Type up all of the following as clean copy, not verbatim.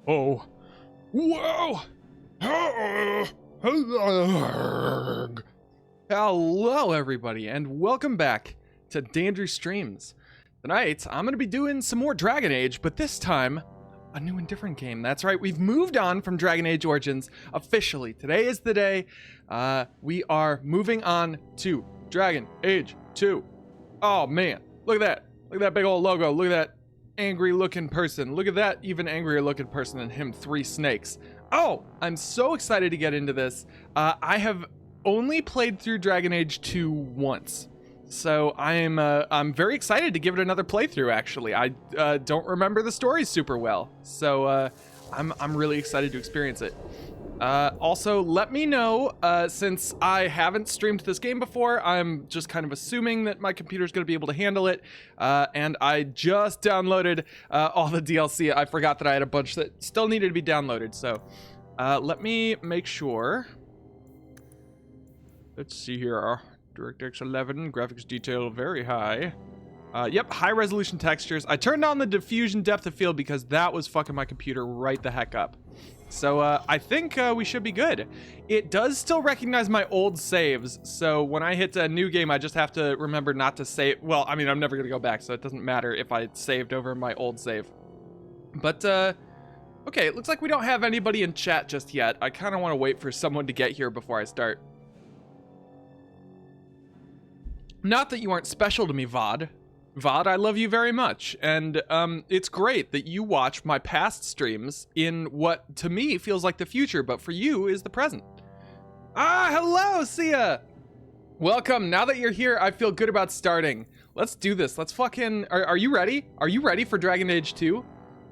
Oh. Whoa! Hello, everybody, and welcome back to Dandrew Streams. Tonight, I'm going to be doing some more Dragon Age, but this time, a new and different game. That's right, we've moved on from Dragon Age Origins officially. Today is the day. We are moving on to Dragon Age 2. Oh, man. Look at that. Look at that big old logo. Look at that angry looking person. Look at that even angrier looking person than him. 3 snakes. Oh, I'm so excited to get into this. I have only played through Dragon Age 2 once. So I'm very excited to give it another playthrough, actually. I don't remember the story super well. So I'm really excited to experience it. Also, let me know, since I haven't streamed this game before, I'm just kind of assuming that my computer's going to be able to handle it, and I just downloaded all the DLC. I forgot that I had a bunch that still needed to be downloaded, so let me make sure. Let's see here. DirectX 11, graphics detail very high. Yep, high resolution textures. I turned on the diffusion depth of field because that was fucking my computer right the heck up. So I think we should be good. It does still recognize my old saves, so when I hit a new game, I just have to remember not to save. Well, I mean, I'm never gonna go back, so it doesn't matter if I saved over my old save. But okay, it looks like we don't have anybody in chat just yet. I kind of want to wait for someone to get here before I start. Not that you aren't special to me, VOD. VOD, I love you very much, and it's great that you watch my past streams in what, to me, feels like the future, but for you is the present. Hello, Sia! Welcome. Now that you're here, I feel good about starting. Let's do this. Let's fucking... Are you ready? Are you ready for Dragon Age 2?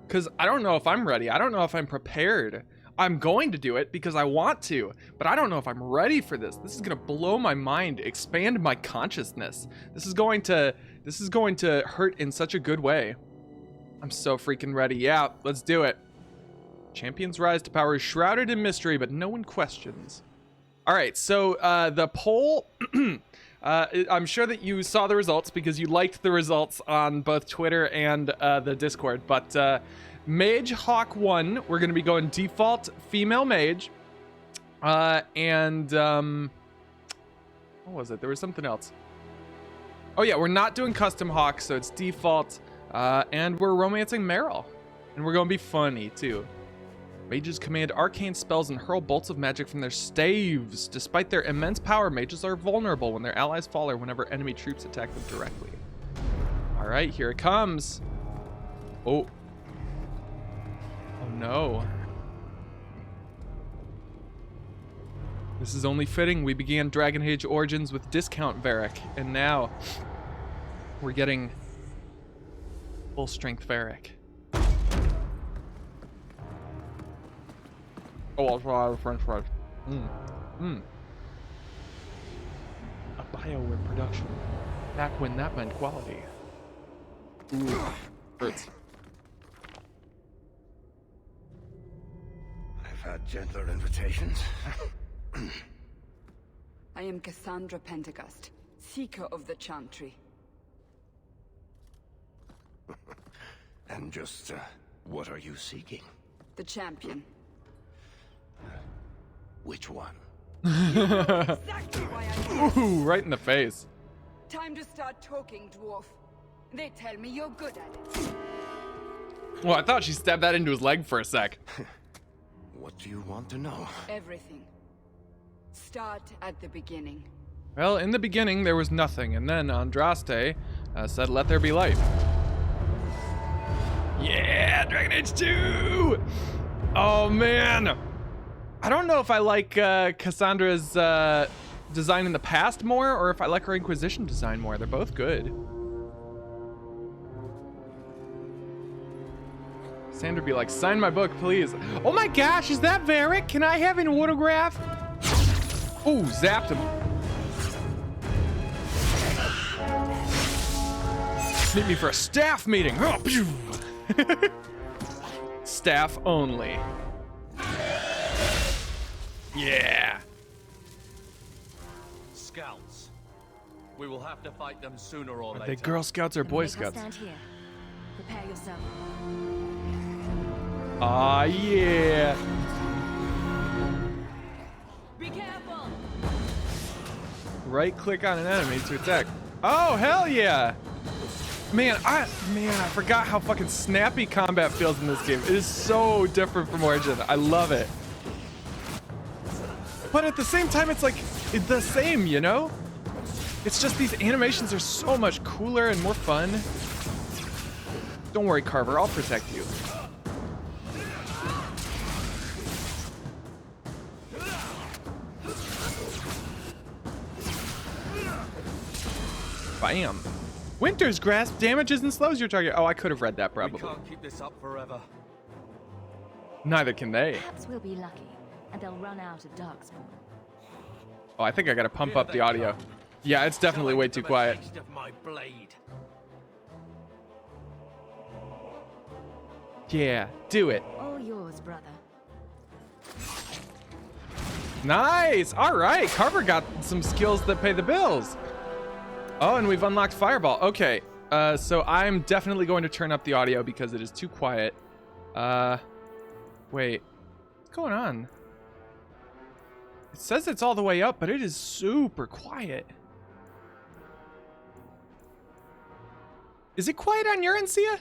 Because I don't know if I'm ready. I don't know if I'm prepared. I'm going to do it because I want to, but I don't know if I'm ready for this. This is gonna blow my mind, expand my consciousness. This is going to hurt in such a good way. I'm so freaking ready. Yeah, let's do it. Champion's rise to power is shrouded in mystery, but no one questions. All right, so the poll, I'm sure that you saw the results because you liked the results on both Twitter and the Discord, but Mage Hawk 1, we're going to be going default female mage. And what was it? There was something else. Oh yeah, we're not doing custom Hawk, so it's default. And we're romancing Meryl. And we're going to be funny too. Mages command arcane spells and hurl bolts of magic from their staves. Despite their immense power, mages are vulnerable when their allies fall or whenever enemy troops attack them directly. All right, here it comes. Oh. Oh no. This is only fitting. We began Dragon Age Origins with discount Varric, and now we're getting full strength Varric. Oh, I'll try French fries. A BioWare production. Back when that meant quality. Ooh, hurts. I've had gentler invitations. I am Cassandra Pentecost, Seeker of the Chantry. And just, what are you seeking? The champion. Which one? Exactly why I'm here. Ooh, right in the face. Time to start talking, dwarf. They tell me you're good at it. Well, I thought she stabbed that into his leg for a sec. What do you want to know? Everything. Start at the beginning. Well, in the beginning, there was nothing, and then Andraste said, let there be light. Yeah, Dragon Age 2! Oh, man! I don't know if I like Cassandra's design in the past more, or if I like her Inquisition design more. They're both good. Sandra be like, sign my book, please. Oh my gosh, is that Varric? Can I have an autograph? Ooh, zapped him. Meet me for a staff meeting. Oh, pew. Staff only. Yeah. Scouts. We will have to fight them sooner or Are later. they Girl Scouts or Boy Scouts? Stand here. Prepare yourself. Aw, yeah. Be careful! Right click on an enemy to attack. Oh, hell yeah. Man, I forgot how fucking snappy combat feels in this game. It is so different from Origin. I love it. But at the same time, it's like the same, you know? It's just these animations are so much cooler and more fun. Don't worry, Carver, I'll protect you. Bam. Winter's Grasp damages and slows your target. Oh, I could have read that We probably. can't keep this up forever. Neither can they. Perhaps we'll be lucky, and they'll run out of Darkspawn. Oh, I think I gotta pump up the audio. Yeah, it's definitely way too quiet. Taste of my blade. Yeah, do it. All yours, brother. Nice. All right, Carver got some skills that pay the bills. Oh, and we've unlocked Fireball. Okay, so I'm definitely going to turn up the audio because it is too quiet. Wait, what's going on? It says it's all the way up, but it is super quiet. Is it quiet on your end, Sia?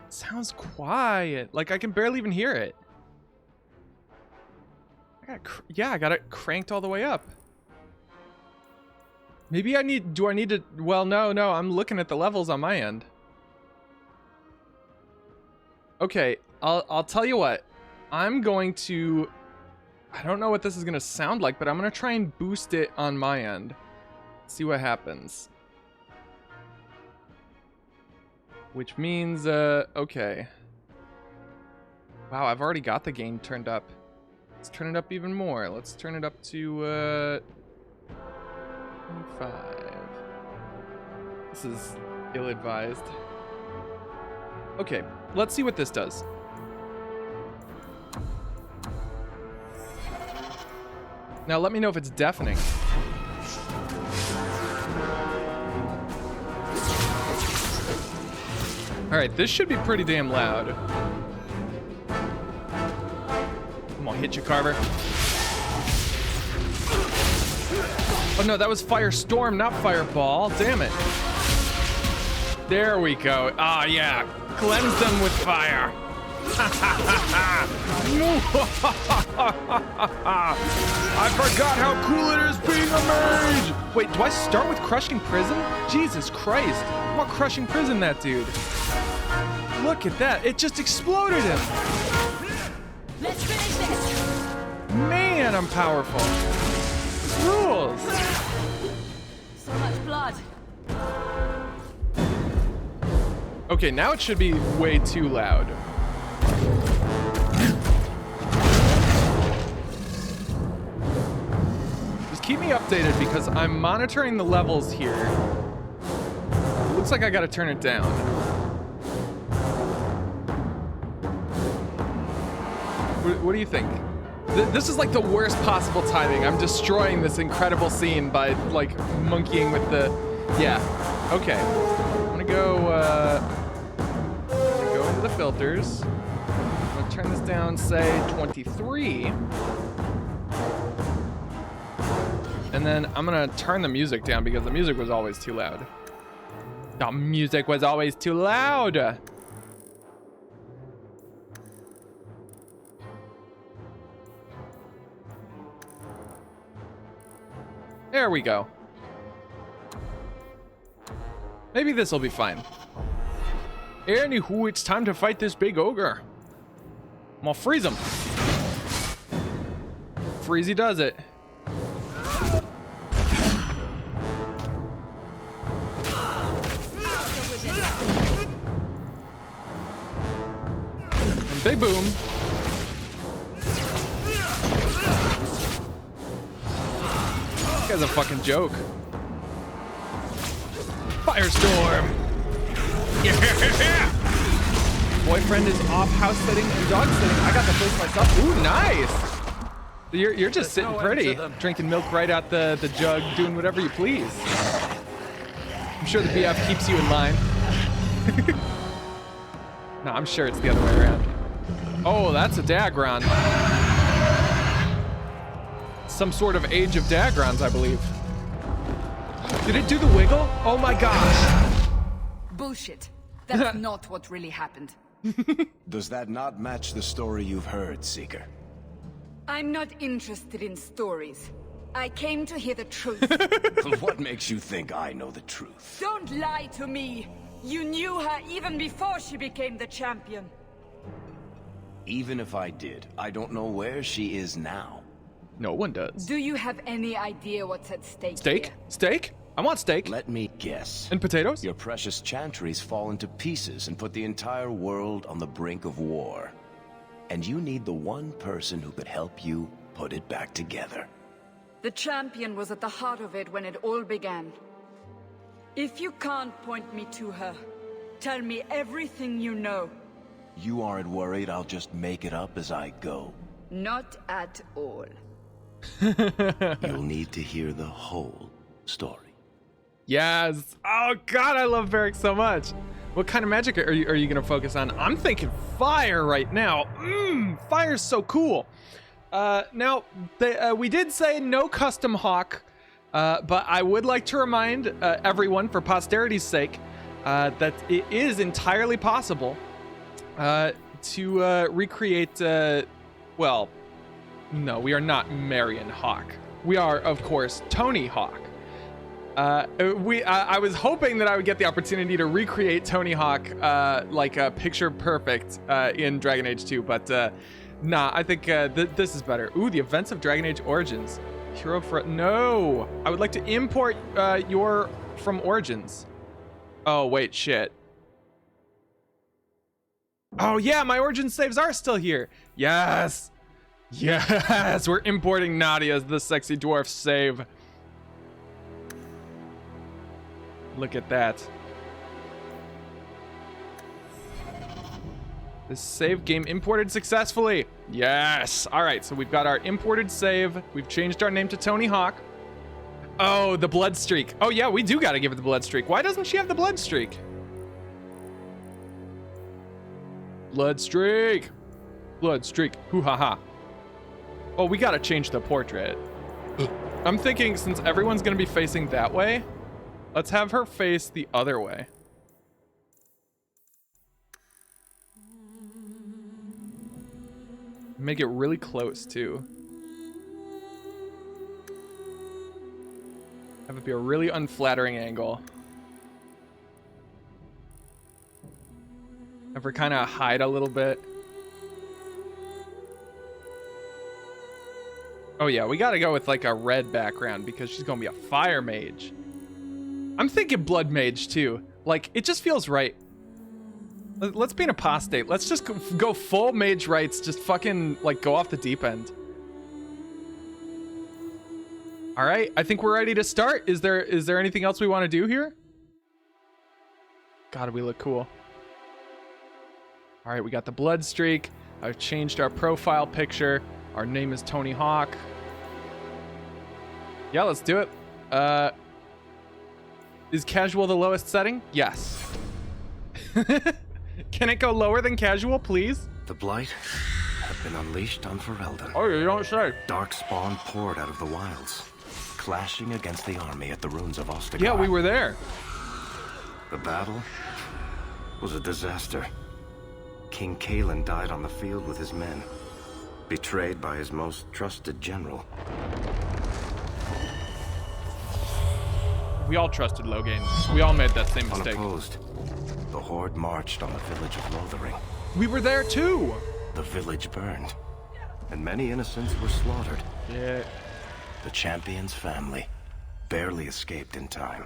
Sounds quiet. Like I can barely even hear it. I got it cranked all the way up. Maybe do I need to, well, no, I'm looking at the levels on my end. Okay, I'll tell you what. I'm going to, I don't know what this is going to sound like, but I'm going to try and boost it on my end. See what happens. Which means, okay. Wow, I've already got the gain turned up. Let's turn it up even more. Let's turn it up to, 25. This is ill-advised. Okay, let's see what this does. Now let me know if it's deafening. All right, this should be pretty damn loud. Come on, hit you, Carver. Oh no, that was Firestorm, not Fireball. Damn it. There we go. Ah, yeah. Cleanse them with fire. I forgot how cool it is being a mage. Wait, do I start with Crushing Prison? Jesus Christ. I'm not Crushing Prison that dude. Look at that. It just exploded him. Let's finish this! Man, I'm powerful. Rules. So much blood. Okay, now it should be way too loud. Just keep me updated because I'm monitoring the levels here. Looks like I gotta turn it down. What do you think? This is like the worst possible timing. I'm destroying this incredible scene by like monkeying with the, yeah. Okay, I'm gonna go into the filters. I'm gonna turn this down, say 23. And then I'm gonna turn the music down because the music was always too loud. The music was always too loud. There we go. Maybe this will be fine. Anywho, it's time to fight this big ogre. I'm gonna freeze him. Freezy does it. And big boom. This guy's a fucking joke. Firestorm. Yeah. Boyfriend is off house sitting and dog sitting. I got the place myself. Ooh, nice. You're just sitting pretty, drinking milk right out the jug, doing whatever you please. I'm sure the BF keeps you in line. No, I'm sure it's the other way around. Oh, that's a Dagron. Some sort of Age of Dagrons, I believe. Did it do the wiggle? Oh my gosh. Bullshit. That's not what really happened. Does that not match the story you've heard, Seeker? I'm not interested in stories. I came to hear the truth. What makes you think I know the truth? Don't lie to me! You knew her even before she became the champion. Even if I did, I don't know where she is now. No one does. Do you have any idea what's at stake Steak? here? Steak? I want steak. Let me guess. And potatoes? Your precious chantries fall into pieces and put the entire world on the brink of war. And you need the one person who could help you put it back together. The champion was at the heart of it when it all began. If you can't point me to her, tell me everything you know. You aren't worried I'll just make it up as I go? Not at all. You'll need to hear the whole story. Yes. Oh god, I love Varric so much. What kind of magic are you gonna focus on? I'm thinking fire right now. Fire's so cool. Now, we did say no custom hawk, but I would like to remind everyone, for posterity's sake, that it is entirely possible to recreate. Well, no, we are not Marion Hawk. We are, of course, Tony Hawk. I was hoping that I would get the opportunity to recreate Tony Hawk like a picture perfect in Dragon Age 2, but nah, I think this is better. Ooh, the events of Dragon Age Origins. Hero for no, I would like to import your from Origins. Oh wait, shit. Oh yeah, my Origins saves are still here. Yes, yes, we're importing Nadia's the sexy dwarf save. Look at that. The save game imported successfully. Yes. All right, so we've got our imported save. We've changed our name to Tony Hawk. Oh, the blood streak. Oh yeah, we do got to give it the blood streak. Why doesn't she have the blood streak? Blood streak. Blood streak. Hoo ha ha. Oh, we got to change the portrait. I'm thinking since everyone's going to be facing that way, let's have her face the other way. Make it really close too. Have it be a really unflattering angle. Have her kind of hide a little bit. Oh yeah, we gotta go with like a red background because she's gonna be a fire mage. I'm thinking blood mage too. Like, it just feels right. Let's be an apostate. Let's just go full mage rights. Just fucking like go off the deep end. All right, I think we're ready to start. Is there anything else we want to do here? God, we look cool. All right, we got the blood streak. I've changed our profile picture. Our name is Tony Hawk. Yeah, let's do it. Is casual the lowest setting? Yes. Can it go lower than casual, please? The Blight have been unleashed on Ferelden. Oh, you don't say. Dark spawn poured out of the wilds, clashing against the army at the ruins of Ostagar. Yeah, we were there. The battle was a disaster. King Kalen died on the field with his men, betrayed by his most trusted general. We all trusted Logain. We all made that same mistake. Unopposed, the Horde marched on the village of Lothering. We were there too. The village burned, and many innocents were slaughtered. Yeah. The champion's family barely escaped in time.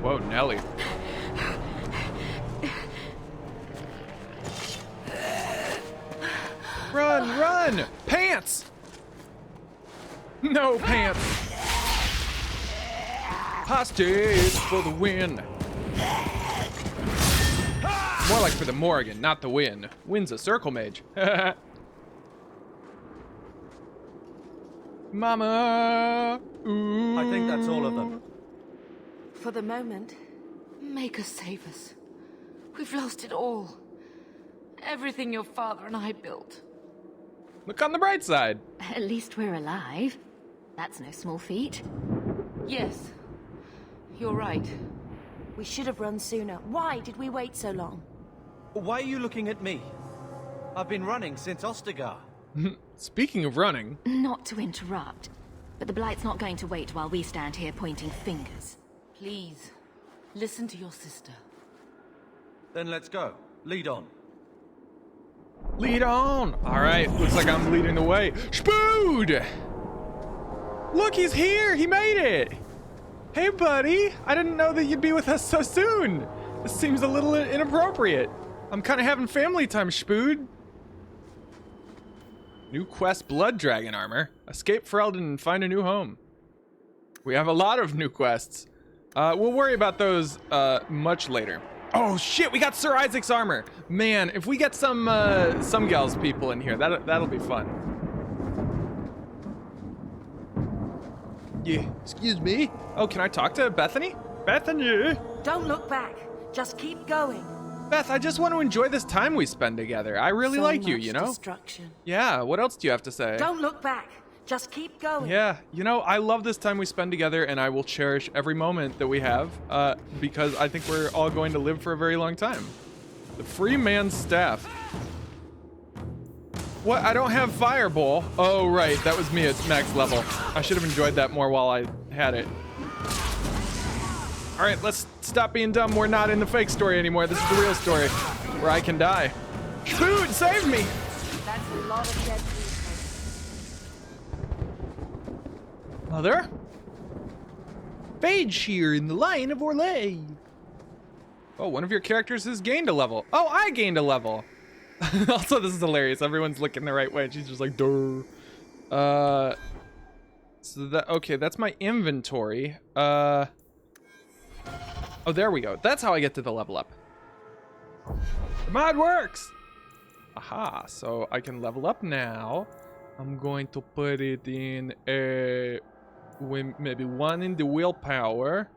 Whoa, Nelly. Run, run! Pants! No pants! Hostage for the win. More like for the Morrigan, not the win. Win's a circle mage. Mama! Ooh. I think that's all of them. For the moment, make us save us. We've lost it all. Everything your father and I built. Look on the bright side. At least we're alive. That's no small feat. Yes. You're right. We should have run sooner. Why did we wait so long? Why are you looking at me? I've been running since Ostagar. Speaking of running, Not to interrupt, but the Blight's not going to wait while we stand here pointing fingers. Please, listen to your sister. Then let's go. Lead on. lead on. All right, looks like I'm leading the way. Spood! Look, he's here. He made it. Hey, buddy. I didn't know that you'd be with us so soon. This seems a little inappropriate. I'm kind of having family time, Spood. New quest, Blood Dragon armor. Escape Ferelden and find a new home. We have a lot of new quests. We'll worry about those much later. Oh shit, we got Sir Isaac's armor. Man, if we get some gals people in here, that'll be fun. Yeah, excuse me. Oh, can I talk to Bethany? Bethany? Don't look back. Just keep going. Beth, I just want to enjoy this time we spend together. I really So like you, much you know? Destruction. Yeah, what else do you have to say? Don't look back. Just keep going. Yeah, you know, I love this time we spend together, and I will cherish every moment that we have, because I think we're all going to live for a very long time. The free man's staff. What? I don't have fireball. Oh, right, that was me at max level. I should have enjoyed that more while I had it. All right, let's stop being dumb. We're not in the fake story anymore. This is the real story, where I can die. Food, save me! That's a lot of dead people. Mother? Phage here in the line of Orlais. Oh, one of your characters has gained a level. Oh, I gained a level. Also, this is hilarious. Everyone's looking the right way, and she's just like, duh. So that, okay, that's my inventory. Oh, there we go. That's how I get to the level up. The mod works. Aha, so I can level up now. I'm going to put it in maybe one in the willpower,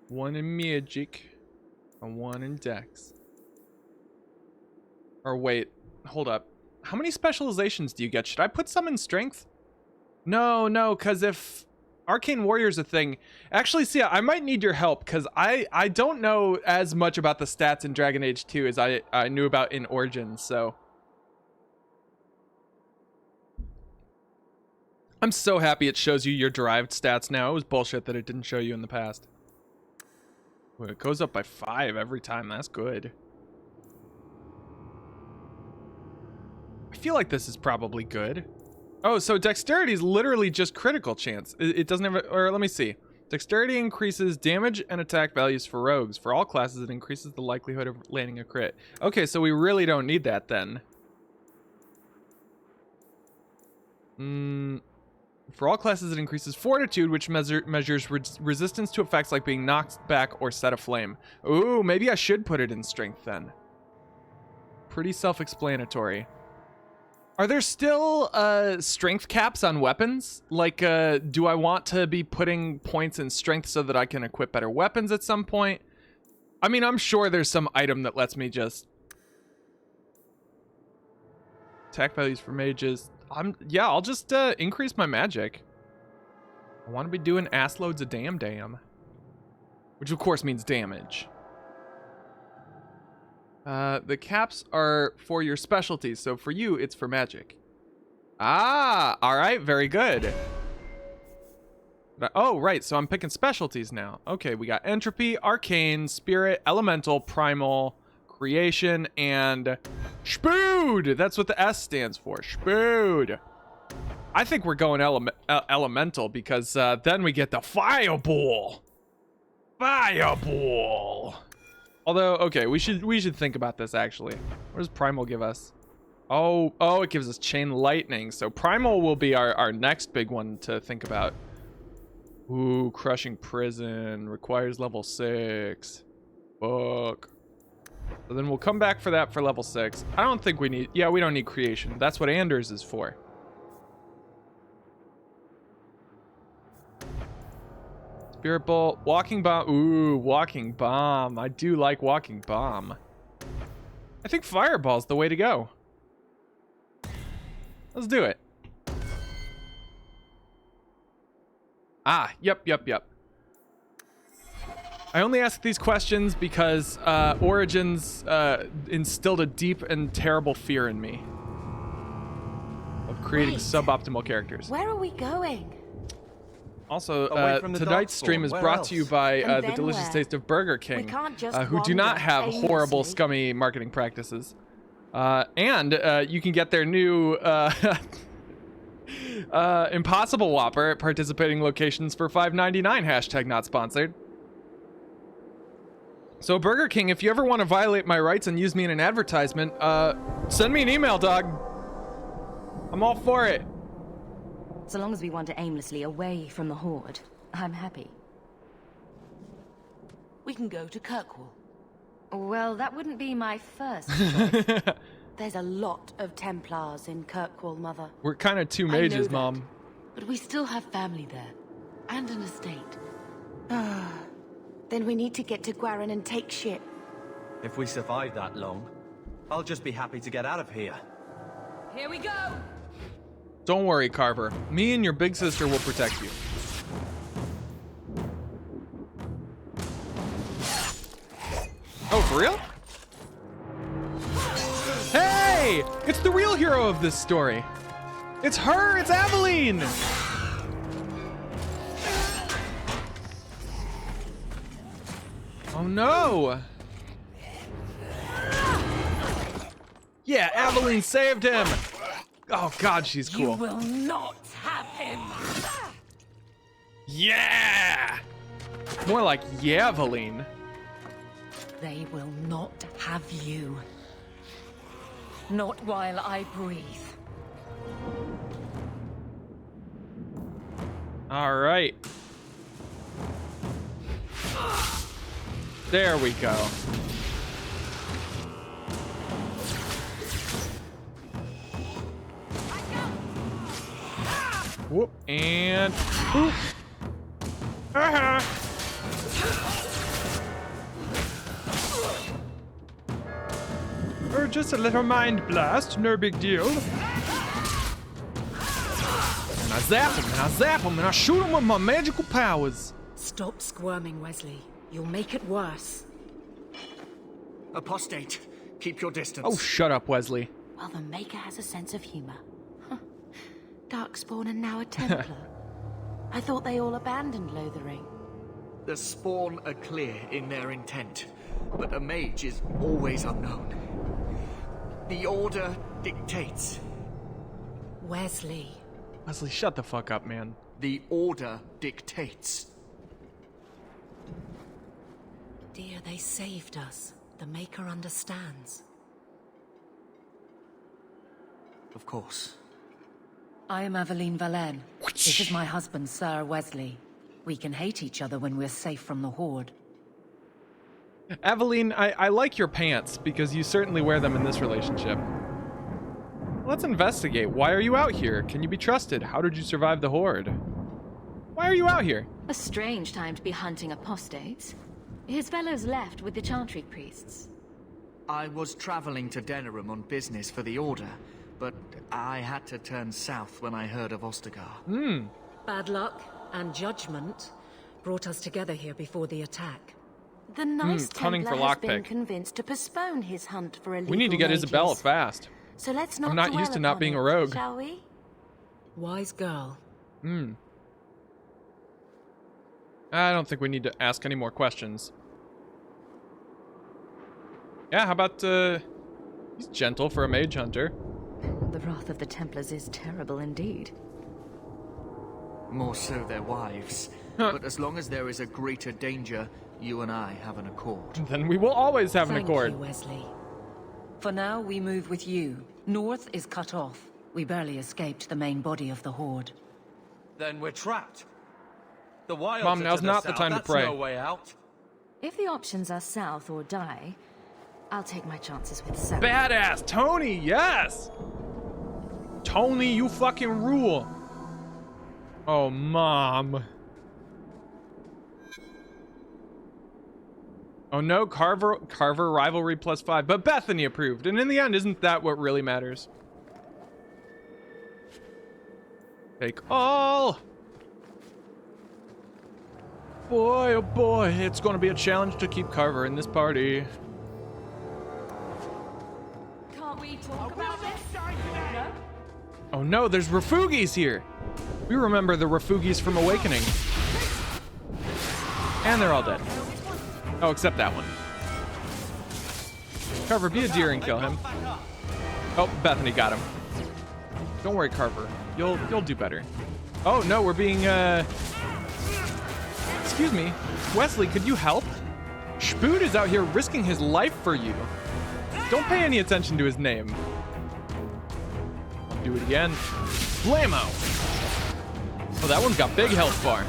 one in magic, and one in dex. Or wait, hold up. How many specializations do you get? Should I put some in strength? No, because if Arcane Warrior's a thing... Actually, see, I might need your help, because I don't know as much about the stats in Dragon Age 2 as I knew about in Origins, so... I'm so happy it shows you your derived stats now. It was bullshit that it didn't show you in the past. Well, it goes up by 5 every time. That's good. I feel like this is probably good. Oh, so dexterity is literally just critical chance. It doesn't have, or let me see. Dexterity increases damage and attack values for rogues. For all classes, it increases the likelihood of landing a crit. Okay, so we really don't need that then. For all classes, it increases fortitude, which measures resistance to effects like being knocked back or set aflame. Ooh, maybe I should put it in strength then. Pretty self-explanatory. Are there still strength caps on weapons? Like, do I want to be putting points in strength so that I can equip better weapons at some point? I mean, I'm sure there's some item that lets me just... Attack values for mages. Yeah, I'll just increase my magic. I want to be doing ass loads of damn. Which of course means damage. The caps are for your specialties, so for you, it's for magic. Ah, all right, very good. Oh, right, so I'm picking specialties now. Okay, we got entropy, arcane, spirit, elemental, primal, creation, and Spood. That's what the S stands for, Spood. I think we're going elemental because then we get the fireball. Fireball. Although, okay, we should think about this actually. What does primal give us? Oh, it gives us chain lightning. So primal will be our next big one to think about. Ooh, crushing prison requires level 6. Fuck. So then we'll come back for that for level 6. I don't think we need... Yeah, we don't need creation. That's what Anders is for. Spirit Bolt. Walking Bomb. Ooh, Walking Bomb. I do like Walking Bomb. I think Fireball's the way to go. Let's do it. Ah, yep. I only ask these questions because Origins instilled a deep and terrible fear in me of creating Wait. suboptimal characters. Where are we going? Also, Away from the tonight's Darkspawn. stream is Where brought to you else? by And the then delicious where? taste of Burger King, We can't just who do not wander have horrible, aimlessly. scummy marketing practices. And you can get their new Impossible Whopper at participating locations for $5.99. Hashtag not sponsored. So Burger King, if you ever want to violate my rights and use me in an advertisement, send me an email, dog. I'm all for it. So long as we wander aimlessly away from the Horde, I'm happy. We can go to Kirkwall. Well, that wouldn't be my first choice. There's a lot of Templars in Kirkwall, Mother. We're kind of two I know mages, that. Mom. But we still have family there. And an estate. Then we need to get to Gwaran and take ship. If we survive that long, I'll just be happy to get out of here. Here we go! Don't worry, Carver. Me and your big sister will protect you. Oh, for real? Hey! It's the real hero of this story. It's her! It's Aveline! Oh no! Yeah, Aveline saved him! Oh god, she's cool. You will not have him! Yeah! More like Yaveline. They will not have you. Not while I breathe. All right. There we go. Whoop, and boop. Or just a little mind blast, no big deal. And I zap him, and I shoot him with my magical powers. Stop squirming, Wesley. You'll make it worse. Apostate, keep your distance. Oh, shut up, Wesley. Well, the Maker has a sense of humor. Huh. Darkspawn and now a Templar. I thought they all abandoned Lothering. The Spawn are clear in their intent, but a mage is always unknown. The Order dictates. Wesley. Wesley, shut the fuck up, man. The Order dictates. Dear, they saved us. The Maker understands. Of course. I am Aveline Valenne. This is my husband, Sir Wesley. We can hate each other when we're safe from the Horde. Aveline, I like your pants because you certainly wear them in this relationship. Let's investigate. Why are you out here? Can you be trusted? How did you survive the Horde? Why are you out here? A strange time to be hunting apostates. His fellows left with the Chantry priests. I was traveling to Denerim on business for the Order, but I had to turn south when I heard of Ostagar. Bad luck and judgment brought us together here before the attack. The nice hunting Templar for has been lockpick. convinced to postpone his hunt for illegal We need to get mages. Isabella fast. So let's not I'm not dwell used to not upon being it, a rogue. Shall we? Wise girl. I don't think we need to ask any more questions. Yeah, how about, he's gentle for a mage hunter. The wrath of the Templars is terrible indeed. More so their wives. But as long as there is a greater danger, you and I have an accord. Then we will always have an Thank accord. you, Wesley. For now, we move with you. North is cut off. We barely escaped the main body of the Horde. Then we're trapped. The wilds Mom, are now's to the not the south. time to That's pray. no way out. If the options are south or die, I'll take my chances with south. Badass Tony, yes! Tony, you fucking rule. Oh, Mom. Oh no, Carver rivalry +5, but Bethany approved. And in the end, isn't that what really matters? Take all. Boy, oh boy, it's gonna be a challenge to keep Carver in this party. Can't we talk about this? No? Oh no, there's Refugis here. We remember the Refugis from Awakening. And they're all dead. Oh, except that one. Carver, be a deer and kill him. Oh, Bethany got him. Don't worry, Carver. You'll do better. Oh no, we're being Excuse me, Wesley, could you help? Spood is out here risking his life for you. Don't pay any attention to his name. I'll do it again. Blammo! Oh, that one's got big health bar.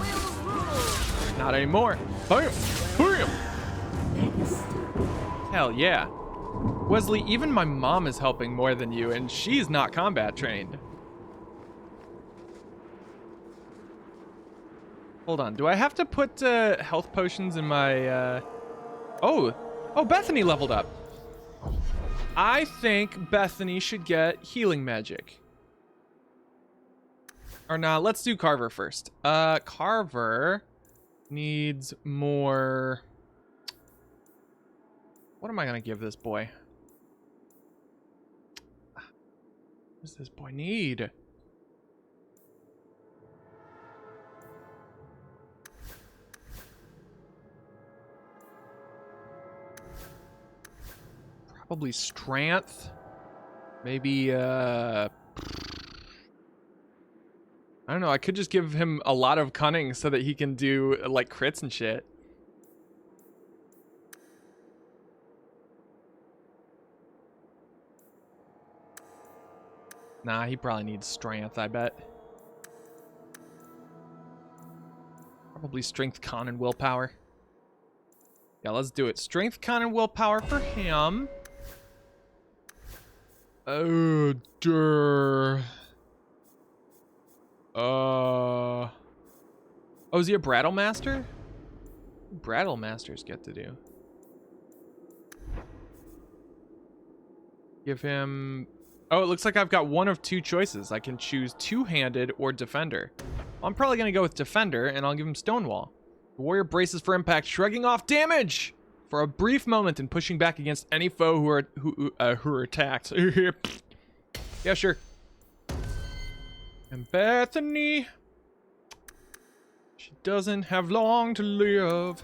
Not anymore. Bam! Bam! Hell yeah. Wesley, even my mom is helping more than you, and she's not combat trained. Hold on, do I have to put health potions in my, Oh, Bethany leveled up. I think Bethany should get healing magic. Or nah, let's do Carver first. Carver needs more... What am I gonna give this boy? What does this boy need? Probably strength. Maybe, I don't know. I could just give him a lot of cunning so that he can do, like, crits and shit. Nah, he probably needs strength, I bet. Probably strength, con, and willpower. Yeah, let's do it. Strength, con, and willpower for him. Oh, durr. Oh, is he a Brattle Master? Brattle Masters get to do. Give him... Oh, it looks like I've got one of two choices. I can choose two-handed or defender. Well, I'm probably going to go with defender, and I'll give him Stonewall. The warrior braces for impact, shrugging off damage for a brief moment and pushing back against any foe who are attacked. Yeah, sure. And Bethany, she doesn't have long to live.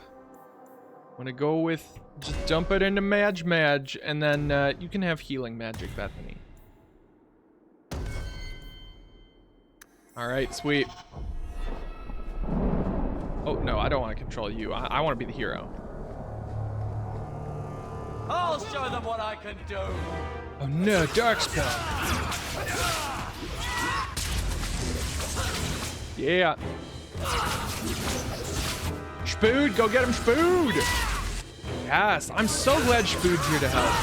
I'm gonna go with just dump it into Madge, and then you can have healing magic, Bethany. All right, sweet. Oh no, I don't want to control you. I want to be the hero. I'll show them what I can do. Oh no, Darkspawn. Yeah. Spood, go get him, Spood. Yes, I'm so glad Spood's here to help.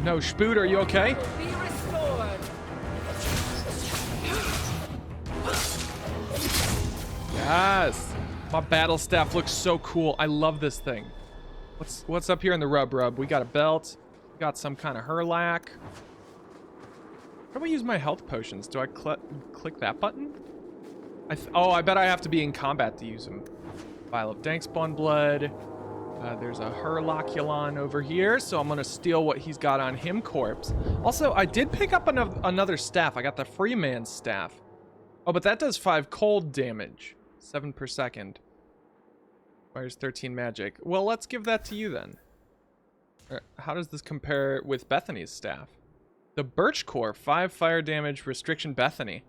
No, Spood, are you okay? Be restored. Yes. My battle staff looks so cool. I love this thing. What's up here in the rub? We got a belt. We got some kind of herlac. How do I use my health potions? Do I click that button? I bet I have to be in combat to use them. Vial of Dankspawn blood. There's a Herloculon over here, so I'm gonna steal what he's got on him corpse. Also, I did pick up another staff. I got the Freeman staff. Oh, but that does 5 cold damage. 7 per second. Fires 13 magic. Well, let's give that to you then. How does this compare with Bethany's staff? The Birch Core, 5 fire damage restriction Bethany.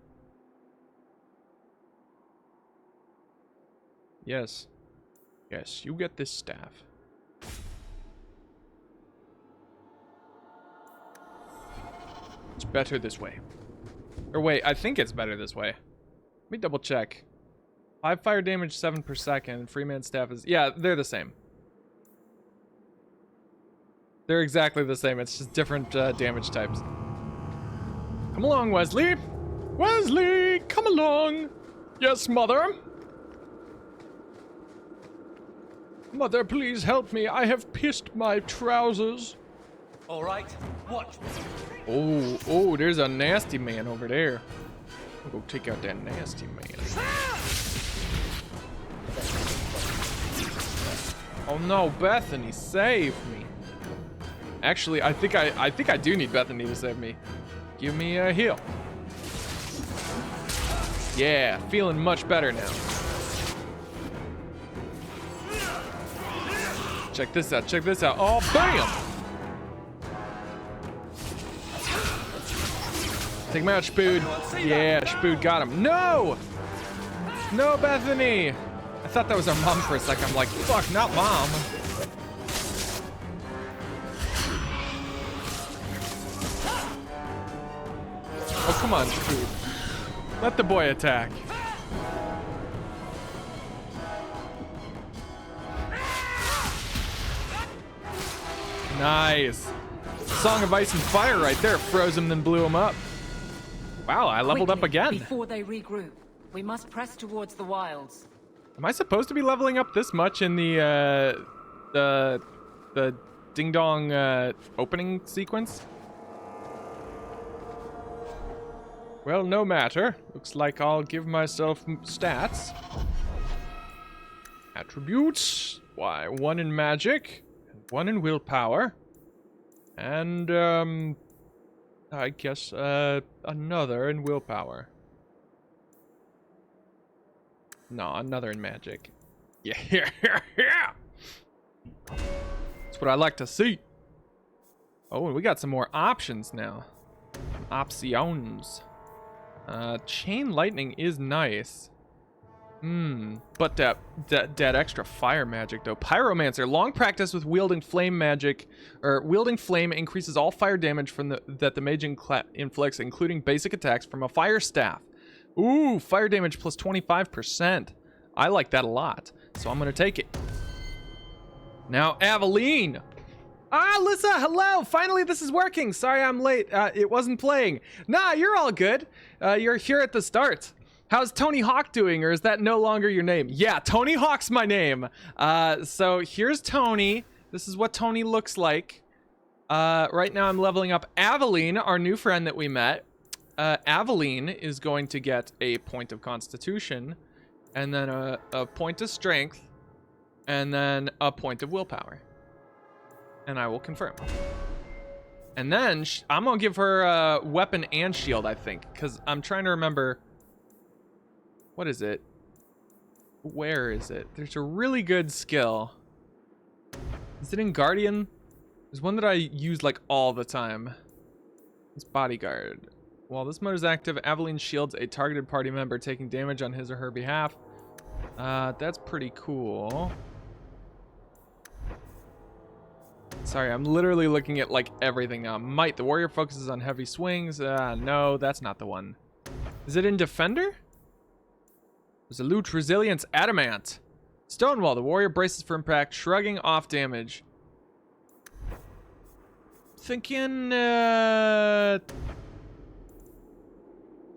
Yes. Yes, you get this staff. It's better this way. Or wait, I think it's better this way. Let me double check. 5 fire damage, 7 per second. Freeman staff is... Yeah, they're the same. They're exactly the same. It's just different damage types. Come along, Wesley. Wesley, come along. Yes, Mother? Mother, please help me. I have pissed my trousers. All right, watch. Oh, there's a nasty man over there. I'll go take out that nasty man. Oh no, Bethany, save me. Actually, I think I do need Bethany to save me. Give me a heal. Yeah, feeling much better now. Check this out, check this out. Oh, bam! Take him out, Spood. Yeah, Spood got him. No! No, Bethany! I thought that was our mom for a second. I'm like, fuck, not mom. Oh, come on, Spood. Let the boy attack. Nice. Song of Ice and Fire right there. Froze him, then blew him up. Wow, I leveled up Quickly, again. Before they regroup, we must press towards the wilds. Am I supposed to be leveling up this much in the ding dong opening sequence? Well, no matter. Looks like I'll give myself stats. Attributes. Why, 1 in magic, 1 in willpower, and I guess another in willpower. No, another in magic. Yeah, yeah. That's what I like to see. Oh, and we got some more options now. Options. Chain lightning is nice. But that extra fire magic though. Pyromancer, long practice with wielding flame magic, or wielding flame increases all fire damage from that the mage inflicts, including basic attacks from a fire staff. Ooh, fire damage plus 25%. I like that a lot, so I'm gonna take it. Now, Aveline. Ah, Alyssa, hello! Finally, this is working. Sorry I'm late. It wasn't playing. Nah, you're all good. You're here at the start. How's Tony Hawk doing, or is that no longer your name? Yeah, Tony Hawk's my name. So here's Tony. This is what Tony looks like. Right now I'm leveling up Aveline, our new friend that we met. Aveline is going to get a point of Constitution, and then a point of Strength, and then a point of Willpower. And I will confirm. And then I'm gonna give her Weapon and Shield, I think, because I'm trying to remember. What is it? Where is it? There's a really good skill. Is it in Guardian? There's one that I use like all the time. It's Bodyguard. While this mode is active, Aveline shields a targeted party member taking damage on his or her behalf. That's pretty cool. Sorry, I'm literally looking at like everything now. Might, the warrior focuses on heavy swings. No, that's not the one. Is it in Defender? Resolute, Resilience, Adamant. Stonewall, the warrior braces for impact, shrugging off damage. Thinking,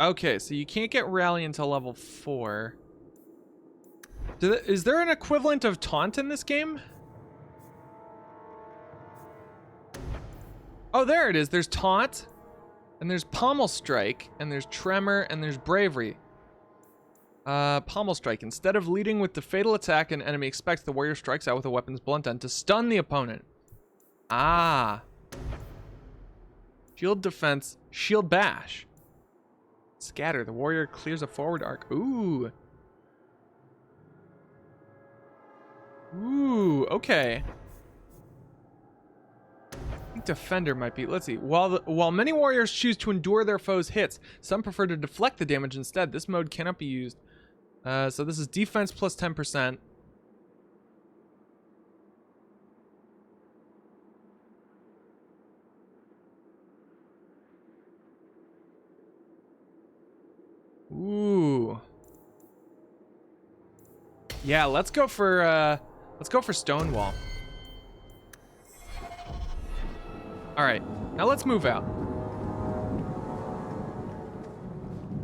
okay, so you can't get Rally until level 4. Is there an equivalent of Taunt in this game? Oh, there it is. There's Taunt, and there's Pommel Strike, and there's Tremor, and there's Bravery. Pommel Strike. Instead of leading with the fatal attack an enemy expects, the warrior strikes out with a weapon's blunt end to stun the opponent. Ah. Shield Defense, Shield Bash. Scatter. The warrior clears a forward arc. Ooh. Ooh, okay. I think Defender might be. Let's see. While many warriors choose to endure their foes' hits, some prefer to deflect the damage instead. This mode cannot be used. So this is defense plus 10%. Ooh. Yeah, let's go for Stonewall. All right, now let's move out.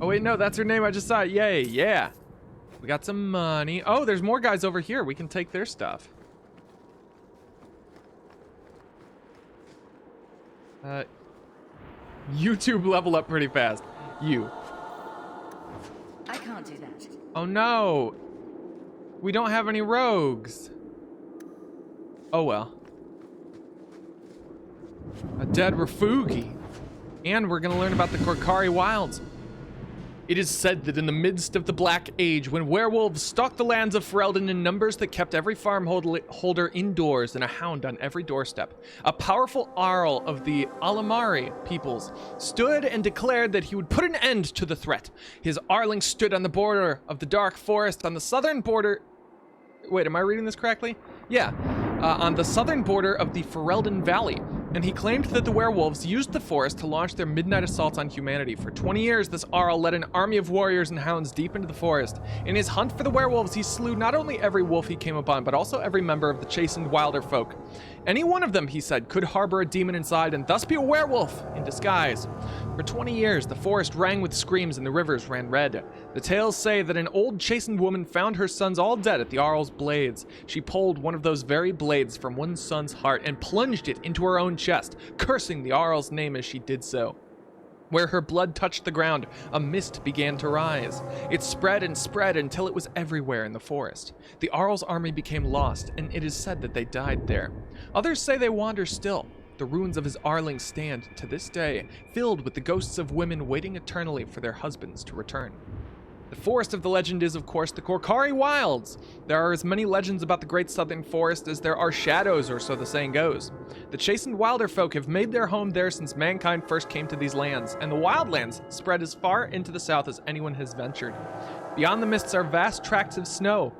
Oh, wait, no, that's her name. I just saw it. Yay, yeah. We got some money. Oh, there's more guys over here. We can take their stuff. YouTube level up pretty fast. You. I can't do that. Oh, no. We don't have any rogues. Oh, well. A dead Rafugi. And we're going to learn about the Korkari Wilds. It is said that in the midst of the Black Age, when werewolves stalked the lands of Ferelden in numbers that kept every farm holder indoors and a hound on every doorstep, a powerful Arl of the Alamari peoples stood and declared that he would put an end to the threat. His Arling stood on the border of the dark forest on the southern border... Wait, am I reading this correctly? Yeah. On the southern border of the Ferelden Valley, and he claimed that the werewolves used the forest to launch their midnight assaults on humanity. For 20 years, this Arl led an army of warriors and hounds deep into the forest. In his hunt for the werewolves, he slew not only every wolf he came upon, but also every member of the chastened wilder folk. Any one of them, he said, could harbor a demon inside and thus be a werewolf in disguise. For 20 years, the forest rang with screams and the rivers ran red. The tales say that an old chastened woman found her sons all dead at the Arl's blades. She pulled one of those very blades from one son's heart and plunged it into her own chest, cursing the Arl's name as she did so. Where her blood touched the ground, a mist began to rise. It spread and spread until it was everywhere in the forest. The Arl's army became lost, and it is said that they died there. Others say they wander still. The ruins of his Arling stand, to this day, filled with the ghosts of women waiting eternally for their husbands to return. The forest of the legend is, of course, the Korkari Wilds. There are as many legends about the great southern forest as there are shadows, or so the saying goes. The chastened wilder folk have made their home there since mankind first came to these lands, and the wildlands spread as far into the south as anyone has ventured. Beyond the mists are vast tracts of snow,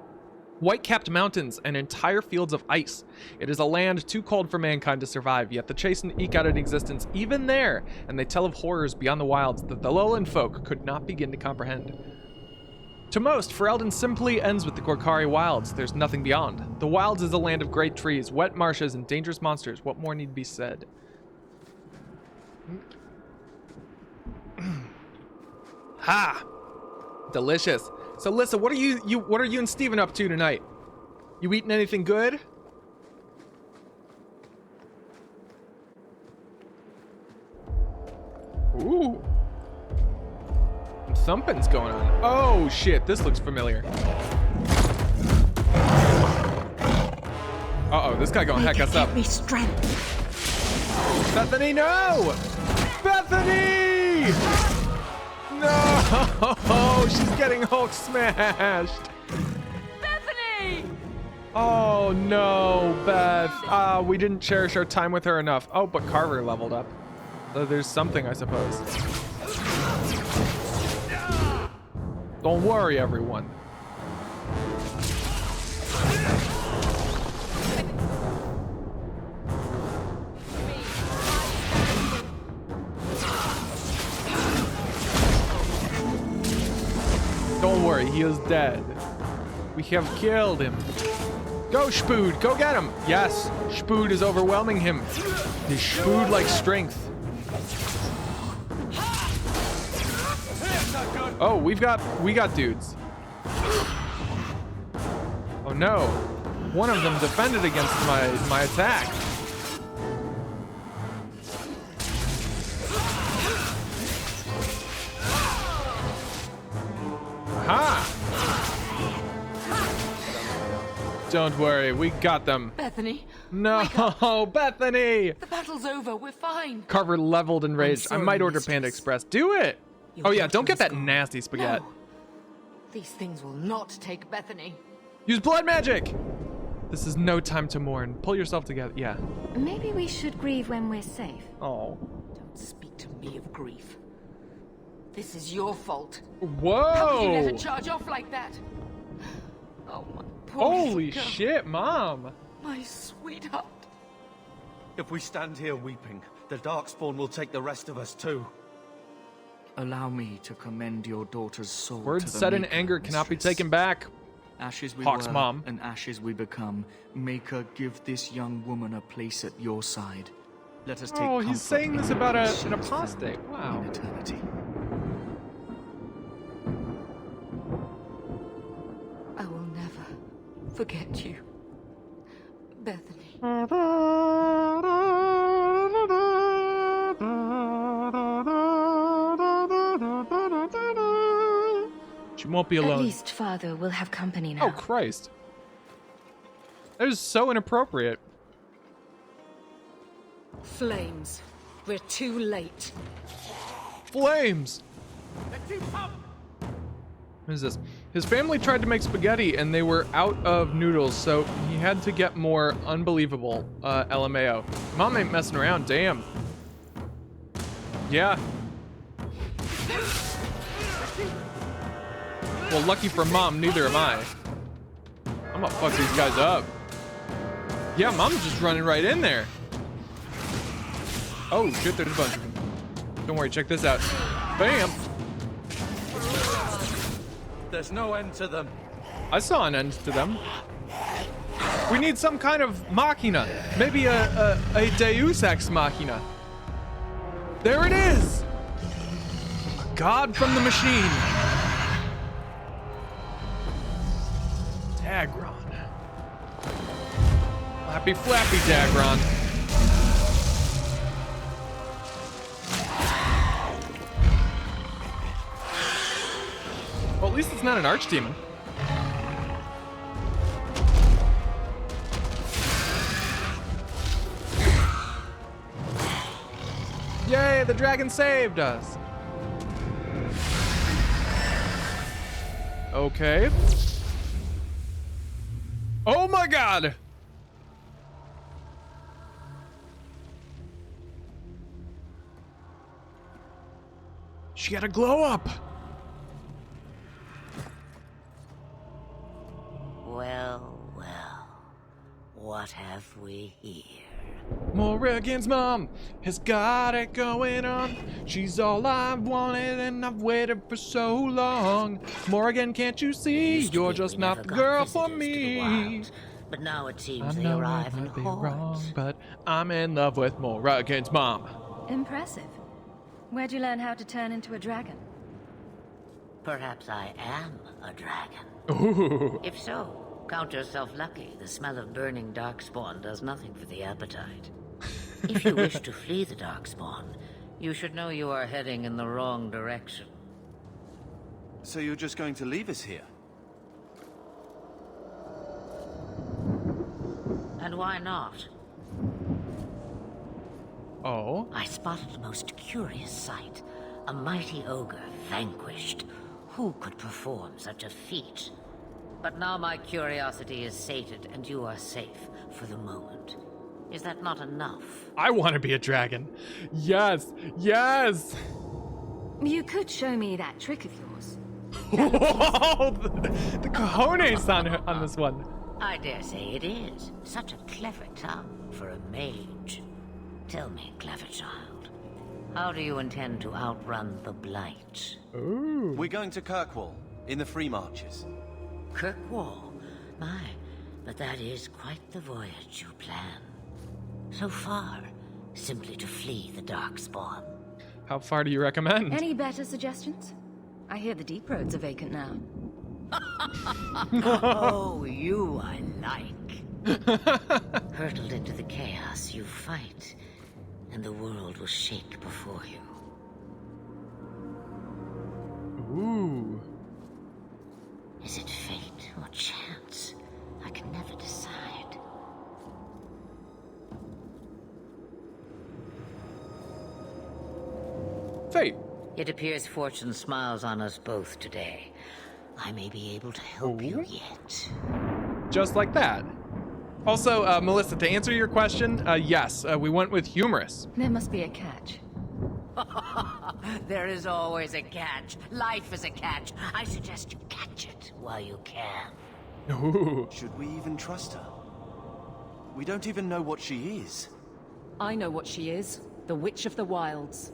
white-capped mountains, and entire fields of ice. It is a land too cold for mankind to survive, yet the chastened eke out an existence even there, and they tell of horrors beyond the wilds that the lowland folk could not begin to comprehend. To most, Ferelden simply ends with the Korkari Wilds. There's nothing beyond. The Wilds is a land of great trees, wet marshes, and dangerous monsters. What more need be said? Ha! Delicious. So, Lissa, what are you and Steven up to tonight? You eating anything good? Ooh. Something's going on. Oh shit, this looks familiar. Uh-oh, this guy gonna heck us up. Give me strength. Bethany, no! Bethany! No! She's getting Hulk smashed. Bethany! Oh no, Beth. We didn't cherish our time with her enough. Oh, but Carver leveled up. So there's something, I suppose. Don't worry, everyone. Don't worry, he is dead. We have killed him. Go, Spood, go get him. Yes, Spood is overwhelming him. His Spood-like strength. Oh, we got dudes. Oh no. One of them defended against my attack. Aha! Don't worry, we got them. Bethany. No, Bethany! The battle's over. We're fine. Carver leveled in rage. I sorry, might order mistress. Panda Express. Do it! Your Oh yeah, daughter don't get is that gone. nasty spaghetti. No. These things will not take Bethany. Use blood magic! This is no time to mourn. Pull yourself together. Yeah. Maybe we should grieve when we're safe. Oh. Don't speak to me of grief. This is your fault. Whoa! How could you let her charge off like that? Oh, my poor Holy little girl. shit, Mom! My sweetheart. If we stand here weeping, the Darkspawn will take the rest of us too. Allow me to commend your daughter's soul Words to the said in Maker, anger cannot be mistress. taken back. Ashes we Hawk's were, mom. and ashes we become. Maker, give this young woman a place at your side. Let us take Oh, comfort he's saying this in about her an shared apostate. family Wow. in eternity. forget you, Bethany. She won't be alone. At least Father will have company now. Oh, Christ. That is so inappropriate. Flames. We're too late. Flames! What is this? His family tried to make spaghetti and they were out of noodles, so he had to get more. Unbelievable. LMAO. Mom ain't messing around, damn. Yeah. Well, lucky for Mom, neither am I. I'm gonna fuck these guys up. Yeah, Mom's just running right in there. Oh shit, there's a bunch of them. Don't worry, check this out. Bam! There's no end to them. I saw an end to them. We need some kind of machina. Maybe a Deus Ex Machina. There it is! A god from the machine. Dagron. Flappy flappy Dagron. Well, at least it's not an archdemon. Yay, the dragon saved us. Okay. Oh my god! She had a glow up. Well, well. What have we here? Morrigan's mom has got it going on. She's all I've wanted and I've waited for so long. Morrigan, can't you see? Used to You're think just we not never the got girl for visitors to the me. wilds, but now it I seems they know arrive I in might be wrong, hordes. but I'm in love with Morrigan's mom. Impressive. Where'd you learn how to turn into a dragon? Perhaps I am a dragon. Ooh. If so, count yourself lucky. The smell of burning darkspawn does nothing for the appetite. If you wish to flee the darkspawn, you should know you are heading in the wrong direction. So you're just going to leave us here? And why not? Oh. I spotted a most curious sight. A mighty ogre vanquished. Who could perform such a feat? But now my curiosity is sated and you are safe for the moment. Is that not enough? I want to be a dragon. Yes. Yes. You could show me that trick of yours. Whoa, the cojones on this one. I dare say it is. Such a clever tongue for a mage. Tell me, clever child, how do you intend to outrun the Blight? Ooh. We're going to Kirkwall, in the Free Marches. Kirkwall? My, but that is quite the voyage you plan. So far, simply to flee the Darkspawn. How far do you recommend? Any better suggestions? I hear the deep roads are vacant now. Oh, you I like. Hurtled into the chaos you fight, and the world will shake before you. Ooh. Is it fate or chance? I can never decide. Fate. It appears fortune smiles on us both today. I may be able to help you yet. Just like that. Also, Melissa, to answer your question, yes, we went with humorous. There must be a catch. There is always a catch. Life is a catch. I suggest you catch it while you can. Ooh. Should we even trust her? We don't even know what she is. I know what she is. The Witch of the Wilds.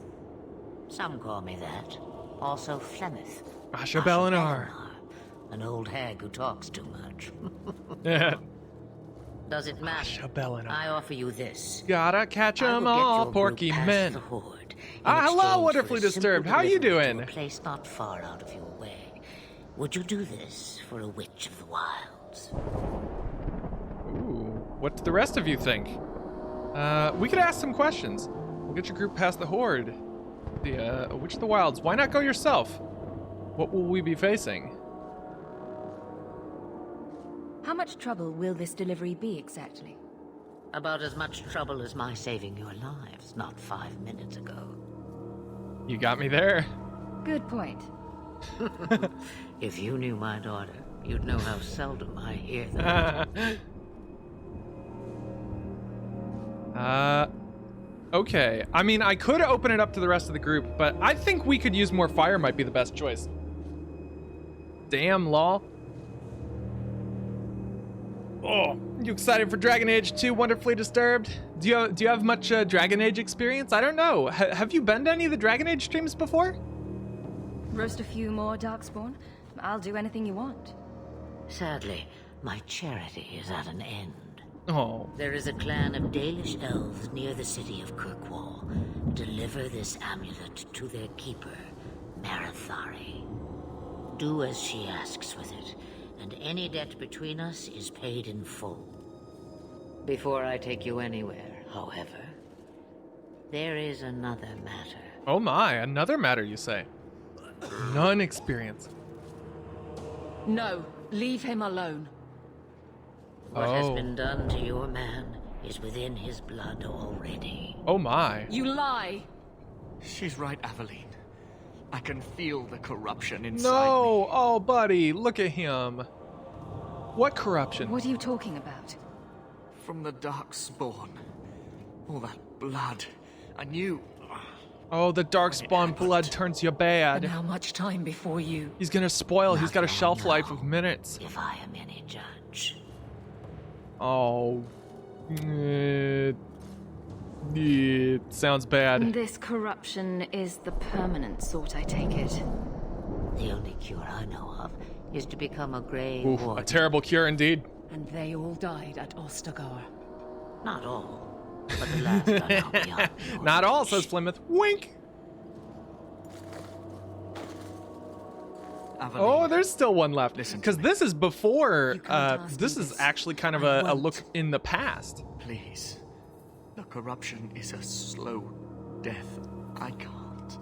Some call me that. Also Flemeth. Asha Belinar. An old hag who talks too much. Yeah. Does it matter? Asha Belinar. I offer you this. Gotta catch I will 'em get all, your Porky group past men. the horde in Hello, exchange Wonderfully for a simple Disturbed. How you delivery to doing? a place not far out of your way. Would you do this for a Witch of the Wilds? themselves. Ooh, what do the rest of you think? We could ask some questions. We'll get your group past the Horde. The Witch of the Wilds. Why not go yourself? What will we be facing? How much trouble will this delivery be exactly? About as much trouble as my saving your lives not 5 minutes ago. You got me there. Good point. If you knew my daughter, you'd know how seldom I hear that. Okay. I mean, I could open it up to the rest of the group, but I think we could use more fire might be the best choice. Damn, Law. Oh, you excited for Dragon Age 2 Wonderfully Disturbed? Do you have much Dragon Age experience? I don't know. Have you been to any of the Dragon Age streams before? Roast a few more, Darkspawn. I'll do anything you want. Sadly, my charity is at an end. Oh. There is a clan of Dalish elves near the city of Kirkwall. Deliver this amulet to their keeper, Marathari. Do as she asks with it, and any debt between us is paid in full. Before I take you anywhere, however, there is another matter. Oh my, another matter, you say? None experience. No, leave him alone. What has been done to your man is within his blood already. Oh my. You lie. She's right, Aveline. I can feel the corruption inside No! me. Oh, buddy, look at him. What corruption? What are you talking about? From the dark spawn. All that blood. I knew. Oh, the Darkspawn blood turns you And bad. how much time before you? He's gonna spoil. He's got a Not shelf long life of now, minutes. if I am any judge. Oh. It sounds bad. This corruption is the permanent sort, I take it. The only cure I know of is to become a Grey Oof, a Warden. terrible cure indeed. And they all died at Ostagar. Not all, but the last got out beyond your Not all, reach. says Plymouth. Wink. Aveline. Oh, there's still one left. Listen to Because me. this is before. You can't ask This me is this. actually kind of I a won't. look in the past. Please. The corruption is a slow death. I can't.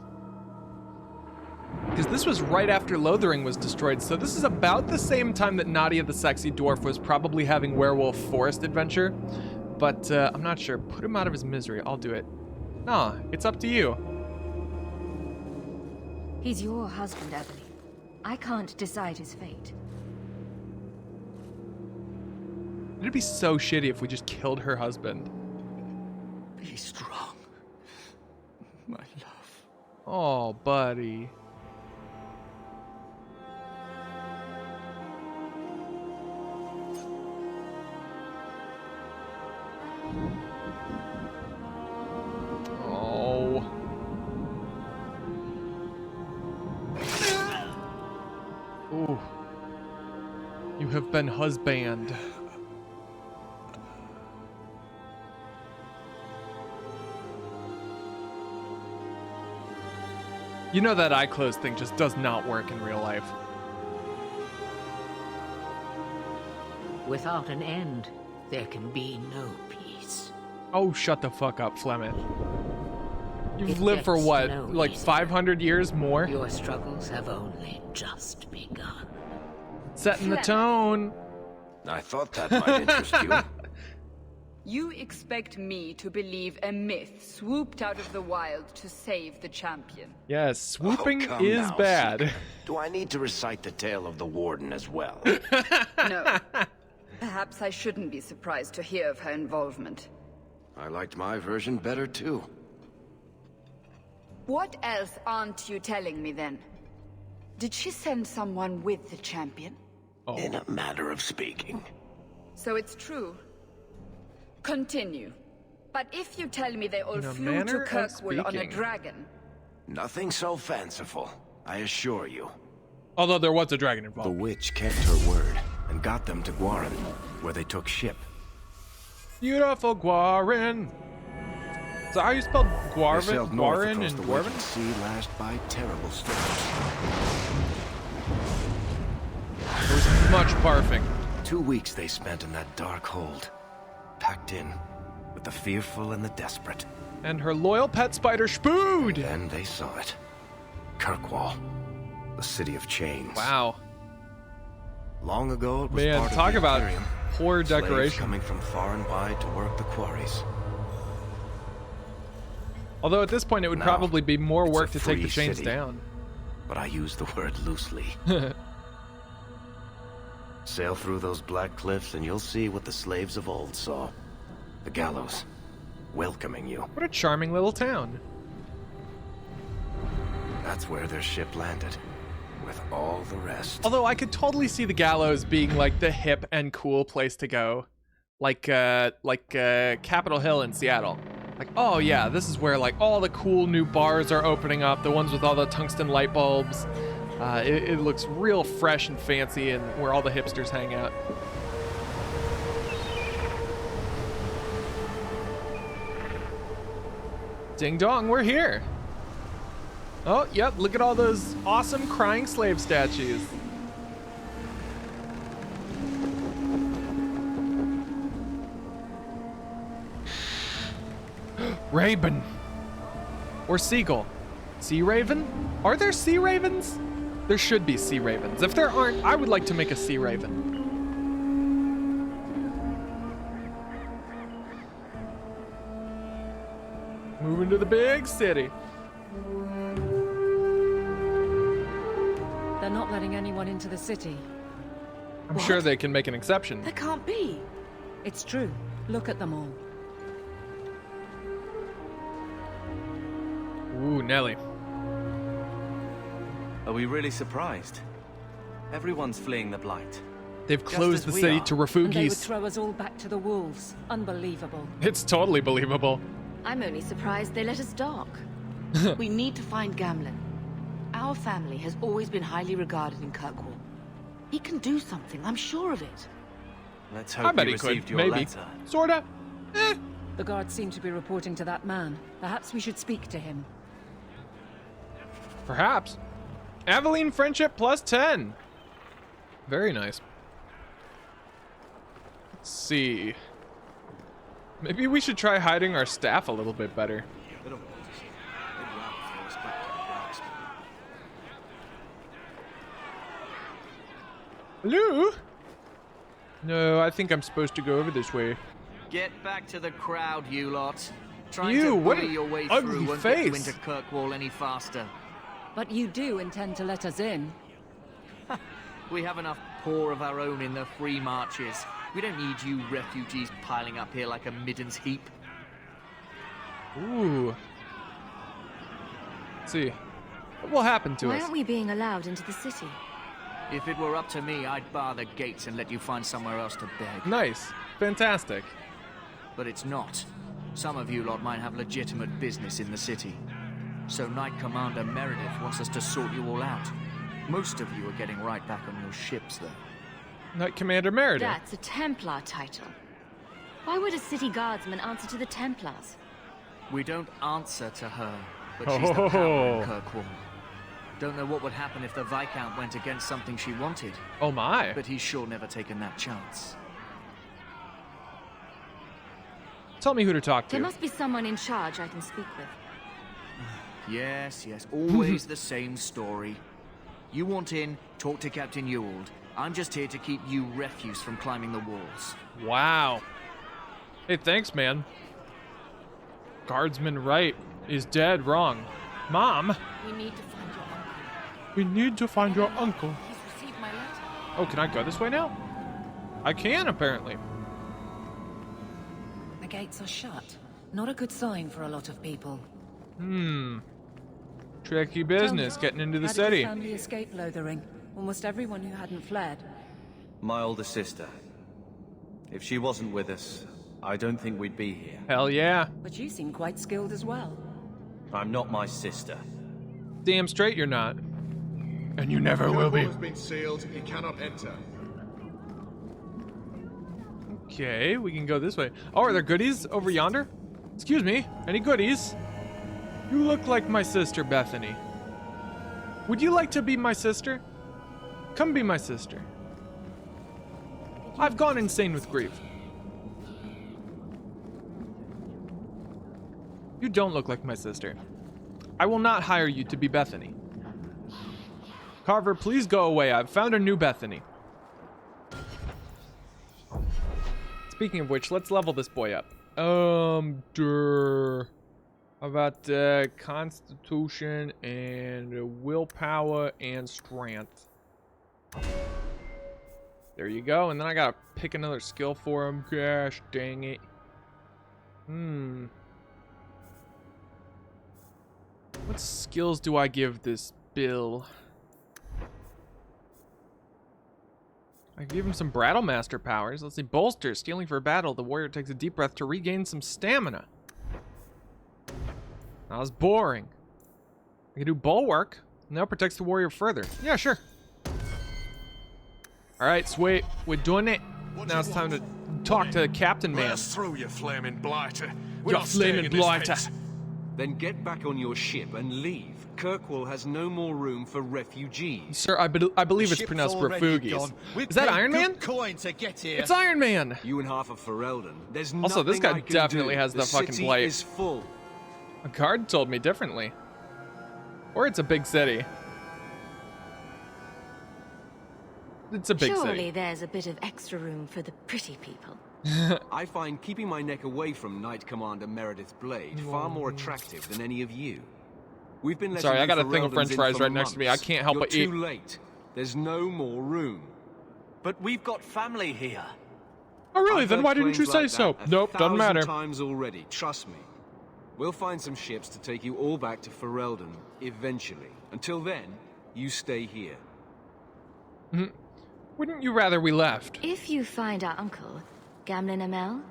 Because this was right after Lothering was destroyed, so this is about the same time that Nadia the Sexy Dwarf was probably having Werewolf Forest adventure. But I'm not sure. Put him out of his misery. I'll do it. Nah, it's up to you. He's your husband, Evelyn. I can't decide his fate. It'd be so shitty if we just killed her husband. Be strong. My love. Oh, buddy. Oh. Ooh. You have been husband. You know that eye close thing just does not work in real life. Without an end, there can be no peace. Oh, shut the fuck up, Flemeth. You've It lived for gets what, no like easier. 500 years more? Your struggles have only just begun. Setting the Flemeth. tone. I thought that might interest you. You expect me to believe a myth swooped out of the wild to save the champion? Yes, swooping Oh, come is now, bad. Seeker. Do I need to recite the tale of the Warden as well? No. Perhaps I shouldn't be surprised to hear of her involvement. I liked my version better too. What else aren't you telling me then? Did she send someone with the champion? Oh. In a matter of speaking. So it's true. Continue. But if you tell me they all In a flew to manner of Kirkwall on a speaking. dragon, Nothing so fanciful, I assure you. Although there was a dragon The involved. witch kept her word and got them to Guarin, where they took ship. Beautiful Guarin. So how you spelled They Guarvin, sailed north Guarin, across and the Dwarven? wicked sea lashed by terrible storms. There was much barfing. 2 weeks they spent in that dark hold, packed in with the fearful and the desperate. And her loyal pet spider Spood! Then they saw it. Kirkwall, the city of chains. Wow. Long ago, it was Man, part talk of the about Imperium. poor Slaves decoration. coming from far and wide to work the quarries. Although at this point it would Now, probably be more it's work a to take the free chains city. down. But I use the word loosely. Sail through those black cliffs and you'll see what the slaves of old saw. The gallows, welcoming you. What a charming little town. That's where their ship landed, with all the rest. Although I could totally see the gallows being like the hip and cool place to go. Like Capitol Hill in Seattle. Like, oh yeah, this is where like all the cool new bars are opening up, the ones with all the tungsten light bulbs. It looks real fresh and fancy and where all the hipsters hang out. Ding dong, we're here. Oh, yep, look at all those awesome crying slave statues. Raven. Or seagull. Sea raven? Are there sea ravens? There should be sea ravens. If there aren't, I would like to make a sea raven. Moving to the big city. They're not letting anyone into the city. I'm sure they can make an exception. There can't be. It's true. Look at them all. Ooh, Nelly. Are we really surprised? Everyone's fleeing the Blight. They've closed as the we city are. to And they would refugees. throw us all back to the wolves. Unbelievable. It's totally believable. I'm only surprised they let us dock. We need to find Gamlen. Our family has always been highly regarded in Kirkwall. He can do something, I'm sure of it. Let's I hope bet he he could. received your Maybe. letter. Sorta. Eh. The guards seem to be reporting to that man. Perhaps we should speak to him. Perhaps. Aveline friendship plus 10. Very nice. Let's see. Maybe we should try hiding our staff a little bit better. Hello? No, I think I'm supposed to go over this way. Get back to the crowd, you lot. Trying You, to what bully an your way ugly through won't get you face. into Kirkwall any faster. But you do intend to let us in. We have enough poor of our own in the free marches. We don't need you refugees piling up here like a middens heap. Ooh. Let's see. What will happen to Why us? aren't we being allowed into the city? If it were up to me, I'd bar the gates and let you find somewhere else to beg. Nice. Fantastic. But it's not. Some of you lot might have legitimate business in the city. So Knight Commander Meredith wants us to sort you all out. Most of you are getting right back on your ships, though. Knight Commander Meredith. That's a Templar title. Why would a city guardsman answer to the Templars? We don't answer to her, but she's the power in Oh. Kirkwall. Don't know what would happen if the Viscount went against something she wanted, Oh my. but he's sure never taken that chance. Tell me who to talk There to. must be someone in charge I can speak with. Yes, always the same story. You want in, talk to Captain Ewald. I'm just here to keep you refuse from climbing the walls. Wow. Hey, thanks, man. Guardsman right is dead wrong. Mom, We need to find your uncle. we need to find your uncle. He's received my letter. Oh, can I go this way now? I can, apparently. The gates are shut. Not a good sign for a lot of people. Tricky business getting into the How did city. the family escape Lothering? Almost everyone who hadn't fled. My older sister. If she wasn't with us, I don't think we'd be here. Hell yeah. But you seem quite skilled as well. I'm not my sister. Damn straight you're not. And you never will be. has been sealed. He cannot enter. Okay, we can go this way. Oh, are there goodies over yonder? Excuse me, any goodies? You look like my sister, Bethany. Would you like to be my sister? Come be my sister. I've gone insane with grief. You don't look like my sister. I will not hire you to be Bethany. Carver, please go away. I've found a new Bethany. Speaking of which, let's level this boy up. How about Constitution and Willpower and Strength. There you go. And then I gotta pick another skill for him. Gosh dang it. What skills do I give this Bill? I give him some Brattlemaster powers. Let's see. Bolster. Stealing for a battle. The warrior takes a deep breath to regain some stamina. That was boring. I can do Bulwark. Now protects the warrior further. Yeah, sure. Alright, sweet. We're doing it. Now it's time to talk to Captain Man. Let us through, you flaming blighter. You flaming blighter. Then get back on your ship and leave. Kirkwall has no more room for refugees. Sir, I believe it's pronounced refugees. Is that Iron Man? Coin to get here. It's Iron Man! You and half of Ferelden. There's Also, this guy nothing I can definitely do. has the fucking city blight. is full. A card told me differently. Or it's a big city. It's a big Surely city. there's a bit of extra room for the pretty people. I find keeping my neck away from Knight Commander Meredith Blade far more attractive than any of you. We've been Sorry, I got a thing of French fries right next to me. I can't help but eat. You're too late. There's no more room. But we've got family here. Oh, really? I've Then heard why didn't you claims say like so? that Nope, doesn't 1,000 matter. times already. Trust me. We'll find some ships to take you all back to Ferelden eventually. Until then, you stay here. Wouldn't you rather we left? If you find our uncle, Gamlen Amel,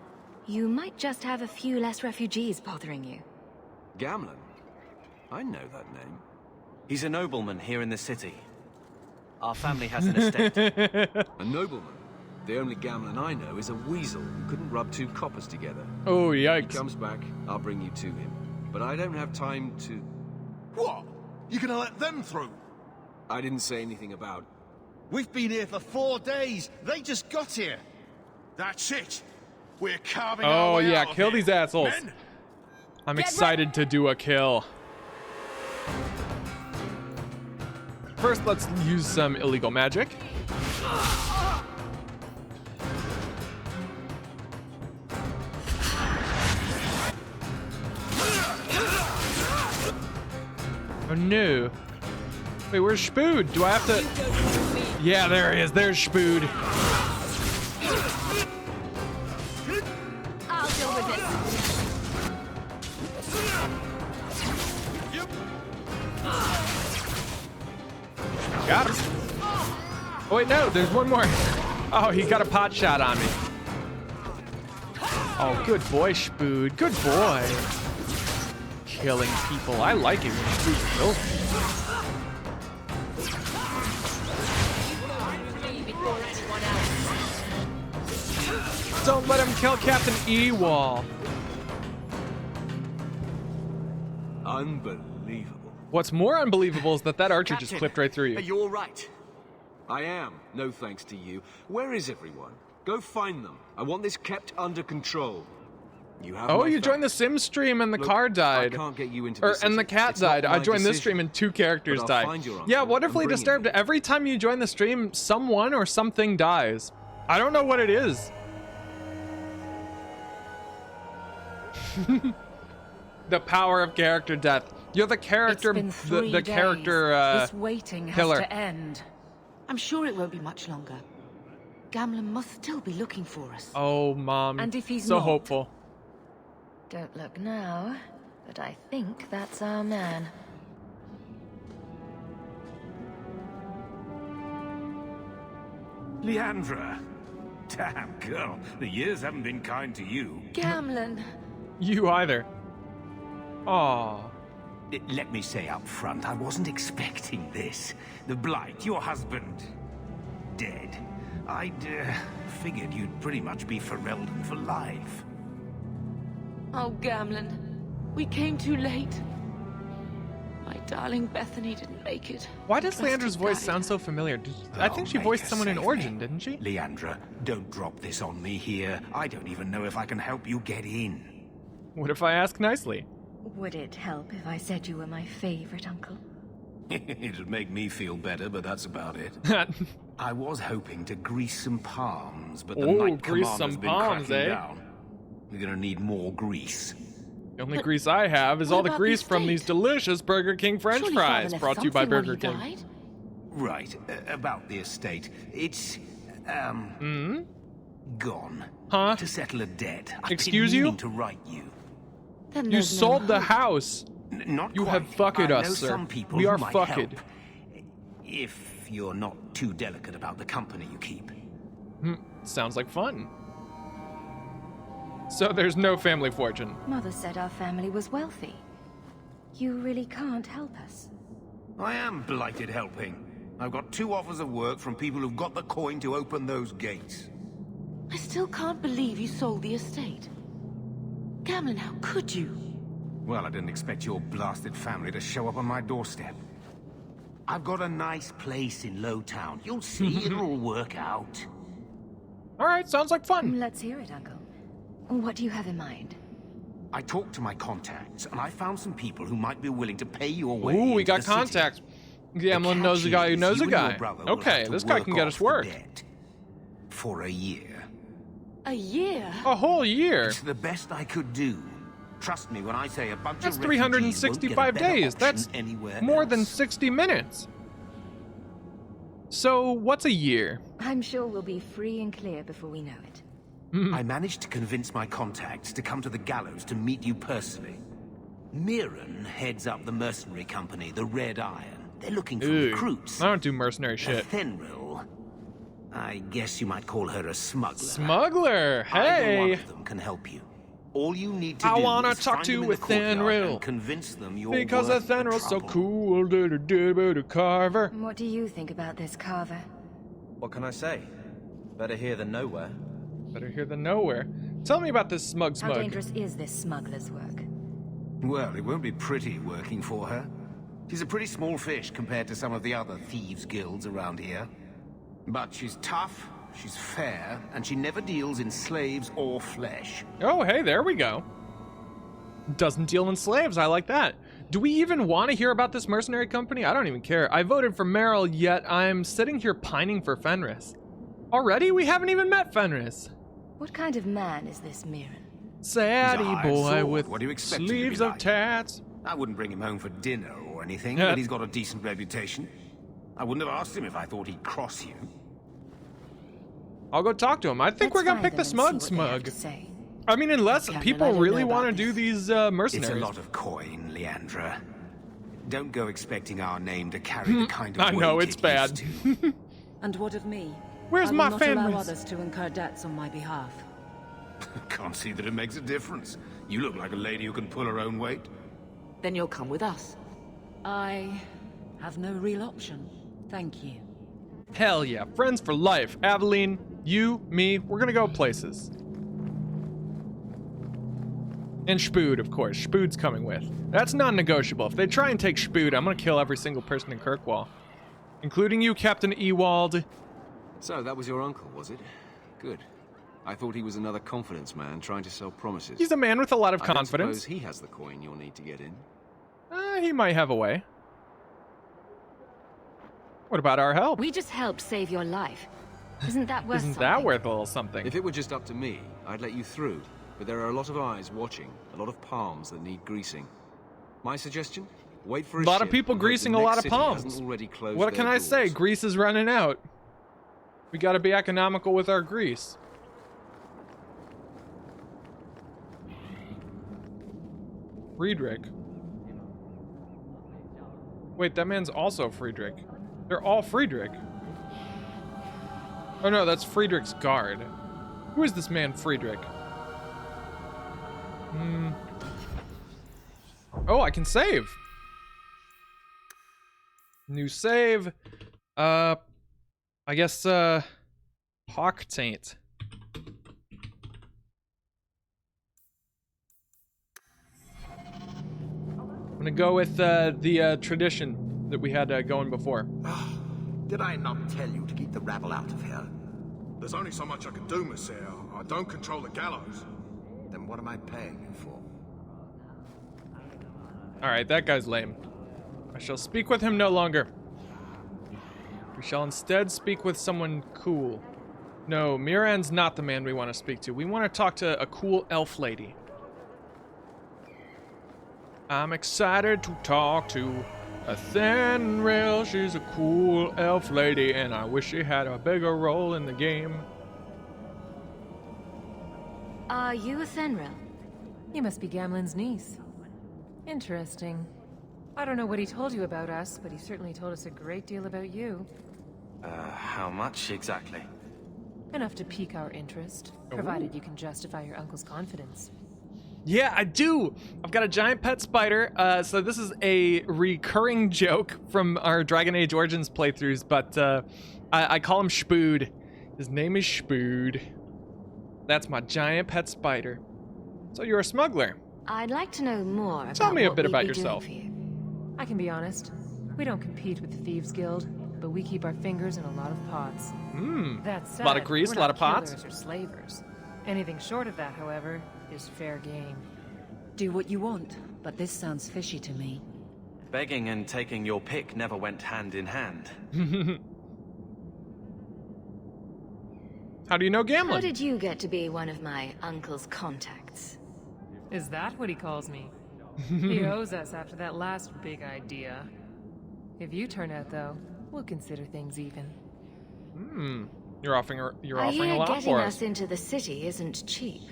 you might just have a few less refugees bothering you. Gamlen? I know that name. He's a nobleman here in the city. Our family has an estate. A nobleman? The only Gamlen I know is a weasel who couldn't rub two coppers together. Oh, He yikes. comes back, I'll bring you to him. But I don't have time to... What? You gonna let them through? I didn't say anything about... We've been here for 4 days. They just got here. That's it. We're carving Oh, our way yeah, out of kill here. these assholes. Men, I'm excited to do a kill. First, let's use some illegal magic. Oh no. Wait, where's Spood? Do I have to... Yeah, there he is. There's Spood. I'll deal with this. Got him. Oh, wait, no, there's one more. Oh, he got a pot shot on me. Oh, good boy, Spood. Good boy. Killing people. I like it when Spood kills me. Don't let him kill Captain Ewall. Unbelievable. What's more unbelievable is that archer just Captain, clipped right through Are you. you all right? I am, no thanks to you. Where is everyone? Go find them. I want this kept under control. You have Oh, my you joined the thanks. sim stream and the Look, car died. I can't get you into Or, the and the city. cat It's not died. I my joined this decision. stream and 2 characters But I'll died. find your uncle Yeah, and wonderfully bring him disturbed. here. Every time you join the stream, someone or something dies. I don't know what it is. The power of character death. You're the character, It's been 3 the days. character This waiting has killer. to end. I'm sure it won't be much longer. Gamlen must still be looking for us. Oh, Mom. And if he's so not- hopeful. Don't look now, but I think that's our man. Leandra. Damn, girl. The years haven't been kind to you. Gamlen. You either. Aw. Let me say up front, I wasn't expecting this. The Blight, your husband, dead. I'd figured you'd pretty much be Ferelden for life. Oh, Gamlen. We came too late. My darling Bethany didn't naked. Why does dressed Leandra's in voice gay. sound so familiar? I think she voiced someone in Origin, didn't she? Leandra, don't drop this on me here. I don't even know if I can help you get in. What if I ask nicely? Would it help if I said you were my favorite uncle? It'd make me feel better, but that's about it. I was hoping to grease some palms, but the Knight grease Commander's some been palms, cracking eh? down. We're gonna need more grease. The only grease I have is all the about grease the from these estate? delicious Burger King French Surely Father fries, left brought to you by something when Burger he King. died? Right, about the estate. It's, gone. Huh? To settle a debt. I've Excuse been you? meaning to write you. Then You there's no sold the hope. house. Not You quite. have fucked I us, know sir. some people We who are might fucked. help. If you're not too delicate about the company you keep. Sounds like fun. So there's no family fortune. Mother said our family was wealthy. You really can't help us. I am blighted helping. I've got 2 offers of work from people who've got the coin to open those gates. I still can't believe you sold the estate. Gamlin, how could you? Well, I didn't expect your blasted family to show up on my doorstep. I've got a nice place in Lowtown. You'll see, it'll all work out. All right, sounds like fun. Let's hear it, Uncle. What do you have in mind? I talked to my contacts, and I found some people who might be willing to pay your way. Ooh, we into got the city. contacts. The Gamlin knows a catch guy who is knows a you and your guy. brother will Okay, have to this guy can work get off us the work. debt for a year. A year? A whole year. It's the best I could do. Trust me when I say a bunch That's of refugees won't get a 365 better days. option That's anywhere more than else. 60 minutes. So, what's a year? I'm sure we'll be free and clear before we know it. I managed to convince my contacts to come to the gallows to meet you personally. Mirren heads up the mercenary company, the Red Iron. They're looking for Ooh, recruits. I don't do mercenary shit. Fenril, I guess you might call her a smuggler. Smuggler, Either one hey. of them can help you. All you need to I do wanna is talk find to them in with the courtyard Fenril. and convince them you're Because worth the Athenril's so trouble. cool, do Carver. What do you think about this, Carver? What can I say? Better here than nowhere. Better here than nowhere. Tell me about this How smug. dangerous is this smuggler's work? Well, it won't be pretty working for her. She's a pretty small fish compared to some of the other thieves' guilds around here. But she's tough, she's fair, and she never deals in slaves or flesh. Oh, hey, there we go. Doesn't deal in slaves, I like that. Do we even want to hear about this mercenary company? I don't even care. I voted for Meryl, yet I'm sitting here pining for Fenris. Already? We haven't even met Fenris. What kind of man is this Mirren? Saddy He's a hired boy sword. with What do you expect him to be sleeves of like? tats. I wouldn't bring him home for dinner or anything, Yeah. but he's got a decent reputation. I wouldn't have asked him if I thought he'd cross you. I'll go talk to him. I think Let's we're gonna find pick the them and see smug what they have smug. to say. I mean, unless Captain, I people don't really know want to about do this. these It's a mercenaries. lot of coin, Leandra. Don't go expecting our name to carry the kind of I know, weight it's it bad. used to. And what of me? Where's I will my not Fenris? allow others to incur debts on my behalf. Can't see that it makes a difference. You look like a lady who can pull her own weight. Then you'll come with us. I have no real option. Thank you. Hell yeah, friends for life. Aveline, you, me, we're gonna go places. And Spood, of course. Spood's coming with. That's non-negotiable. If they try and take Spood, I'm gonna kill every single person in Kirkwall. Including you, Captain Ewald. So, that was your uncle, was it? Good. I thought he was another confidence man trying to sell promises. He's a man with a lot of I don't confidence. suppose he has the coin you'll need to get in. He might have a way. What about our help? We just helped save your life. Isn't that worth Isn't something? that worth a little something? If it were just up to me, I'd let you through. But there are a lot of eyes watching, a lot of palms that need greasing. My suggestion? Wait for a lot of ship people and hope the greasing a next lot of city hasn't palms. already closed What their can I say? doors. Grease is running out. We gotta be economical with our grease. Friedrich. Wait, that man's also Friedrich. They're all Friedrich. Oh no, that's Friedrich's guard. Who is this man, Friedrich? Oh, I can save. New save. I guess, Hawk Taint. I'm gonna go with, the tradition. that we had going before. Did I not tell you to keep the rabble out of here? There's only so much I can do, Monsieur. I don't control the gallows. Then what am I paying you for? Alright, that guy's lame. I shall speak with him no longer. We shall instead speak with someone cool. No, Miran's not the man we want to speak to. We want to talk to a cool elf lady. I'm excited to talk to Dandrew. She's a cool elf lady, and I wish she had a bigger role in the game. Are you Dandrew? You must be Gamlen's niece. Interesting. I don't know what he told you about us, but he certainly told us a great deal about you. How much exactly? Enough to pique our interest, provided you can justify your uncle's confidence. Yeah, I do! I've got a giant pet spider, so this is a recurring joke from our Dragon Age Origins playthroughs, but I call him Spood. His name is Spood. That's my giant pet spider. So you're a smuggler. I'd like to know more about Tell me a what bit we'd about be yourself. doing for you. I can be honest. We don't compete with the Thieves Guild, but we keep our fingers in a lot of pots. That said, a lot of grease, we're a lot not of pots. killers or slavers. Anything short of that, however, is fair game. Do what you want, but this sounds fishy to me. Begging and taking your pick never went hand in hand. How do you know Gamlen? How did you get to be one of my uncle's contacts? Is that what he calls me? He owes us after that last big idea. If you turn out, though, we'll consider things even. You're offering a I lot getting for us into the city isn't cheap.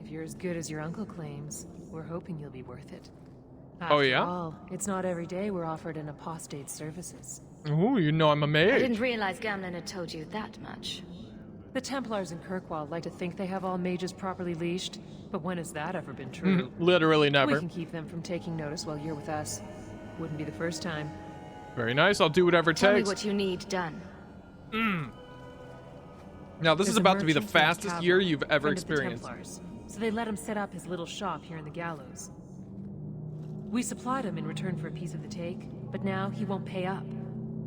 If you're as good as your uncle claims, we're hoping you'll be worth it. Oh, yeah? After all, it's not every day we're offered an apostate's services. Ooh, you know I'm a mage. I didn't realize Gamlen had told you that much. The Templars in Kirkwall like to think they have all mages properly leashed, but when has that ever been true? Literally never. We can keep them from taking notice while you're with us. Wouldn't be the first time. Very nice. I'll do whatever it Tell me takes. what you need done. Now, this is There's a about to be the merchant named fastest Cavell, year you've ever friend of the experienced. Templars, so they let him set up his little shop here in the gallows. We supplied him in return for a piece of the take, but now he won't pay up.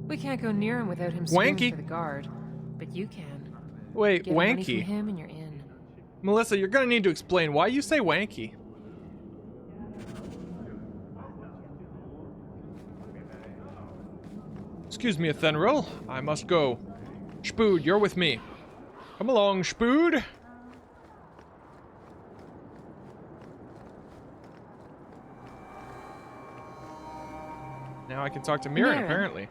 We can't go near him without him screaming Wanky. for the guard, but you can. Wait, Get money from wanky? him and you're in. Melissa, you're gonna need to explain why you say wanky. Excuse me, Athenril. I must go. Spood, you're with me. Come along, Spood. Now I can talk to Mirren, Mirren. apparently.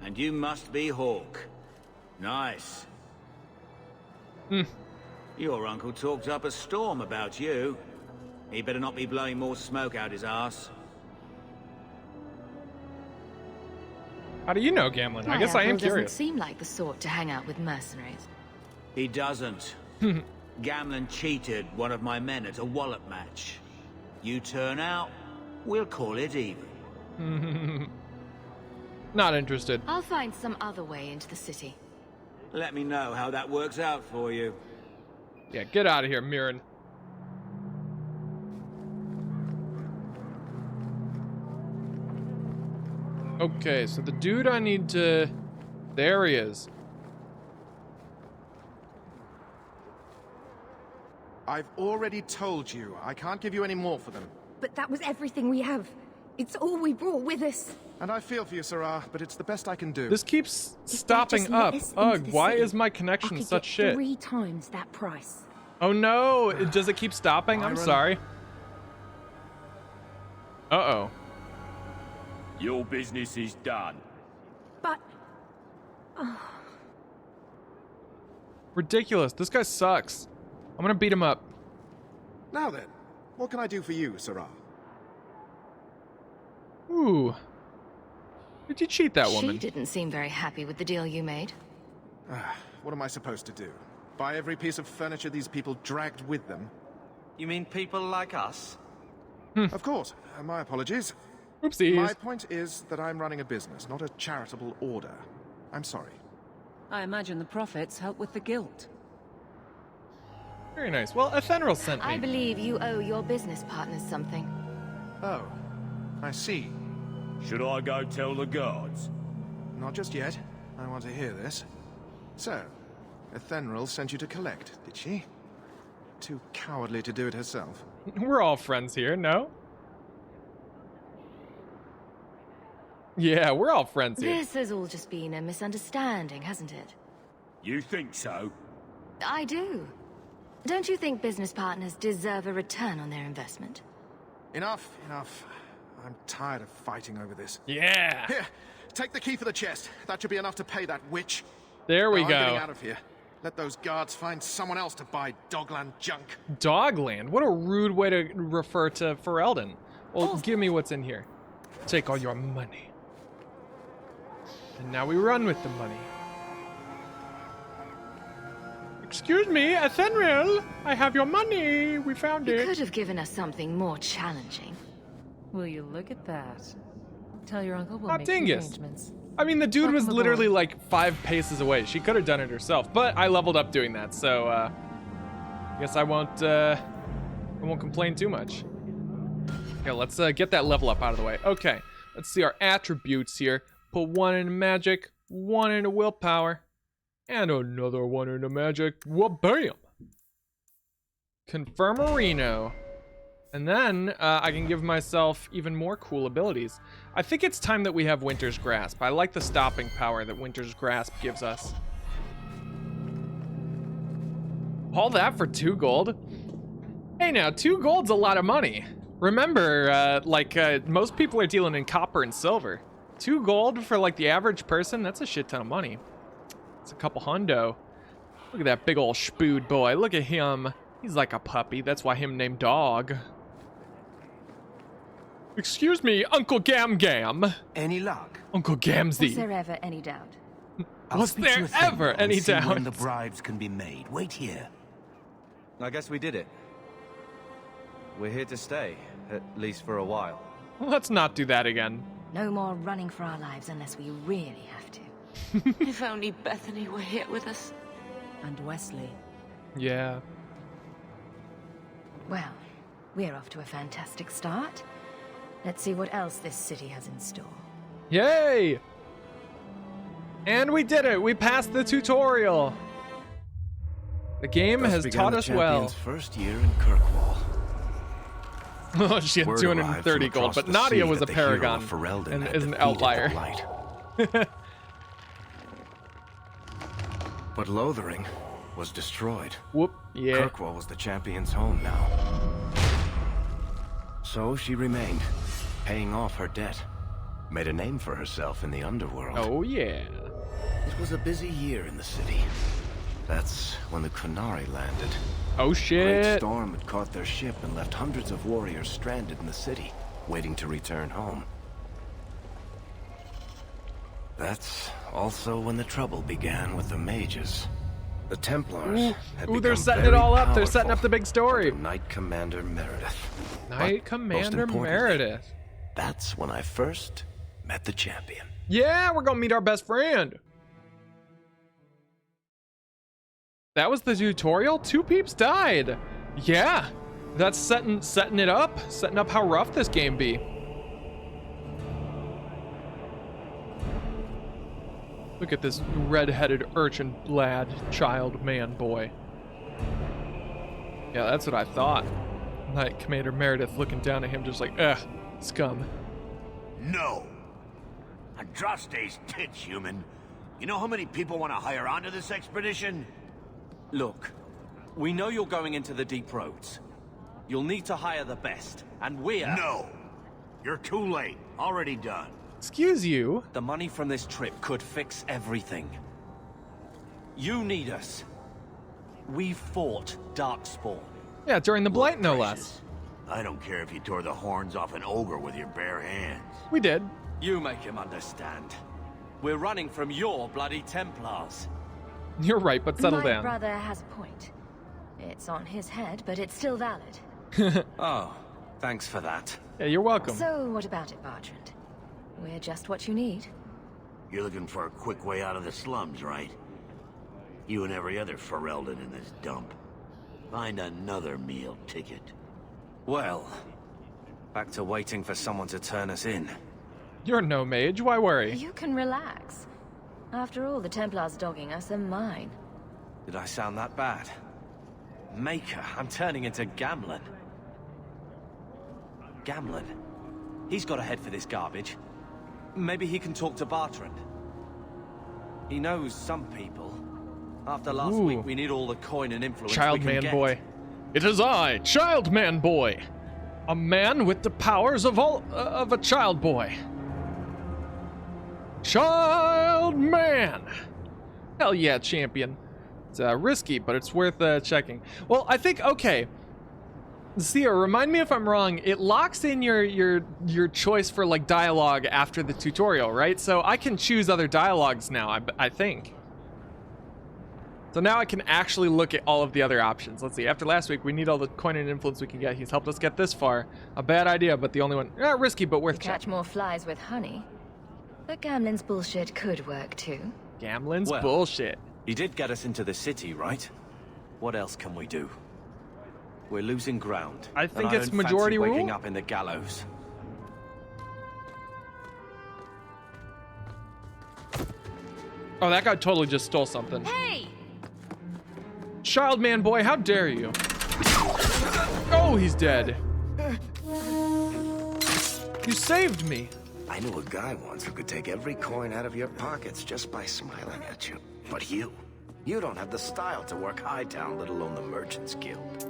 And you must be Hawk. Nice. Your uncle talked up a storm about you. He better not be blowing more smoke out his ass. How do you know, Gamlen? I My guess I am uncle curious. doesn't seem like the sort to hang out with mercenaries. He doesn't. Gamlen cheated one of my men at a wallop match. You turn out, we'll call it even. Not interested. I'll find some other way into the city. Let me know how that works out for you. Yeah, get out of here, Mirren. Okay, so the dude I need to... There he is. I've already told you, I can't give you any more for them. But that was everything we have. It's all we brought with us. And I feel for you, Sarah, but it's the best I can do. This keeps stopping just up. let us into Ugh, the why city, is my I connection could such get shit? 3 times that price. Oh no, does it keep stopping? I'm Byron. sorry. Uh-oh. Your business is done. But... Ridiculous. This guy sucks. I'm gonna beat him up. Now then, what can I do for you, Sarah? Ooh. Did you cheat that She woman? didn't seem very happy with the deal you made. What am I supposed to do? Buy every piece of furniture these people dragged with them? You mean people like us? Of course. My apologies. Oopsies. My point is that I'm running a business, not a charitable order. I'm sorry. I imagine the profits help with the guilt. Very nice. Well, Athenril sent me. I believe you owe your business partners something. Oh. I see. Should I go tell the guards? Not just yet. I want to hear this. So, Ethenril sent you to collect, did she? Too cowardly to do it herself. We're all friends here, no? Yeah, we're all friends here. This has all just been a misunderstanding, hasn't it? You think so? I do. Don't you think business partners deserve a return on their investment? Enough, enough. I'm tired of fighting over this. Yeah! Here, take the key for the chest. That should be enough to pay that witch. There we I'm go. getting out of here. Let those guards find someone else to buy Dogland junk. Dogland? What a rude way to refer to Ferelden. Well, give me what's in here. Take all your money. And now we run with the money. Excuse me, Ethenril. I have your money. We found it. You could have given us something more challenging. Will you look at that? Tell your uncle we'll Hot make dingus. arrangements. I mean, the dude Welcome was aboard. literally like 5 paces away. She could have done it herself, but I leveled up doing that, so I guess I won't complain too much. Okay, let's get that level up out of the way. Okay, let's see our attributes here. Put 1 into magic, 1 into willpower, and another 1 into magic. Well, bam! Confirmerino. And then I can give myself even more cool abilities. I think it's time that we have Winter's Grasp. I like the stopping power that Winter's Grasp gives us. All that for 2 gold? Hey now, 2 gold's a lot of money. Remember, most people are dealing in copper and silver. 2 gold for like the average person, that's a shit ton of money. It's a couple hundo. Look at that big old spood boy, look at him. He's like a puppy, that's why him named Dog. Excuse me, Uncle Gam Gam. Any luck? Uncle Gamsey. Was there ever any doubt? Was there ever any doubt? When the bribes can be made. Wait here. I guess we did it. We're here to stay, at least for a while. Let's not do that again. No more running for our lives unless we really have to. If only Bethany were here with us. And Wesley. Yeah. Well, we're off to a fantastic start. Let's see what else this city has in store. Yay! And we did it! We passed the tutorial! The game Thus has began taught the us well. champion's first year in Kirkwall. Oh, she had Word 230 arrived from gold, across but the Nadia sea was a that the hero of paragon Ferelden and had is an defeated the outlier. Blight. But Lothering was destroyed. Whoop, yeah. Kirkwall was the champion's home now. So she remained, paying off her debt. Made a name for herself in the underworld. Oh, yeah. It was a busy year in the city. That's when the Kunari landed. Oh, A shit. great storm had caught their ship and left hundreds of warriors stranded in the city, waiting to return home. That's also when the trouble began with the mages. The Templars had Ooh, they're become setting it very all up. They're setting powerful up the big story. under Knight Commander Meredith. Knight But Commander most importantly, Meredith. That's when I first met the champion. Yeah, we're gonna meet our best friend. That was the tutorial? 2 peeps died. Yeah, that's setting it up. Setting up how rough this game be. Look at this red-headed urchin lad, child, man, boy. Yeah, that's what I thought. Knight Commander Meredith looking down at him just like, scum. No. Andraste's tits, human. You know how many people want to hire onto this expedition? Look, we know you're going into the deep roads. You'll need to hire the best, and we're... No. You're too late. Already done. Excuse you? The money from this trip could fix everything. You need us. We fought Darkspawn. Yeah, during the Blight, no less. I don't care if you tore the horns off an ogre with your bare hands. We did. You make him understand. We're running from your bloody Templars. You're right, but settle My down. brother has a point. It's on his head, but it's still valid. Oh, thanks for that. Yeah, you're welcome. So, what about it, Bartrand? We're just what you need. You're looking for a quick way out of the slums, right? You and every other Ferelden in this dump. Find another meal ticket. Well, Back to waiting for someone to turn us in. You're no mage, why worry? You can relax. After all, the Templars dogging us are mine. Did I sound that bad? Maker, I'm turning into Gamlen. Gamlen? He's got a head for this garbage. Maybe he can talk to Bertrand. He knows some people. After last week, we need all the coin and influence Child we can man get. boy. It is I, Child Man Boy. A man with the powers of a child boy. Child Man. Hell yeah, champion. It's risky, but it's worth checking. Well, I think, okay. Sia, remind me if I'm wrong. It locks in your choice for like dialogue after the tutorial, right? So I can choose other dialogues now, I think. So now I can actually look at all of the other options. Let's see. After last week, we need all the coin and influence we can get. He's helped us get this far. A bad idea, but the only one. Risky, but worth checking. Catch more flies with honey. But Gamlen's bullshit could work too. Gamlen's bullshit. He did get us into the city, right? What else can we do? We're losing ground. I think and it's don't majority fancy waking rule. up in the gallows. Oh, that guy totally just stole something. Hey! Child Man Boy, how dare you? Oh, he's dead. You saved me. I knew a guy once who could take every coin out of your pockets just by smiling at you. But you don't have the style to work Hightown, let alone the Merchants Guild.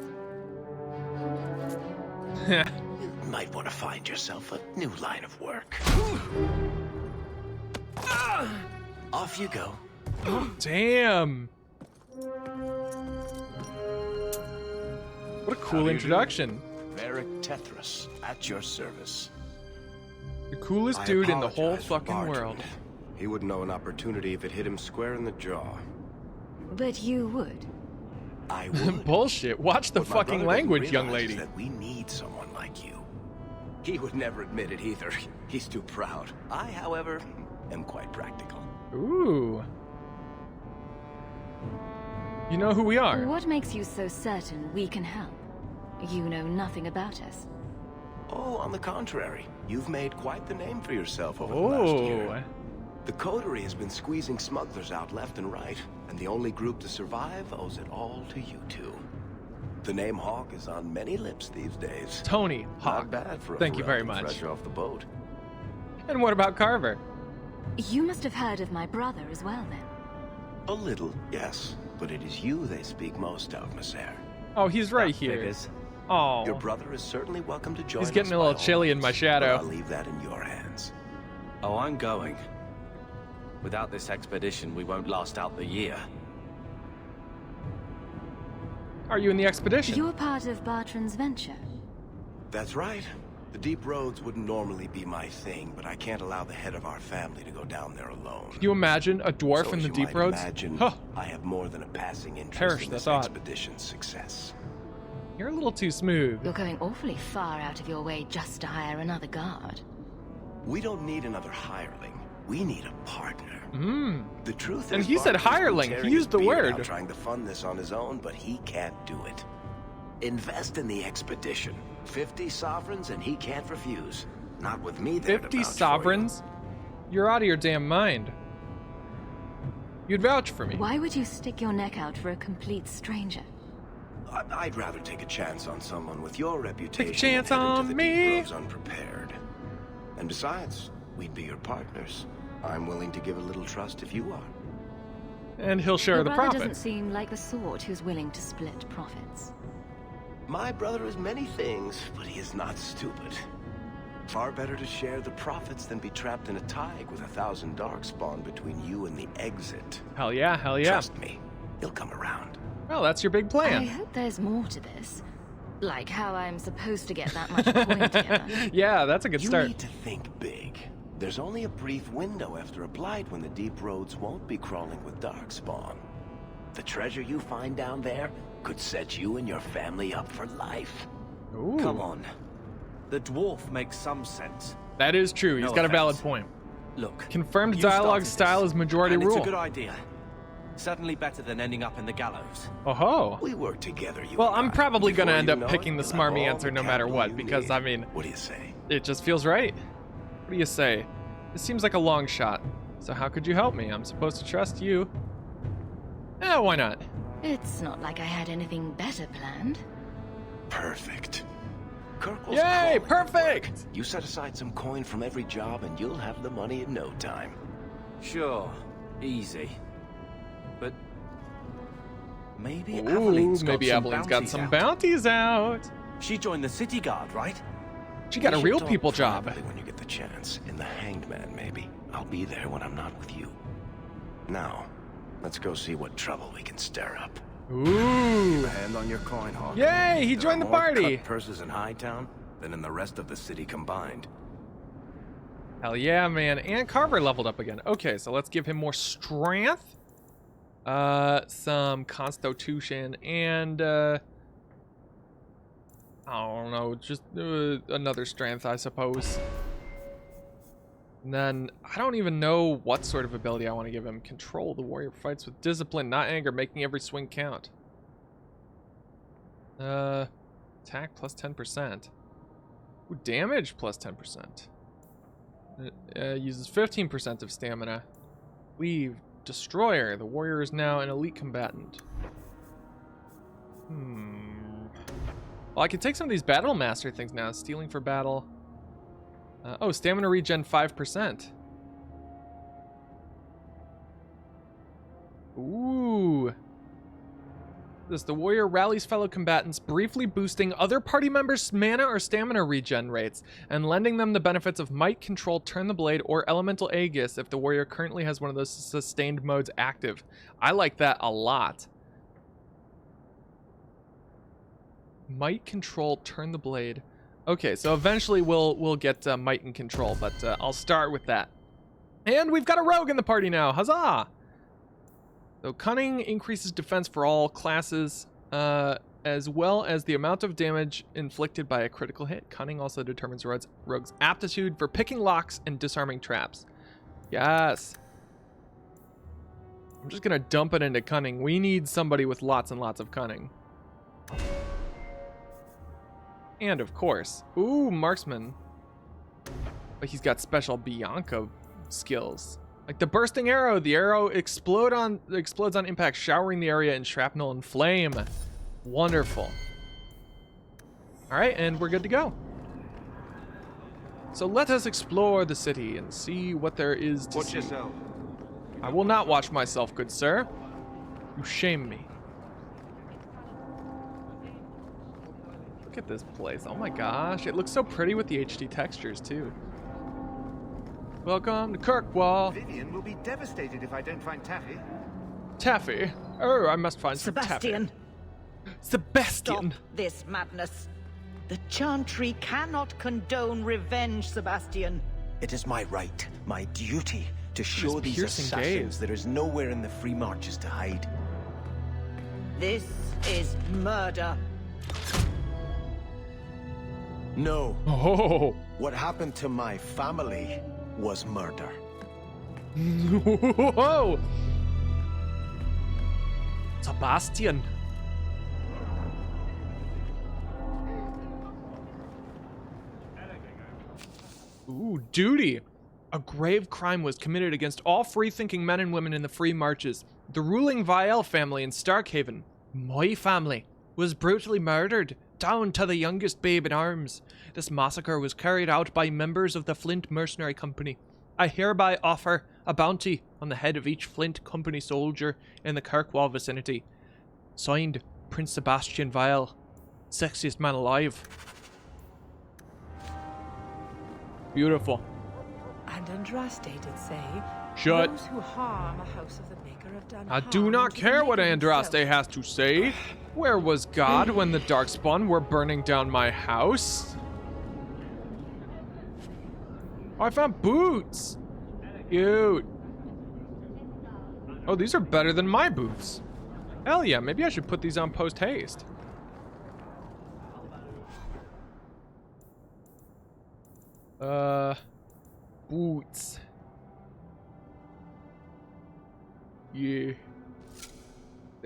You might want to find yourself a new line of work. Off you go. Damn. What a cool introduction. Varric Tethras, at your service. The coolest dude in the whole fucking world. He wouldn't know an opportunity if it hit him square in the jaw. But you would. I would. Bullshit. Watch the What my fucking brother doesn't language, young realize lady. is that we need someone like you. He would never admit it either. He's too proud. I, however, am quite practical. Ooh. You know who we are. What makes you so certain we can help? You know nothing about us. Oh, on the contrary. You've made quite the name for yourself over the last year. The Coterie has been squeezing smugglers out left and right, and the only group to survive owes it all to you two. The name Hawk is on many lips these days. Tony Hawk. Not bad for a Thank you very Ferelden much. fresh off the boat. And what about Carver? You must have heard of my brother as well, then. A little, yes. But it is you they speak most of, Messer. Oh, he's right here. Figures. Oh. Your brother is certainly welcome to join us. He's getting a little chilly in my shadow. I'll leave that in your hands. Oh, I'm going. Without this expedition, we won't last out the year. Are you in the expedition? You're part of Bertrand's venture. That's right. The deep roads wouldn't normally be my thing, but I can't allow the head of our family to go down there alone. Can you imagine a dwarf So in as the you deep might roads? Imagine, Huh. I have more than a passing interest Perish in the this thought. expedition's success. You're a little too smooth. You're going awfully far out of your way just to hire another guard. We don't need another hireling. We need a partner. The truth And is, he said Barker's been hireling. He tearing used his the beard word. out trying to fund this on his own, but he can't do it. Invest in the expedition. 50 sovereigns, and he can't refuse. Not with me there to 50 vouch for sovereigns? You're out of your damn mind. You'd vouch for me. Why would you stick your neck out for a complete stranger? you. I'd rather take a chance on someone with your reputation. Take a chance than head on into the me. deep roads unprepared. And besides, we'd be your partners. I'm willing to give a little trust if you are. And he'll share Your the brother profit. doesn't seem like the sort who's willing to split profits. My brother is many things, but he is not stupid. Far better to share the profits than be trapped in a tide with 1,000 darkspawn between you and the exit. Hell yeah, hell yeah. Trust me, he'll come around. Well, that's your big I plan. hope there's more to this. Like how I'm supposed to get that much coin together. Yeah, that's a good You start. need to think big. There's only a brief window after a blight when the deep roads won't be crawling with darkspawn. The treasure you find down there could set you and your family up for life. Ooh. Come on. The dwarf makes some sense. That is true. He's No got a valid offense. point. Look. Confirmed you dialogue started style this, is majority and rule. It's a good idea. Certainly better than ending up in the gallows. Oh-ho. We work together, you Well, and I'm I. probably gonna Before end you up know picking it, the you'll smarmy have all answer the no matter capital what, you because, need. I mean, What do you say? it just feels right. What do you say? This seems like a long shot. So how could you help me? I'm supposed to trust you. Eh, why not? It's not like I had anything better planned. Perfect. Kirkwall's Yay, calling. perfect! You set aside some coin from every job and you'll have the money in no time. Sure, easy. But maybe Ooh, Aveline's got maybe some Aveline's got bounties some out. bounties out. She joined the city guard, right? She got a We real should talk people job. privately when you get the chance. In the Hanged Man, maybe. I'll be there when I'm not with you. Now, let's go see what trouble we can stir up. Ooh. Keep a hand on your coin, Hawk. Yay, he There joined are the more party. cut purses in Hightown than in the rest of the city combined. Hell yeah, man. And Carver leveled up again. Okay, so let's give him more strength. Some constitution and, I don't know, just another strength, I suppose. And then, I don't even know what sort of ability I want to give him. Control. The warrior fights with discipline, not anger, making every swing count. Attack plus 10%. Ooh, damage plus 10%. It uses 15% of stamina. Leave. Destroyer. The warrior is now an elite combatant. Well, I can take some of these battle master things now. Stealing for battle. Oh, stamina regen 5%. Ooh. The warrior rallies fellow combatants, briefly boosting other party members' mana or stamina regen rates, and lending them the benefits of might, control, turn the blade, or elemental aegis if the warrior currently has one of those sustained modes active. I like that a lot. Might, control, turn the blade. Okay, so eventually we'll get might and control, but I'll start with that. And we've got a rogue in the party now. Huzzah! So cunning increases defense for all classes, as well as the amount of damage inflicted by a critical hit. Cunning also determines rogue's aptitude for picking locks and disarming traps. Yes. I'm just gonna dump it into cunning. We need somebody with lots and lots of cunning. And of course, ooh, marksman. But he's got special Bianca skills. Like the bursting arrow. The arrow explodes on impact, showering the area in shrapnel and flame. Wonderful. All right, and we're good to go. So let us explore the city and see what there is to see. Watch yourself. I will not watch myself, good sir. You shame me. Look at this place. Oh my gosh, it looks so pretty with the HD textures too. Welcome to Kirkwall. Vivian will be devastated if I don't find Taffy. Taffy? Oh, I must find some Sebastian. Taffy. Sebastian. Stop this madness. The Chantry cannot condone revenge, Sebastian. It is my right, my duty, to show these assassins there is nowhere in the free marches to hide. This is murder. No. Oh. What happened to my family was murder. Whoa. Sebastian. Ooh, duty. A grave crime was committed against all free-thinking men and women in the free marches. The ruling Vial family in Starkhaven, my family, was brutally murdered, down to the youngest babe in arms. This massacre was carried out by members of the Flint Mercenary Company. I hereby offer a bounty on the head of each Flint Company soldier in the Kirkwall vicinity. Signed, Prince Sebastian Vial, sexiest man alive. Beautiful. And Andraste did say, Shut. those who harm a house of the Maker have done I harm do not to the care what Maker Andraste himself. has to say. Where was God when the Darkspawn were burning down my house? Oh, I found boots. Cute. Oh, these are better than my boots. Hell yeah, maybe I should put these on post-haste. Boots. Yeah.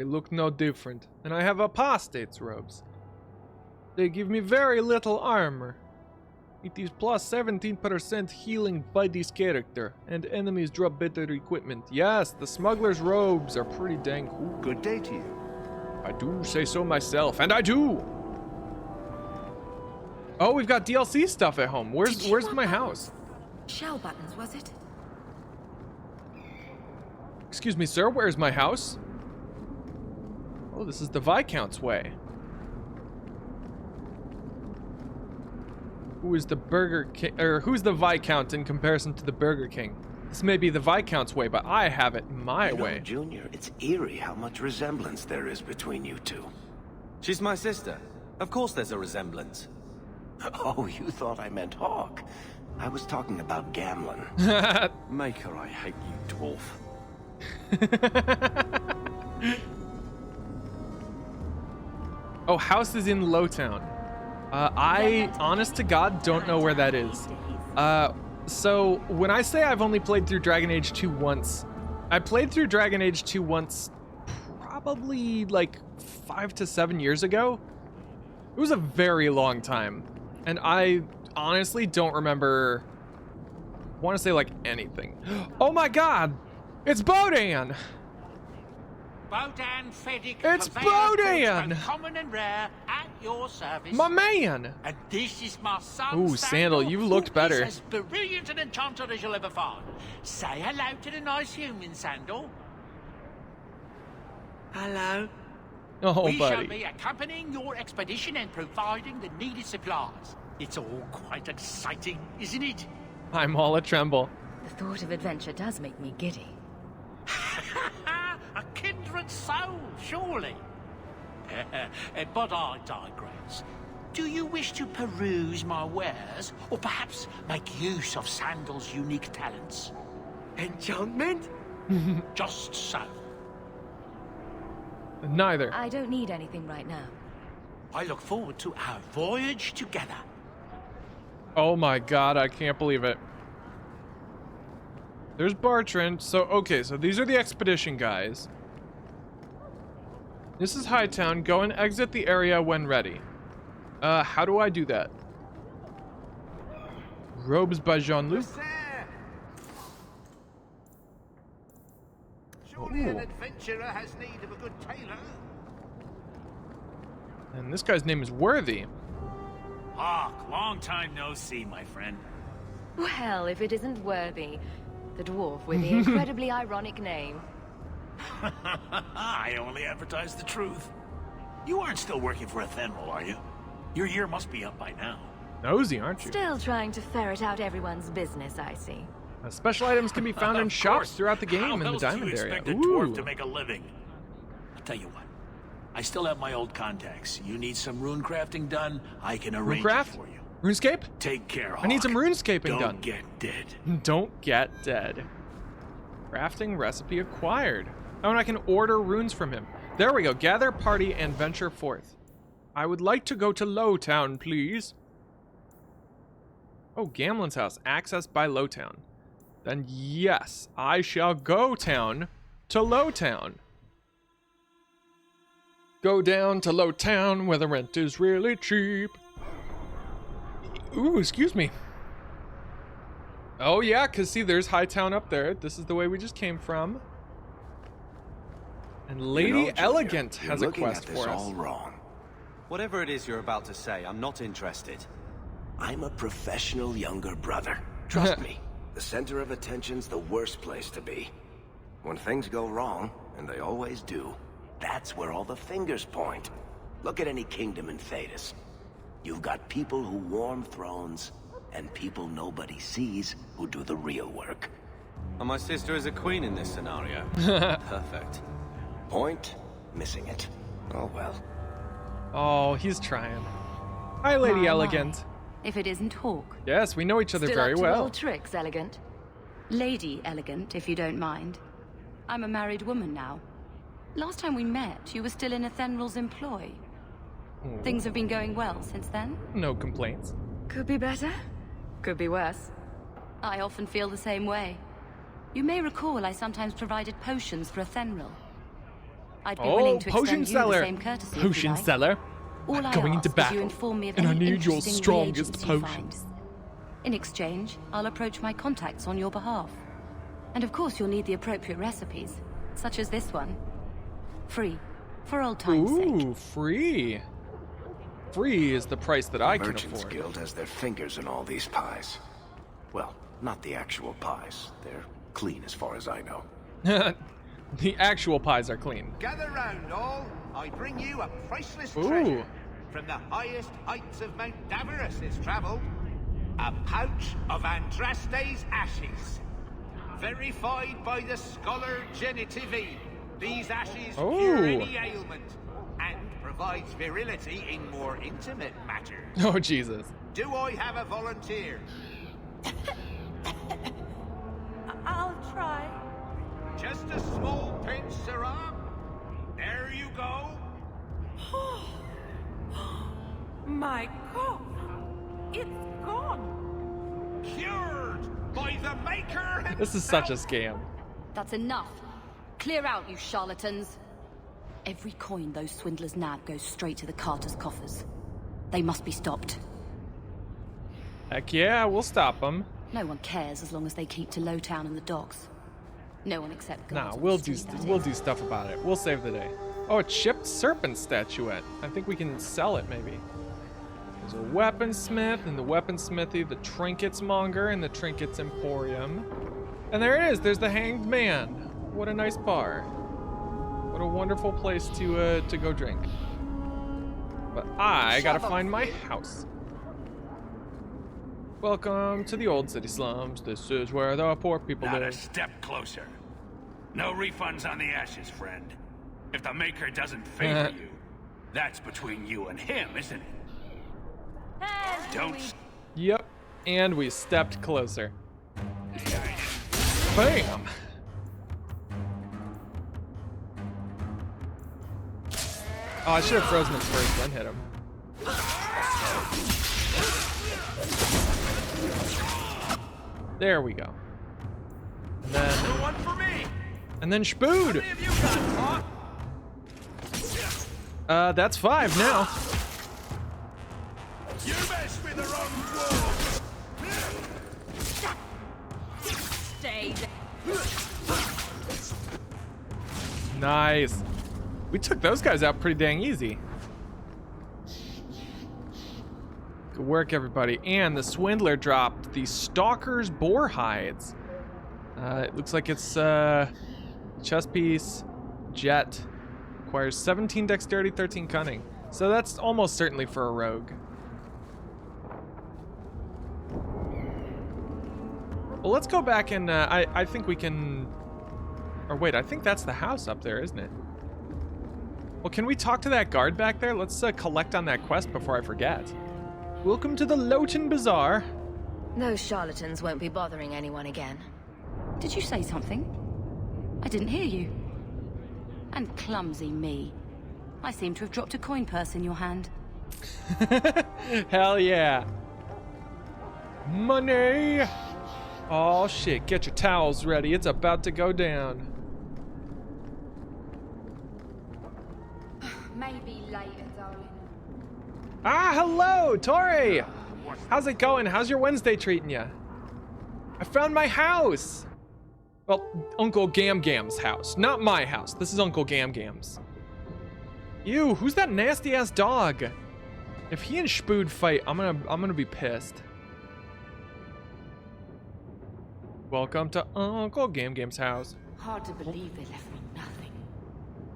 They look no different. And I have apostate's robes. They give me very little armor. It is plus 17% healing by this character, and enemies drop better equipment. Yes, the smuggler's robes are pretty dang cool. Good day to you. I do say so myself, and I do! Oh, we've got DLC stuff at home. Where's my house? Shell buttons, was it? Excuse me, sir, where's my house? Oh, this is the Viscount's way. Who is the Burger King, or who's the Viscount in comparison to the Burger King? This may be the Viscount's way, but I have it my way. Junior, it's eerie how much resemblance there is between you two. She's my sister. Of course there's a resemblance. Oh, you thought I meant Hawk. I was talking about Gamlin. Maker, I hate you, dwarf. Oh, house is in Lowtown. I, honest to God, don't know where that is. So when I say I've only played through Dragon Age 2 once, I played through Dragon Age 2 once probably like 5 to 7 years ago. It was a very long time. And I honestly don't remember, I want to say like anything. Oh my God, it's Bodan! Bodan Feddick. It's Bodan! Common and rare at your service. My man! And this is my son. Ooh, Sandal, you looked better. He's as brilliant an enchanter as you'll ever find. Say hello to the nice human, Sandal. Hello. Oh, we buddy. shall be accompanying your expedition and providing the needed supplies. It's all quite exciting, isn't it? I'm all a tremble. The thought of adventure does make me giddy. A kindred soul, surely. But I digress. Do you wish to peruse my wares, or perhaps make use of Sandal's unique talents? Enchantment? Just so. Neither. I don't need anything right now. I look forward to our voyage together. Oh my God, I can't believe it. There's Bartrand. So, okay, so these are the expedition guys. This is Hightown. Go and exit the area when ready. How do I do that? Robes by Jean-Luc. Surely an adventurer has need of a good tailor. And this guy's name is Worthy. Hawk, long time no see, my friend. Well, if it isn't Worthy, the dwarf with the incredibly ironic name. I only advertise the truth. You aren't still working for Athenril, are you? Your year must be up by now. Nosy, aren't you? Still trying to ferret out everyone's business, I see. Special items can be found in shops throughout the game How in the else diamond do you area. expect a dwarf to make a living? I'll tell you what. I still have my old contacts. You need some rune crafting done, I can arrange it for you. RuneScape? Take care, Hawk. I need some RuneScaping done. Don't get dead. Don't get dead. Crafting recipe acquired. Oh, and I can order runes from him. There we go. Gather party and venture forth. I would like to go to Lowtown, please. Oh, Gamlin's house. Accessed by Lowtown. Then yes, I shall go town to Lowtown. Go down to Lowtown where the rent is really cheap. Ooh, excuse me. Oh yeah, because see, there's Hightown up there. This is the way we just came from. And Lady Elegant has a quest for us. All wrong. Whatever it is you're about to say, I'm not interested. I'm a professional younger brother. Trust me, the center of attention's the worst place to be. When things go wrong, and they always do, that's where all the fingers point. Look at any kingdom in Thedas. You've got people who warm thrones, and people nobody sees who do the real work. And my sister is a queen in this scenario. Perfect. Point, missing it. Oh well. Oh, he's trying. Hi, Lady Elegant. If it isn't Hawk. Yes, we know each other very well. Little tricks, Elegant. Lady Elegant, if you don't mind. I'm a married woman now. Last time we met, you were still in Athenril's employ. Things have been going well since then? No complaints. Could be better. Could be worse. I often feel the same way. You may recall I sometimes provided potions for Athenril. I'd be willing to potion extend you seller. the same courtesy if you Potion like. seller. All I'm I going ask into is battle, you inform me of and I any need your interesting strongest reagents you find. potions. In exchange, I'll approach my contacts on your behalf. And of course, you'll need the appropriate recipes, such as this one. Free, for old time's sake. Ooh, free. Free is the price that I can Merchants afford. Guild has their fingers in all these pies. Well, not the actual pies. They're clean as far as I know. The actual pies are clean. Gather round, all. I bring you a priceless Ooh. treasure. From the highest heights of Mount Davros it's traveled. A pouch of Andraste's ashes. Verified by the scholar Genitivi. These ashes cure any ailment and provides virility in more intimate matters. Oh, Jesus. Do I have a volunteer? I'll try. Just a small pinch, Sarah. There you go. My cough. It's gone. Cured by the maker himself. This is such a scam. That's enough. Clear out, you charlatans. Every coin those swindlers nab goes straight to the carters' coffers. They must be stopped. Heck yeah, we'll stop them. No one cares as long as they keep to Lowtown and the docks. No one except guards. Nah, on we'll the do street, that we'll is. do stuff about it. We'll save the day. Oh, a chipped serpent statuette. I think we can sell it maybe. There's a weaponsmith in the weaponsmithy, the trinkets monger and the trinkets emporium. And there it is. There's the Hanged Man. What a nice bar. What a wonderful place to go drink. But I gotta find my house. Welcome to the old city slums. This is where the poor people Not a live. step closer. No refunds on the ashes, friend. If the Maker doesn't favor you, that's between you and him, isn't it? Don't. Yep, and we stepped closer. Bam! Oh, I should have frozen him first, then hit him. There we go. And then, One for me. and then Spood! That's 5 now. You mess with the wrong dwarves. Stay Nice. We took those guys out pretty dang easy. Good work, everybody. And the Swindler dropped the Stalker's boar hides. It looks like it's chest piece, jet. Requires 17 dexterity, 13 cunning. So that's almost certainly for a rogue. Well, let's go back and I think we can... Or wait, I think that's the house up there, isn't it? Well, can we talk to that guard back there? Let's collect on that quest before I forget. Welcome to the Lowton Bazaar. Those charlatans won't be bothering anyone again. Did you say something? I didn't hear you. And clumsy me. I seem to have dropped a coin purse in your hand. Hell yeah. Money! Oh shit, get your towels ready. It's about to go down. Maybe later, darling. Ah, hello, Tori! How's it going? How's your Wednesday treating you? I found my house! Well, Uncle Gam Gam's house, not my house. This is Uncle Gam Gam's. Ew, who's that nasty ass dog? If he and Spood fight, I'm gonna be pissed. Welcome to Uncle Gam Gam's house. Hard to believe they left me nothing.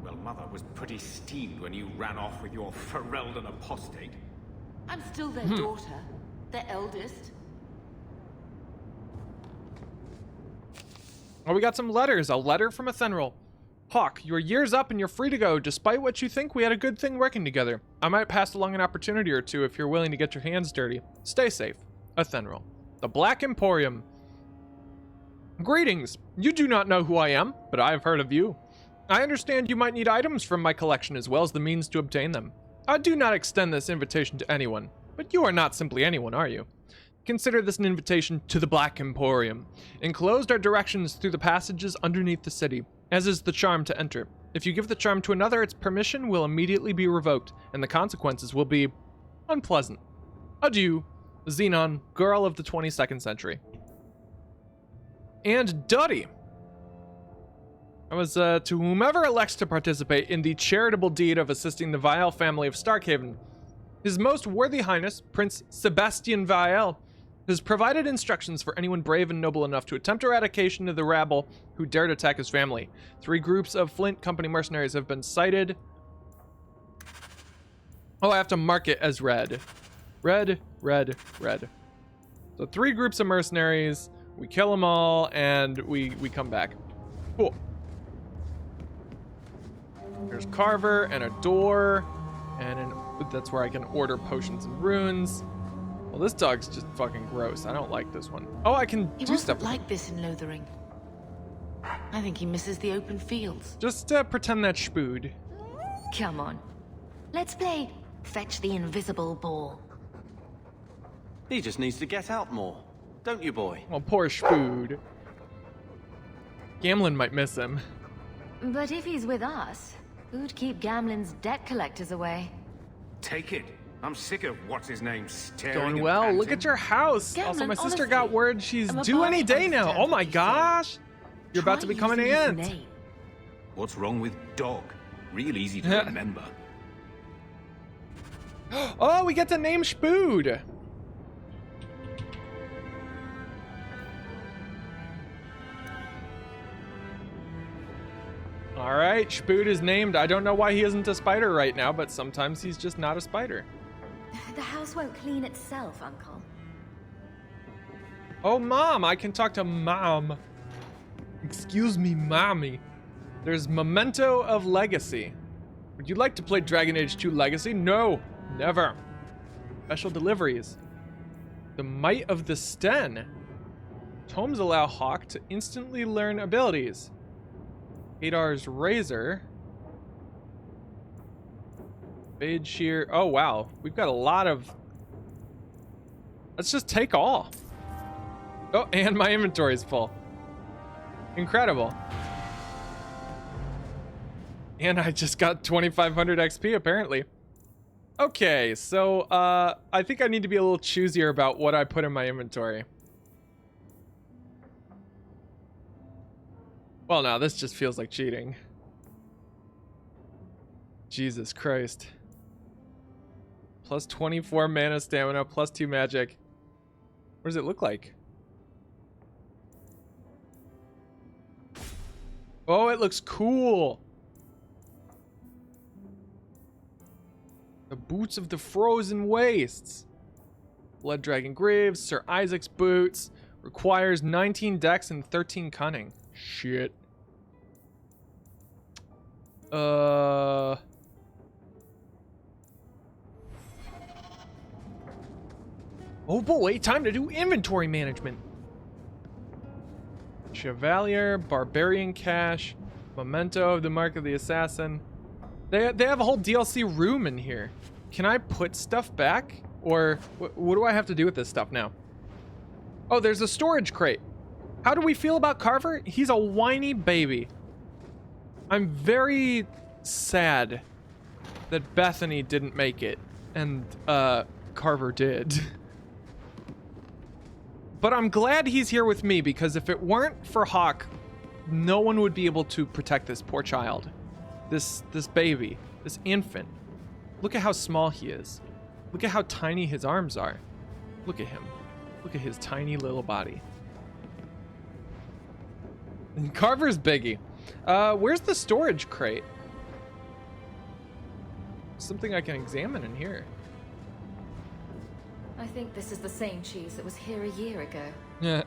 Well, Mother was pretty steamed when you ran off with your Ferelden apostate. I'm still their daughter, their eldest. Oh, we got some letters. A letter from a Thenril. Hawk, your year's up and you're free to go. Despite what you think, we had a good thing working together. I might pass along an opportunity or two if you're willing to get your hands dirty. Stay safe. A Thenril. The Black Emporium. Greetings. You do not know who I am, but I have heard of you. I understand you might need items from my collection as well as the means to obtain them. I do not extend this invitation to anyone, but you are not simply anyone, are you? Consider this an invitation to the Black Emporium. Enclosed are directions through the passages underneath the city, as is the charm to enter. If you give the charm to another, its permission will immediately be revoked, and the consequences will be unpleasant. Adieu, Xenon, girl of the 22nd century. And Duddy. I was to whomever elects to participate in the charitable deed of assisting the Vial family of Starkhaven. His Most Worthy Highness, Prince Sebastian Vial, has provided instructions for anyone brave and noble enough to attempt eradication of the rabble who dared attack his family. 3 groups of Flint Company mercenaries have been sighted. Oh, I have to mark it as red. Red, red, red. So 3 groups of mercenaries. We kill them all, and we come back. Cool. There's Carver and a door, and that's where I can order potions and runes. Well, this dog's just fucking gross. I don't like this one. Oh, I can do stuff. He wasn't like this in Lothering. I think he misses the open fields. Just pretend that's Spood. Come on. Let's play Fetch the Invisible Ball. He just needs to get out more. Don't you, boy? Well, poor Spood. Gamlin might miss him. But if he's with us, who'd keep Gamlin's debt collectors away? Take it. I'm sick of what's-his-name staring. Going well. and Look at your house. Gamlin, Also, my sister honestly, got word she's I'm a due any party day now. understand Oh my what you gosh. You're about to become an using his aunt. name. What's wrong with dog? Real easy to remember. Oh, we get to name Spood. All right, Spood is named. I don't know why he isn't a spider right now, but sometimes he's just not a spider. The house won't clean itself, Uncle. Oh, Mom, I can talk to Mom. Excuse me, Mommy. There's Memento of Legacy. Would you like to play Dragon Age 2 Legacy? No, never. Special deliveries. The Might of the Sten. Tomes allow Hawk to instantly learn abilities. Hadar's Razor. Fade Shear. Oh, wow. We've got a lot of... Let's just take all. Oh, and my inventory is full. Incredible. And I just got 2,500 XP, apparently. Okay, so I think I need to be a little choosier about what I put in my inventory. Well, no, this just feels like cheating. Jesus Christ. Plus 24 mana stamina, plus 2 magic. What does it look like? Oh, it looks cool. The Boots of the Frozen Wastes. Blood Dragon Greaves, Sir Isaac's Boots. Requires 19 dex and 13 cunning. Shit. Oh boy, time to do inventory management. Chevalier, Barbarian Cache, Memento of the Mark of the Assassin. They have a whole DLC room in here. Can I put stuff back? Or what do I have to do with this stuff now? Oh, there's a storage crate. How do we feel about Carver? He's a whiny baby. I'm very sad that Bethany didn't make it and Carver did. But I'm glad he's here with me, because if it weren't for Hawk, no one would be able to protect this poor child. This baby, this infant. Look at how small he is. Look at how tiny his arms are. Look at him. Look at his tiny little body. And Carver's biggie. Where's the storage crate? Something I can examine in here. I think this is the same cheese that was here a year ago. Yeah.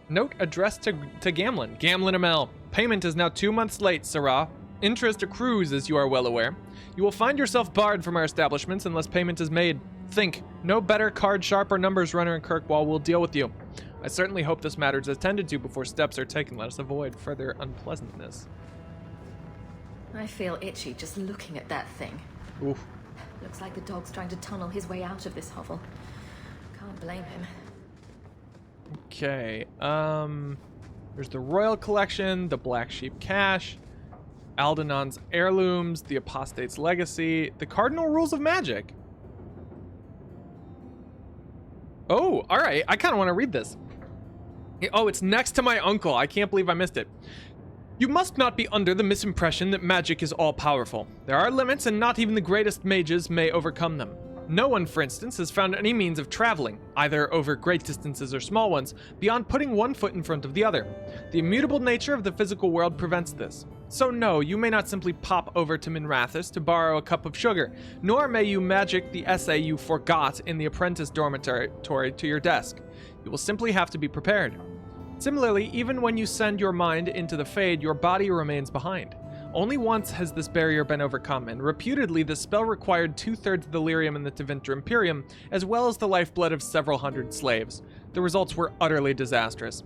Note addressed to Gamlin. Gamlin ML. Payment is now 2 months late, Sarah. Interest accrues, as you are well aware. You will find yourself barred from our establishments unless payment is made. Think, no better card sharp or numbers runner in Kirkwall will deal with you. I certainly hope this matter is attended to before steps are taken. Let us avoid further unpleasantness. I feel itchy just looking at that thing. Oof. Looks like the dog's trying to tunnel his way out of this hovel. Can't blame him. Okay, there's the Royal Collection, the Black Sheep Cache. Aldenon's heirlooms, the apostate's legacy, the cardinal rules of magic. Oh, all right. I kind of want to read this. Oh, it's next to my uncle. I can't believe I missed it. You must not be under the misimpression that magic is all-powerful. There are limits, and not even the greatest mages may overcome them. No one, for instance, has found any means of traveling, either over great distances or small ones, beyond putting one foot in front of the other. The immutable nature of the physical world prevents this. So no, you may not simply pop over to Minrathous to borrow a cup of sugar, nor may you magic the essay you forgot in the apprentice dormitory to your desk. You will simply have to be prepared. Similarly, even when you send your mind into the Fade, your body remains behind. Only once has this barrier been overcome, and reputedly the spell required 2/3 of the lyrium in the Tevinter Imperium, as well as the lifeblood of several hundred slaves. The results were utterly disastrous.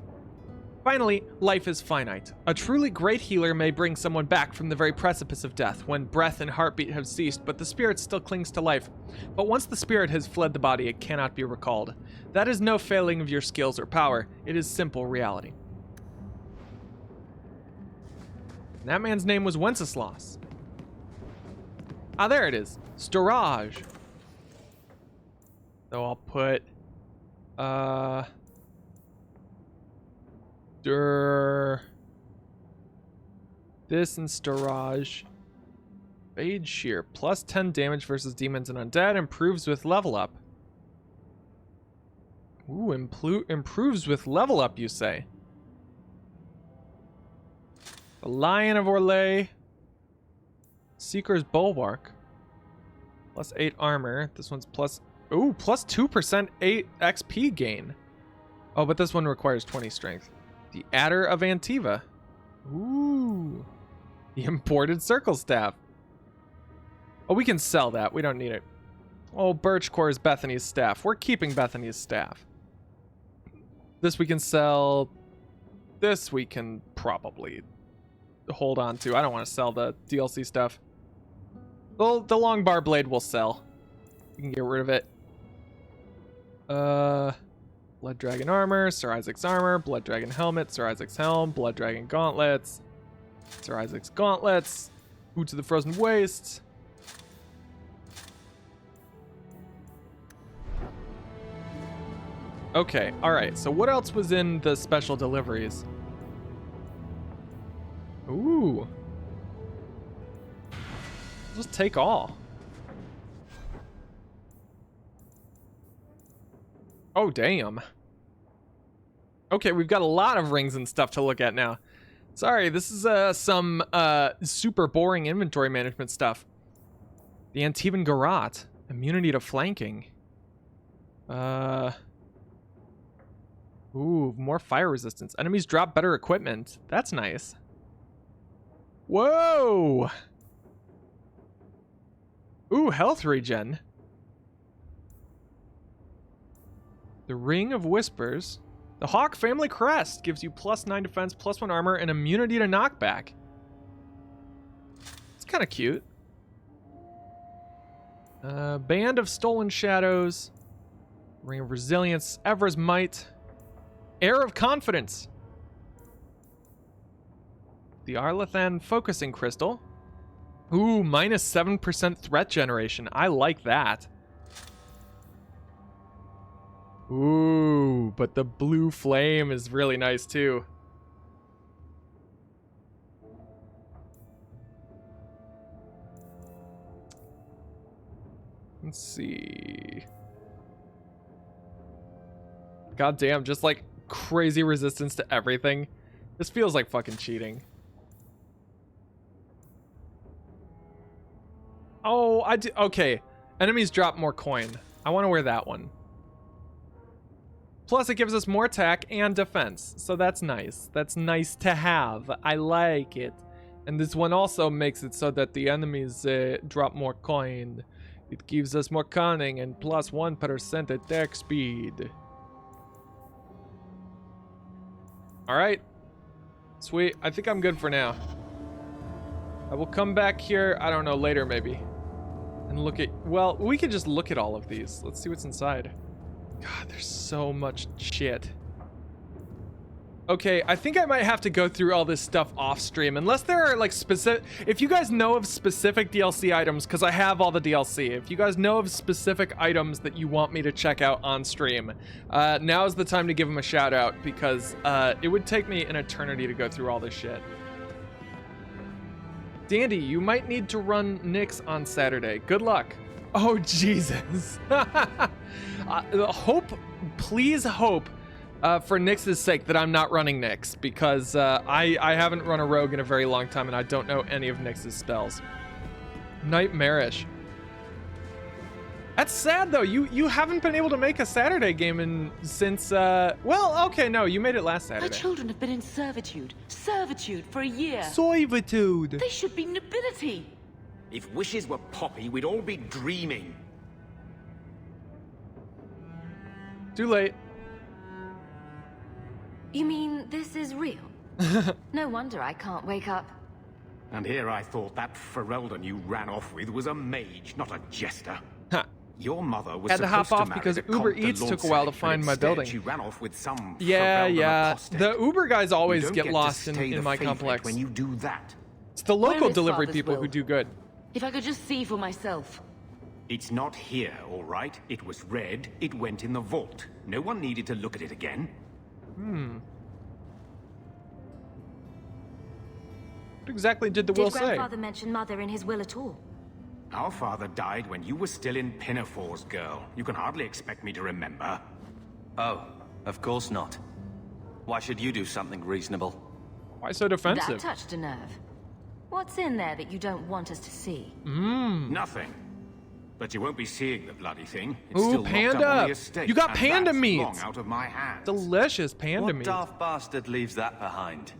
Finally, life is finite. A truly great healer may bring someone back from the very precipice of death, when breath and heartbeat have ceased, but the spirit still clings to life. But once the spirit has fled the body, it cannot be recalled. That is no failing of your skills or power, it is simple reality. And that man's name was Wenceslas. Ah, there it is. Storage. So I'll put... This in Storage. Fade Shear. Plus 10 damage versus demons and undead. Improves with level up. Ooh, improves with level up, you say? The Lion of Orlais. Seeker's Bulwark. Plus 8 armor. This one's plus... Ooh, plus 2% 8 XP gain. Oh, but this one requires 20 strength. The Adder of Antiva. Ooh. The Imported Circle Staff. Oh, we can sell that. We don't need it. Oh, Birchcore is Bethany's staff. We're keeping Bethany's staff. This we can sell. This we can probably hold on to. I don't want to sell the DLC stuff. Well, the long bar blade will sell. We can get rid of it. Blood Dragon armor, Sir Isaac's armor, Blood Dragon helmet, Sir Isaac's helm, Blood Dragon gauntlets, Sir Isaac's gauntlets, Boots of the Frozen Wastes. Okay, alright, so what else was in the special deliveries? Ooh. Just take all. Oh, damn. Okay, we've got a lot of rings and stuff to look at now. Sorry, this is some super boring inventory management stuff. The Antivan Garrote. Immunity to flanking. Ooh, more fire resistance. Enemies drop better equipment. That's nice. Whoa! Ooh, health regen. The Ring of Whispers. The Hawk Family Crest gives you plus 9 defense, plus 1 armor, and immunity to knockback. It's kind of cute. Band of Stolen Shadows. Ring of Resilience. Evra's Might. Air of Confidence. The Arlathan Focusing Crystal. Ooh, minus 7% threat generation. I like that. Ooh, but the blue flame is really nice too. Let's see. God damn, just like crazy resistance to everything. This feels like fucking cheating. Oh, I do. Okay. Enemies drop more coin. I want to wear that one. Plus, it gives us more attack and defense. So that's nice. That's nice to have. I like it. And this one also makes it so that the enemies drop more coin. It gives us more cunning and plus 1% attack speed. Alright. Sweet. I think I'm good for now. I will come back here, I don't know, later maybe. And look at... Well, we could just look at all of these. Let's see what's inside. God, there's so much shit. Okay, I think I might have to go through all this stuff off stream, unless there are like specific, if you guys know of specific DLC items, because I have all the DLC, if you guys know of specific items that you want me to check out on stream, now is the time to give them a shout out, because it would take me an eternity to go through all this shit. Dandy, you might need to run Nyx on Saturday. Good luck. Oh, Jesus. Please hope, for Nyx's sake, that I'm not running Nyx, because I haven't run a rogue in a very long time, and I don't know any of Nyx's spells. Nightmarish. That's sad, though. You haven't been able to make a Saturday game since, well, okay, no, you made it last Saturday. My children have been in servitude for a year. Servitude. They should be nobility. If wishes were poppy, we'd all be dreaming. Too late. You mean this is real? No wonder I can't wake up. And here I thought that Ferelden you ran off with was a mage, not a jester. Huh. Your mother was Had to hop off because Uber Eats took a while to find my building. She ran off with some yeah. apostate. The Uber guys always You don't get to lost stay in the my favorite complex. when you do that. It's the local Where is delivery Father's people will? who do good. If I could just see for myself. It's not here, all right? It was read, it went in the vault. No one needed to look at it again. What exactly did the will Did say? Grandfather mention Mother in his will at all? Our father died when you were still in Pinafores, girl. You can hardly expect me to remember. Oh, of course not. Why should you do something reasonable? Why so defensive? That touched a nerve. What's in there that you don't want us to see? Nothing. But you won't be seeing the bloody thing. It's Ooh, still locked up on panda! the estate, You got and panda that's meat! long out of my hands. Delicious panda What meat. daft bastard leaves that behind?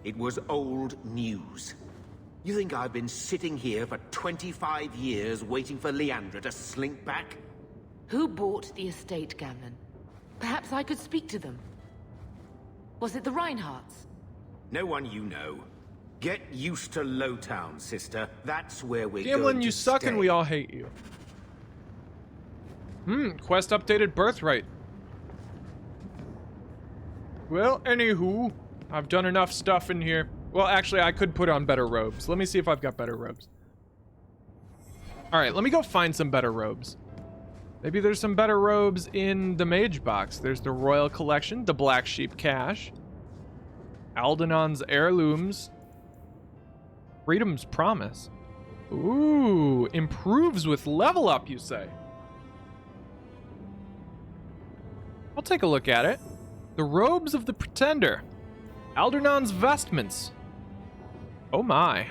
It was old news. You think I've been sitting here for 25 years waiting for Leandra to slink back? Who bought the estate, Gamlen? Perhaps I could speak to them. Was it the Reinhardts? No one you know. Get used to Lowtown, sister. That's where we're Gamlen, going you to suck stay. and we all hate you. Quest updated birthright. Well, anywho, I've done enough stuff in here. Well, actually, I could put on better robes. Let me see if I've got better robes. All right, let me go find some better robes. Maybe there's some better robes in the mage box. There's the Royal Collection, the Black Sheep Cache, Aldenon's Heirlooms, Freedom's Promise. Ooh, improves with level up, you say? I'll take a look at it. The Robes of the Pretender. Aldernon's Vestments. Oh my.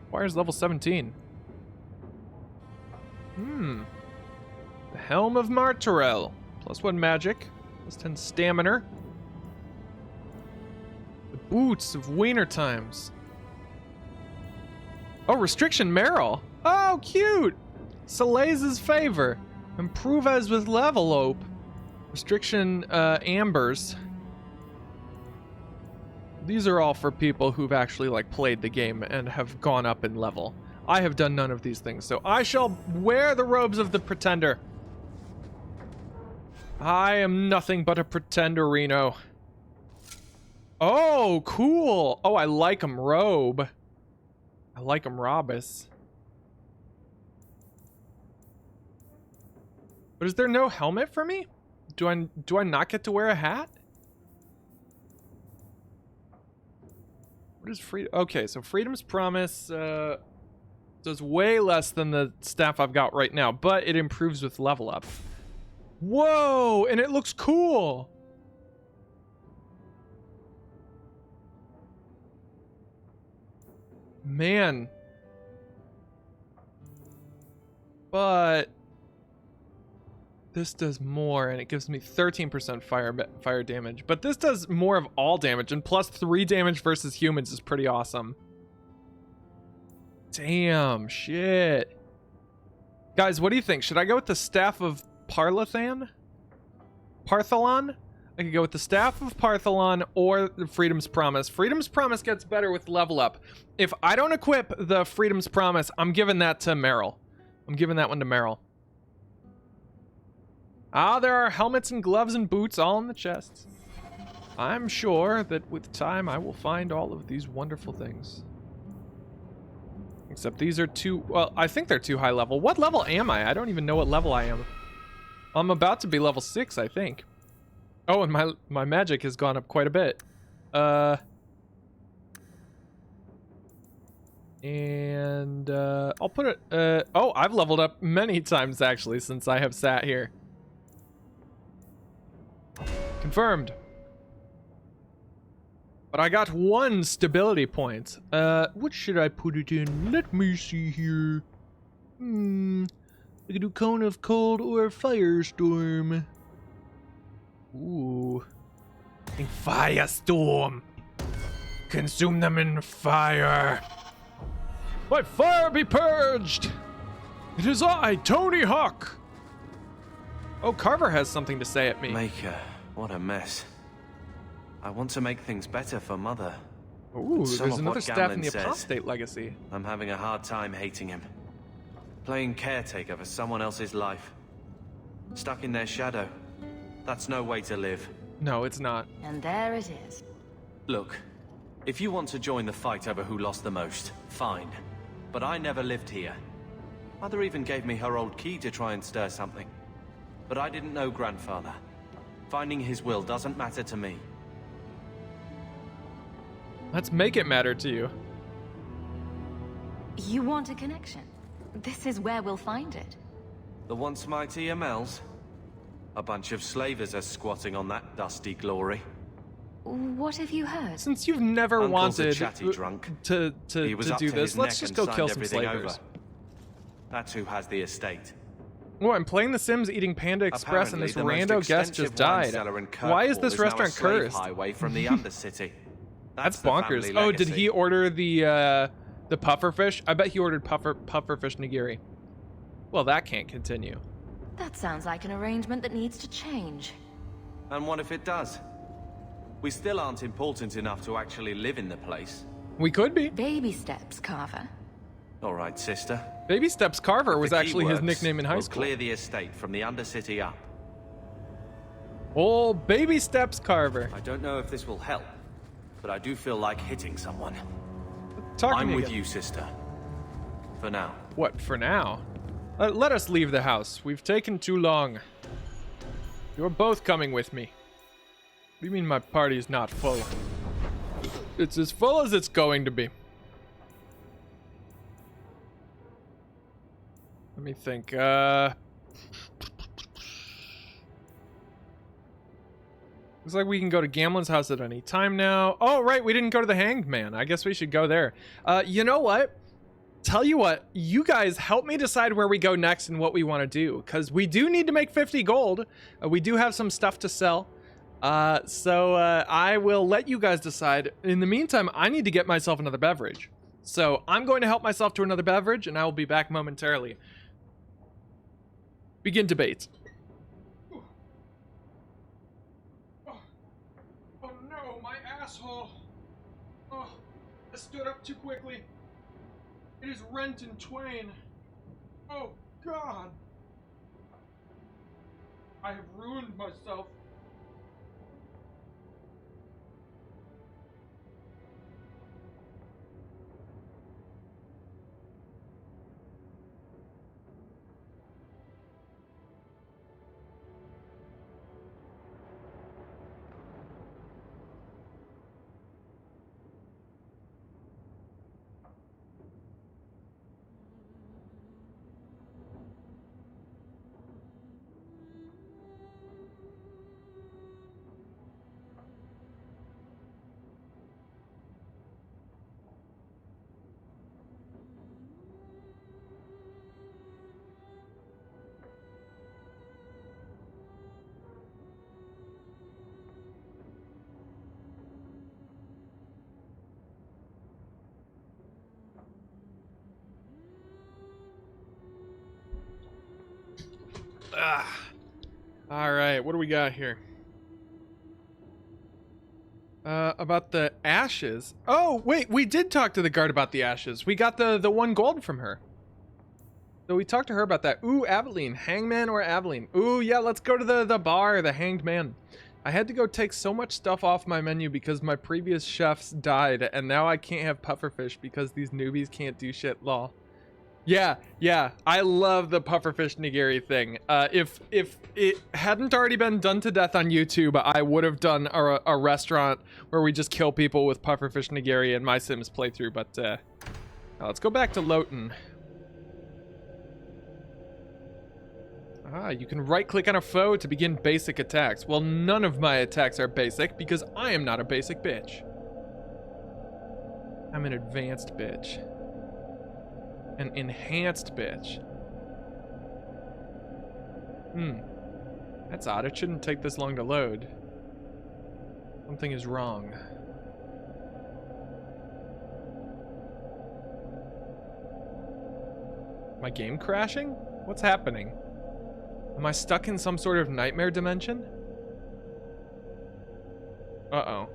Requires level 17. The Helm of Martorell. +1 magic. +10 stamina. The Boots of Wiener Times. Oh, Restriction Merrill. Oh, cute. Soleil's Favor. Improve as with level up. Restriction Ambers. These are all for people who've actually like played the game and have gone up in level. I have done none of these things, so I shall wear the robes of the Pretender. I am nothing but a Pretenderino. Oh, cool. Oh, I like him robe. I like him Robus. But is there no helmet for me? Do I not get to wear a hat? What is freedom? Okay, so Freedom's Promise does way less than the staff I've got right now, but it improves with level up. Whoa, and it looks cool. Man. But this does more, and it gives me 13% fire damage. But this does more of all damage, and +3 damage versus humans is pretty awesome. Damn, shit. Guys, what do you think? Should I go with the Staff of Partholon? I could go with the Staff of Partholon or the Freedom's Promise. Freedom's Promise gets better with level up. If I don't equip the Freedom's Promise, I'm giving that to Meryl. I'm giving that one to Meryl. Ah, there are helmets and gloves and boots all in the chests. I'm sure that with time I will find all of these wonderful things. Except these are too, well, I think they're too high level. What level am I? I don't even know what level I am. I'm about to be level 6, I think. Oh, and my magic has gone up quite a bit. And I'll put it, oh, I've leveled up many times actually since I have sat here. Confirmed. But I got 1 stability point. What should I put it in? Let me see here. I could do Cone of Cold or Firestorm. Ooh. I think Firestorm. Consume them in fire. By fire be purged. It is I, Tony Hawk. Oh, Carver has something to say at me. Maker, what a mess. I want to make things better for Mother. Ooh, there's another staff in the Apostate legacy. I'm having a hard time hating him. Playing caretaker for someone else's life. Stuck in their shadow. That's no way to live. No, it's not. And there it is. Look, if you want to join the fight over who lost the most, fine. But I never lived here. Mother even gave me her old key to try and stir something. But I didn't know Grandfather. Finding his will doesn't matter to me. Let's make it matter to you. You want a connection? This is where we'll find it. The once mighty Amels? A bunch of slavers are squatting on that dusty glory. What have you heard? Since you've never Uncle's a wanted chatty drunk. to He was up do to this, his let's neck just and go kill signed some everything slavers. over. That's who has the estate. Oh, I'm playing The Sims, eating Panda Express, and this Apparently, the most rando guest just extensive died. wine cellar in Why is Kirkwall this now a restaurant slave cursed? highway from the Undercity. That's the bonkers. family Oh, did legacy. he order the pufferfish? I bet he ordered pufferfish nigiri. Well, that can't continue. That sounds like an arrangement that needs to change. And what if it does? We still aren't important enough to actually live in the place. We could be. Baby steps, Carver. All right, sister. Baby Steps Carver was The key actually his works. nickname in high We'll school. clear the estate from the Undercity up. Oh, Baby Steps Carver. I don't know if this will help, but I do feel like hitting someone. I'm with you, sister. For now. What, for now? Let us leave the house. We've taken too long. You're both coming with me. What do you mean my party's not full? It's as full as it's going to be. Let me think. Looks like we can go to Gamlen's house at any time now. Oh, right, we didn't go to the Hanged Man. I guess we should go there. You know what? Tell you what, you guys help me decide where we go next and what we want to do, because we do need to make 50 gold. We do have some stuff to sell. So I will let you guys decide. In the meantime, I need to get myself another beverage. So I'm going to help myself to another beverage, and I will be back momentarily. Begin debate. Oh no, my asshole. Oh, I stood up too quickly. It is rent in twain. Oh, God. I have ruined myself. All right, what do we got here? About the ashes. Oh, wait, we did talk to the guard about the ashes. We got the 1 gold from her. So we talked to her about that. Ooh, Aveline. Hangman or Aveline? Ooh, yeah, let's go to the bar, the Hanged Man. I had to go take so much stuff off my menu because my previous chefs died, and now I can't have pufferfish because these newbies can't do shit, lol. Yeah, I love the pufferfish nigiri thing. If it hadn't already been done to death on YouTube, I would have done a restaurant where we just kill people with pufferfish nigiri in my Sims playthrough, but now let's go back to Lowton. You can right-click on a foe to begin basic attacks. Well, none of my attacks are basic because I am not a basic bitch. I'm an advanced bitch. An enhanced bitch. That's odd. It shouldn't take this long to load. Something is wrong. My game crashing? What's happening? Am I stuck in some sort of nightmare dimension? Uh-oh.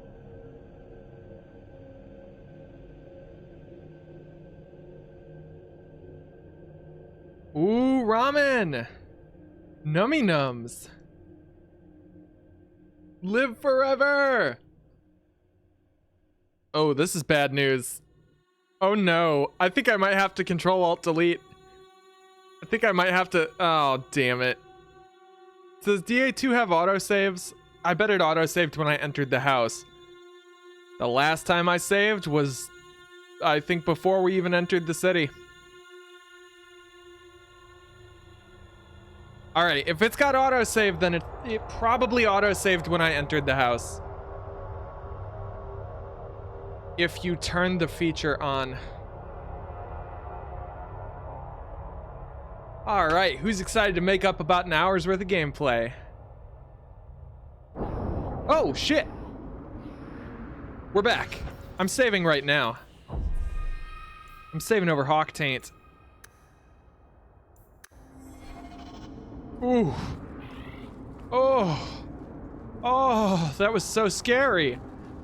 Ooh, ramen! Nummy nums. Live forever! Oh, this is bad news. Oh no, I think I might have to Control-Alt-Delete. I think I might have to... Oh, damn it. Does DA2 have autosaves? I bet it autosaved when I entered the house. The last time I saved was, I think, before we even entered the city. Alright, if it's got autosave, then it probably autosaved when I entered the house. If you turn the feature on. Alright, who's excited to make up about an hour's worth of gameplay? Oh, shit! We're back. I'm saving right now. I'm saving over Hawk Taint. Ooh. Oh, that was so scary.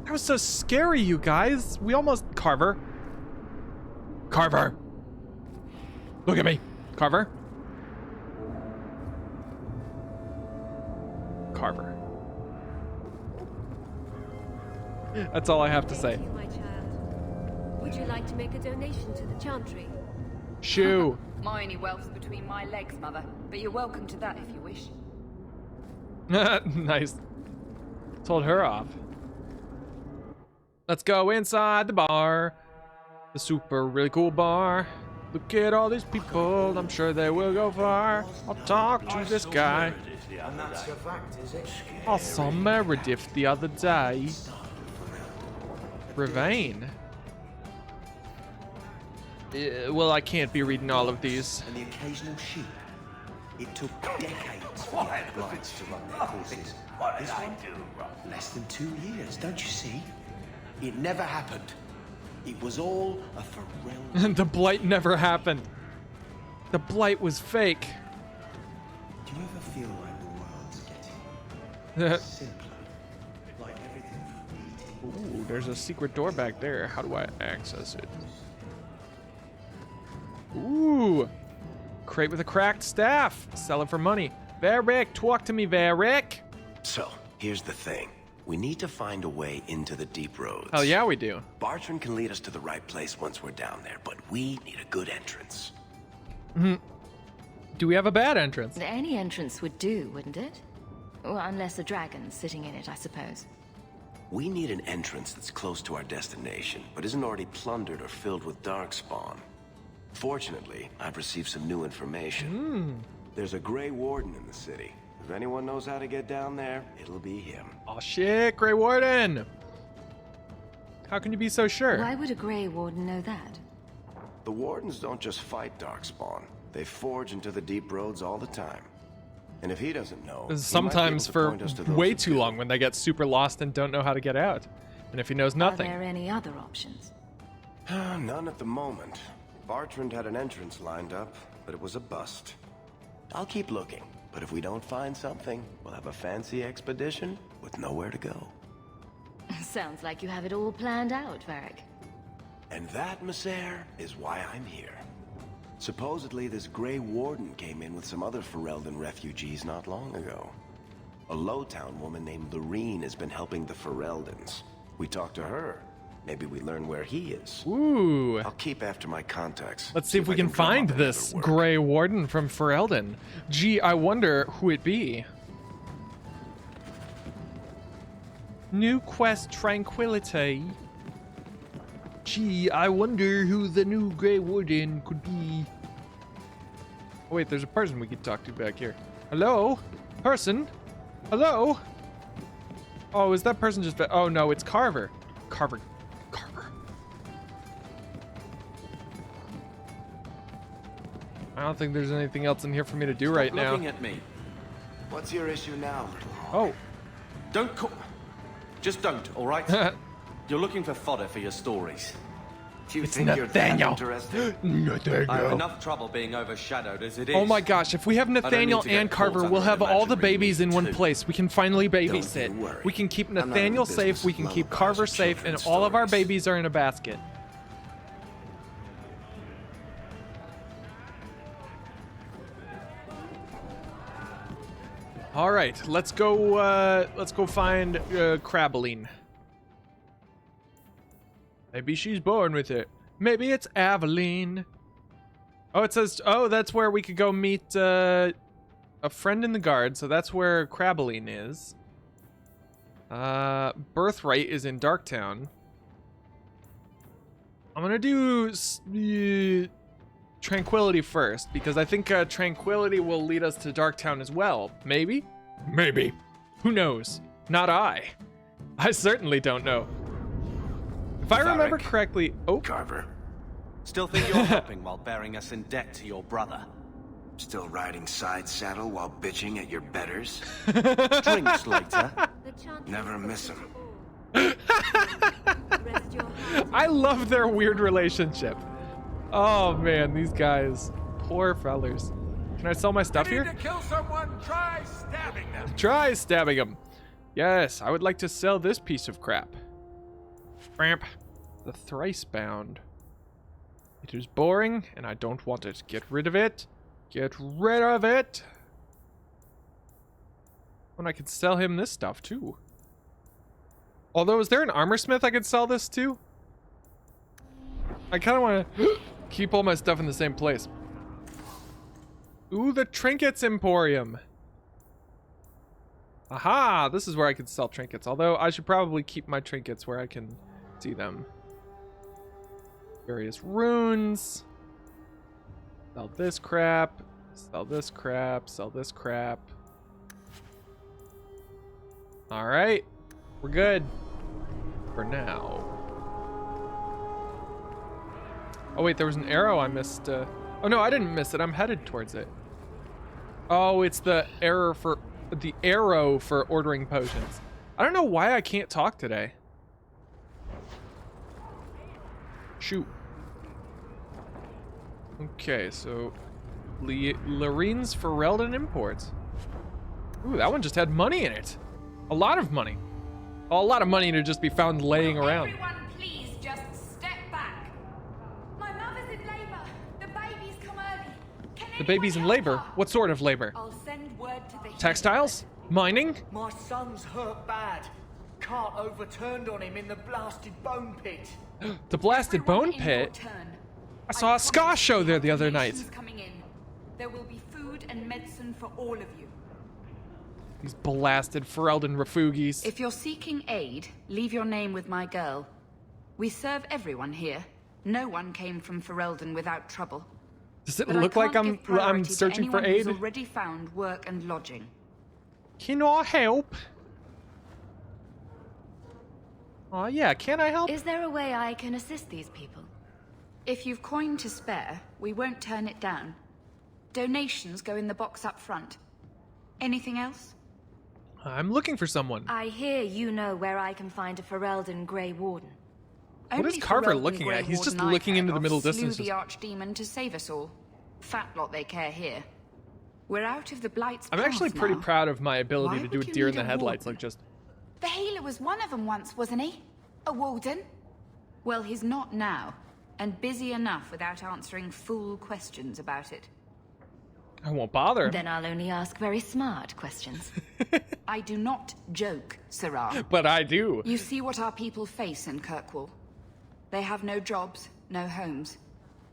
That was so scary, you guys. We almost... Carver. Look at me. Carver. That's all I have to say. Thank you, my child. Would you like to make a donation to the Chantry? Shoo. My only wealth's between my legs, Mother, but you're welcome to that if you wish. Nice. Told her off. Let's go inside the bar. The super really cool bar. Look at all these people. I'm sure they will go far. I'll talk to this guy. I saw Meredith the other day. Ravane. Well, I can't be reading all of these. And the occasional sheep. It took decades for the blights to run their courses. This one, less than 2 years, don't you see? It never happened. It was all a Pharrell. The blight never happened. The blight was fake. Do you ever feel like the world's getting simpler? Like everything. Ooh, there's a secret door back there. How do I access it? Ooh, crate with a cracked staff. Sell it for money. Varric, talk to me, Varric. So, here's the thing. We need to find a way into the deep roads. Hell yeah, we do. Bartrand can lead us to the right place once we're down there, but we need a good entrance. Do we have a bad entrance? Any entrance would do, wouldn't it? Well, unless a dragon's sitting in it, I suppose. We need an entrance that's close to our destination, but isn't already plundered or filled with darkspawn. Fortunately, I've received some new information. There's a Grey Warden in the city. If anyone knows how to get down there, it'll be him. Oh shit, Grey Warden! How can you be so sure? Why would a Grey Warden know that? The Wardens don't just fight darkspawn. They forge into the deep roads all the time. And if he doesn't know, sometimes for way too long when they get super lost and don't know how to get out. And if he knows nothing. Are there any other options? None at the moment. Bartrand had an entrance lined up, but it was a bust. I'll keep looking, but if we don't find something, we'll have a fancy expedition with nowhere to go. Sounds like you have it all planned out, Varric. And that, Messer, is why I'm here. Supposedly, this Grey Warden came in with some other Ferelden refugees not long ago. A Lowtown woman named Lorene has been helping the Fereldans. We talked to her. Maybe we learn where he is. Ooh. I'll keep after my contacts. Let's see if we can find this Grey Warden from Ferelden. Gee, I wonder who it be. New quest, Tranquility. Gee, I wonder who the new Grey Warden could be. Oh wait, there's a person we could talk to back here. Hello? Person? Hello? Oh, is that person just... Oh no, it's Carver. Carver. I don't think there's anything else in here for me to do right now. Looking at me. What's your issue now, little hawk? Oh. Don't call... Just don't, all right? You're looking for fodder for your stories. Do you think you're that interested? I have enough trouble being overshadowed as it is. Oh my gosh, if we have Nathaniel and Carver, we'll have all the babies in one place. We can finally babysit. We can keep Nathaniel safe, we can keep Carver safe, and all of our babies are in a basket. All right, let's go find Crabbeline. Maybe she's born with it. Maybe it's Aveline. Oh, it says, oh, that's where we could go meet a friend in the guard. So that's where Crabbeline is. Birthright is in Darktown. I'm gonna do Tranquility first, because I think Tranquility will lead us to Darktown as well. Maybe? Maybe. Who knows? Not I. I certainly don't know. If I remember correctly... Oh. Carver. Still think you're helping while bearing us in debt to your brother. Still riding side saddle while bitching at your betters? Drinks later. Never miss them. I love their weird relationship. Oh man, these guys. Poor fellers. Can I sell my stuff here? To kill someone, try stabbing them. Try stabbing them. Yes, I would like to sell this piece of crap. Ramp. The Thrice Bound. It is boring, and I don't want it. Get rid of it. Get rid of it. And I could sell him this stuff, too. Although, is there an armor smith I could sell this to? I kind of want to keep all my stuff in the same place. Ooh, the Trinkets Emporium. Aha, this is where I could sell trinkets. Although, I should probably keep my trinkets where I can see them. Various runes. Sell this crap. Sell this crap. Sell this crap. Alright. We're good. For now. Oh wait, there was an arrow I missed. Oh no, I didn't miss it. I'm headed towards it. Oh, it's the arrow for ordering potions. I don't know why I can't talk today. Shoot. Okay, so Lorene's Ferelden Imports. Ooh, that one just had money in it. A lot of money. A lot of money to just be found laying around. Everyone, please just step back. My mother's in labor. The baby's come early. The baby's in labor? What sort of labor? I'll send word to the Textiles? Mining? My son's hurt bad. Cart overturned on him in the blasted bone pit. The blasted bone pit? I saw a ska show there the other night. Coming in. There will be food and medicine for all of you. These blasted Ferelden refugis. If you're seeking aid, leave your name with my girl. We serve everyone here. No one came from Ferelden without trouble. Does it look like I'm searching for aid? Who's already found work and lodging. Can I help? Oh yeah, can I help? Is there a way I can assist these people? If you've coin to spare, we won't turn it down. Donations go in the box up front. Anything else? I'm looking for someone. I hear you know where I can find a Ferelden Grey Warden. What is Carver looking at? He's just looking into the middle distance. Slew the archdemon to save us all. Fat lot they care here. We're out of the Blight's I'm actually pretty now. proud of my ability Why to do a would you deer in need the a headlights, warden? like just... The healer was one of them once, wasn't he? A warden? Well, he's not now, and busy enough without answering fool questions about it. I won't bother. Then I'll only ask very smart questions. I do not joke, Sirrah. But I do. You see what our people face in Kirkwall. They have no jobs, no homes.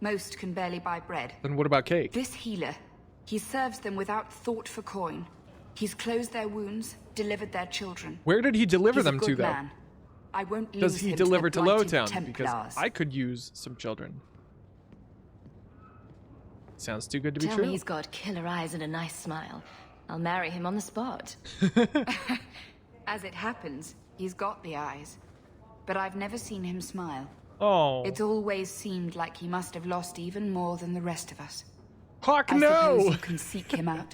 Most can barely buy bread. Then what about Cake? This healer, he serves them without thought for coin. He's closed their wounds, delivered their children. Where did he deliver them to, though? Man. I won't lose Does he him deliver to to the blighted Lowtown? Templars. Because I could use some children. Sounds too good to be Tell true. me he's got killer eyes and a nice smile. I'll marry him on the spot. As it happens, he's got the eyes. But I've never seen him smile. Oh. It's always seemed like he must have lost even more than the rest of us. Hawk, I no! suppose you can seek him out.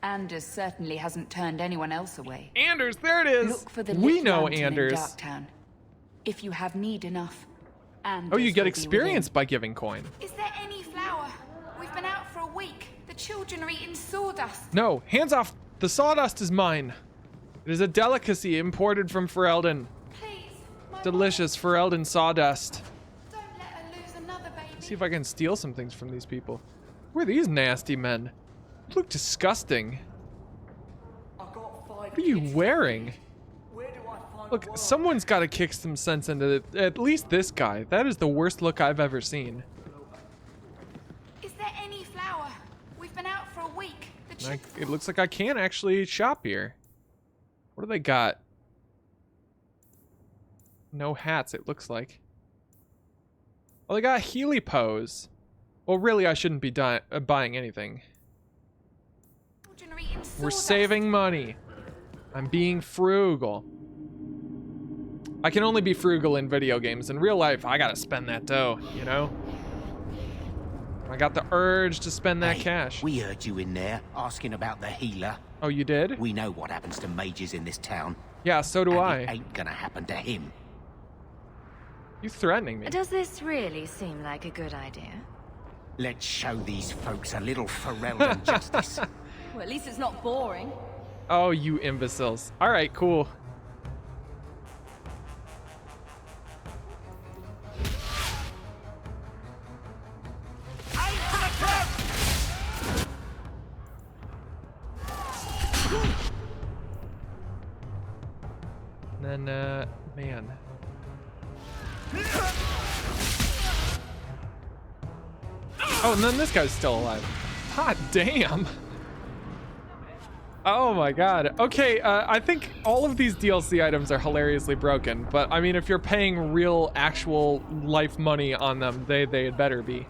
Anders certainly hasn't turned anyone else away. Anders, there it is! Look for the We lit know lantern Anders. in Darktown. If you have need enough. Anders Oh, you get will be experience within. by giving coin. Is there any flour? We've been out for a week. The children are eating sawdust. No, hands off! The sawdust is mine. It is a delicacy imported from Ferelden. Delicious Ferelden sawdust. Don't let her lose another baby. See if I can steal some things from these people. Who are these nasty men? They look disgusting. What are you wearing? Look, someone's got to kick some sense into at least this guy. That is the worst look I've ever seen. Is there any flour? We've been out for a week. The It looks like I can actually shop here. What do they got? No hats, it looks like. Oh, they got Healy Pose. Well, really, I shouldn't be buying anything. children are eating We're sawdust. saving money. I'm being frugal. I can only be frugal in video games. In real life, I gotta spend that dough, you know? I got the urge to spend that cash. We heard you in there asking about the healer. Oh, you did? We know what happens to mages in this town. Yeah, so do I. It ain't gonna happen to him. You threatening me? Does this really seem like a good idea? Let's show these folks a little Ferelden justice. Well, at least it's not boring. Oh, you imbeciles. All right, cool. And then, man. Oh, and then this guy's still alive. Hot damn. Oh my god. Okay, I think all of these DLC items are hilariously broken, but I mean, if you're paying real, actual life money on them, they had better be.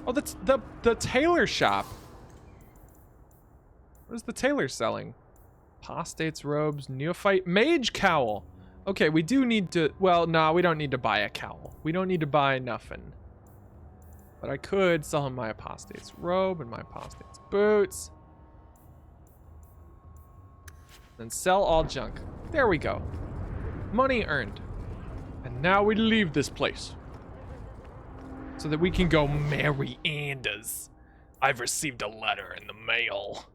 Oh, that's the tailor shop. What is the tailor selling? Apostate's robes, neophyte, mage cowl. Okay, we do need to, well, no, we don't need to buy a cowl. We don't need to buy nothing. But I could sell him my apostate's robe and my apostate's boots. Then sell all junk. There we go. Money earned. And now we leave this place. So that we can go marry Anders. I've received a letter in the mail.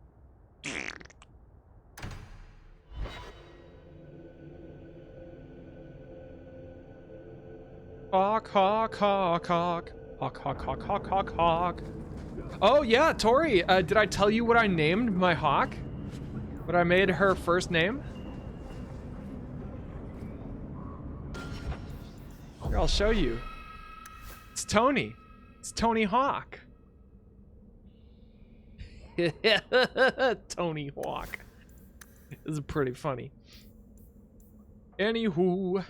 Hawk, hawk, hawk, hawk. Hawk, hawk, hawk, hawk, hawk, hawk. Oh yeah, Tori, did I tell you what I named my hawk? What I made her first name? Here, I'll show you. It's Tony. It's Tony Hawk. Tony Hawk. This is pretty funny. Anywho,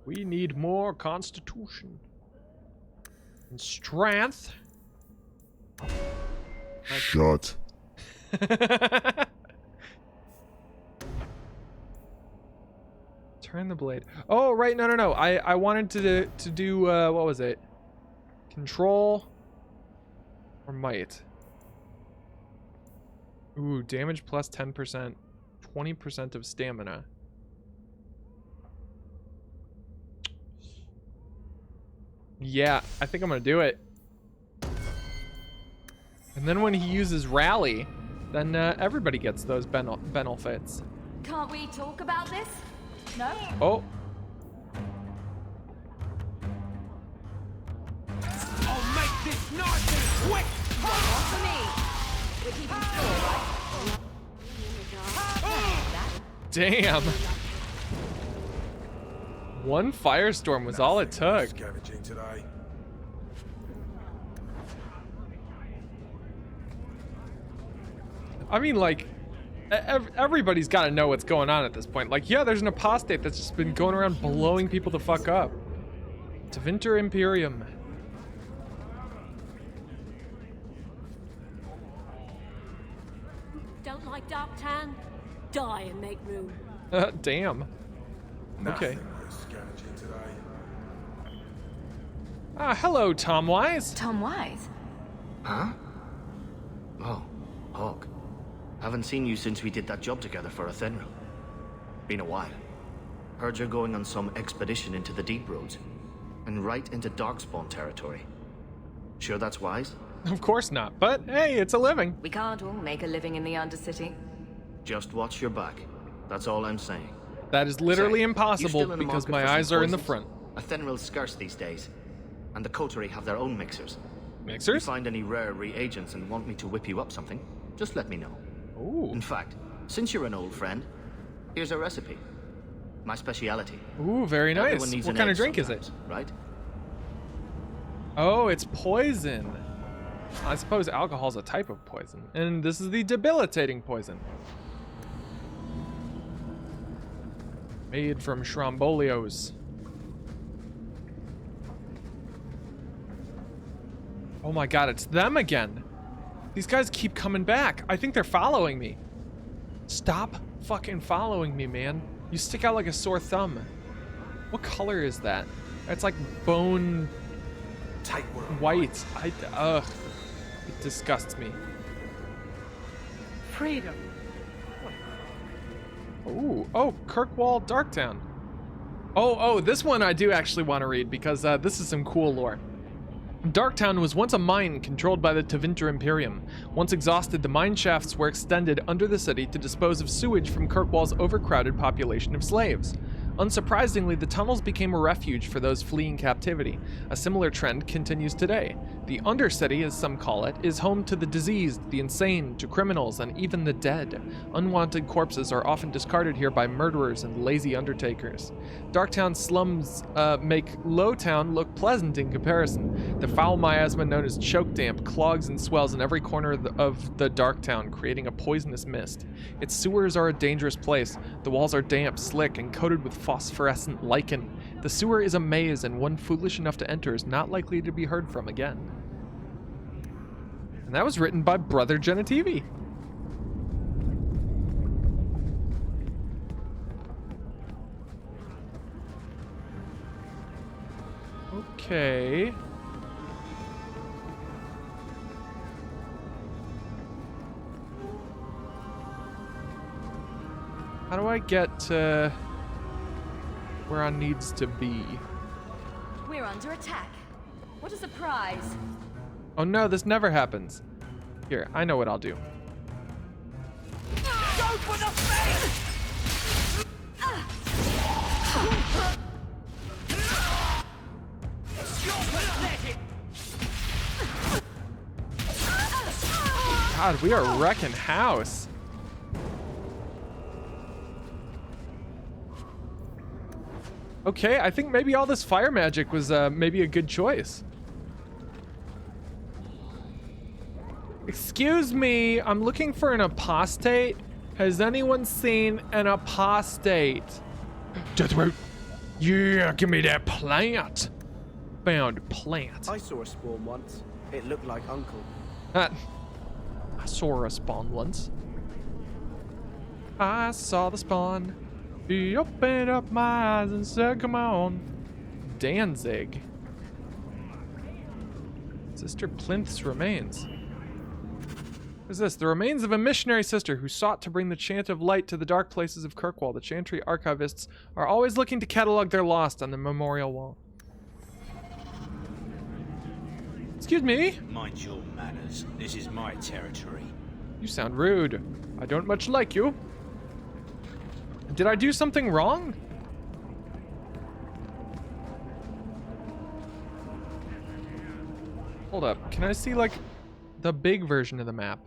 we need more constitution. And strength. Shut. Turn the blade. Oh, right. No. I wanted to do, what was it? Control or might? Ooh, damage plus 10%. 20% of stamina. Yeah, I think I'm gonna do it. And then when he uses rally, then everybody gets those benefits. Can't we talk about this? No? Oh. I'll make this nice and quick! For me. We're keeping score, right? Damn. One firestorm was all it took. Scavenging today. I mean, like, everybody's got to know what's going on at this point. Like, yeah, there's an apostate that's just been going around blowing people the fuck up. Tevinter Imperium. Don't like dark tan? Die and make room. Damn. Okay. Scavenging today. Ah, hello, Tom Wise. Tom Wise? Huh? Oh, Hawk. Haven't seen you since we did that job together for Athenril. Been a while. Heard you're going on some expedition into the deep roads. And right into Darkspawn territory. Sure that's wise? Of course not, but hey, it's a living. We can't all make a living in the Undercity. Just watch your back. That's all I'm saying. That is literally Say, impossible you still in the because market my for some eyes are in the poisons? front. Athenril's scarce these days. And the Coterie have their own mixers. Mixers? If you find any rare reagents and want me to whip you up something, just let me know. Ooh. In fact, since you're an old friend, here's a recipe. My speciality. Ooh, very nice. Everyone needs What an kind of edge drink is it? sometimes, right? Oh, it's poison. I suppose alcohol's a type of poison. And this is the debilitating poison. Made from Strombolios. Oh my god, it's them again. These guys keep coming back. I think they're following me. Stop fucking following me, man. You stick out like a sore thumb. What color is that? It's like bone white. Ugh. It disgusts me. Freedom. Ooh, oh, Kirkwall Darktown. Oh, this one I do actually want to read because this is some cool lore. Darktown was once a mine controlled by the Tevinter Imperium. Once exhausted, the mine shafts were extended under the city to dispose of sewage from Kirkwall's overcrowded population of slaves. Unsurprisingly, the tunnels became a refuge for those fleeing captivity. A similar trend continues today. The Undercity, as some call it, is home to the diseased, the insane, to criminals, and even the dead. Unwanted corpses are often discarded here by murderers and lazy undertakers. Darktown slums make Lowtown look pleasant in comparison. The foul miasma known as choke damp clogs and swells in every corner of the Darktown, creating a poisonous mist. Its sewers are a dangerous place. The walls are damp, slick, and coated with phosphorescent lichen. The sewer is a maze, and one foolish enough to enter is not likely to be heard from again. And that was written by Brother Genitivi. Okay. How do I get to where I needs to be? We're under attack. What a surprise. Oh no, this never happens. Here, I know what I'll do. Go for the face! God, we are wrecking house. Okay, I think maybe all this fire magic was maybe a good choice. Excuse me, I'm looking for an apostate. Has anyone seen an apostate? Deathroot. Yeah, give me that plant. Found plant. I saw a spawn once. It looked like Uncle. I saw a spawn once. I saw the spawn. He opened up my eyes and said, come on. Danzig. Sister Plinth's remains. What is this? The remains of a missionary sister who sought to bring the chant of light to the dark places of Kirkwall. The Chantry archivists are always looking to catalog their lost on the memorial wall. Excuse me? Mind your manners. This is my territory. You sound rude. I don't much like you. Did I do something wrong? Hold up. Can I see, like, the big version of the map?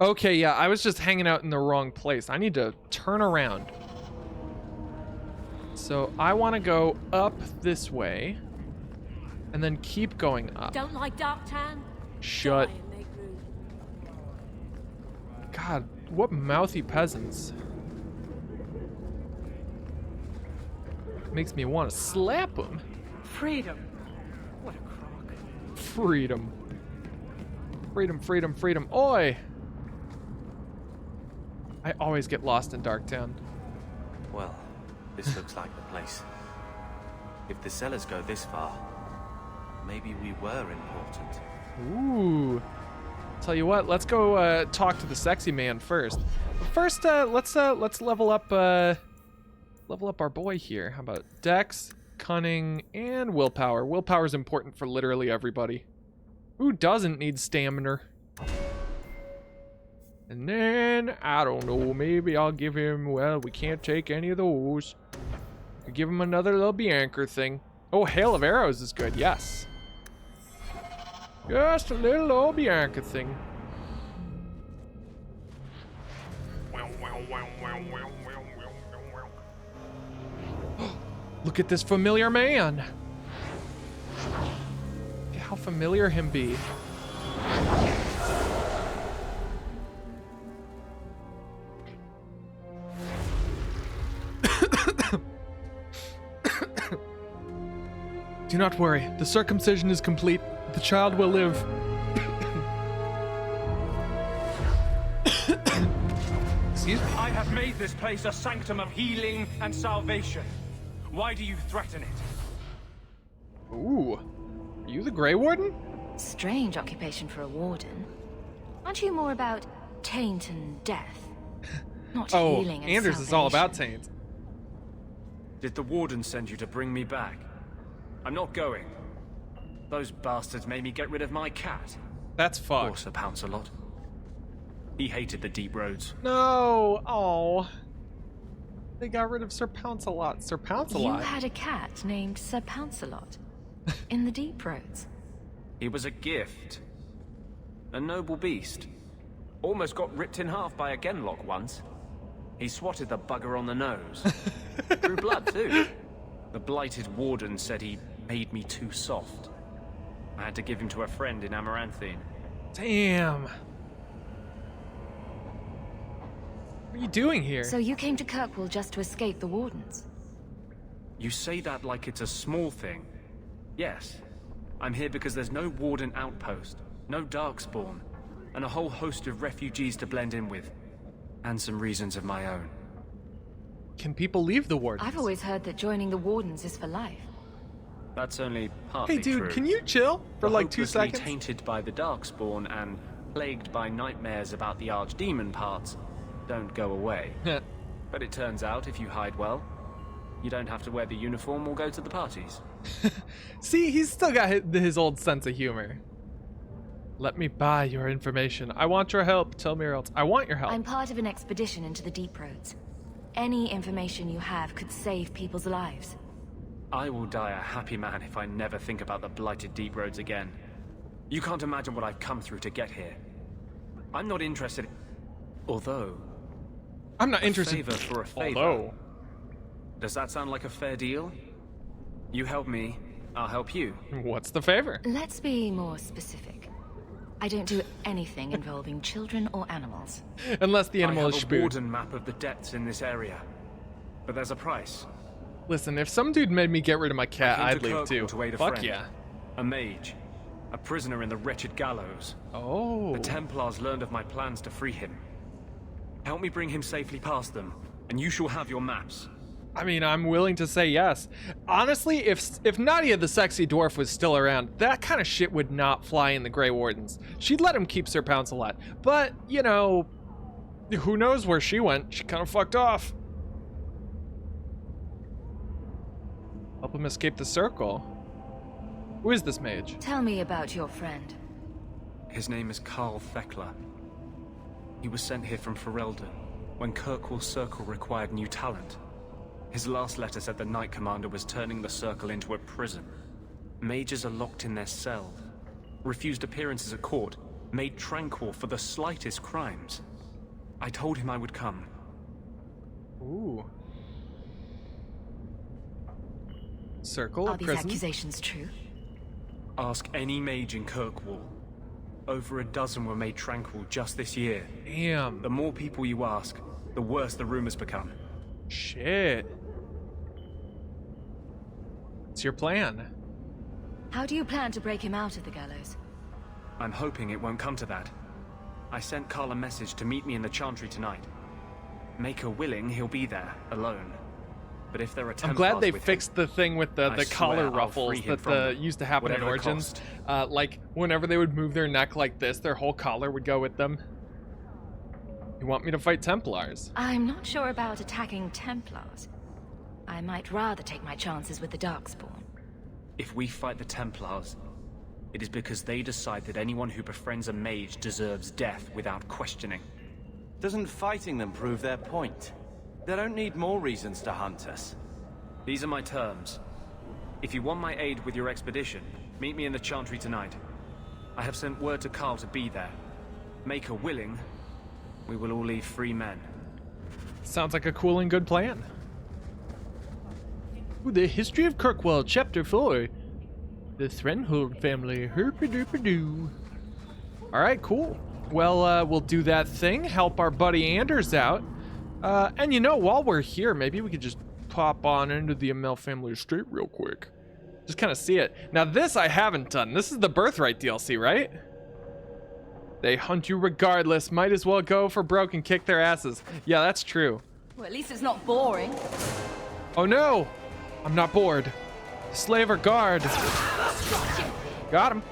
Okay, yeah, I was just hanging out in the wrong place. I need to turn around. So I want to go up this way and then keep going up. Don't like dark tan? Shut. Die and make room. God, what mouthy peasants. Makes me want to slap them. Freedom. What a crock. Freedom. Freedom, freedom, freedom. Oi! I always get lost in Darktown. Well, this looks like the place. If the cellars go this far, maybe we were important. Ooh. Tell you what, let's go talk to the sexy man first. But first, let's level up our boy here. How about Dex, Cunning, and Willpower? Willpower's important for literally everybody. Who doesn't need stamina? And then, I don't know, maybe I'll give him, well, we can't take any of those. I'll give him another little Bianca thing. Oh, Hail of Arrows is good, yes. Just a little old Bianca thing. Look at this familiar man. Look at how familiar him be. Do not worry. The circumcision is complete. The child will live. Excuse me. I have made this place a sanctum of healing and salvation. Why do you threaten it? Ooh. Are you the Grey Warden? Strange occupation for a warden. Aren't you more about taint and death? Not healing and Anders salvation. is all about taint. Did the warden send you to bring me back? I'm not going. Those bastards made me get rid of my cat. That's fucked. Or Sir Pounce-a-Lot. He hated the deep roads. No. Oh. They got rid of Sir Pounce-a-Lot. Sir Pounce-a-Lot. You had a cat named Sir Pounce-a-Lot in the deep roads. He was a gift. A noble beast. Almost got ripped in half by a Genlock once. He swatted the bugger on the nose. Drew blood, too. The blighted warden said he made me too soft. I had to give him to a friend in Amaranthine. Damn. What are you doing here? So you came to Kirkwall just to escape the wardens? You say that like it's a small thing. Yes. I'm here because there's no warden outpost, no darkspawn, and a whole host of refugees to blend in with. And some reasons of my own. Can people leave the wardens? I've always heard that joining the wardens is for life. That's only partly Hey dude, true. can you chill for We're like 2 hopelessly seconds? tainted by the Darkspawn and plagued by nightmares about the Archdemon parts don't go away. But it turns out if you hide well, you don't have to wear the uniform or go to the parties. See, he's still got his old sense of humor. Let me buy your information. I want your help. Tell me or else. I want your help. I'm part of an expedition into the deep roads. Any information you have could save people's lives. I will die a happy man if I never think about the blighted deep roads again. You can't imagine what I've come through to get here. I'm not interested. Although, I'm not interested. Favor for a favor. Although, does that sound like a fair deal? You help me, I'll help you. What's the favor? Let's be more specific. I don't do anything involving children or animals. Unless the animal is I have a spooked. warden map of the depths in this area, but there's a price. Listen, if some dude made me get rid of my cat, I came I'd to leave Kirkwall too. to aid a Fuck friend. yeah. A mage. A prisoner in the wretched gallows. Oh. The Templars learned of my plans to free him. Help me bring him safely past them, and you shall have your maps. I mean, I'm willing to say yes. Honestly, if Nadia the sexy dwarf was still around, that kind of shit would not fly in the Grey Wardens. She'd let him keep Sir Pounce-a-Lot. But, you know, who knows where she went? She kind of fucked off. Help him escape the circle. Who is this mage? Tell me about your friend. His name is Carl Thekla. He was sent here from Ferelden when Kirkwall Circle required new talent. His last letter said the Knight Commander was turning the circle into a prison. Mages are locked in their cell, refused appearances at court, made tranquil for the slightest crimes. I told him I would come. Ooh. Circle Are of these prison? accusations true? Ask any mage in Kirkwall. Over a dozen were made tranquil just this year. Damn. The more people you ask, the worse the rumors become. Shit. What's your plan? How do you plan to break him out of the gallows? I'm hoping it won't come to that. I sent Carl a message to meet me in the Chantry tonight. Make her willing, he'll be there, alone. But if there are I'm glad they with fixed the thing with the collar I'll ruffles free him that from them, used to happen in whatever it Origins. costs. Like, whenever they would move their neck like this, their whole collar would go with them. You want me to fight Templars? I'm not sure about attacking Templars. I might rather take my chances with the Darkspawn. If we fight the Templars, it is because they decide that anyone who befriends a mage deserves death without questioning. Doesn't fighting them prove their point? They don't need more reasons to hunt us. These are my terms. If you want my aid with your expedition, meet me in the Chantry tonight. I have sent word to Carl to be there. Make her willing, we will all leave free men. Sounds like a cool and good plan. Ooh, the History of Kirkwall, Chapter 4. The Threnhold family, herpa-derpa-doo. Alright, cool. Well, we'll do that thing, help our buddy Anders out. And you know, while we're here, maybe we could just pop on into the Amell family estate real quick. Just kind of see it. Now this I haven't done. This is the Birthright DLC, right? They hunt you regardless. Might as well go for broke and kick their asses. Yeah, that's true. Well, at least it's not boring. Oh no! I'm not bored. Slave or guard. Got him.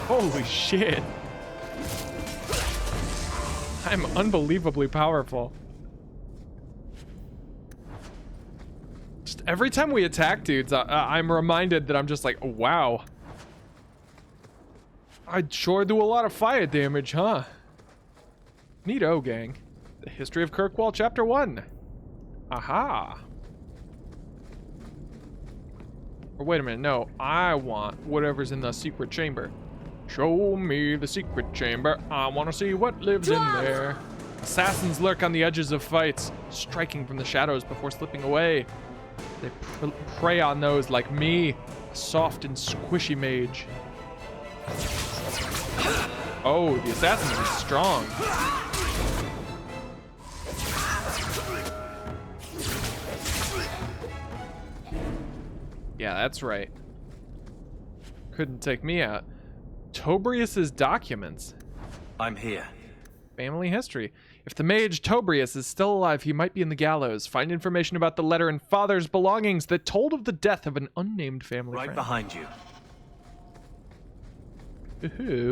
Holy shit. I'm unbelievably powerful. Just every time we attack dudes, I'm reminded that I'm just like, oh, wow. I sure do a lot of fire damage, huh? Neato, gang. The History of Kirkwall, Chapter 1. Aha. Or wait a minute, no. I want whatever's in the secret chamber. Show me the secret chamber. I want to see what lives in there. Assassins lurk on the edges of fights, striking from the shadows before slipping away. They prey on those like me, a soft and squishy mage. Oh, the assassin is strong. Yeah, that's right. Couldn't take me out. Tobrius's documents. I'm here. Family history. If the mage Tobrius is still alive, he might be in the gallows. Find information about the letter and father's belongings that told of the death of an unnamed family friend. Right behind you.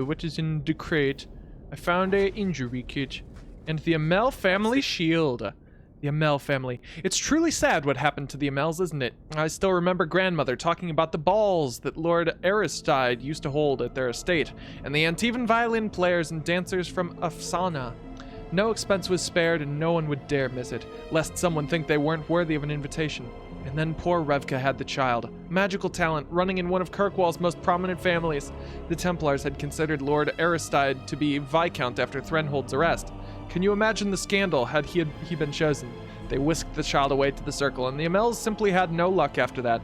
What is in the crate? I found a injury kit and the Amell family shield. The Amell family. It's truly sad what happened to the Amells, isn't it? I still remember grandmother talking about the balls that Lord Aristide used to hold at their estate, and the Antivan violin players and dancers from Afsana. No expense was spared, and no one would dare miss it, lest someone think they weren't worthy of an invitation. And then poor Revka had the child. Magical talent, running in one of Kirkwall's most prominent families. The Templars had considered Lord Aristide to be Viscount after Threnhold's arrest. Can you imagine the scandal had he been chosen? They whisked the child away to the Circle, and the Amells simply had no luck after that.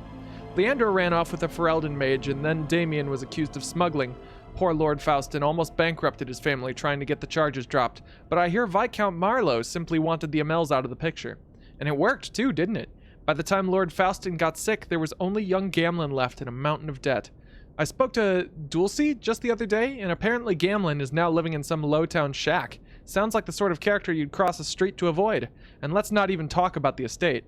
Leandro ran off with a Ferelden mage, and then Damien was accused of smuggling. Poor Lord Faustin almost bankrupted his family trying to get the charges dropped, but I hear Viscount Marlowe simply wanted the Amells out of the picture. And it worked too, didn't it? By the time Lord Faustin got sick, there was only young Gamlen left and a mountain of debt. I spoke to Dulcie just the other day, and apparently Gamlen is now living in some low-town shack. Sounds like the sort of character you'd cross a street to avoid. And let's not even talk about the estate.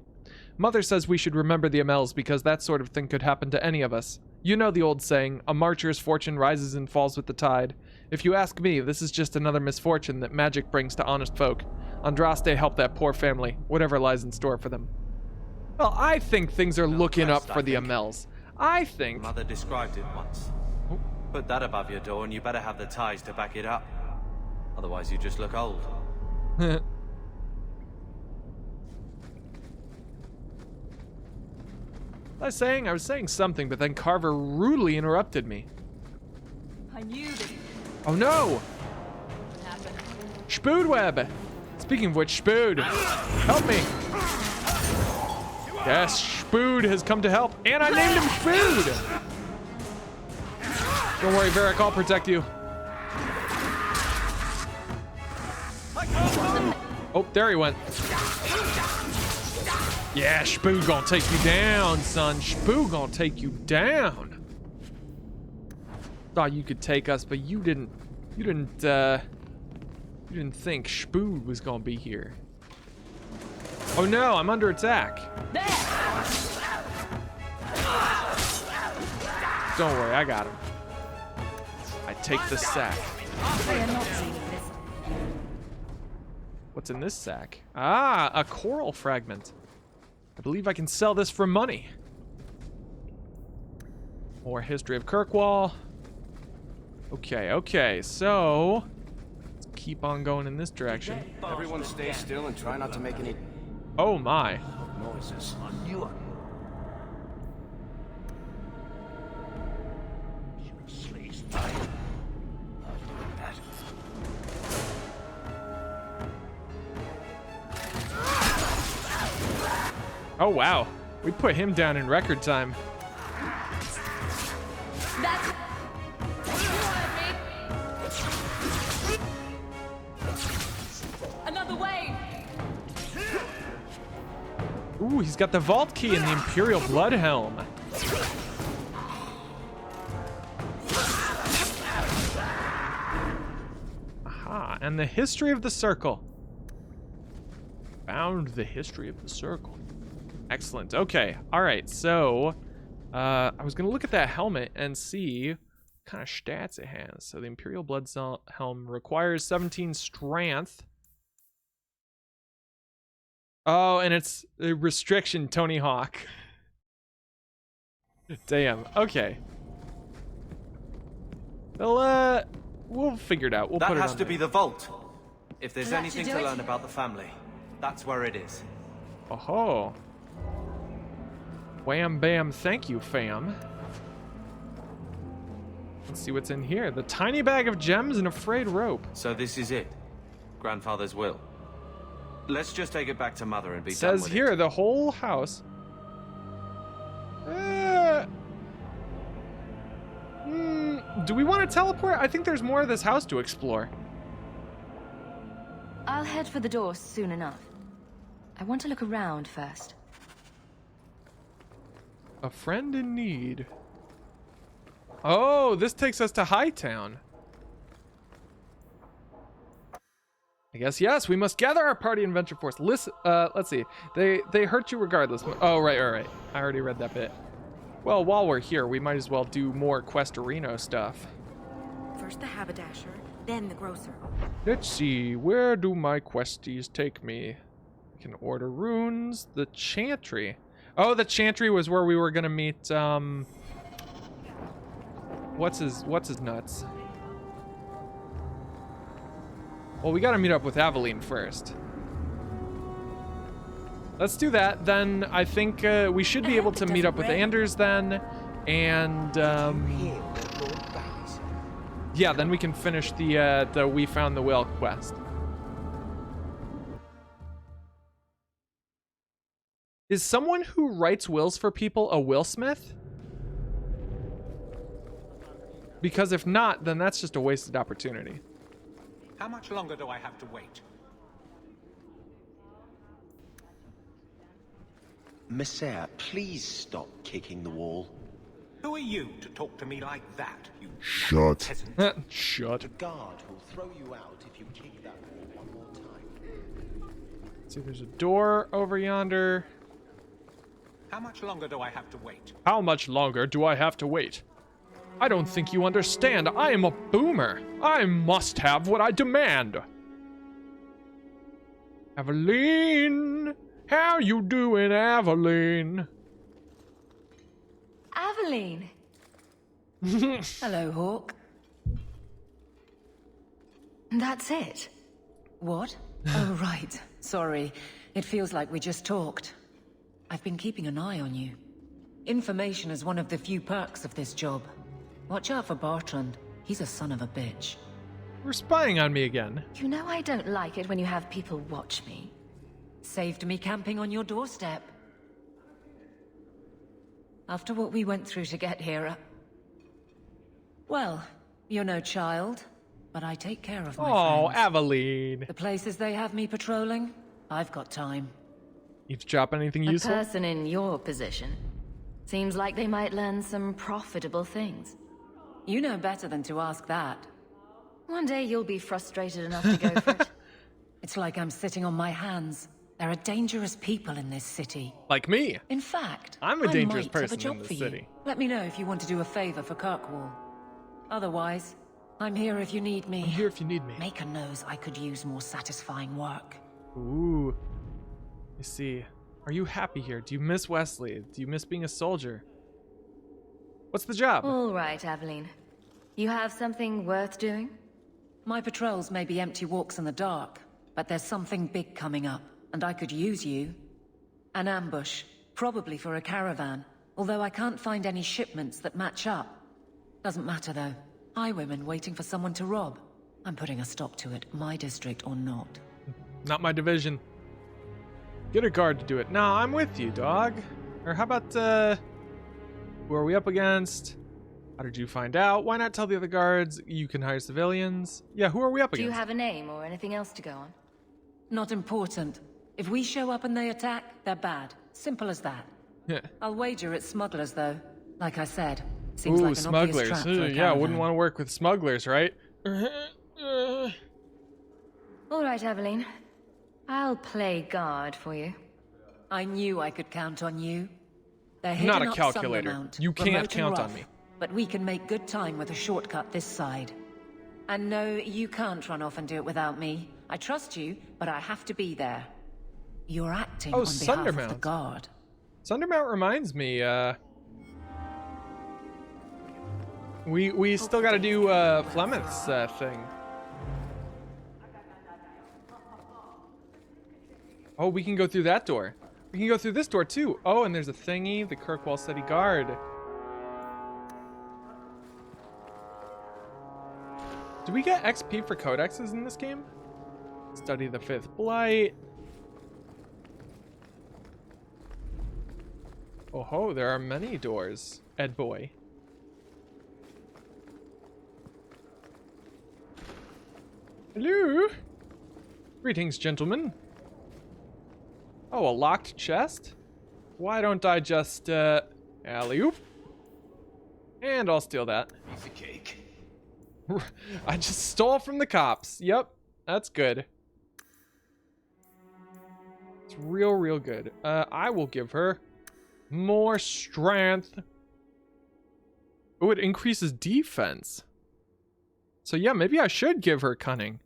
Mother says we should remember the Amells because that sort of thing could happen to any of us. You know the old saying, a marcher's fortune rises and falls with the tide. If you ask me, this is just another misfortune that magic brings to honest folk. Andraste helped that poor family, whatever lies in store for them. Well, I think things are looking up for the Amells. I think... Mother described it once. Put that above your door and you better have the ties to back it up. Otherwise you just look old. I was saying something, but then Carver rudely interrupted me. I knew this. Oh no! Spoodweb! Speaking of which, Spood, help me! Yes, Spood has come to help, and I named him Spood! Don't worry, Varric, I'll protect you. Oh, there he went. Yeah, Spood gonna take you down, son. Spood gonna take you down. Thought you could take us, but you didn't think Spood was gonna be here. Oh no, I'm under attack. Don't worry, I got him. I take the sack. What's in this sack? Ah, a coral fragment. I believe I can sell this for money. More history of Kirkwall. Okay, so let's keep on going in this direction. Everyone stay still and try not to make any Oh my. noises. Oh wow. We put him down in record time. That's... Another wave! Ooh, he's got the vault key and the Imperial Bloodhelm. Aha, and the history of the circle. Found the history of the circle. Excellent. Okay. All right. So, I was gonna look at that helmet and see what kind of stats it has. So the Imperial Bloodhelm requires 17 strength. Oh, and it's a restriction, Tony Hawk. Damn. Okay. Well, we'll figure it out. We'll put it on That has to there. be the vault. If there's That anything should to do it. learn about the family, that's where it is. Oh. Wham bam, thank you, fam. Let's see what's in here. The tiny bag of gems and a frayed rope. So this is it. Grandfather's will. Let's just take it back to Mother and be done Says with here it. the whole house. Do we want to teleport? I think there's more of this house to explore. I'll head for the door soon enough. I want to look around first. A friend in need. Oh, this takes us to Hightown. I guess yes, we must gather our party and venture forth. Listen, let's see. They hurt you regardless. Oh, right. I already read that bit. Well, while we're here, we might as well do more Questorino stuff. First the haberdasher, then the grocer. Let's see, where do my questies take me? We can order runes. The Chantry. Oh, the Chantry was where we were gonna meet, what's his nuts? Well, we gotta meet up with Aveline first. Let's do that. Then I think we should be able to meet up with Anders then, and yeah, then we can finish the We Found the Whale quest. Is someone who writes wills for people a willsmith? Because if not, then that's just a wasted opportunity. How much longer do I have to wait? Messiah, please stop kicking the wall. Who are you to talk to me like that, you Shut. peasant? Shut. The guard will throw you out if you kick that wall one more time. See, there's a door over yonder. How much longer do I have to wait? How much longer do I have to wait? I don't think you understand. I am a boomer. I must have what I demand. Aveline! How you doing, Aveline? Aveline! Hello, Hawk. That's it? What? Oh, right. Sorry. It feels like we just talked. I've been keeping an eye on you. Information is one of the few perks of this job. Watch out for Bartrand. He's a son of a bitch. You're spying on me again. You know I don't like it when you have people watch me. Saved me camping on your doorstep. After what we went through to get here, well, you're no child, but I take care of my Oh, friends. Aveline. The places they have me patrolling, I've got time. Eavesdrop anything A useful? person in your position. Seems like they might learn some profitable things. You know better than to ask that. One day you'll be frustrated enough to go for it. It's like I'm sitting on my hands. There are dangerous people in this city. Like me. In fact, I'm a I dangerous might have a person job in for this you. city. Let me know if you want to do a favor for Kirkwall. Otherwise, I'm here if you need me. I'm here if you need me. Maker knows I could use more satisfying work. Ooh. You see. Are you happy here? Do you miss Wesley? Do you miss being a soldier? What's the job? All right, Aveline. You have something worth doing? My patrols may be empty walks in the dark, but there's something big coming up, and I could use you. An ambush, probably for a caravan, although I can't find any shipments that match up. Doesn't matter though. Highwaymen waiting for someone to rob. I'm putting a stop to it, my district or not. Not my division. Get a guard to do it. Nah, I'm with you, dog. Or how about, who are we up against? How did you find out? Why not tell the other guards you can hire civilians? Yeah, who are we up Do against? you have a name or anything else to go on? Not important. If we show up and they attack, they're bad. Simple as that. Yeah. I'll wager it's smugglers, though. Like I said, seems Ooh, like an smugglers. obvious trap for a Yeah, wouldn't caravan. want to work with smugglers, right? All right, Aveline. I'll play guard for you. I knew I could count on you. They're Not hidden a up calculator. Sundermount, You can't remote and count on rough, me. But we can make good time with a shortcut this side. And no, you can't run off and do it without me. I trust you, but I have to be there. You're acting on behalf of the Sundermount. guard. Sundermount reminds me, we still gotta do, Flemeth's, thing. Oh, we can go through that door. We can go through this door, too. Oh, and there's a thingy, the Kirkwall City Guard. Do we get XP for codexes in this game? Study the Fifth Blight. Oh ho, there are many doors, Ed boy. Hello? Greetings, gentlemen. Oh, a locked chest? Why don't I just, alley-oop? And I'll steal that. Piece of cake. I just stole from the cops. Yep, that's good. It's real good. I will give her more strength. Oh, it increases defense. So yeah, maybe I should give her cunning.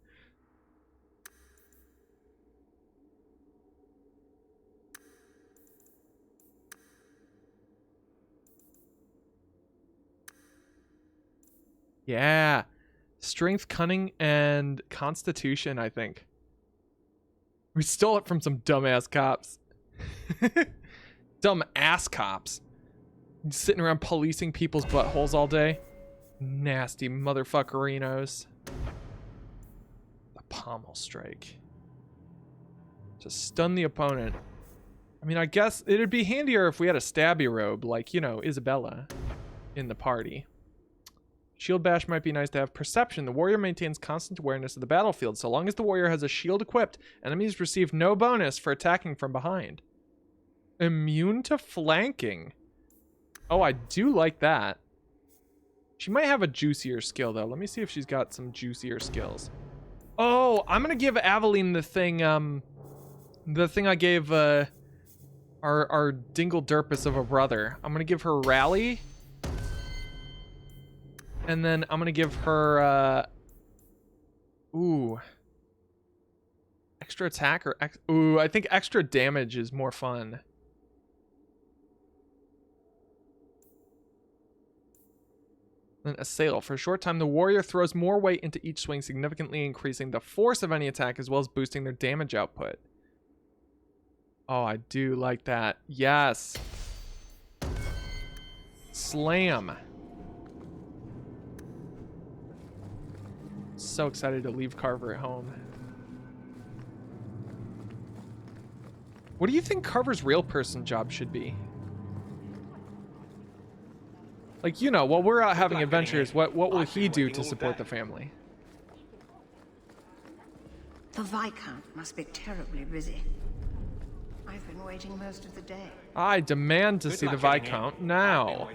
Yeah. Strength, cunning, and constitution, I think. We stole it from some dumbass cops. Dumb ass cops. Sitting around policing people's buttholes all day. Nasty motherfuckerinos. The pommel strike. Just stun the opponent. I mean, I guess it'd be handier if we had a stabby robe, like, you know, Isabella in the party. Shield bash might be nice to have. Perception. The warrior maintains constant awareness of the battlefield. So long as the warrior has a shield equipped, enemies receive no bonus for attacking from behind. Immune to flanking. Oh, I do like that. She might have a juicier skill, though. Let me see if she's got some juicier skills. Oh, I'm going to give Aveline the thing I gave our dingle derpus of a brother. I'm going to give her rally. And then I'm going to give her, extra attack or, I think extra damage is more fun. Then assail. For a short time, the warrior throws more weight into each swing, significantly increasing the force of any attack as well as boosting their damage output. Oh, I do like that. Yes. Slam. So excited to leave Carver at home. What do you think Carver's real person job should be? Like, you know, while we're out having adventures, what will he do to support the family? The Viscount must be terribly busy. I've been waiting most of the day. I demand to see the Viscount now.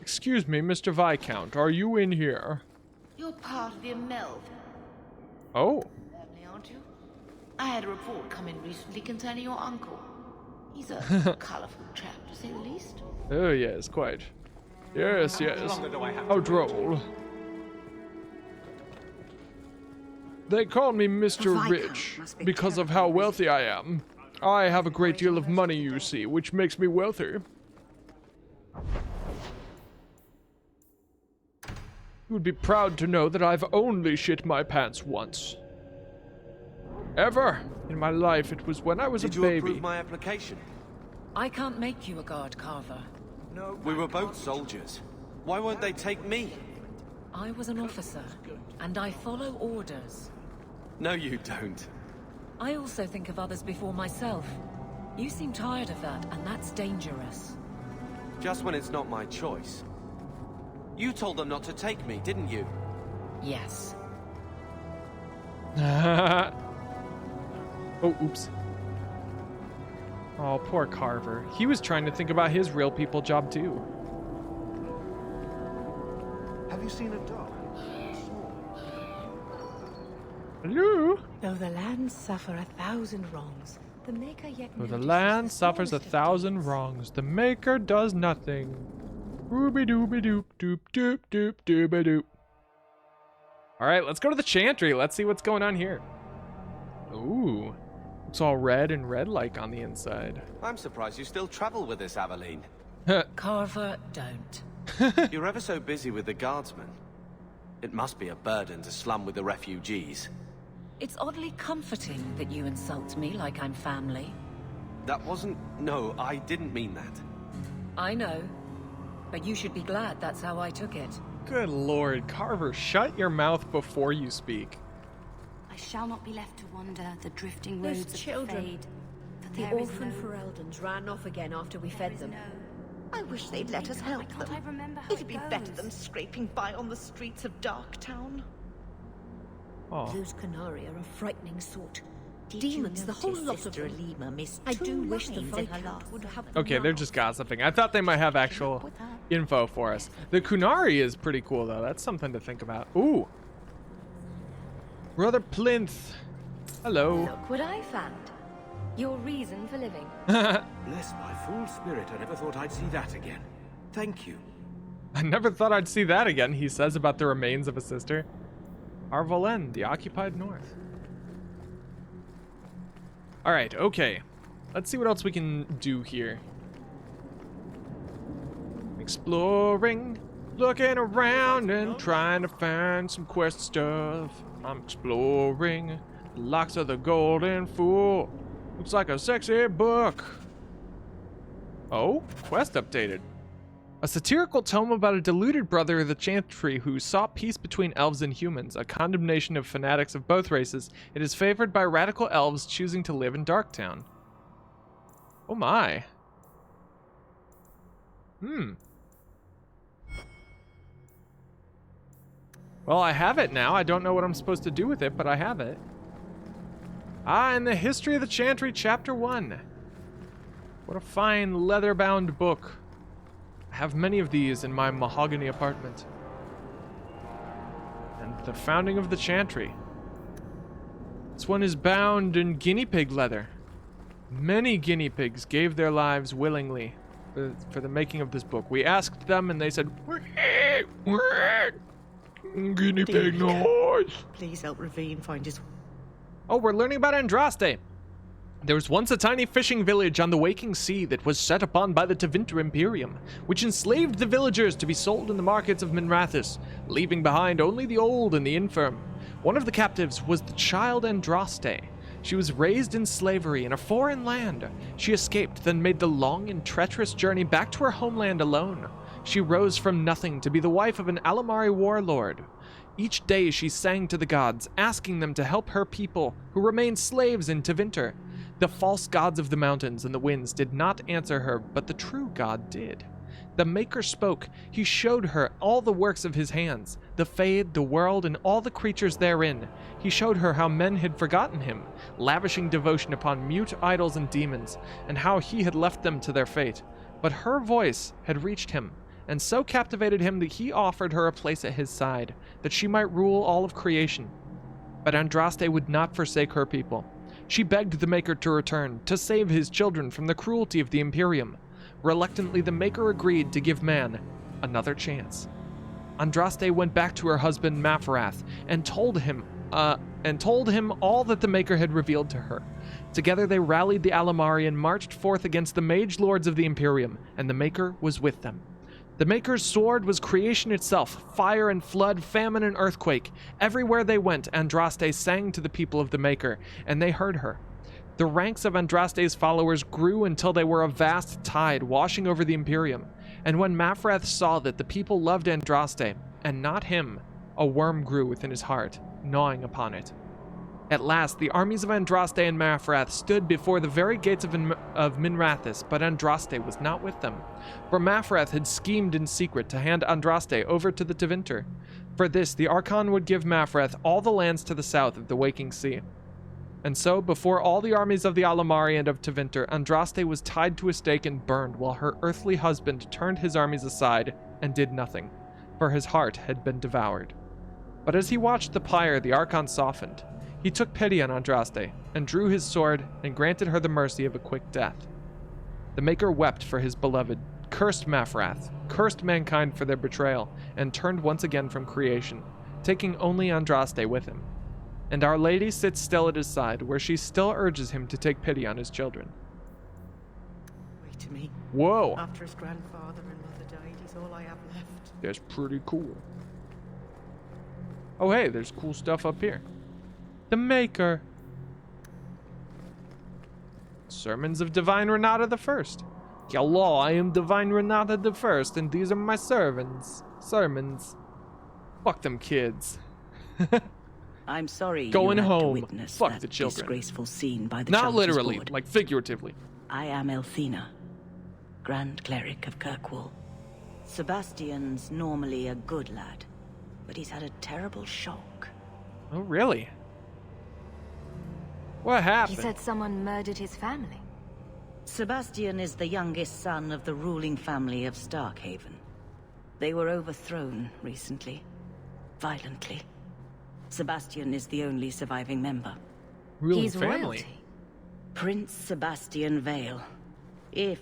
Excuse me, Mr. Viscount, are you in here? You're part of the Imelda. Oh. Family, aren't you? I had a report come in recently concerning your uncle. He's a colorful chap, to say the least. Oh, yes, quite. Yes, yes. How droll. They call me Mr. Rich because of how wealthy I am. I have a great deal of money, you see, which makes me wealthy. You would be proud to know that I've only shit my pants once. Ever in my life. It was when I was a baby. Did you approve my application? I can't make you a guard, Carver. No. We were both soldiers. Why won't they take me? I was an officer, and I follow orders. No, you don't. I also think of others before myself. You seem tired of that, and that's dangerous. Just when it's not my choice. You told them not to take me, didn't you? Yes. Oh, oops. Oh, poor Carver. He was trying to think about his real people job too. Have you seen a dog? Hello? Though the land suffer 1,000 wrongs, the Maker yet Though the notices land the suffers smallest 1,000 wrongs, the Maker does nothing. Ooby dooby doop doop doop doop dooby doop. Alright, let's go to the Chantry. Let's see what's going on here. Ooh. Looks all red and red-like on the inside. I'm surprised you still travel with this, Aveline. Carver, don't. You're ever so busy with the guardsmen. It must be a burden to slum with the refugees. It's oddly comforting that you insult me like I'm family. That wasn't... No, I didn't mean that. I know. But you should be glad that's how I took it. Good lord, Carver, shut your mouth before you speak. I shall not be left to wander the drifting Those roads of children. fade. For The there is orphan no... Fereldans ran off again after we fed them. I wish they'd let us help Can't them. I remember how It'd it be better goes? than scraping by on the streets of Darktown. Oh. Those Canari are a frightening sort. Did Demons, you the whole notice lot of Sister them. Lima missed I 2 do wish the lines in her Viscount last would have Okay, they're just gossiping. I thought they might have actual info for us. The Kunari is pretty cool, though. That's something to think about. Ooh. Brother Plinth. Hello. Look what I found. Your reason for living. Bless my fool spirit, I never thought I'd see that again. Thank you. I never thought I'd see that again, he says about the remains of a sister. Arvolen, the occupied north. Alright, okay. Let's see what else we can do here. Exploring, looking around and trying to find some quest stuff. I'm exploring the locks of the Golden Fool. Looks like a sexy book. Oh, quest updated. A satirical tome about a deluded brother of the Chantry who sought peace between elves and humans, a condemnation of fanatics of both races. It is favored by radical elves choosing to live in Darktown. Oh my. Well, I have it now. I don't know what I'm supposed to do with it, but I have it. Ah, in the History of the Chantry, Chapter 1. What a fine leather-bound book. I have many of these in my mahogany apartment. And the founding of the Chantry. This one is bound in guinea pig leather. Many guinea pigs gave their lives willingly for the making of this book. We asked them and they said, guinea pig noise. Please help Ravine find his... Oh, we're learning about Andraste. There was once a tiny fishing village on the waking sea that was set upon by the Tevinter Imperium, which enslaved the villagers to be sold in the markets of Minrathis, leaving behind only the old and the infirm. One of the captives was the child Andraste. She was raised in slavery in a foreign land. She escaped, then made the long and treacherous journey back to her homeland alone. She rose from nothing to be the wife of an Alamari warlord. Each day she sang to the gods, asking them to help her people who remained slaves in Tevinter. The false gods of the mountains and the winds did not answer her, but the true God did. The Maker spoke. He showed her all the works of his hands, the Fade, the world, and all the creatures therein. He showed her how men had forgotten him, lavishing devotion upon mute idols and demons, and how he had left them to their fate. But her voice had reached him, and so captivated him that he offered her a place at his side, that she might rule all of creation. But Andraste would not forsake her people. She begged the Maker to return, to save his children from the cruelty of the Imperium. Reluctantly, the Maker agreed to give man another chance. Andraste went back to her husband Mafrath and told him all that the Maker had revealed to her. Together they rallied the Alamari and marched forth against the mage lords of the Imperium, and the Maker was with them. The Maker's sword was creation itself, fire and flood, famine and earthquake. Everywhere they went, Andraste sang to the people of the Maker, and they heard her. The ranks of Andraste's followers grew until they were a vast tide washing over the Imperium. And when Mafrath saw that the people loved Andraste, and not him, a worm grew within his heart, gnawing upon it. At last, the armies of Andraste and Mafrath stood before the very gates of Minrathis, but Andraste was not with them. For Mafrath had schemed in secret to hand Andraste over to the Tevinter. For this, the Archon would give Mafrath all the lands to the south of the Waking Sea. And so, before all the armies of the Alamari and of Tevinter, Andraste was tied to a stake and burned, while her earthly husband turned his armies aside and did nothing, for his heart had been devoured. But as he watched the pyre, the Archon softened. He took pity on Andraste, and drew his sword, and granted her the mercy of a quick death. The Maker wept for his beloved, cursed Mafrath, cursed mankind for their betrayal, and turned once again from creation, taking only Andraste with him. And Our Lady sits still at his side, where she still urges him to take pity on his children. Wait to me. Whoa! After his grandfather and mother died, he's all I have left. That's pretty cool. Oh hey, there's cool stuff up here. The Maker. Sermons of Divine Renata the First. Hello, I am Divine Renata the First, and these are my sermons. Fuck them kids. I'm sorry Going you had home. to witness Fuck that the children. disgraceful scene by the Not Chancellor's literally, board. like figuratively. I am Elthina, Grand Cleric of Kirkwall. Sebastian's normally a good lad, but he's had a terrible shock. Oh, really? What happened? He said someone murdered his family. Sebastian is the youngest son of the ruling family of Starkhaven. They were overthrown recently, violently. Sebastian is the only surviving member. Ruling He's family? royalty. Prince Sebastian Vale. If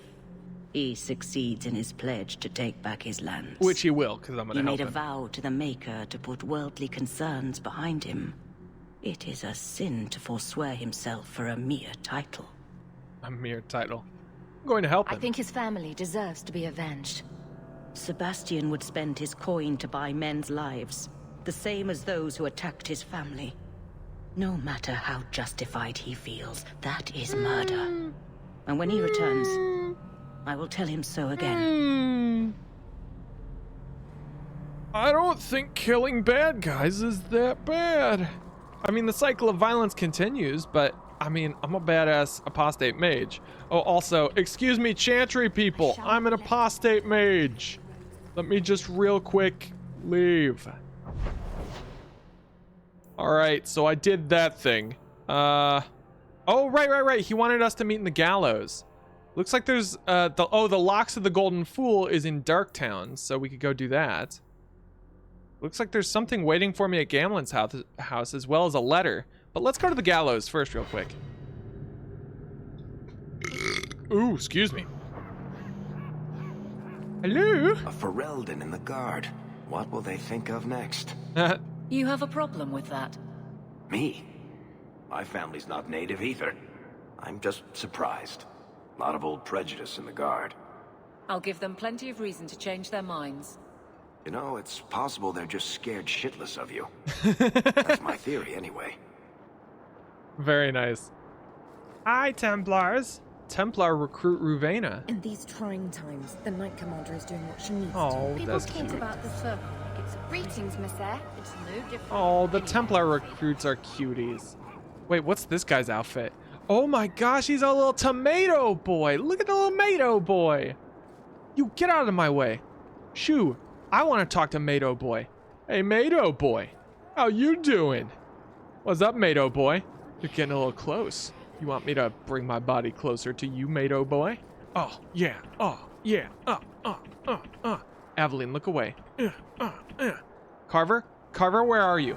he succeeds in his pledge to take back his lands. Which he will, because I'm going He to help made a him. vow to the Maker to put worldly concerns behind him. It is a sin to forswear himself for a mere title. A mere title. I'm going to help him. I think his family deserves to be avenged. Sebastian would spend his coin to buy men's lives, the same as those who attacked his family. No matter how justified he feels, that is murder. And when he returns, I will tell him so again. I don't think killing bad guys is that bad. I mean, the cycle of violence continues, but I mean, I'm a badass apostate mage. Oh, also, excuse me, Chantry people, I'm an apostate mage. Let me just real quick leave. All right, so I did that thing. Oh, right. He wanted us to meet in the gallows. Looks like there's the Locks of the Golden Fool is in Darktown, so we could go do that. Looks like there's something waiting for me at Gamlen's house as well as a letter. But let's go to the gallows first real quick. Ooh, excuse me. Hello? A Ferelden in the guard. What will they think of next? You have a problem with that? Me? My family's not native either. I'm just surprised. A lot of old prejudice in the guard. I'll give them plenty of reason to change their minds. You know, it's possible they're just scared shitless of you. That's my theory, anyway. Very nice. Hi, Templars. Templar recruit Ruvena. In these trying times, the Knight Commander is doing what she needs Oh, to. that's People talk cute. about the circle like it's a Greetings, Miss Eyre. It's no different. Oh, the Templar recruits are cuties. Wait, what's this guy's outfit? Oh my gosh, he's a little tomato boy. Look at the little tomato boy. You get out of my way. Shoo, I want to talk to Mato boy. Hey, Mato boy. How you doing? What's up, Mato boy? You're getting a little close. You want me to bring my body closer to you, Mato boy? Oh, yeah. Oh, yeah. Aveline, look away. Carver? Carver, where are you?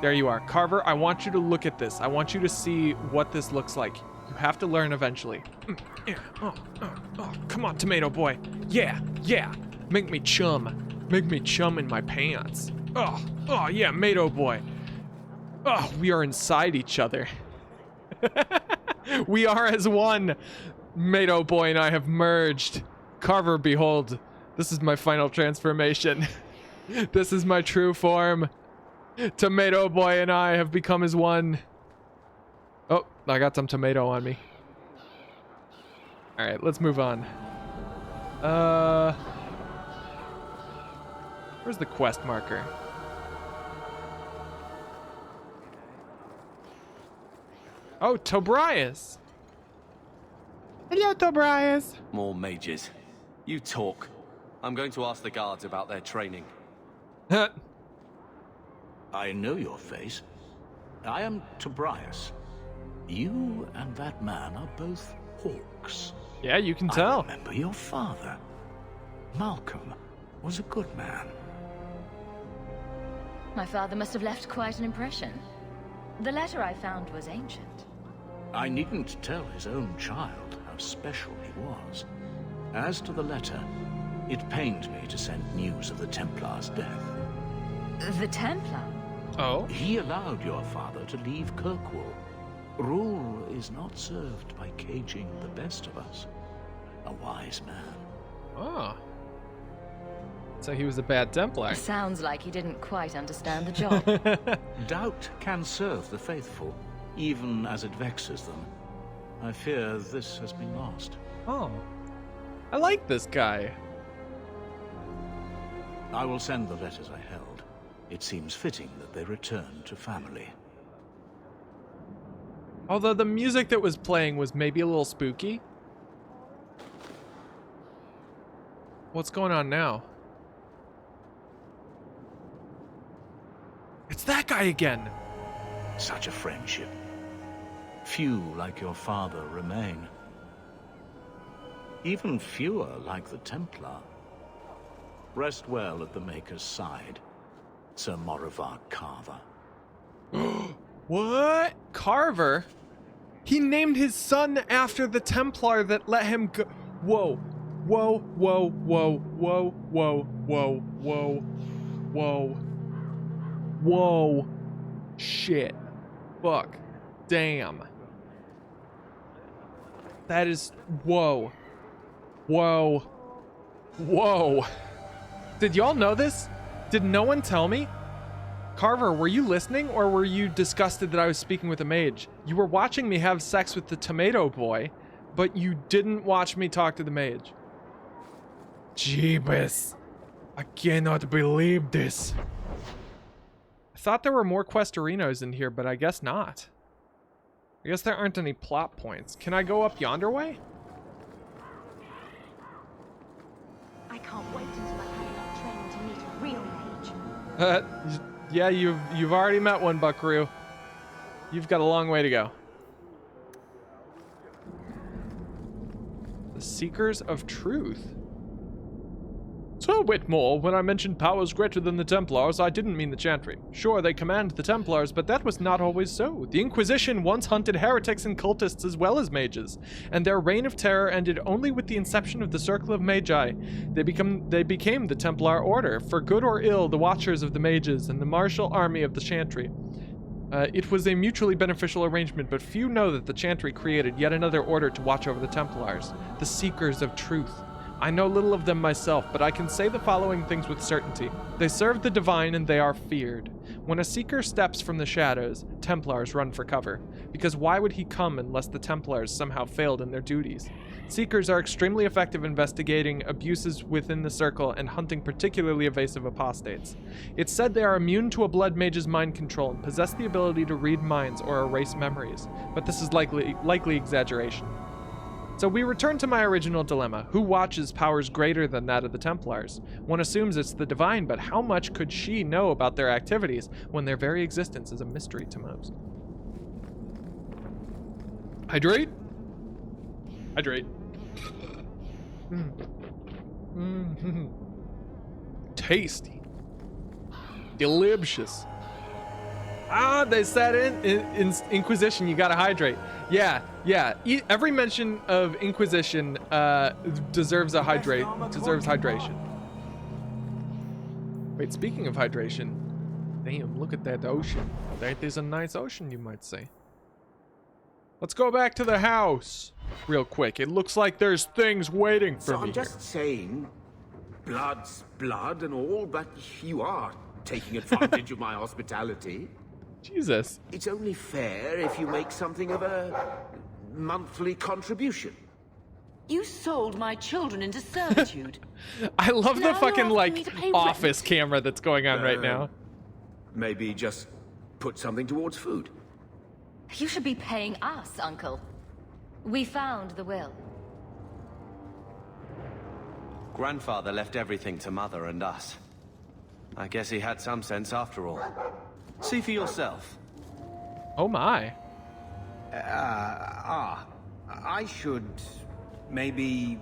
There you are. Carver, I want you to look at this. I want you to see what this looks like. You have to learn eventually. Come on, tomato boy. Yeah. Make me chum. Make me chum in my pants. Oh, yeah, Mato boy. Oh, we are inside each other. We are as one. Mato boy and I have merged. Carver, behold. This is my final transformation. This is my true form. Tomato boy and I have become as one. Oh, I got some tomato on me. All right, let's move on. Where's the quest marker? Oh, Tobias. Hello, Tobias. More mages. You talk. I'm going to ask the guards about their training. I know your face. I am Tobias. You and that man are both hawks. Yeah, you can tell. I remember your father. Malcolm was a good man. My father must have left quite an impression. The letter I found was ancient. I needn't tell his own child how special he was. As to the letter, it pained me to send news of the Templar's death. The Templar? Oh? He allowed your father to leave Kirkwall. Rule is not served by caging the best of us. A wise man. Oh. So he was a bad Templar. Sounds like he didn't quite understand the job. Doubt can serve the faithful, even as it vexes them. I fear this has been lost. Oh. I like this guy. I will send the letters I held. It seems fitting that they return to family. Although the music that was playing was maybe a little spooky. What's going on now? It's that guy again. Such a friendship. Few like your father remain. Even fewer like the Templar. Rest well at the Maker's side, Sir Morivar Carver. What? Carver? He named his son after the Templar that let him go. Whoa. Whoa, whoa, whoa, whoa, whoa, whoa, whoa, whoa. Whoa. Shit. Fuck. Damn. That is... Whoa. Whoa. Whoa. Did y'all know this? Did no one tell me? Carver, were you listening, or were you disgusted that I was speaking with a mage? You were watching me have sex with the tomato boy, but you didn't watch me talk to the mage. Jeebus. I cannot believe this. I thought there were more questorinos in here, but I guess not. I guess there aren't any plot points. Can I go up yonder way? I can't wait until I've had enough training to meet a real mage. Yeah, you've already met one, Buckaroo. You've got a long way to go. The Seekers of Truth. Sir Whitmore, when I mentioned powers greater than the Templars, I didn't mean the Chantry. Sure, they command the Templars, but that was not always so. The Inquisition once hunted heretics and cultists as well as mages, and their reign of terror ended only with the inception of the Circle of Magi. They became the Templar Order, for good or ill, the Watchers of the Mages and the martial army of the Chantry. It was a mutually beneficial arrangement, but few know that the Chantry created yet another order to watch over the Templars, the Seekers of Truth. I know little of them myself, but I can say the following things with certainty. They serve the divine and they are feared. When a seeker steps from the shadows, Templars run for cover. Because why would he come unless the Templars somehow failed in their duties? Seekers are extremely effective investigating abuses within the circle and hunting particularly evasive apostates. It's said they are immune to a blood mage's mind control and possess the ability to read minds or erase memories, but this is likely exaggeration. So we return to my original dilemma. Who watches powers greater than that of the Templars? One assumes it's the divine, but how much could she know about their activities when their very existence is a mystery to most? Hydrate? Hydrate. Tasty. Delicious. They said in Inquisition you gotta hydrate. Yeah. Every mention of Inquisition deserves hydration. Wait, speaking of hydration, damn, look at that ocean. That is a nice ocean, you might say. Let's go back to the house real quick. It looks like there's things waiting for me. So I'm just saying, blood's blood and all, but you are taking advantage of my hospitality. Jesus. It's only fair if you make something of a monthly contribution. You sold my children into servitude. I love the Now fucking, you're asking like, me to pay office camera that's going on right now. Maybe just put something towards food. You should be paying us, Uncle. We found the will. Grandfather left everything to Mother and us. I guess he had some sense after all. See for yourself. Oh my. I should maybe...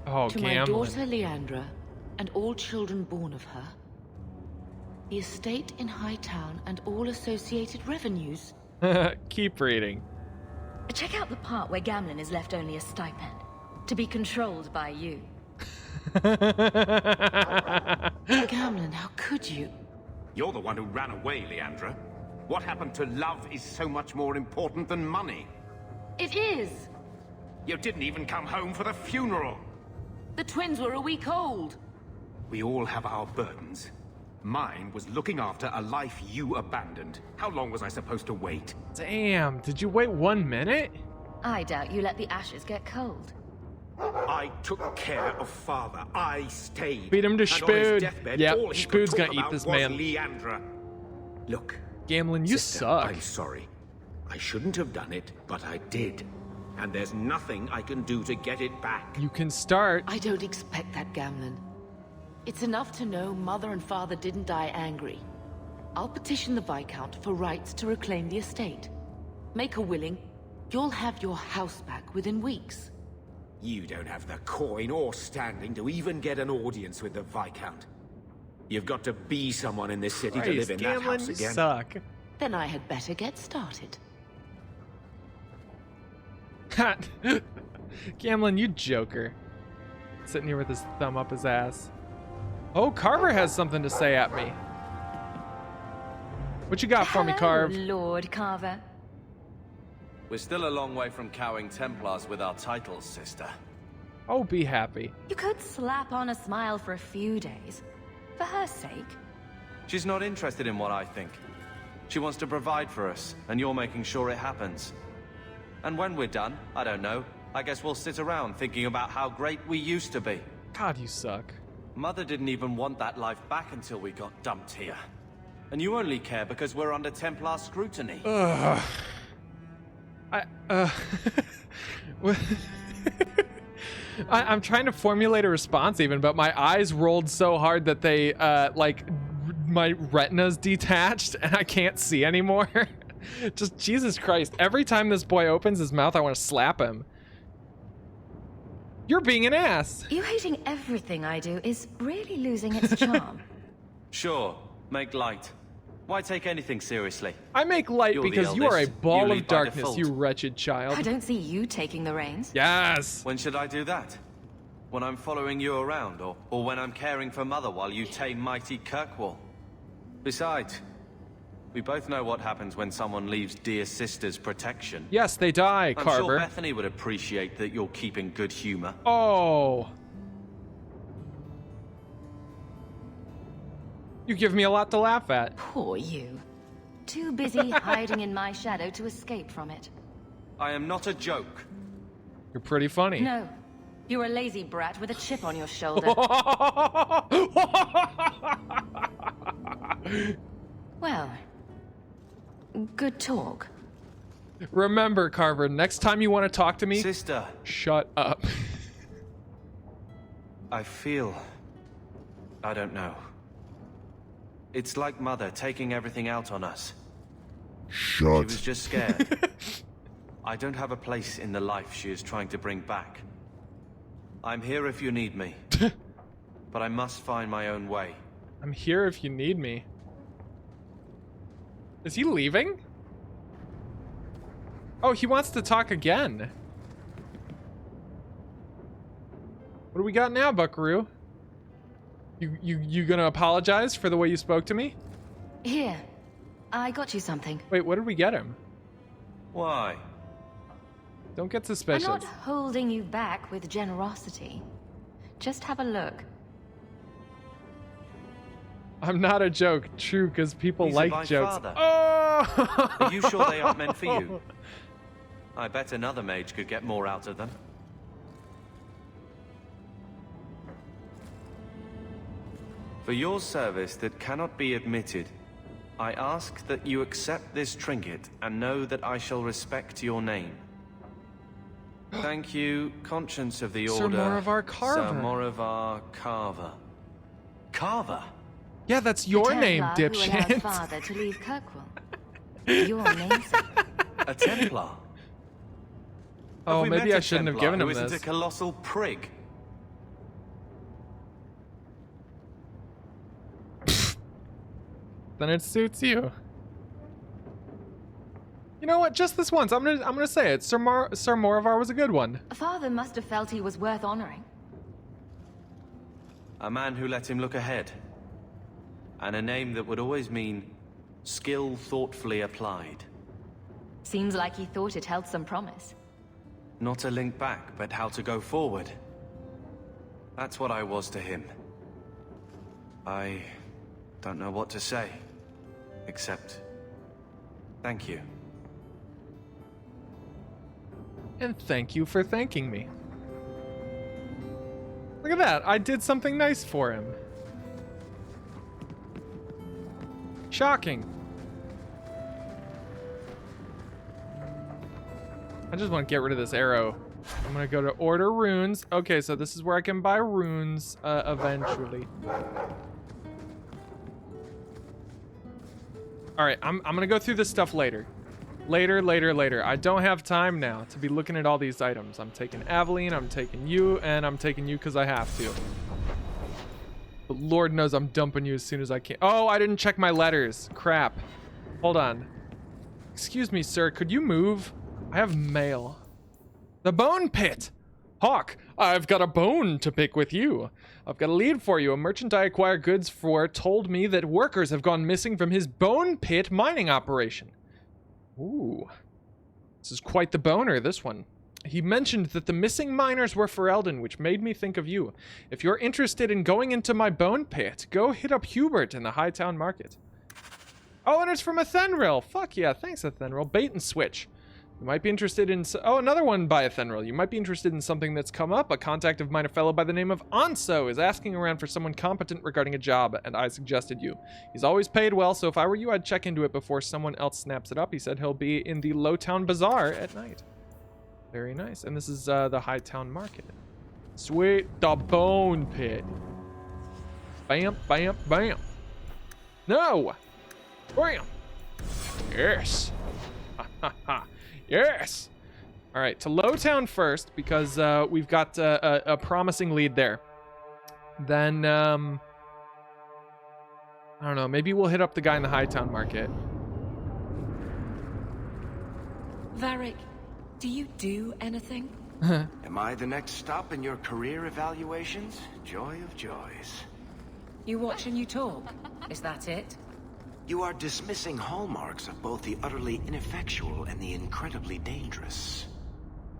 Oh, to my daughter Leandra, and all children born of her, the estate in Hightown and all associated revenues. Keep reading. Check out the part where Gamlin is left only a stipend, to be controlled by you. Gamlin, how could you? You're the one who ran away, Leandra. What happened to love is so much more important than money. It is! You didn't even come home for the funeral. The twins were a week old. We all have our burdens. Mine was looking after a life you abandoned. How long was I supposed to wait? Damn, did you wait 1 minute? I doubt you let the ashes get cold. I took care of Father. I stayed. Beat him to Spood. Yep, Spood's gonna eat this man. Leandra. Look, Gamlin, you sister, suck. I'm sorry. I shouldn't have done it, but I did. And there's nothing I can do to get it back. You can start. I don't expect that, Gamlin. It's enough to know Mother and Father didn't die angry. I'll petition the Viscount for rights to reclaim the estate. Make her willing, you'll have your house back within weeks. You don't have the coin or standing to even get an audience with the Viscount. You've got to be someone in this city to live in that house again. You suck. Then I had better get started. Gamlin, you joker. Sitting here with his thumb up his ass. Oh, Carver has something to say at me. What you got for me, Carve? Lord Carver. We're still a long way from cowing Templars with our titles, sister. Oh, be happy. You could slap on a smile for a few days. For her sake. She's not interested in what I think. She wants to provide for us, and you're making sure it happens. And when we're done, I don't know, I guess we'll sit around thinking about how great we used to be. God, you suck. Mother didn't even want that life back until we got dumped here. And you only care because we're under Templar scrutiny. Ugh. I'm trying to formulate a response even, but my eyes rolled so hard that they, my retina's detached and I can't see anymore. Just Jesus Christ. Every time this boy opens his mouth, I want to slap him. You're being an ass. You hating everything I do is really losing its charm. Sure, make light. Why take anything seriously? I make light because you are a ball of darkness, you wretched child. I don't see you taking the reins. Yes. When should I do that? When I'm following you around, or when I'm caring for Mother while you tame mighty Kirkwall? Besides, we both know what happens when someone leaves dear sister's protection. Yes, they die, Carver. I'm sure Bethany would appreciate that you're keeping good humor. Oh. You give me a lot to laugh at. Poor you. Too busy hiding in my shadow to escape from it. I am not a joke. You're pretty funny. No. You're a lazy brat with a chip on your shoulder. Well, good talk. Remember, Carver, next time you want to talk to me, Sister, shut up. I feel... I don't know. It's like Mother taking everything out on us. She was just scared. I don't have a place in the life she is trying to bring back. I'm here if you need me. But I must find my own way. I'm here if you need me. Is he leaving? Oh, he wants to talk again. What do we got now, Buckaroo? You gonna apologize for the way you spoke to me? Here, I got you something. Wait, what did we get him? Why? Don't get suspicious. I'm not holding you back with generosity. Just have a look. I'm not a joke. True, because people These like are my jokes. father. Oh! Are you sure they aren't meant for you? I bet another mage could get more out of them. For your service that cannot be admitted, I ask that you accept this trinket and know that I shall respect your name. Thank you, Conscience of the Sir Order. Moravar Carver. Sir Moravar Carver. Carver? Yeah, that's your name, Templar who allowed dipshit. Father to leave Kirkwall. Your namesake. A Templar? Oh, Have we maybe met I a shouldn't have Templar given him who isn't this. a colossal prig? Then it suits you. You know what? Just this once, I'm gonna say it. Sir Moravar was a good one. Father must have felt he was worth honoring. A man who let him look ahead. And a name that would always mean skill thoughtfully applied. Seems like he thought it held some promise. Not a link back, but how to go forward. That's what I was to him. I don't know what to say, except thank you. And thank you for thanking me. Look at that. I did something nice for him. Shocking. I just want to get rid of this arrow. I'm going to go to order runes. Okay, so this is where I can buy runes eventually. All right, I'm going to go through this stuff later. Later. I don't have time now to be looking at all these items. I'm taking Aveline, I'm taking you, and I'm taking you because I have to. But Lord knows I'm dumping you as soon as I can. Oh, I didn't check my letters. Crap. Hold on. Excuse me, sir. Could you move? I have mail. The Bone Pit! Hawk, I've got a bone to pick with you. I've got a lead for you. A merchant I acquire goods for told me that workers have gone missing from his Bone Pit mining operation. Ooh. This is quite the boner, this one. He mentioned that the missing miners were Ferelden, which made me think of you. If you're interested in going into my Bone Pit, go hit up Hubert in the Hightown Market. Oh, and it's from Athenril. Fuck yeah, thanks Athenril. Bait and switch. You might be interested in... Oh, another one by Athenril. You might be interested in something that's come up. A contact of mine, a fellow by the name of Anso, is asking around for someone competent regarding a job, and I suggested you. He's always paid well, so if I were you, I'd check into it before someone else snaps it up. He said he'll be in the Lowtown Bazaar at night. Very nice. And this is the Hightown Market. Sweet. The Bone Pit. Bam, bam, bam. No! Bam! Yes! Ha ha ha. Yes! Alright, to Lowtown first, because we've got a promising lead there. Then, I don't know, maybe we'll hit up the guy in the Hightown Market. Varric, do you do anything? Am I the next stop in your career evaluations? Joy of joys. You watch and you talk. Is that it? You are dismissing hallmarks of both the utterly ineffectual and the incredibly dangerous.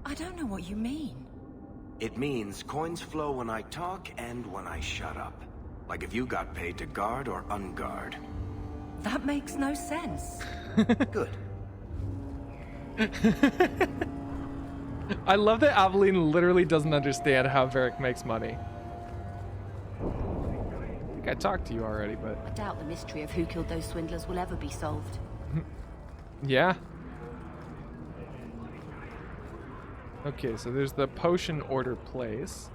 I don't know what you mean. It means coins flow when I talk and when I shut up. Like if you got paid to guard or unguard. That makes no sense. Good. I love that Aveline literally doesn't understand how Varric makes money. I think I talked to you already, but... I doubt the mystery of who killed those swindlers will ever be solved. Yeah. Okay, so there's the potion order place.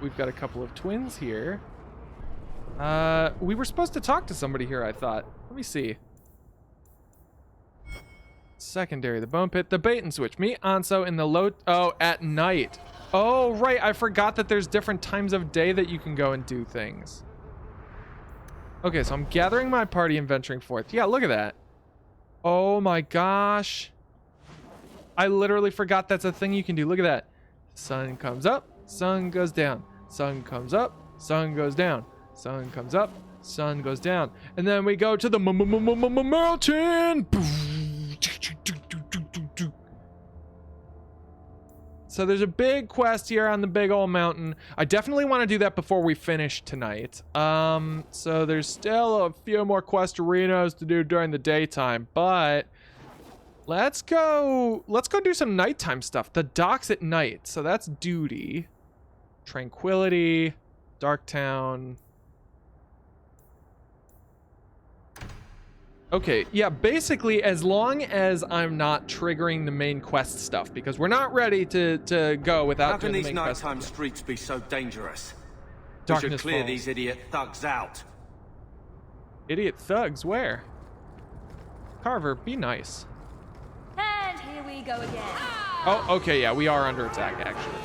We've got a couple of twins here. We were supposed to talk to somebody here, I thought. Let me see. Secondary, the bone pit, the bait and switch. Meet Anso in the low... Oh, at night. Oh, right. I forgot that there's different times of day that you can go and do things. Okay, so I'm gathering my party and venturing forth. Yeah, look at that. Oh my gosh. I literally forgot that's a thing you can do. Look at that. Sun comes up, sun goes down. Sun comes up, sun goes down. Sun comes up, sun goes down. And then we go to the mountain. So there's a big quest here on the big old mountain. I definitely want to do that before we finish tonight. So there's still a few more quest arenas to do during the daytime, but let's go do some nighttime stuff. The docks at night. So that's duty. Tranquility, Darktown. Okay, yeah, basically as long as I'm not triggering the main quest stuff, because we're not ready to go without doing the main quest. How can these nighttime streets be so dangerous? Darkness we should clear falls. these idiot thugs out. Idiot thugs? Where? Carver, be nice. And here we go again. Oh, okay, yeah, we are under attack, actually.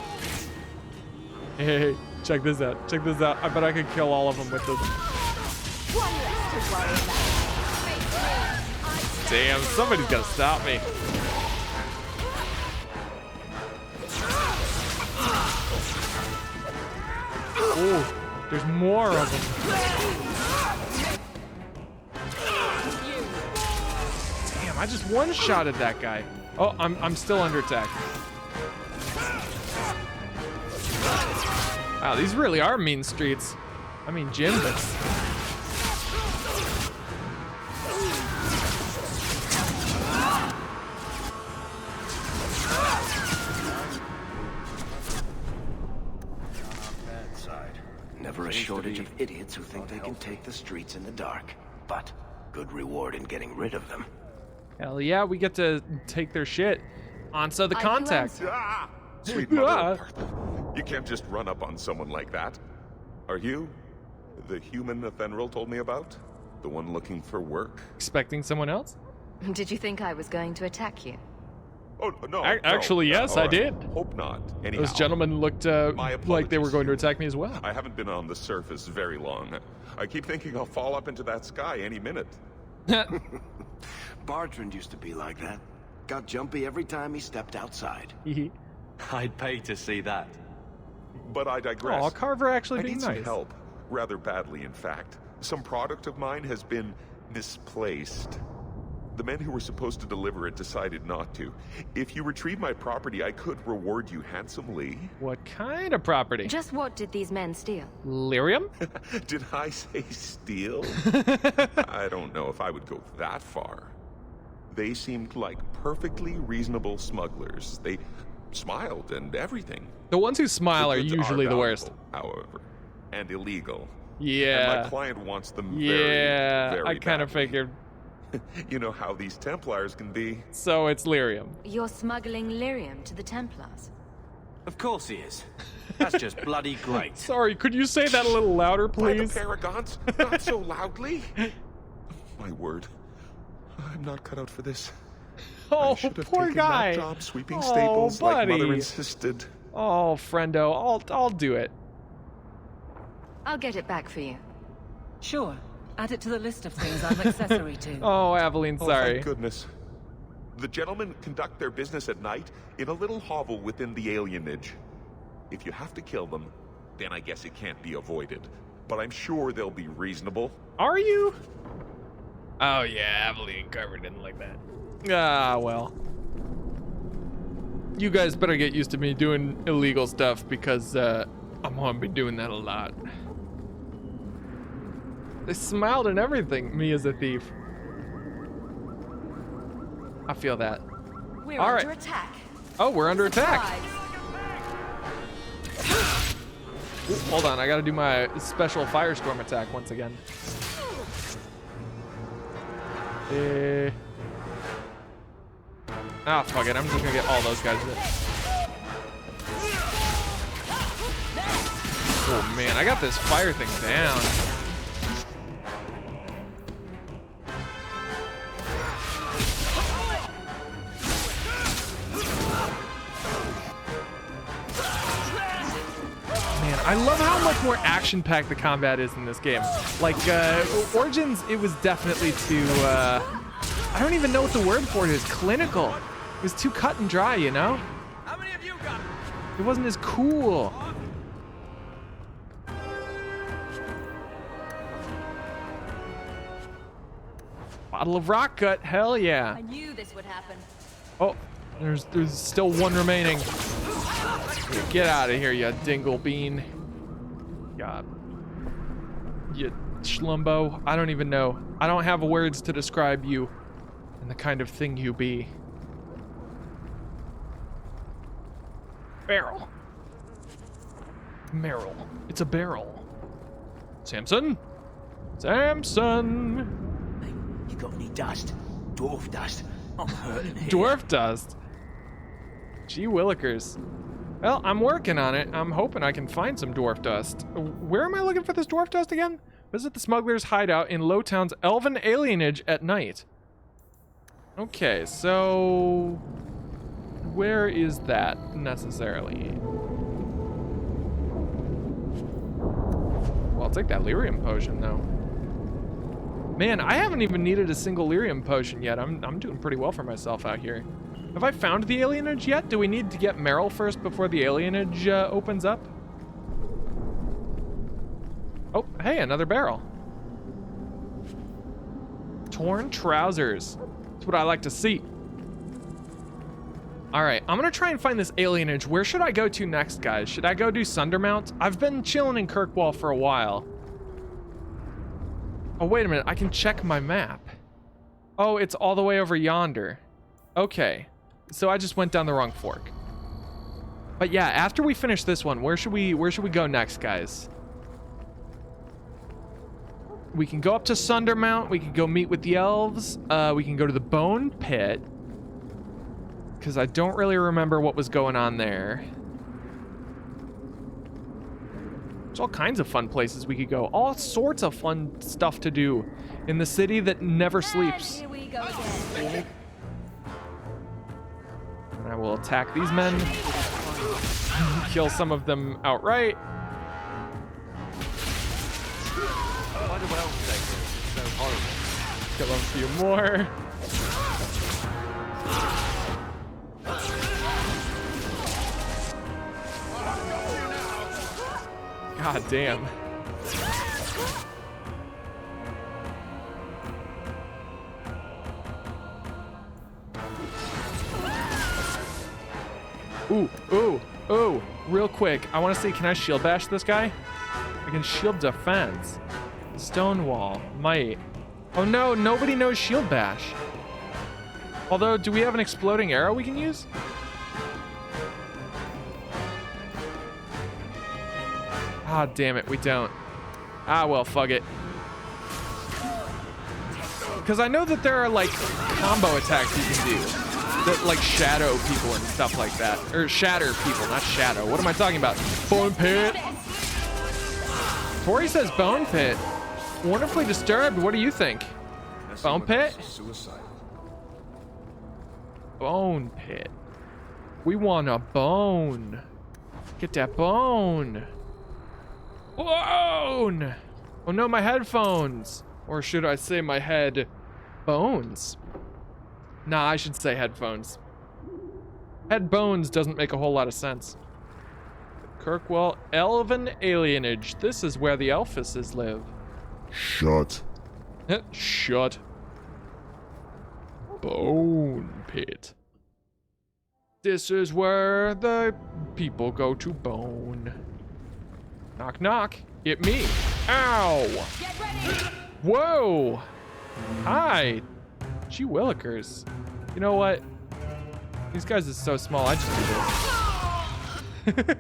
Hey, check this out. Check this out. I bet I could kill all of them with this. One less to worry about. Damn, somebody's gotta stop me. Oh, there's more of them. Damn, I just one-shotted that guy. Oh, I'm still under attack. Wow, these really are mean streets. I mean, gym, but... Never a shortage of idiots who think they can take the streets in the dark, but good reward in getting rid of them. Hell yeah, we get to take their shit. Anso the contact. Sweet mother of Earth. You can't just run up on someone like that. Are you the human Athenril told me about? The one looking for work? Expecting someone else? Did you think I was going to attack you? Oh, no. Actually, no. Yes, All I right. did. Hope not. Anyhow, Those gentlemen looked like they were going to attack me as well. I haven't been on the surface very long. I keep thinking I'll fall up into that sky any minute. Bartrand used to be like that. Got jumpy every time he stepped outside. I'd pay to see that. But I digress. Aw, Carver actually I being need some nice. help. Rather badly, in fact. Some product of mine has been misplaced. The men who were supposed to deliver it decided not to. If you retrieve my property, I could reward you handsomely. What kind of property? Just what did these men steal? Lyrium? Did I say steal? I don't know if I would go that far. They seemed like perfectly reasonable smugglers. They smiled and everything. The ones who smile are goods usually the worst. valuable, however, and illegal. Yeah. And my client wants them Yeah, very I kind of badly. figured. You know how these Templars can be. So it's lyrium. You're smuggling lyrium to the Templars. Of course he is. That's just bloody great. Sorry, could you say that a little louder, By the please? Paragons, not so loudly. My word, I'm not cut out for this. Oh, I should have poor taken guy. that job sweeping Oh, stables like Mother buddy. insisted. Oh, friendo, I'll do it. I'll get it back for you. Sure. Add it to the list of things I'm accessory to. Oh, Aveline, Oh, sorry. thank goodness. The gentlemen conduct their business at night in a little hovel within the alienage. If you have to kill them, then I guess it can't be avoided. But I'm sure they'll be reasonable. Are you? Oh, yeah, Aveline and Carver didn't like that. Ah, well. You guys better get used to me doing illegal stuff because I'm going to be doing that a lot. They smiled and everything. Me as a thief. I feel that. We're All under right. attack. Oh, we're under attack. Ooh, hold on, I gotta do my special firestorm attack once again. Ah, fuck it. I'm just gonna get all those guys. Oh man, I got this fire thing down. Man, I love how much more action-packed the combat is in this game. Like, Origins, it was definitely too, I don't even know what the word for it is. Clinical. It was too cut and dry, you know? How many of you got? It wasn't as cool. Bottle of rock gut, hell yeah. I knew this would happen. Oh, there's still one remaining. Get out of here, you dingle bean. God. You schlumbo. I don't even know. I don't have words to describe you and the kind of thing you be. Barrel. Merrill. It's a barrel. Samson? Samson! You got any dust? Dwarf dust? I'm hurting here. Dwarf dust? Gee willikers. Well, I'm working on it. I'm hoping I can find some dwarf dust. Where am I looking for this dwarf dust again? Visit the smuggler's hideout in Lowtown's elven alienage at night. Okay, so... where is that necessarily? Well, I'll take that lyrium potion, though. Man, I haven't even needed a single lyrium potion yet. I'm doing pretty well for myself out here. Have I found the alienage yet? Do we need to get Merrill first before the alienage opens up? Oh, hey, another barrel. Torn trousers. That's what I like to see. All right, I'm gonna try and find this alienage. Where should I go to next, guys? Should I go do Sundermount? I've been chilling in Kirkwall for a while. Oh, wait a minute, I can check my map. Oh, it's all the way over yonder. Okay, so I just went down the wrong fork. But yeah, after we finish this one, where should we go next, guys? We can go up to Sundermount, we can go meet with the elves, we can go to the Bone Pit, because I don't really remember what was going on there. There's all kinds of fun places we could go. All sorts of fun stuff to do in the city that never sleeps. Here we go again. And I will attack these men. Kill some of them outright. Why do elves say this? It's so horrible. Kill a few more. God damn. Ooh, ooh, ooh. Real quick, I want to see, can I shield bash this guy? I can shield defense. Stonewall, might. Oh no, nobody knows shield bash. Although, do we have an exploding arrow we can use? Ah, damn it, we don't. Ah, well, fuck it. Because I know that there are, like, combo attacks you can do. That, like, shadow people and stuff like that. Or shatter people, not shadow. What am I talking about? Bone Pit? Tori says Bone Pit. Wonderfully Disturbed, what do you think? Bone Pit? Bone Pit. We want a bone. Get that bone. Bone! Oh no, my headphones. Or should I say my head bones? Nah, I should say headphones. Head bones doesn't make a whole lot of sense. Kirkwall Elven Alienage. This is where the Elfises live. Shut. Shut. Bone Pit. This is where the people go to bone. Knock, knock. Hit me. Ow. Get ready. Whoa! Hi! Gee willikers. You know what? These guys are so small, I just do this.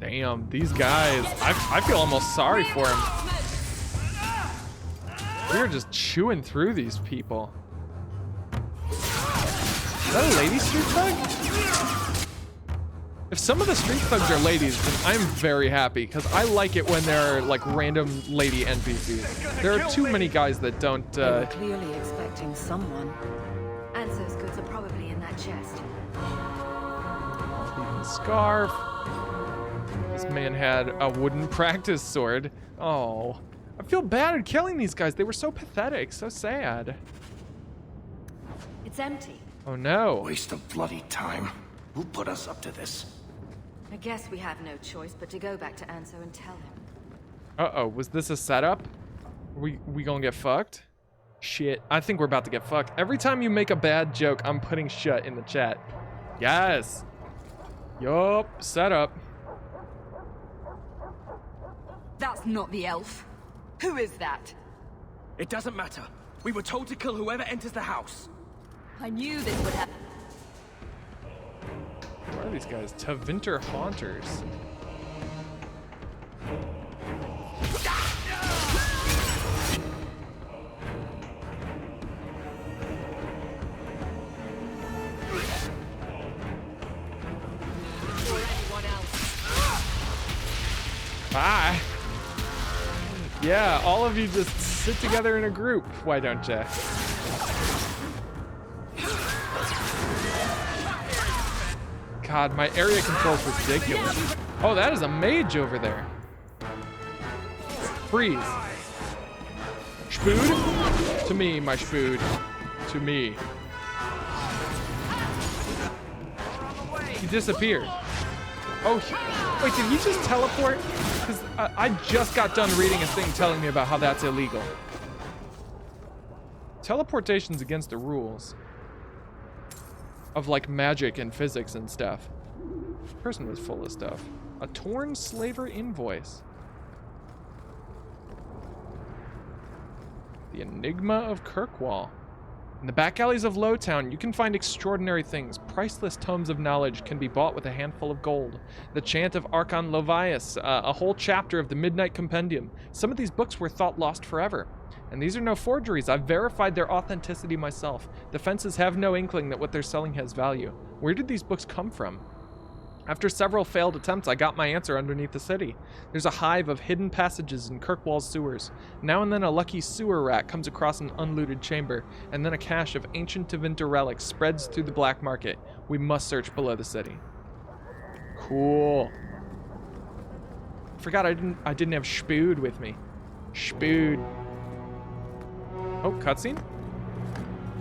Damn, these guys, I feel almost sorry for them. We're just chewing through these people. Is that a lady street thug? If some of the street thugs are ladies, then I'm very happy, because I like it when there are like random lady NPCs. There are too many guys that don't. They were clearly expecting someone. Anso's goods are probably in that chest. Even scarf. This man had a wooden practice sword. Oh, I feel bad at killing these guys. They were so pathetic, so sad. It's empty. Oh no. Waste of bloody time. Who put us up to this? I guess we have no choice but to go back to Anso and tell him. Uh-oh, was this a setup? We gonna get fucked? Shit, I think we're about to get fucked. Every time you make a bad joke, I'm putting shut in the chat. Yes. Yup, setup. That's not the elf. Who is that? It doesn't matter. We were told to kill whoever enters the house. I knew this would happen. What are these guys? Tevinter Haunters. Bye. Yeah, all of you just sit together in a group. Why don't you? God, my area control's ridiculous. Oh, that is a mage over there. Freeze. Spood? To me, my spood. To me. He disappeared. Oh, wait, did he just teleport? Because I just got done reading a thing telling me about how that's illegal. Teleportation's against the rules of like magic and physics and stuff. This person was full of stuff. A torn slaver invoice. The Enigma of Kirkwall. In the back alleys of Lowtown, you can find extraordinary things. Priceless tomes of knowledge can be bought with a handful of gold. The Chant of Archon Lovius, a whole chapter of the Midnight Compendium. Some of these books were thought lost forever. And these are no forgeries. I've verified their authenticity myself. The fences have no inkling that what they're selling has value. Where did these books come from? After several failed attempts, I got my answer underneath the city. There's a hive of hidden passages in Kirkwall's sewers. Now and then a lucky sewer rat comes across an unlooted chamber, and then a cache of ancient Tevinter relics spreads through the black market. We must search below the city. Cool. I forgot I didn't have Spood with me. Spood. Oh, cutscene?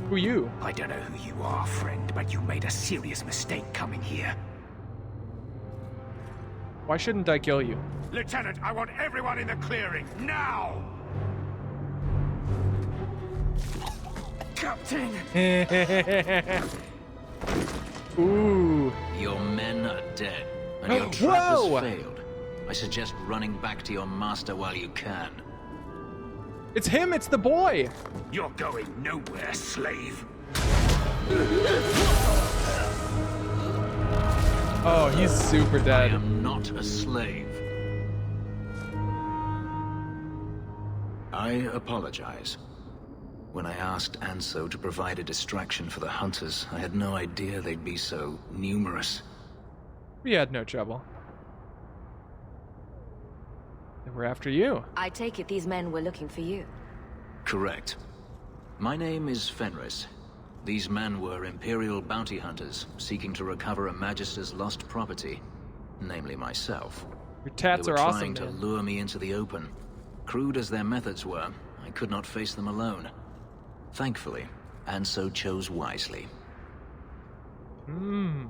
Who are you? I don't know who you are, friend, but you made a serious mistake coming here. Why shouldn't I kill you? Lieutenant, I want everyone in the clearing, now! Captain! Ooh. Your men are dead, and your trap has failed. I suggest running back to your master while you can. It's him, it's the boy! You're going nowhere, slave. Oh, he's super dead. I am not a slave. I apologize. When I asked Anso to provide a distraction for the hunters, I had no idea they'd be so numerous. We had no trouble. They were after you. I take it these men were looking for you. Correct. My name is Fenris. These men were Imperial bounty hunters, seeking to recover a Magister's lost property, namely myself. Your tats are awesome, They were trying to lure me into the open. Crude as their methods were, I could not face them alone. Thankfully, Anso chose wisely. Hmm.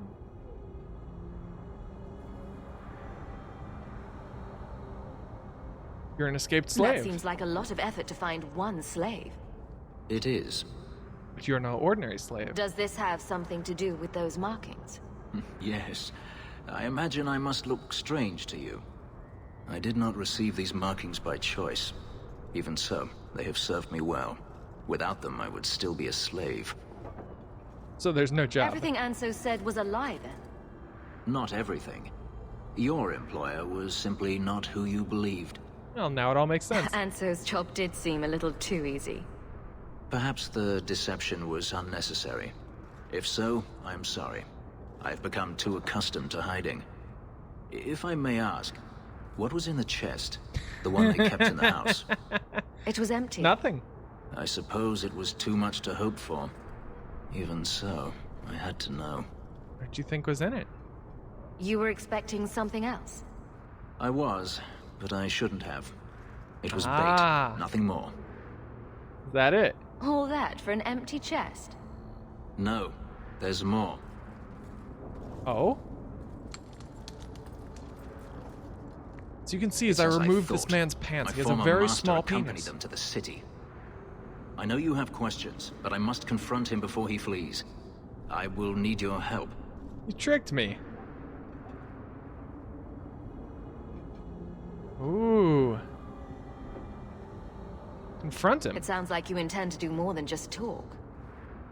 You're an escaped slave. That seems like a lot of effort to find one slave. It is. But you're no ordinary slave. Does this have something to do with those markings? Yes. I imagine I must look strange to you. I did not receive these markings by choice. Even so, they have served me well. Without them, I would still be a slave. So there's no job. Everything Anso said was a lie, then? Not everything. Your employer was simply not who you believed. Well, now it all makes sense. Anso's job did seem a little too easy. Perhaps the deception was unnecessary. If so, I am sorry. I've become too accustomed to hiding. If I may ask, what was in the chest? The one they kept in the house? It was empty. Nothing. I suppose it was too much to hope for. Even so, I had to know. What did you think was in it? You were expecting something else? I was, but I shouldn't have. It was bait, nothing more. Is that it? All that for an empty chest? No, there's more. Oh? So you can see as I remove this man's pants, he has a very small penis. Them to the city. I know you have questions, but I must confront him before he flees. I will need your help. You tricked me. Ooh. Confront him. It sounds like you intend to do more than just talk.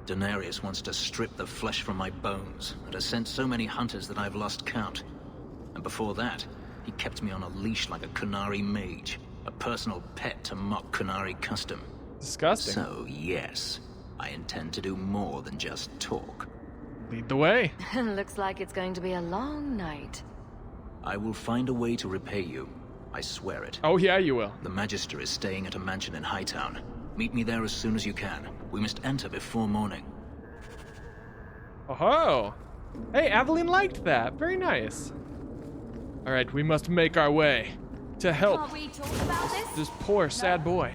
Daenerys wants to strip the flesh from my bones, and has sent so many hunters that I've lost count. And before that, he kept me on a leash like a Qunari mage, a personal pet to mock Qunari custom. Disgusting. So, yes, I intend to do more than just talk. Lead the way. Looks like it's going to be a long night. I will find a way to repay you. I swear it. Oh yeah, you will. The Magister is staying at a mansion in Hightown. Meet me there as soon as you can. We must enter before morning. Oh-ho! Hey, Aveline liked that. Very nice. Alright, we must make our way to help Can't we talk about this poor, sad boy.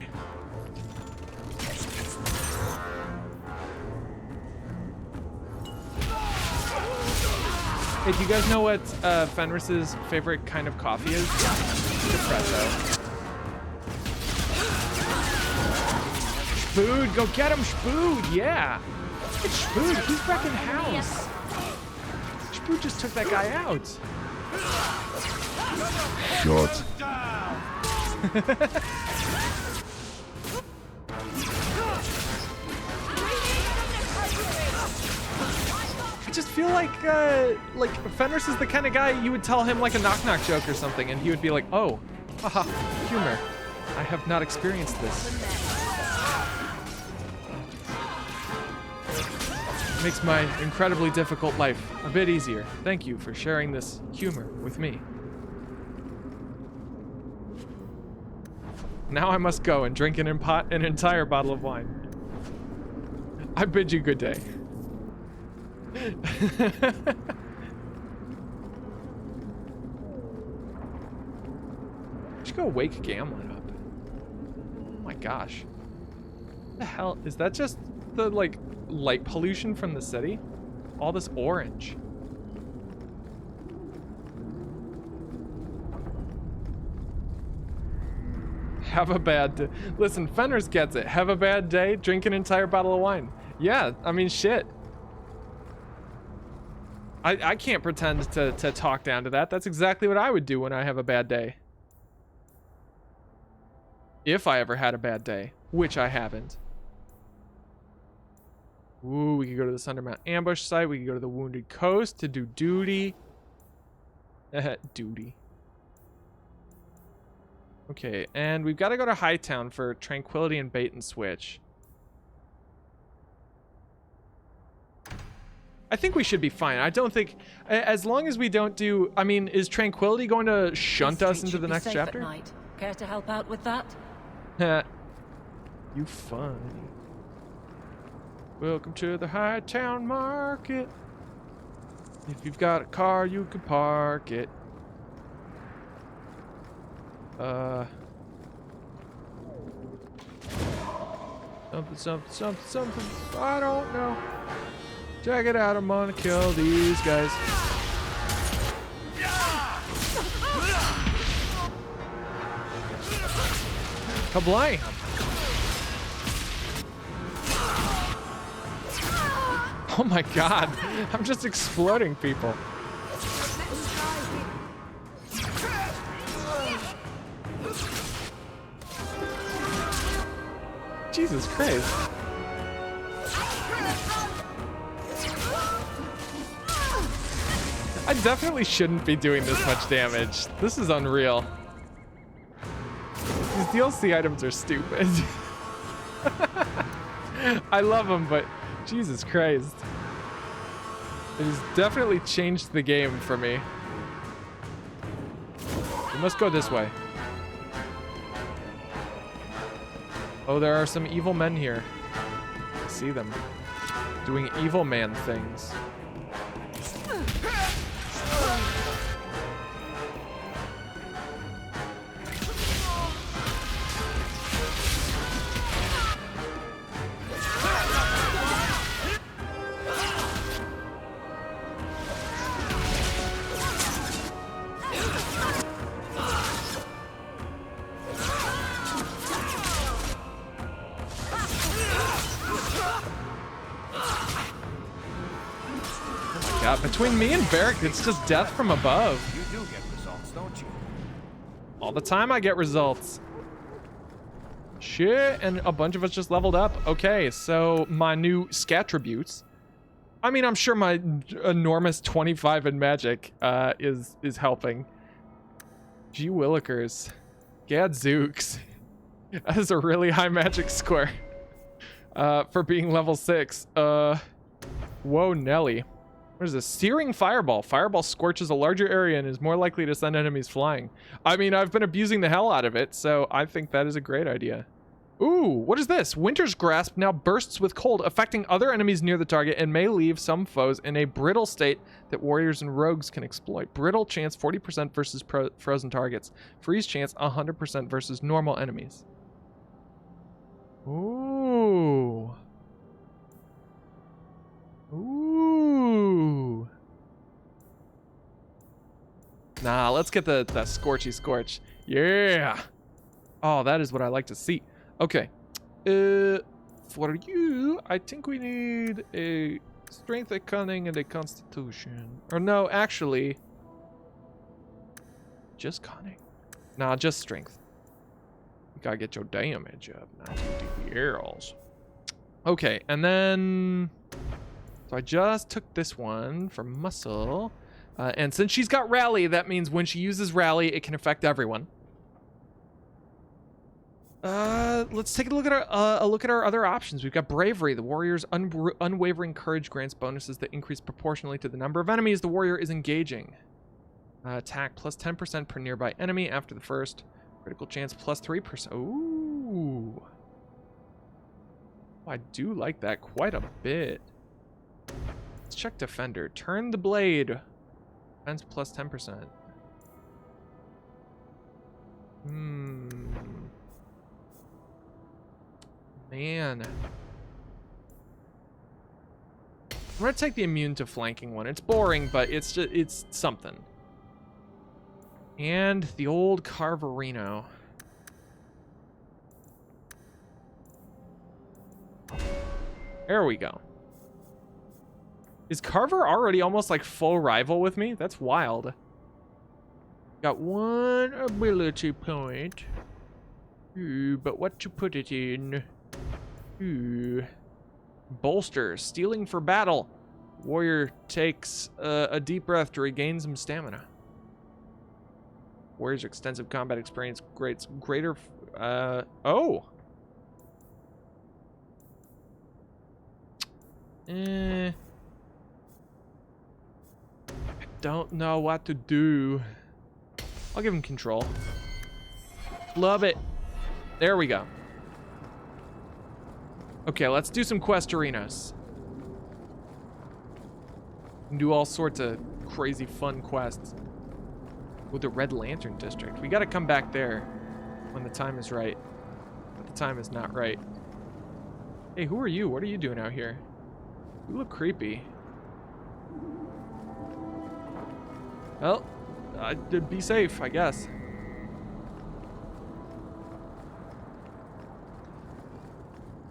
Hey, do you guys know what Fenris's favorite kind of coffee is? Espresso. Spood, go get him, Spood, yeah. It's Spood, he's wrecking house. Spood just took that guy out. Shot. I just feel like Fenris is the kind of guy you would tell him like a knock-knock joke or something, and he would be like, oh, haha, humor. I have not experienced this. Makes my incredibly difficult life a bit easier. Thank you for sharing this humor with me. Now I must go and drink an entire bottle of wine. I bid you good day. Should go wake Gamlen up. Oh my gosh. What the hell? Is that just the like light pollution from the city? All this orange. Have a bad day. Listen, Fenris gets it. Have a bad day, drink an entire bottle of wine. Yeah, I mean, shit. I can't pretend to talk down to that. That's exactly what I would do when I have a bad day. If I ever had a bad day, which I haven't. Ooh, we could go to the Sundermount ambush site. We could go to the Wounded Coast to do duty. Duty. Okay, and we've got to go to Hightown for Tranquility and Bait and Switch. I think we should be fine. I don't think, as long as we don't do, I mean, is Tranquility going to shunt us into the next chapter? Night. Care to help out with that? You funny. Welcome to the Hightown Market. If you've got a car, you can park it. Something. I don't know. Check it out, I'm gonna kill these guys. Kablam! Oh my god, I'm just exploding people. Jesus Christ. I definitely shouldn't be doing this much damage. This is unreal. These DLC items are stupid. I love them, but Jesus Christ. It has definitely changed the game for me. We must go this way. Oh, there are some evil men here. I see them doing evil man things. Between me and Varric, it's just death from above. You do get results, don't you? All the time I get results. Shit, and a bunch of us just leveled up. Okay, so my new scattributes. I mean, I'm sure my enormous 25 in magic is helping. Gee willikers. Gadzooks. That is a really high magic score. For being level 6. Whoa, Nelly. What is this? Searing Fireball. Fireball scorches a larger area and is more likely to send enemies flying. I mean, I've been abusing the hell out of it, so I think that is a great idea. Ooh, what is this? Winter's Grasp now bursts with cold, affecting other enemies near the target and may leave some foes in a brittle state that warriors and rogues can exploit. Brittle chance 40% versus frozen targets. Freeze chance 100% versus normal enemies. Ooh. Ooh. Nah, let's get the Scorchy Scorch. Yeah. Oh, that is what I like to see. Okay. For you, I think we need a Strength, a Cunning, and a Constitution. Or no, actually. Just Cunning. Nah, just Strength. You gotta get your damage up, not your DPLs. Okay, and then... So I just took this one for muscle. And since she's got rally, that means when she uses rally, it can affect everyone. Let's take a look at our other options. We've got bravery. The warrior's unwavering courage grants bonuses that increase proportionally to the number of enemies the warrior is engaging. Attack plus 10% per nearby enemy after the first. Critical chance plus 3%. Ooh. I do like that quite a bit. Let's check Defender. Turn the blade. Defense plus 10%. Man. I'm gonna take the immune to flanking one. It's boring, but it's something. And the old Carverino. There we go. Is Carver already almost like full rival with me? That's wild. Got one ability point. Ooh, but what to put it in? Ooh. Bolster. Stealing for battle. Warrior takes a deep breath to regain some stamina. Warrior's extensive combat experience creates greater... oh! Don't know what to do. I'll give him control. Love it. There we go. Okay, let's do some quest arenas. Do all sorts of crazy fun quests. With the Red Lantern District. We gotta come back there when the time is right. But the time is not right. Hey, who are you? What are you doing out here? You look creepy. Well, be safe, I guess.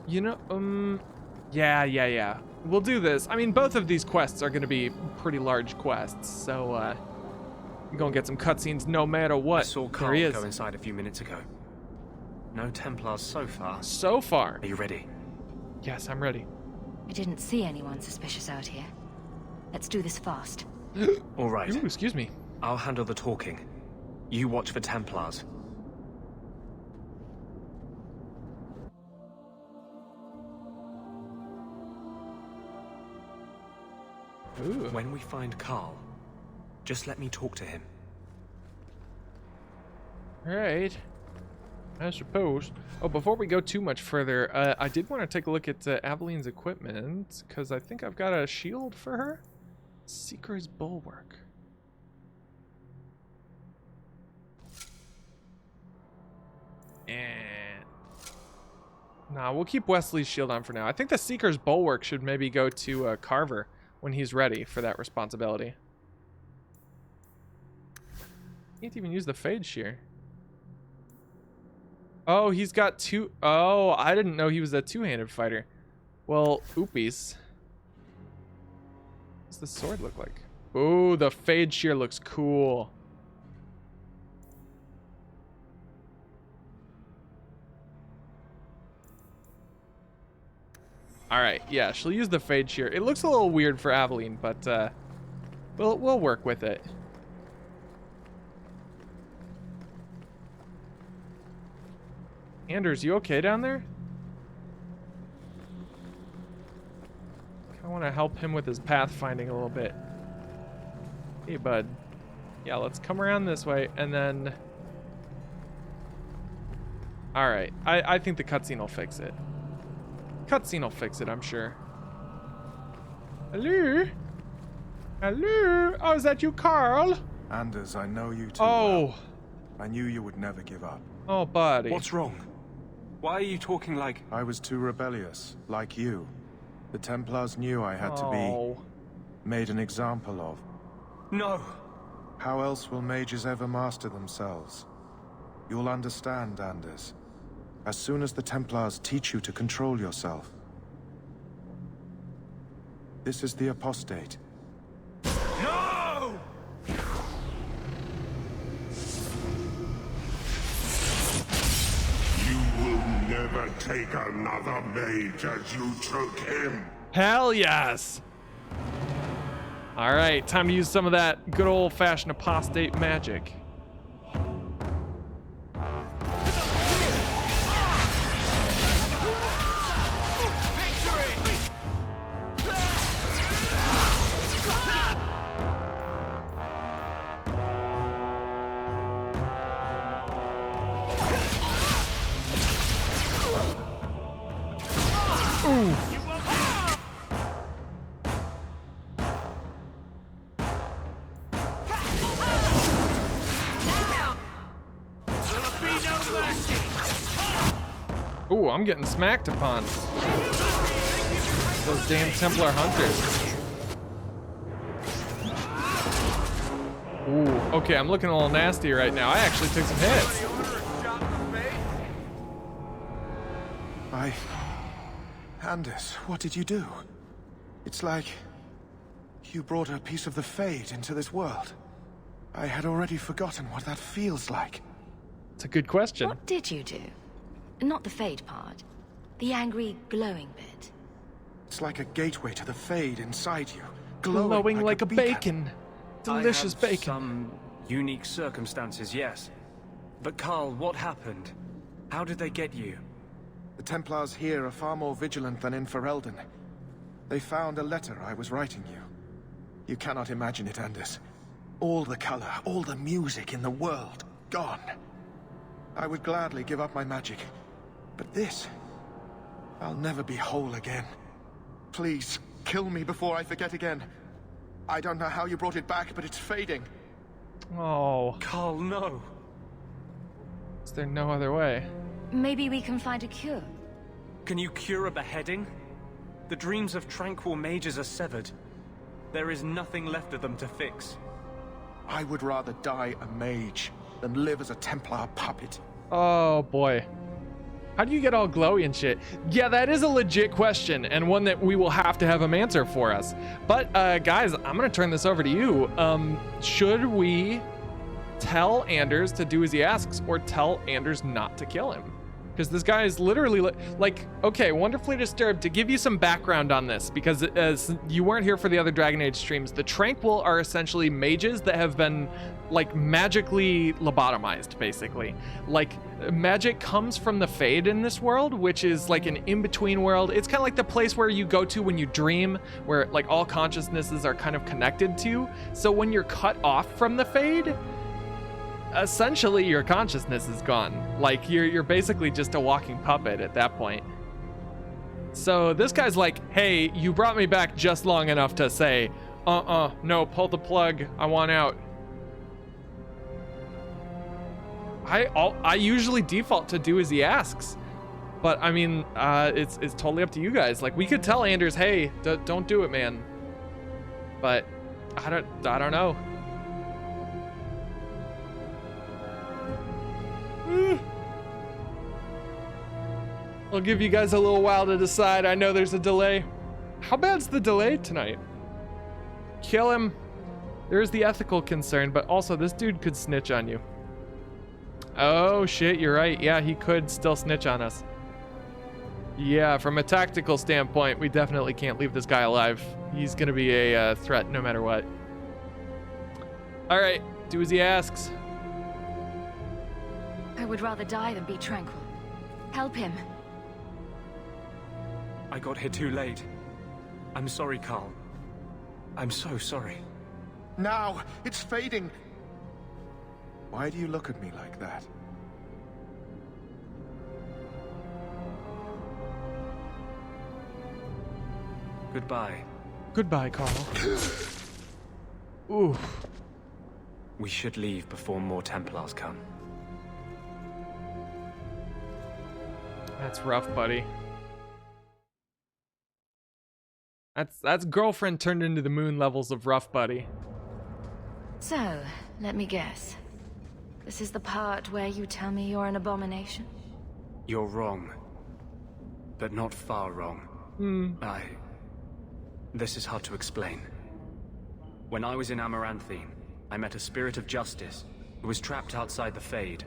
You know, yeah. We'll do this. I mean, both of these quests are going to be pretty large quests, so, we're going to get some cutscenes no matter what. I saw Carl go inside a few minutes ago. No Templars so far. So far. Are you ready? Yes, I'm ready. I didn't see anyone suspicious out here. Let's do this fast. All right. Ooh, excuse me. I'll handle the talking. You watch for Templars. Ooh. When we find Carl, just let me talk to him. Alright. I suppose. Oh, before we go too much further, I did want to take a look at Aveline's equipment, because I think I've got a shield for her. Seeker's Bulwark. And... nah, we'll keep Wesley's shield on for now. I think the Seeker's Bulwark should maybe go to Carver when he's ready for that responsibility. Can't even use the Fade Shear. Oh, he's got two. Oh, I didn't know he was a two-handed fighter. Well, oopies. What's the sword look like? Ooh, the Fade Shear looks cool. All right, yeah, she'll use the Fade Shear. It looks a little weird for Aveline, but we'll work with it. Anders, you okay down there? I want to help him with his pathfinding a little bit. Hey, bud. Yeah, let's come around this way, and then... alright, I think the cutscene will fix it. Cutscene will fix it, I'm sure. Hello? Hello? Oh, is that you, Carl? Anders, I know you too well. well. I knew you would never give up. Oh, buddy. What's wrong? Why are you talking like... I was too rebellious, like you. The Templars knew I had to be made an example of. No! How else will mages ever master themselves? You'll understand, Anders. As soon as the Templars teach you to control yourself. This is the apostate. No! You will never take another mage as you took him. Hell yes! Alright, time to use some of that good old-fashioned apostate magic. Ooh, I'm getting smacked upon. Those damn Templar hunters. Ooh, okay, I'm looking a little nasty right now. I actually took some hits. Anders, what did you do? It's like you brought a piece of the Fade into this world. I had already forgotten what that feels like. It's a good question. What did you do? Not the Fade part. The angry, glowing bit. It's like a gateway to the Fade inside you. Glowing like a bacon. Delicious I have bacon. Some unique circumstances, yes. But Carl, what happened? How did they get you? The Templars here are far more vigilant than in Ferelden. They found a letter I was writing you. You cannot imagine it, Anders. All the color, all the music in the world, gone. I would gladly give up my magic. But this... I'll never be whole again. Please, kill me before I forget again. I don't know how you brought it back, but it's fading. Oh. Carl, no. Is there no other way? Maybe we can find a cure. Can you cure a beheading? The dreams of tranquil mages are severed. There is nothing left of them to fix. I would rather die a mage than live as a Templar puppet. Oh boy. How do you get all glowy and shit? Yeah, that is a legit question, and one that we will have to have him answer for us. But guys, I'm gonna turn this over to you. Should we tell Anders to do as he asks, or tell Anders not to kill him? Because this guy is literally like, okay, Wonderfully Disturbed, to give you some background on this, because as you weren't here for the other Dragon Age streams, the Tranquil are essentially mages that have been like magically lobotomized, basically. Like, magic comes from the Fade in this world, which is like an in-between world. It's kind of like the place where you go to when you dream, where like all consciousnesses are kind of connected to. So when you're cut off from the Fade, essentially your consciousness is gone. Like you're basically just a walking puppet at that point. So this guy's like, hey, you brought me back just long enough to say, no, pull the plug, I want out. I usually default to do as he asks, but I mean, it's totally up to you guys. Like, we could tell Anders, hey, don't do it, man, but I don't know. I'll give you guys a little while to decide. I know there's a delay. How bad's the delay tonight? Kill him. There's the ethical concern, but also this dude could snitch on you. Oh shit, you're right. Yeah, he could still snitch on us. Yeah, from a tactical standpoint, we definitely can't leave this guy alive. He's gonna be a threat no matter what. All right, do as he asks. I would rather die than be tranquil. Help him. I got here too late. I'm sorry, Carl. I'm so sorry. Now, it's fading. Why do you look at me like that? Goodbye. Goodbye, Carl. Ooh. We should leave before more Templars come. That's rough, buddy. That's girlfriend turned into the moon levels of rough, buddy. So, let me guess. This is the part where you tell me you're an abomination? You're wrong. But not far wrong. This is hard to explain. When I was in Amaranthine, I met a spirit of justice who was trapped outside the Fade.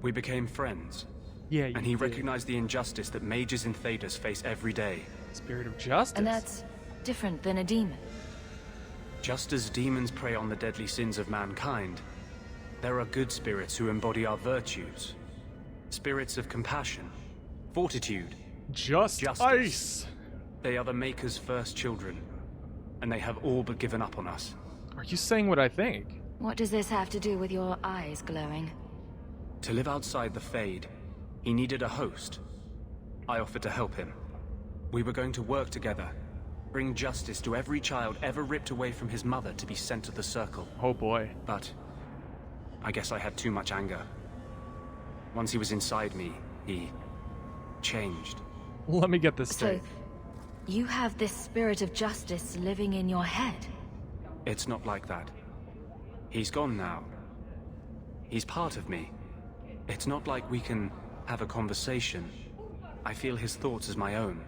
We became friends. Yeah, and he recognized the injustice that mages and Thaders face every day. Spirit of justice? And that's different than a demon. Just as demons prey on the deadly sins of mankind, there are good spirits who embody our virtues. Spirits of compassion, fortitude, justice. They are the Maker's first children, and they have all but given up on us. Are you saying what I think? What does this have to do with your eyes glowing? To live outside the Fade, he needed a host. I offered to help him. We were going to work together, bring justice to every child ever ripped away from his mother to be sent to the Circle. Oh boy. But I guess I had too much anger. Once he was inside me, he changed. Let me get this straight. So, you have this spirit of justice living in your head? It's not like that. He's gone now. He's part of me. It's not like we can have a conversation. I feel his thoughts as my own.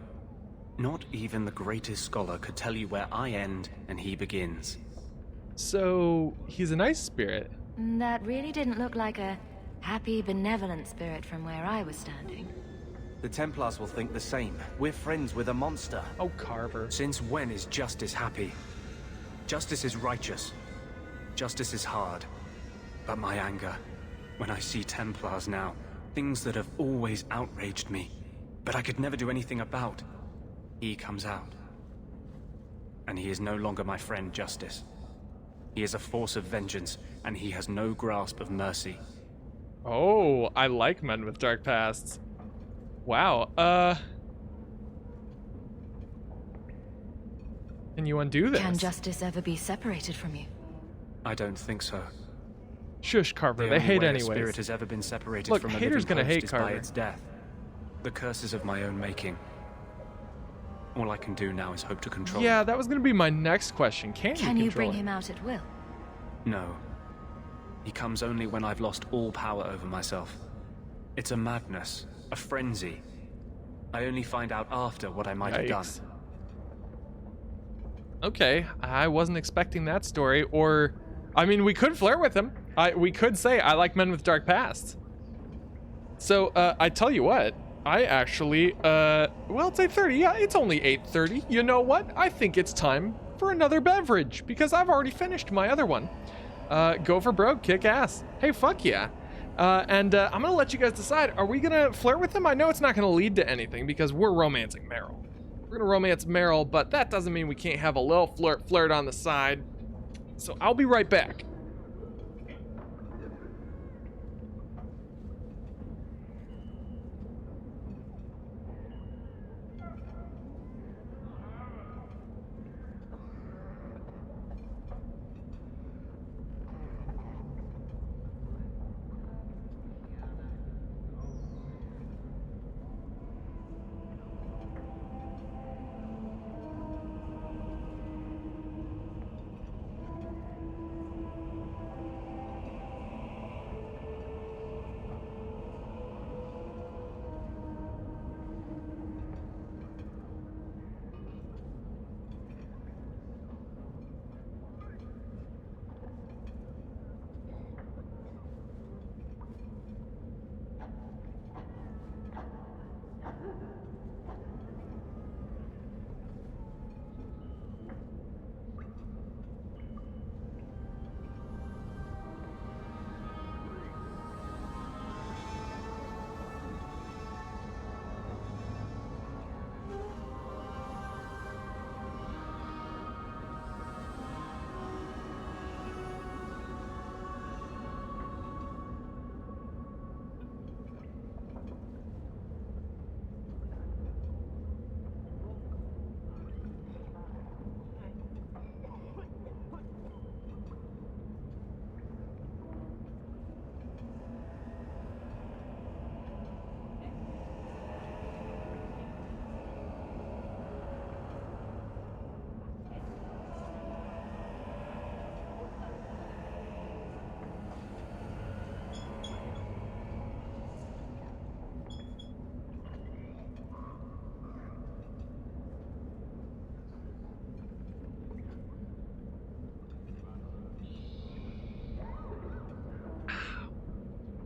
Not even the greatest scholar could tell you where I end and he begins. So, he's a nice spirit. That really didn't look like a happy, benevolent spirit from where I was standing. The Templars will think the same. We're friends with a monster. Oh, Carver. Since when is justice happy? Justice is righteous. Justice is hard. But my anger, when I see Templars now, things that have always outraged me, but I could never do anything about, he comes out. And he is no longer my friend, Justice. He is a force of vengeance, and he has no grasp of mercy. Oh, I like men with dark pasts. Wow, can you undo this? Can justice ever be separated from you? I don't think so. Shush, Carver. The They only hate way a anyways. spirit has ever been separated Look, from a haters living gonna host hate is Carver. by its death. The curses of my own making. All I can do now is hope to control Yeah, it. that was gonna be my next question. Can you you control bring it? him out at will? No. He comes only when I've lost all power over myself. It's a madness, a frenzy. I only find out after what I might have done. Yikes. Okay, I wasn't expecting that story. Or, I mean, we could flirt with him. We could say, I like men with dark pasts. So, I tell you what, I actually, well, it's 8:30. Yeah, it's only 8:30. You know what? I think it's time for another beverage because I've already finished my other one. Go for broke, kick ass. Hey, fuck yeah. And I'm gonna let you guys decide. Are we gonna flirt with him? I know it's not gonna lead to anything because we're romancing Meryl. We're gonna romance Meryl, but that doesn't mean we can't have a little flirt on the side. So I'll be right back.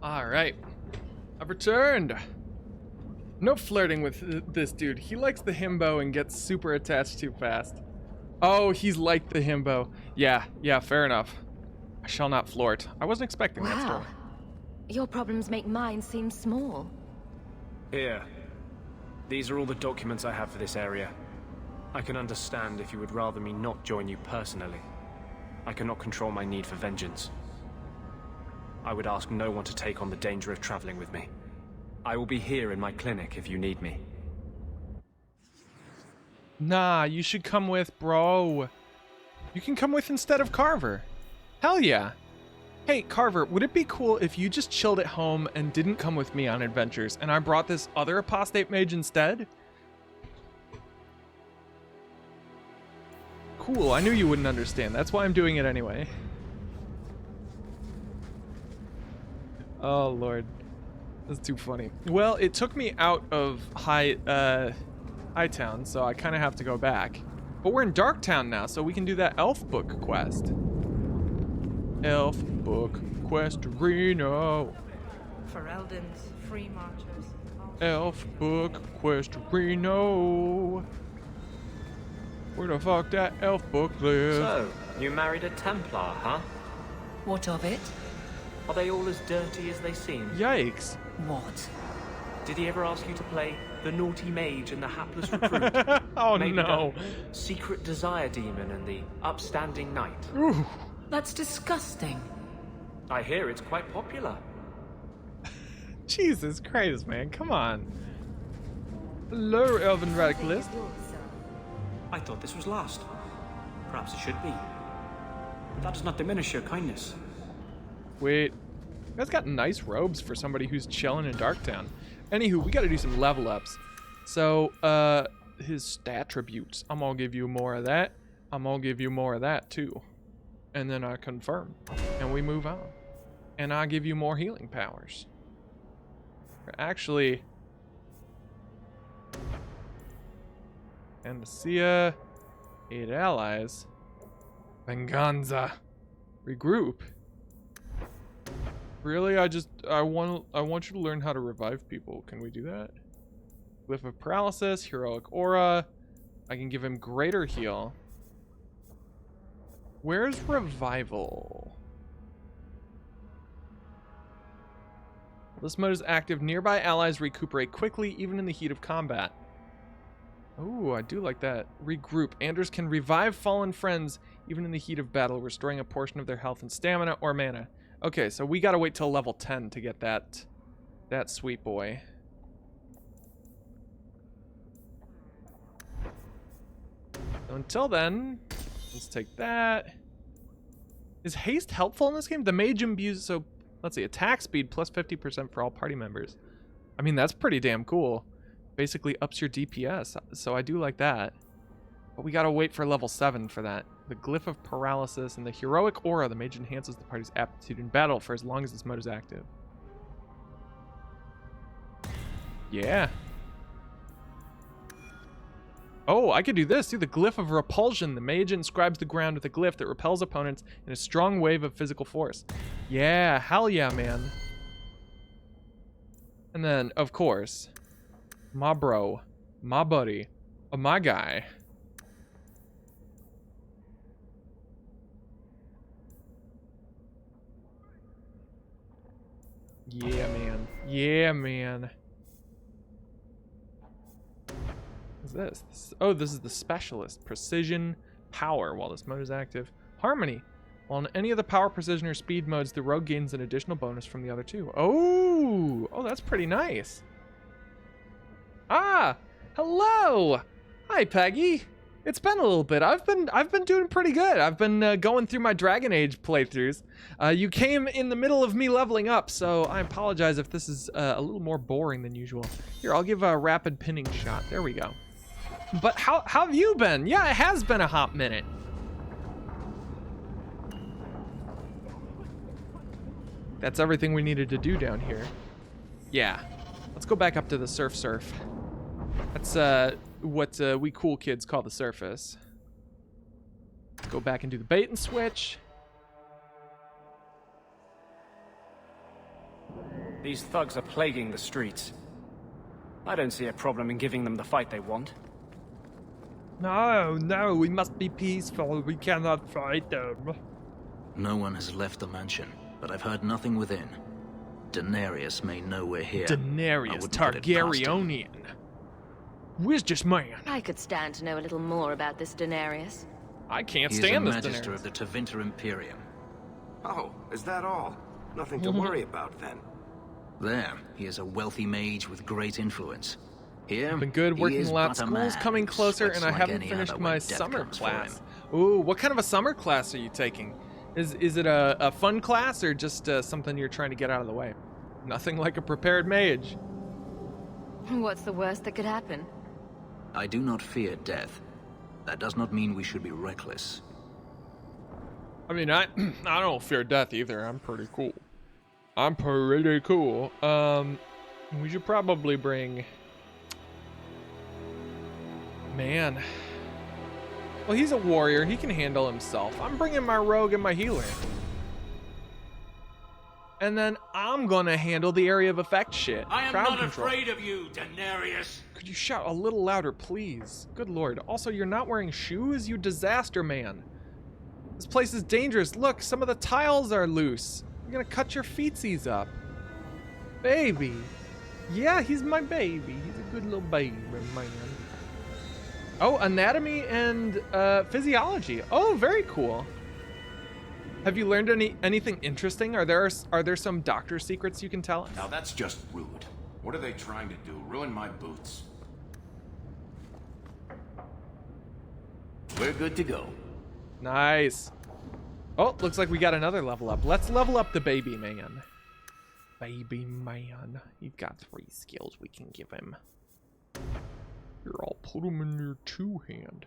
All right, I've returned. No flirting with this dude. He likes the himbo and gets super attached too fast. Oh, he's like the himbo. Yeah, fair enough. I shall not flirt. I wasn't expecting that story. Your problems make mine seem small. Here. These are all the documents I have for this area. I can understand if you would rather me not join you personally. I cannot control my need for vengeance. I would ask no one to take on the danger of traveling with me. I will be here in my clinic if you need me. Nah, you should come with, bro. You can come with instead of Carver. Hell yeah. Hey, Carver, would it be cool if you just chilled at home and didn't come with me on adventures, and I brought this other apostate mage instead? Cool, I knew you wouldn't understand. That's why I'm doing it anyway. Oh, Lord. That's too funny. Well, it took me out of Hightown, so I kind of have to go back. But we're in Darktown now, so we can do that elf book quest. Elf book quest Reno. Ferelden's free marchers. Elf book quest Reno. Where the fuck that elf book lives? So, you married a Templar, huh? What of it? Are they all as dirty as they seem? Yikes. What? Did he ever ask you to play the naughty mage and the hapless recruit? Oh, maybe no. The secret desire demon and the upstanding knight? Ooh. That's disgusting. I hear it's quite popular. Jesus Christ, man. Come on. Hello, Elven Radicalist. I thought this was last. Perhaps it should be. But that does not diminish your kindness. Wait. You guys got nice robes for somebody who's chilling in Darktown. Anywho, we gotta do some level ups. So, his stat attributes. I'm gonna give you more of that. I'm gonna give you more of that, too. And then I confirm. And we move on. And I give you more healing powers. Actually... Anacia. 8 allies. Venganza. Regroup. Really? I want you to learn how to revive people. Can we do that? Glyph of Paralysis, Heroic Aura. I can give him Greater Heal. Where's Revival? This mode is active. Nearby allies recuperate quickly, even in the heat of combat. Oh, I do like that. Regroup. Anders can revive fallen friends, even in the heat of battle, restoring a portion of their health and stamina or mana. Okay, so we gotta wait till level 10 to get that sweet boy. Until then, let's take that. Is haste helpful in this game? The mage imbues, so let's see, attack speed plus 50% for all party members. I mean, that's pretty damn cool. Basically ups your DPS, so I do like that. But we gotta wait for level 7 for that. The Glyph of Paralysis and the Heroic Aura. The mage enhances the party's aptitude in battle for as long as this mode is active. Yeah. Oh, I could do this. Do the Glyph of Repulsion. The mage inscribes the ground with a glyph that repels opponents in a strong wave of physical force. Yeah, hell yeah, man. And then, of course, my bro, my buddy, my guy. Yeah, man. Yeah, man. What's this? Oh, this is the Specialist. Precision, Power, while this mode is active. Harmony. While in any of the Power, Precision, or Speed modes, the rogue gains an additional bonus from the other two. Oh! Oh, that's pretty nice. Ah! Hello! Hi, Peggy. It's been a little bit. I've been doing pretty good. I've been going through my Dragon Age playthroughs. You came in the middle of me leveling up, so I apologize if this is a little more boring than usual. Here, I'll give a rapid pinning shot. There we go. But how have you been? Yeah, it has been a hot minute. That's everything we needed to do down here. Yeah. Let's go back up to the surf. That's what we cool kids call the surface. Let's go back and do the bait and switch. These thugs are plaguing the streets. I don't see a problem in giving them the fight they want. No, we must be peaceful. We cannot fight them. No one has left the mansion, but I've heard nothing within. Daenerys may know we're here. Daenerys Targaryenian. Where's this man? I could stand to know a little more about this Daenerys. I can't He stand is this a Magister Daenerys. of the Tevinter Imperium. Oh, is that all? Nothing to worry about then. There, he is a wealthy mage with great influence. Here, Been good he working is a lot. but a School's man coming who closer, sweats and I like haven't any finished other my when death summer comes for class. him. Ooh, what kind of a summer class are you taking? Is it a fun class or just something you're trying to get out of the way? Nothing like a prepared mage. What's the worst that could happen? I do not fear death. That does not mean we should be reckless. I mean, I don't fear death either. I'm pretty cool. I'm pretty cool. We should probably bring... Man. Well, he's a warrior. He can handle himself. I'm bringing my rogue and my healer. And then I'm gonna handle the area of effect shit. I am Crowd not control. afraid of you, Daenerys. Could you shout a little louder, please? Good lord. Also, you're not wearing shoes, you disaster man. This place is dangerous. Look, some of the tiles are loose. You're gonna cut your feetsies up. Baby. Yeah, he's my baby. He's a good little baby, man. Oh, anatomy and physiology. Oh, very cool. Have you learned anything interesting? Are there some doctor secrets you can tell us? Now that's just rude. What are they trying to do? Ruin my boots? We're good to go. Nice. Oh, looks like we got another level up. Let's level up the baby man. Baby man. You've got 3 skills we can give him. Here, I'll put him in your 2-hand.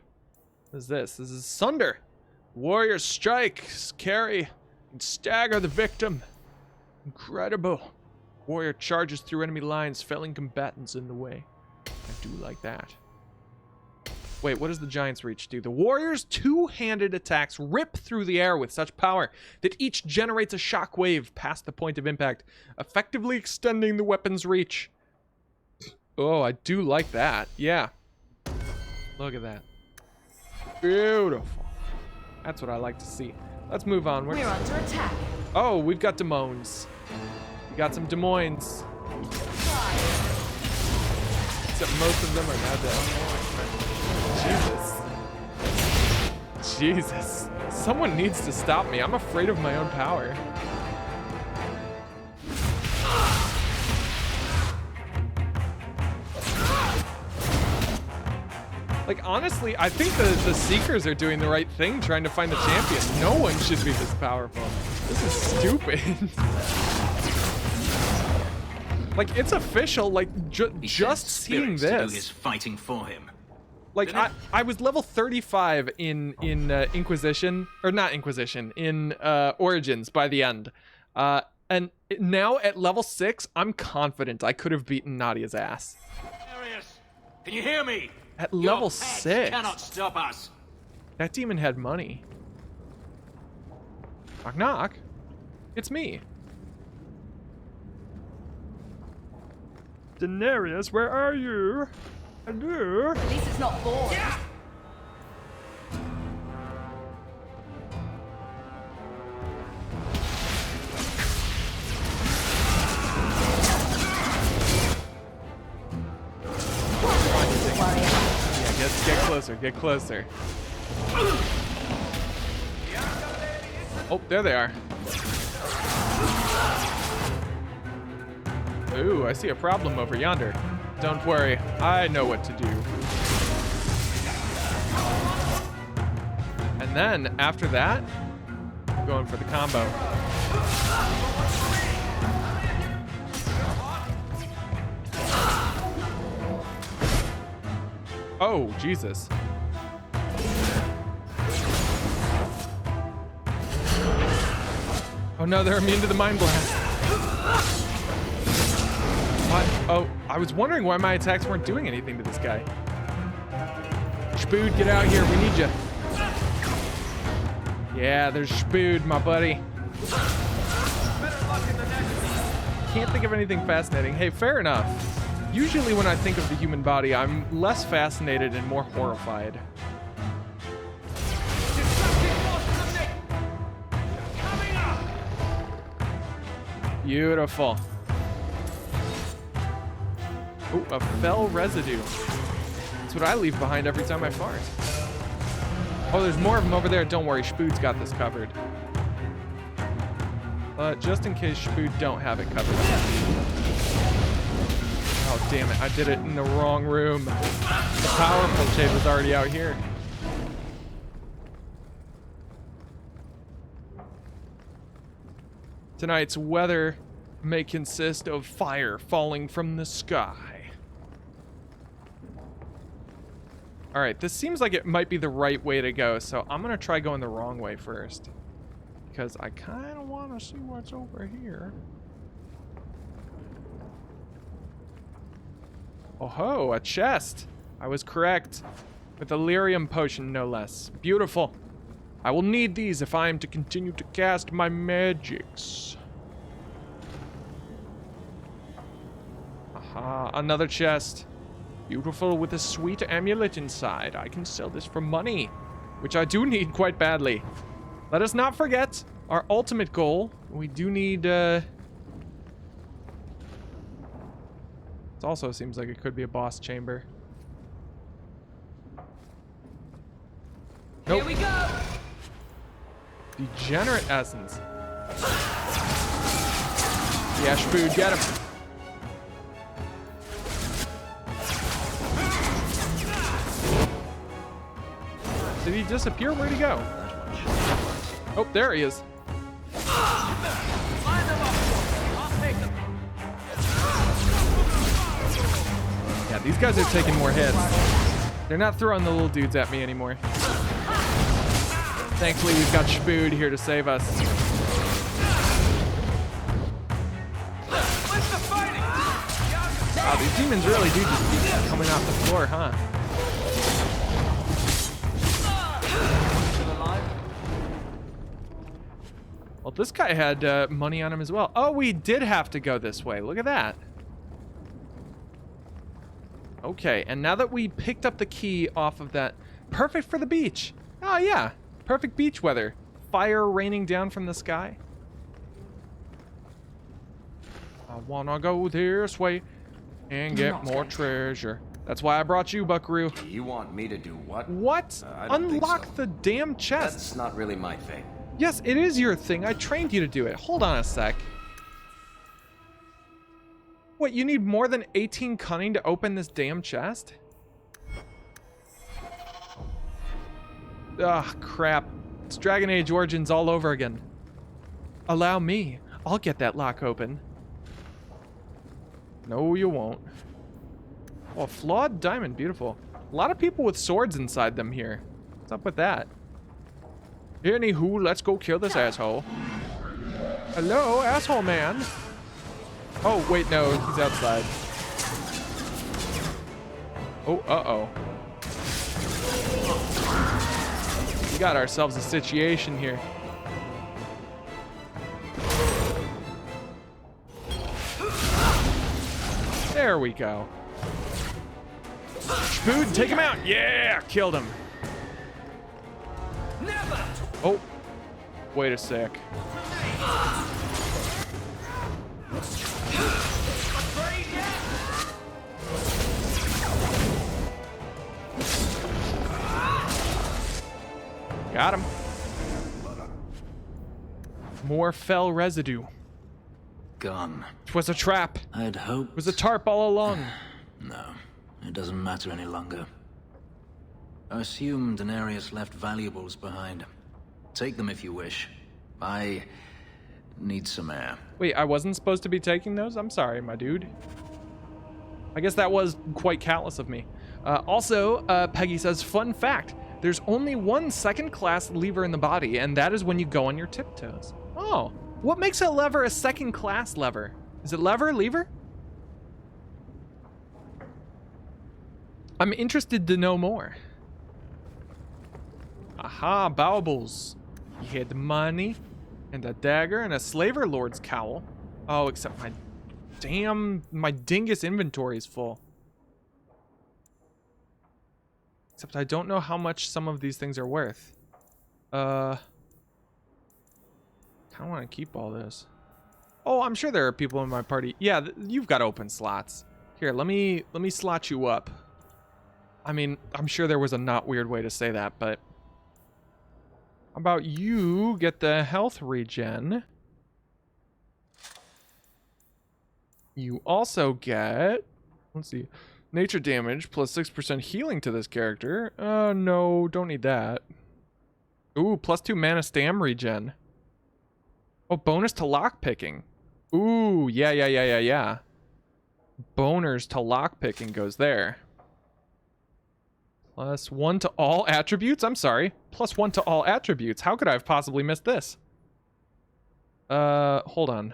What is this? This is Sunder. Warrior strike, carry, and stagger the victim. Incredible. Warrior charges through enemy lines, felling combatants in the way. I do like that. Wait, what does the Giant's Reach do? The warrior's two-handed attacks rip through the air with such power that each generates a shock wave past the point of impact, effectively extending the weapon's reach. Oh, I do like that. Yeah. Look at that. Beautiful. That's what I like to see. Let's move on. We're under attack. Oh, we've got Des Moines. We got some Des Moines. Except most of them are now dead. Jesus. Jesus. Someone needs to stop me. I'm afraid of my own power. Like, honestly, I think the Seekers are doing the right thing trying to find the champion. No one should be this powerful. This is stupid. Like, it's official. Like, just seeing this. To do his fighting for him. Like, I was level 35 in Inquisition, or not Inquisition, in Origins by the end. And now at level 6, I'm confident I could have beaten Nadia's ass. Darius, can you hear me? At level 6. Cannot stop us. That demon had money. Knock knock. It's me. Daenerys, where are you? Hello? At least it's not bored. Yeah. Get closer, get closer. Oh, there they are. Ooh, I see a problem over yonder. Don't worry, I know what to do. And then, after that, I'm going for the combo. Oh, Jesus. Oh no, they're immune to the Mind Blast. What? Oh, I was wondering why my attacks weren't doing anything to this guy. Spood, get out here, we need you. Yeah, there's Spood, my buddy. Can't think of anything fascinating. Hey, fair enough. Usually when I think of the human body, I'm less fascinated and more horrified. Beautiful. Oh, a fell residue. That's what I leave behind every time I fart. Oh, there's more of them over there. Don't worry, Spood's got this covered. Just in case Spood don't have it covered. Oh, damn it. I did it in the wrong room. The powerful shade was already out here. Tonight's weather may consist of fire falling from the sky. Alright, this seems like it might be the right way to go, so I'm going to try going the wrong way first. Because I kind of want to see what's over here. Oh ho, a chest. I was correct. With a lyrium potion, no less. Beautiful. I will need these if I am to continue to cast my magics. Aha, another chest. Beautiful with a sweet amulet inside. I can sell this for money, which I do need quite badly. Let us not forget our ultimate goal. We do need, It also seems like it could be a boss chamber. Nope. Here we go. Degenerate essence. Yeah, Spood, get him. Did he disappear? Where'd he go? Oh, there he is. Yeah, these guys are taking more hits. They're not throwing the little dudes at me anymore. Thankfully, we've got Spood here to save us. Wow, these demons really do just keep coming off the floor, huh? Well, this guy had money on him as well. Oh, we did have to go this way. Look at that. Okay, and now that we picked up the key off of that, perfect for the beach. Oh yeah, perfect beach weather. Fire raining down from the sky. I wanna go this way and get more treasure. That's why I brought you, Buckaroo. You want me to do what? What? I don't think Unlock so. the damn chest. That's not really my thing. Yes, it is your thing. I trained you to do it. Hold on a sec. What, you need more than 18 cunning to open this damn chest? Ugh, crap. It's Dragon Age Origins all over again. Allow me. I'll get that lock open. No, you won't. Oh, flawed diamond. Beautiful. A lot of people with swords inside them here. What's up with that? Anywho, let's go kill this asshole. Hello, asshole man. Oh, wait, no, he's outside. Oh, uh-oh. We got ourselves a situation here. There we go. Spoon, take him out. Yeah, killed him. Oh, wait a sec. Got him. More fell residue. Gone. It was a trap. I'd hope. It was a tarp all along. No, it doesn't matter any longer. I assume Daenerys left valuables behind. Take them if you wish. I need some air. Wait, I wasn't supposed to be taking those? I'm sorry, my dude. I guess that was quite callous of me. Also, Peggy says, fun fact, there's only one second-class lever in the body, and that is when you go on your tiptoes. Oh, what makes a lever a second-class lever? Is it lever, lever? I'm interested to know more. Aha, baubles. You had the money, and a dagger, and a slaver lord's cowl. Oh, except my dingus inventory is full. Except I don't know how much some of these things are worth. Kinda want to keep all this. Oh, I'm sure there are people in my party. Yeah, you've got open slots. Here, let me slot you up. I mean, I'm sure there was a not weird way to say that, but how about you get the health regen? You also get, let's see, nature damage plus 6% healing to this character. No, don't need that. Ooh, plus 2 mana stam regen. Oh, bonus to lockpicking. Ooh, yeah. Boners to lockpicking goes there. Plus 1 to all attributes? I'm sorry. Plus 1 to all attributes. How could I have possibly missed this? Hold on.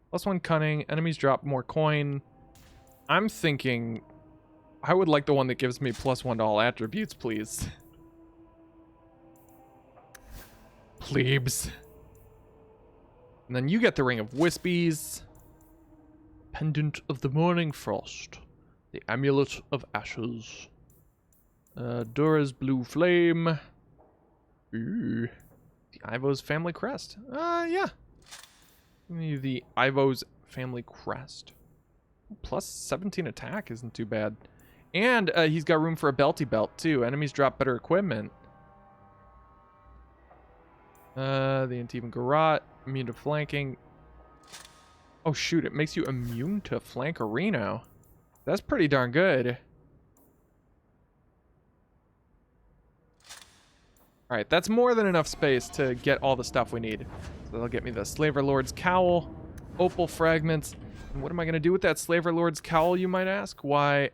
Plus 1 cunning. Enemies drop more coin. I'm thinking I would like the one that gives me plus 1 to all attributes, please. Plebes. And then you get the Ring of Wispies. Pendant of the Morning Frost. The Amulet of Ashes. Dora's Blue Flame. Ooh. The Ivo's Family Crest. Yeah. Give me the Ivo's Family Crest. Plus 17 attack isn't too bad. And he's got room for a belty belt, too. Enemies drop better equipment. The Antivan Garrote. Immune to flanking. Oh, shoot. It makes you immune to flankerino. That's pretty darn good. Alright, that's more than enough space to get all the stuff we need. So that'll get me the Slaver Lord's Cowl, Opal Fragments. And what am I going to do with that Slaver Lord's Cowl, you might ask? Why...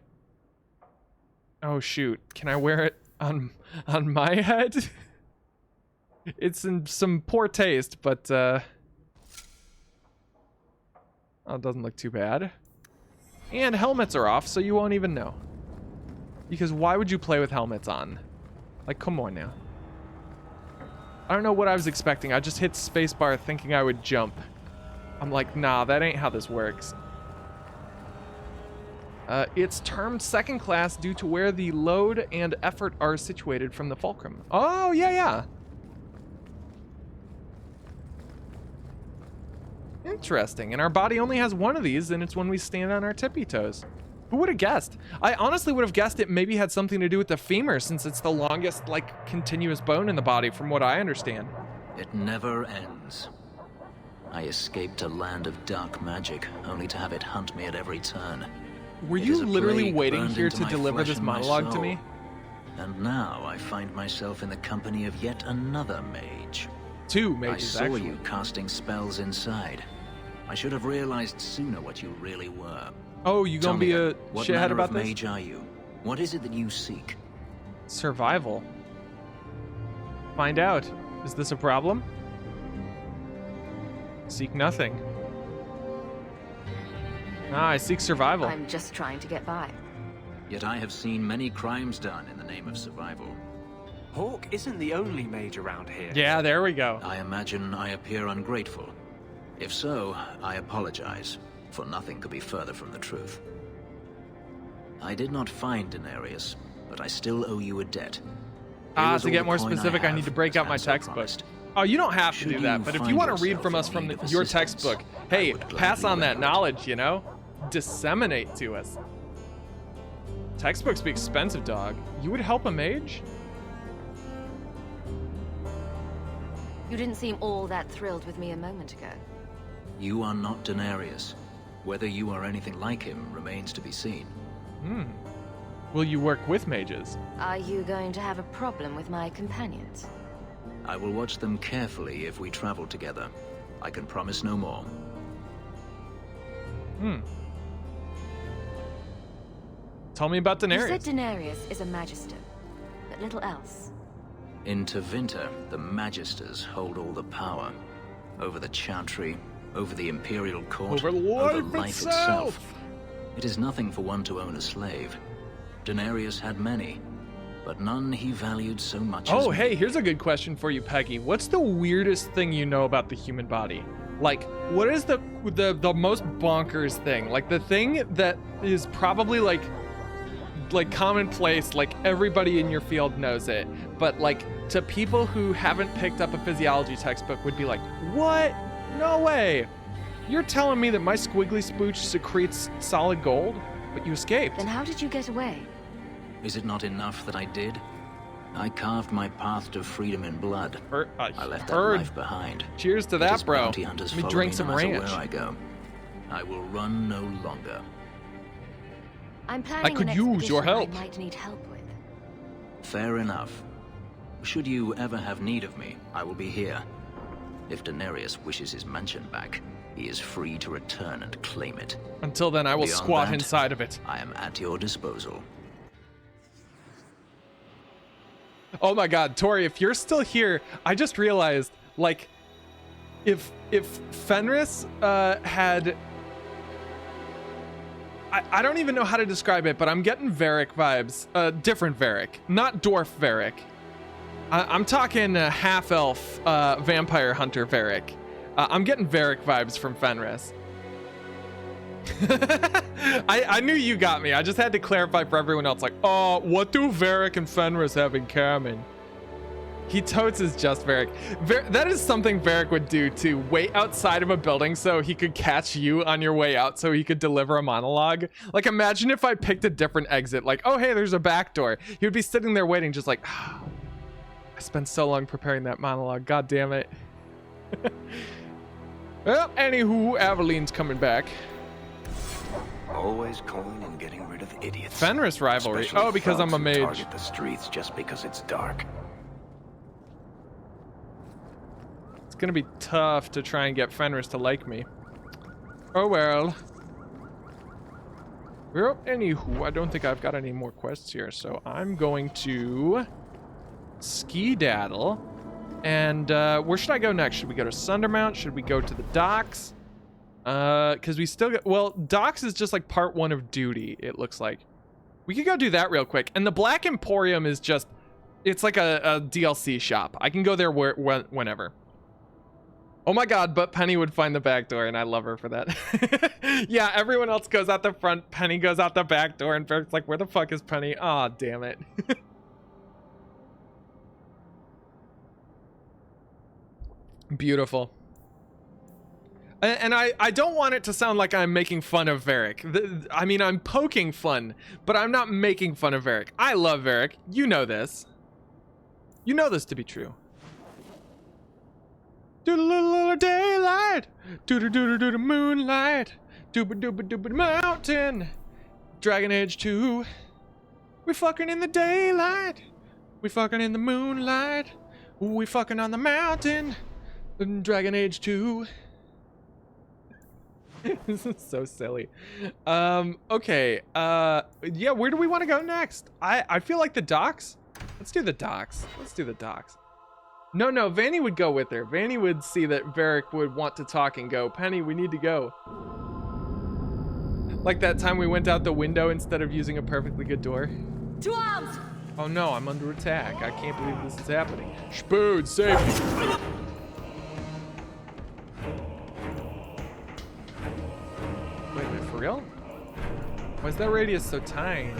Oh, shoot. Can I wear it on my head? It's in some poor taste, but... Oh, it doesn't look too bad. And helmets are off, so you won't even know. Because why would you play with helmets on? Like, come on now. I don't know what I was expecting. I just hit spacebar thinking I would jump. I'm like, nah, that ain't how this works. It's termed second class due to where the load and effort are situated from the fulcrum. Oh, yeah. Interesting. And our body only has one of these, and it's when we stand on our tippy toes. Who would have guessed? I honestly would have guessed it maybe had something to do with the femur, since it's the longest, like, continuous bone in the body, from what I understand. It never ends. I escaped a land of dark magic, only to have it hunt me at every turn. Were you literally waiting here to deliver this monologue to me? And now I find myself in the company of yet another mage. Two mages, I saw you casting spells inside. I should have realized sooner what you really were. Oh, you gonna be a shithead about this? What manner of mage are you? What is it that you seek? Survival. Find out. Is this a problem? Seek nothing. I seek survival. I'm just trying to get by. Yet I have seen many crimes done in the name of survival. Hawk isn't the only mage around here. Yeah, there we go. I imagine I appear ungrateful. If so, I apologize, for nothing could be further from the truth. I did not find Denarius, but I still owe you a debt. To get more specific, I need to break out my textbook. Oh, you don't have to do that, but if you want to read from us from your textbook, hey, pass on that knowledge, you know? Disseminate to us. Textbooks be expensive, dog. You would help a mage? You didn't seem all that thrilled with me a moment ago. You are not Denarius. Whether you are anything like him remains to be seen. Will you work with mages? Are you going to have a problem with my companions? I will watch them carefully if we travel together. I can promise no more. Tell me about Denarius. You said Denarius is a magister, but little else. In Tevinter, the Magisters hold all the power. Over the Chantry, over the Imperial Court, over life itself. It is nothing for one to own a slave. Denarius had many, but none he valued so much as me. Hey, here's a good question for you, Peggy. What's the weirdest thing you know about the human body? Like, what is the most bonkers thing? Like, the thing that is probably like commonplace, like everybody in your field knows it, but like to people who haven't picked up a physiology textbook would be like, what? No way. You're telling me that my squiggly spooch secretes solid gold, but you escaped. Then how did you get away? Is it not enough that I did? I carved my path to freedom in blood. I left that life behind. Cheers to that, bro. Let me drink some ranch. Where I go, I will run no longer. I'm planning an expedition I might need help with. Fair enough. Should you ever have need of me, I will be here. If Denarius wishes his mansion back, he is free to return and claim it. Until then, I will squat inside of it. I am at your disposal. Oh my god, Tori, if you're still here, I just realized, like, if Fenris had... I don't even know how to describe it, but I'm getting Varric vibes. Different Varric, not dwarf Varric. I'm talking half-elf vampire hunter Varric. I'm getting Varric vibes from Fenris. I knew you got me. I just had to clarify for everyone else, like, oh, what do Varric and Fenris have in common? He totes is just Varric. That is something Varric would do, to wait outside of a building so he could catch you on your way out so he could deliver a monologue. Like, imagine if I picked a different exit, like, oh, hey, there's a back door. He would be sitting there waiting, just like, oh, I spent so long preparing that monologue. God damn it. Well, anywho, Aveline's coming back. Always calling and getting rid of idiots. Fenris rivalry. Especially oh, because I'm a mage. Target the streets just because it's dark. It's gonna be tough to try and get Fenris to like me. Oh well. Well, anywho, I don't think I've got any more quests here, so I'm going to ski-daddle. And where should I go next? Should we go to Sundermount? Should we go to the docks? Because we still got... Well, docks is just like part 1 of duty, it looks like. We could go do that real quick. And the Black Emporium is just It's like a DLC shop. I can go there whenever. Oh my god, but Penny would find the back door, and I love her for that. Yeah, everyone else goes out the front. Penny goes out the back door, and Beric's like, where the fuck is Penny? Aw, damn it. Beautiful. And I don't want it to sound like I'm making fun of Varric. I mean, I'm poking fun, but I'm not making fun of Varric. I love Varric. You know this. You know this to be true. Do-do-do-do daylight. Do-do-do-do-do moonlight. Do-ba-do-ba-do-ba mountain. Dragon Age 2. We fucking in the daylight. We fucking in the moonlight. We fucking on the mountain. Dragon Age 2. This is so silly. Okay. Yeah, where do we want to go next? I feel like the docks. Let's do the docks. Let's do the docks. No, Vanny would go with her. Vanny would see that Varric would want to talk and go, Penny, we need to go. Like that time we went out the window instead of using a perfectly good door. To arms! Oh no, I'm under attack. I can't believe this is happening. Spoon, save me. Wait a minute, for real? Why is that radius so tiny?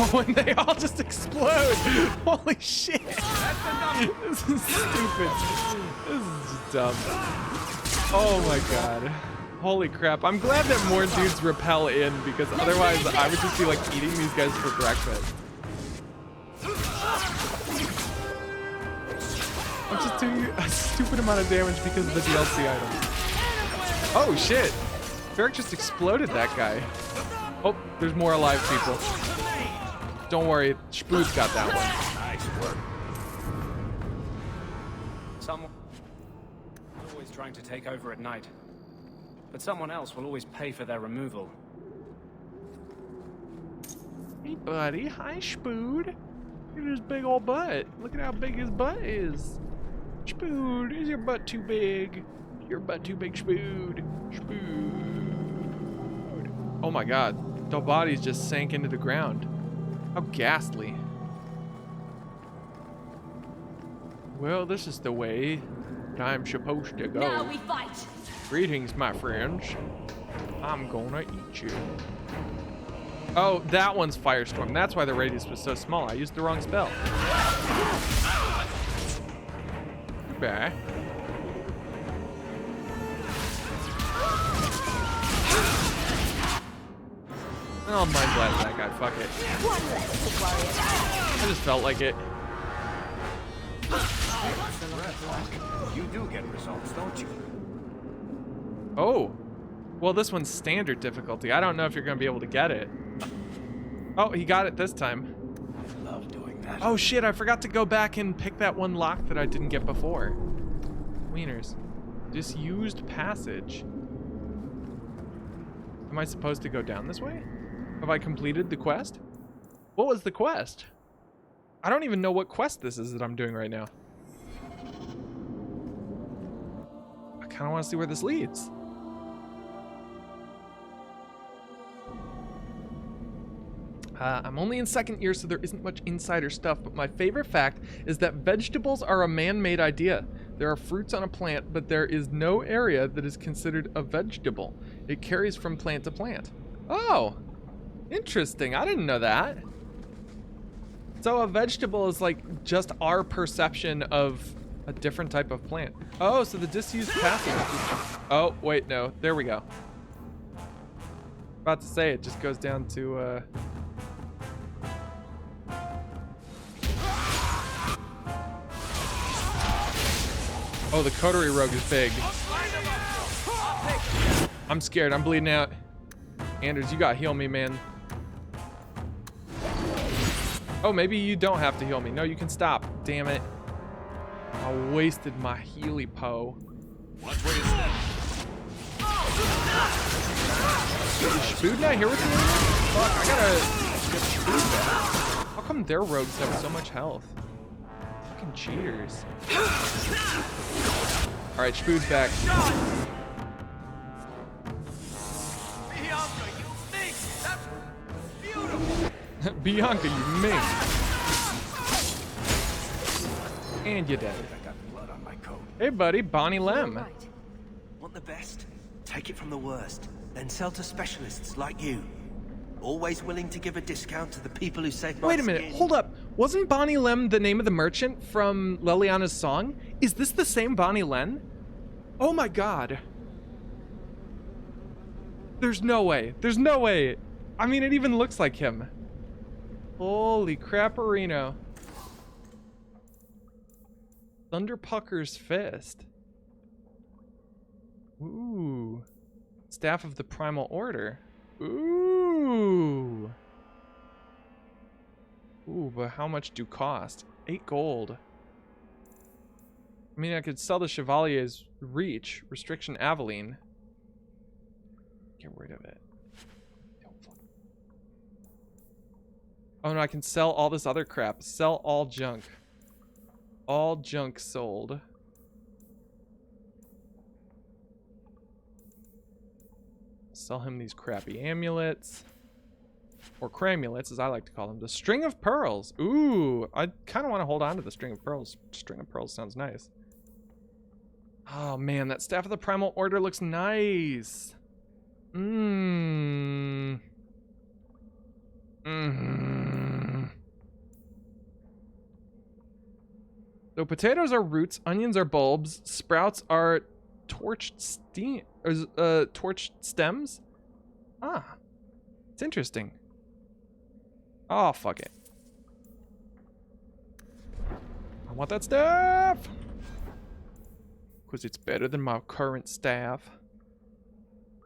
Oh, and they all just explode! Holy shit! This is stupid. This is just dumb. Oh my god. Holy crap. I'm glad that more dudes repel in, because otherwise I would just be like eating these guys for breakfast. I'm just doing a stupid amount of damage because of the DLC items. Oh shit! Varric just exploded that guy. Oh, there's more alive people. Don't worry, Spood's got that one. Nice work. Someone always trying to take over at night, but someone else will always pay for their removal. Hey buddy, hi Spood. Look at his big old butt. Look at how big his butt is. Spood, is your butt too big? Your butt too big, Spood. Spood. Oh my god, the bodies just sank into the ground. How ghastly. Well, this is the way that I'm supposed to go. Now we fight. Greetings, my friends. I'm gonna eat you. Oh, that one's Firestorm. That's why the radius was so small. I used the wrong spell. Goodbye. I'll mind blast that guy. Fuck it. One less to worry about. I just felt like it. You do get results, don't you? Oh. Well, this one's standard difficulty. I don't know if you're going to be able to get it. Oh, he got it this time. I love doing that. Oh shit, I forgot to go back and pick that one lock that I didn't get before. Wieners. Disused passage. Am I supposed to go down this way? Have I completed the quest? What was the quest? I don't even know what quest this is that I'm doing right now. I kind of want to see where this leads. I'm only in second year, so there isn't much insider stuff, but my favorite fact is that vegetables are a man-made idea. There are fruits on a plant, but there is no area that is considered a vegetable. It carries from plant to plant. Oh, interesting. I didn't know that. So a vegetable is like just our perception of a different type of plant. Oh, so the disused passage. Oh, wait, no. There we go. About to say it just goes down to oh, the coterie rogue is big. I'm scared. I'm bleeding out. Anders, you gotta heal me, man. Oh, maybe you don't have to heal me. No, you can stop. Damn it. I wasted my healy po. Watch where you step. Is Spood not here with me? Fuck, I gotta get Spood back. How come their rogues have so much health? Fucking cheaters. Alright, Spood's back. Bianca, you mate. And you're dead. I got blood on my coat. Hey, buddy, Bonnie Lem. Right. Want the best? Take it from the worst. Then sell to specialists like you. Always willing to give a discount to the people who save my Wait a minute, skin. hold up. Wasn't Bonnie Lem the name of the merchant from Leliana's song? Is this the same Bonnie Len? Oh my god. There's no way. There's no way. I mean, it even looks like him. Holy crapperino. Thunderpucker's Fist. Ooh. Staff of the Primal Order. Ooh. Ooh, but how much do cost? 8 gold. I mean, I could sell the Chevalier's Reach. Restriction Aveline. Get rid of it. Oh no, I can sell all this other crap. Sell all junk. All junk sold. Sell him these crappy amulets. Or cramulets, as I like to call them. The String of Pearls. Ooh, I kind of want to hold on to the String of Pearls. String of Pearls sounds nice. Oh man, that Staff of the Primal Order looks nice. So potatoes are roots, onions are bulbs, sprouts are torched stems. Ah, it's interesting. Oh, fuck it. I want that staff because it's better than my current staff.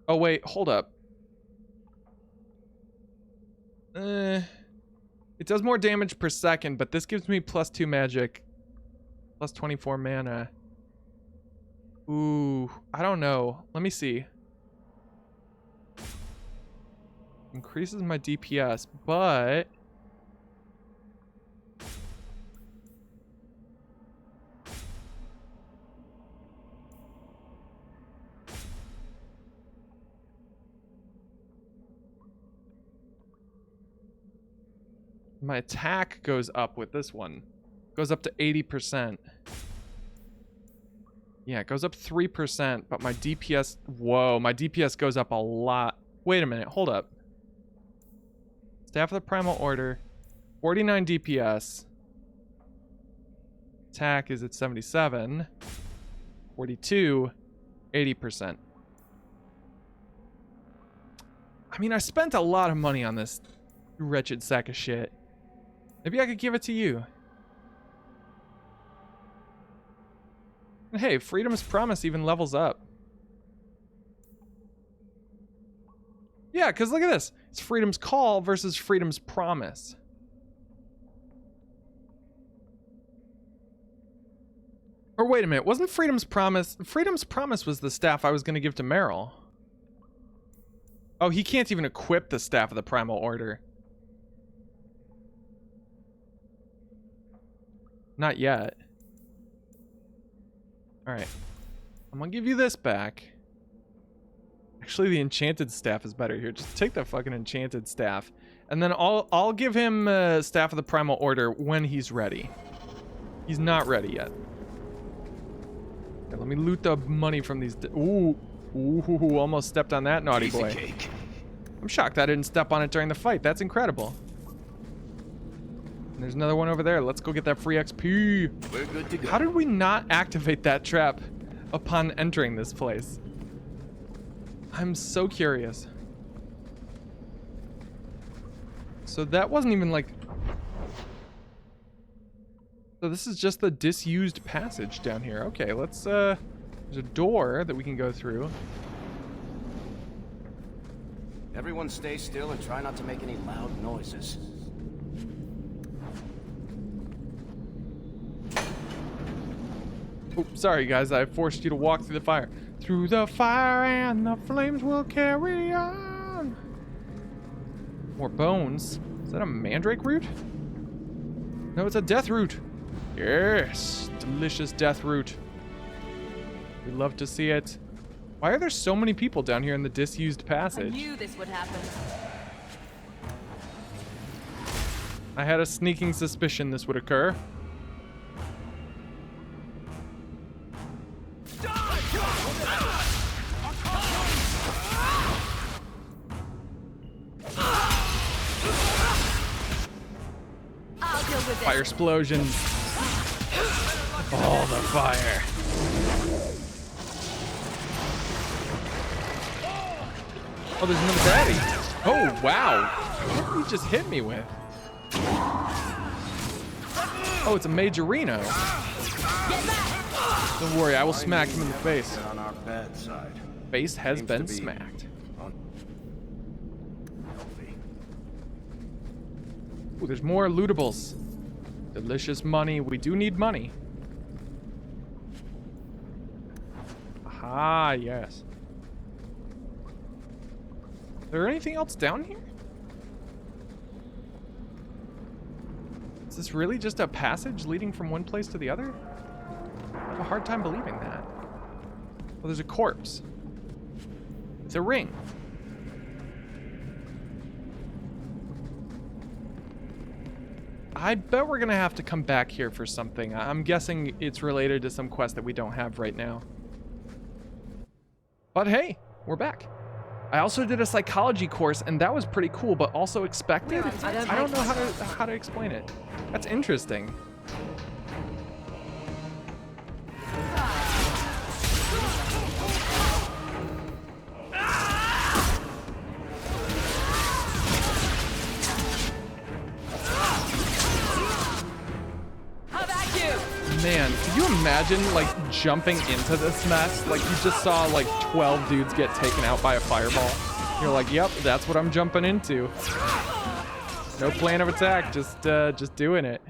Oh wait, hold up. It does more damage per second, but this gives me +2 magic, plus 24 mana. Ooh, I don't know. Let me see. Increases my DPS, but my attack goes up with this one. Goes up to 80%. Yeah, it goes up 3%, but my DPS... Whoa, my DPS goes up a lot. Wait a minute, hold up. Staff of the Primal Order. 49 DPS. Attack is at 77. 42. 80%. I mean, I spent a lot of money on this wretched sack of shit. Maybe I could give it to you. And hey, Freedom's Promise even levels up. Yeah, because look at this. It's Freedom's Call versus Freedom's Promise. Or wait a minute, wasn't Freedom's Promise... Freedom's Promise was the staff I was going to give to Meryl. Oh, he can't even equip the Staff of the Primal Order. Not yet. Alright. I'm gonna give you this back. Actually, the enchanted staff is better here. Just take the fucking enchanted staff. And then I'll give him Staff of the Primal Order when he's ready. He's not ready yet. Okay, let me loot the money from these... Ooh. Ooh, almost stepped on that naughty boy. Cake. I'm shocked I didn't step on it during the fight. That's incredible. And there's another one over there. Let's go get that free XP. We're good to go. How did we not activate that trap upon entering this place? I'm so curious. So that wasn't even like... So this is just the disused passage down here. Okay, let's... There's a door that we can go through. Everyone stay still and try not to make any loud noises. Oh, sorry guys, I forced you to walk through the fire. Through the fire and the flames will carry on. More bones. Is that a mandrake root? No, it's a death root. Yes, delicious death root. We love to see it. Why are there so many people down here in the disused I passage? knew this would happen. I had a sneaking suspicion this would occur. Fire explosions. Oh, the fire. Oh, there's another baddie. Oh, wow. What did he just hit me with? Oh, it's a Majorino. Don't worry, I will smack him in the face. On our bad side. Face has been smacked. Ooh, there's more lootables. Delicious money. We do need money. Aha, yes. Is there anything else down here? Is this really just a passage leading from one place to the other? I have a hard time believing that. Well, there's a corpse. It's a ring. I bet we're gonna have to come back here for something. I'm guessing it's related to some quest that we don't have right now. But hey, we're back. I also did a psychology course, and that was pretty cool, but also expected. I don't know how to explain it. That's interesting. Man, can you imagine, like, jumping into this mess? Like, you just saw, like, 12 dudes get taken out by a fireball. You're like, yep, that's what I'm jumping into. No plan of attack, just doing it.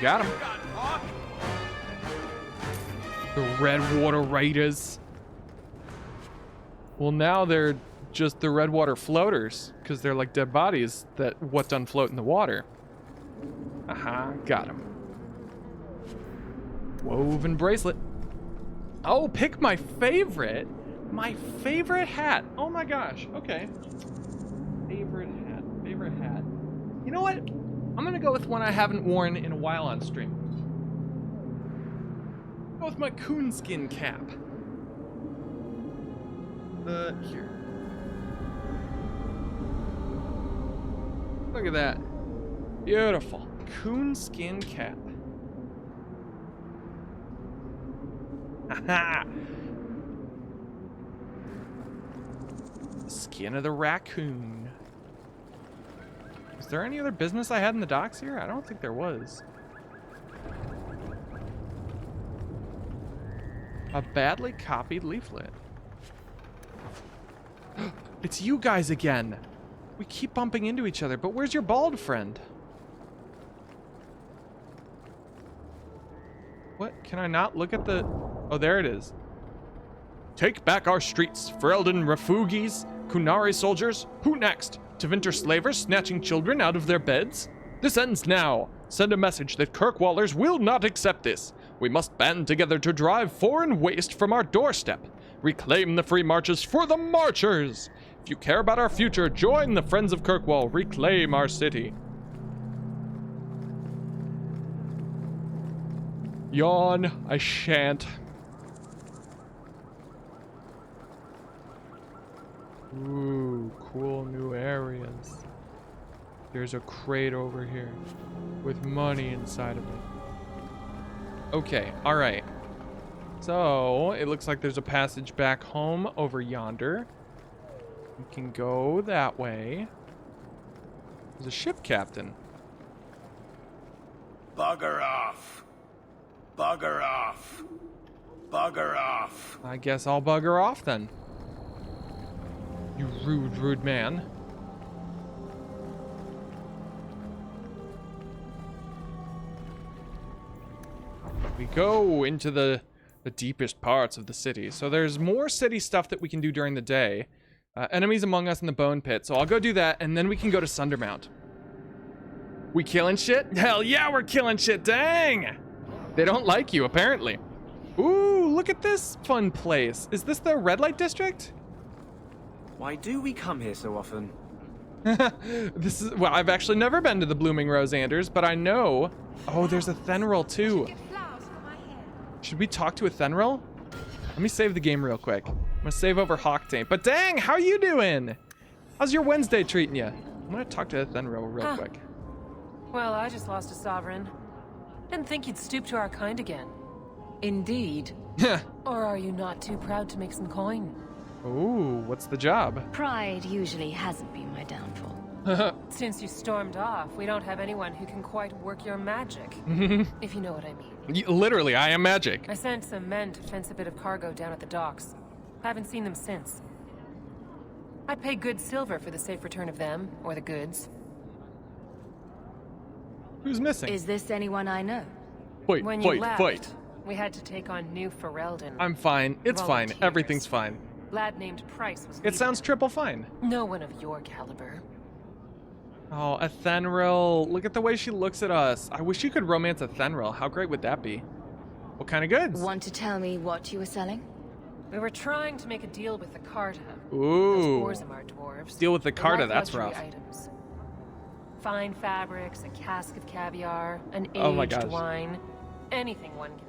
Got him. The Redwater Raiders. Well, now they're just the Redwater Floaters, because they're like dead bodies that what done float in the water. Aha, got him. Woven bracelet. Oh, pick my favorite. My favorite hat. Oh my gosh. Okay. Favorite hat. Favorite hat. You know what? I'm gonna go with one I haven't worn in a while on stream. Go with my coonskin cap. Here. Look at that. Beautiful. Coonskin cap. Haha. Skin of the raccoon. Is there any other business I had in the docks here? I don't think there was. A badly copied leaflet. It's you guys again. We keep bumping into each other, but where's your bald friend? What? Can I not look at the... Oh, there it is. Take back our streets, Ferelden refugees, Kunari soldiers. Who next? Tevinter slavers snatching children out of their beds? This ends now. Send a message that Kirkwallers will not accept this. We must band together to drive foreign waste from our doorstep. Reclaim the free marches for the marchers. If you care about our future, join the Friends of Kirkwall. Reclaim our city. Yawn. I shan't. Ooh, cool new areas. There's a crate over here with money inside of it. Okay, alright. So, it looks like there's a passage back home over yonder. We can go that way. There's a ship captain. Bugger off. Bugger off. Bugger off. I guess I'll bugger off then. You rude, rude man. We go into the deepest parts of the city. So there's more city stuff that we can do during the day. Enemies among us in the bone pit. So I'll go do that, and then we can go to Sundermount. We killing shit? Hell yeah, we're killing shit. Dang! They don't like you, apparently. Ooh, look at this fun place. Is this the red light district? Why do we come here so often? This is, well, I've actually never been to the Blooming Rose, Anders, but I know. Oh, there's a Thenril too. Should we talk to a Thenril? Let me save the game real quick. I'm gonna save over Hawktaint. But dang, how you doing? How's your Wednesday treating you? I'm gonna talk to a Thenril real quick. Well, I just lost a sovereign. Didn't think you'd stoop to our kind again. Indeed. Or are you not too proud to make some coin? Ooh, what's the job? Pride usually hasn't been my downfall. Since you stormed off, we don't have anyone who can quite work your magic. If you know what I mean. Literally, I am magic. I sent some men to fence a bit of cargo down at the docks. Haven't seen them since. I'd pay good silver for the safe return of them, or the goods. Who's missing? Is this anyone I know? Fight, when fight, you left, fight. we had to take on New Ferelden. I'm fine. It's fine. Everything's fine. Lad named Price was It leading. sounds triple fine. No one of your caliber. Oh, a Thenril. Look at the way she looks at us. I wish you could romance a Thenril. How great would that be? What kind of goods? Want to tell me what you were selling? We were trying to make a deal with the Carta. Ooh. Those Orzammar dwarves. Deal with the Carta, Like that's luxury rough. Items. Fine fabrics, a cask of caviar, an Oh my aged gosh. wine. Anything one can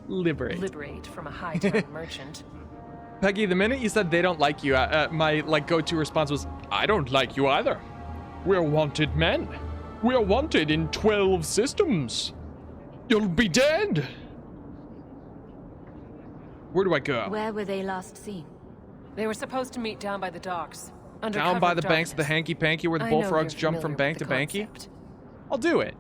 Liberate. from a high-town merchant. Peggy, the minute you said they don't like you, my go-to response was, I don't like you either. We're wanted men. We're wanted in 12 systems. You'll be dead. Where do I go? Where were they last seen? They were supposed to meet down by the docks. Under Down cover by of the banks of the darkness. hanky-panky where the I know bullfrogs you're jump from familiar bank to with the banky? concept. I'll do it.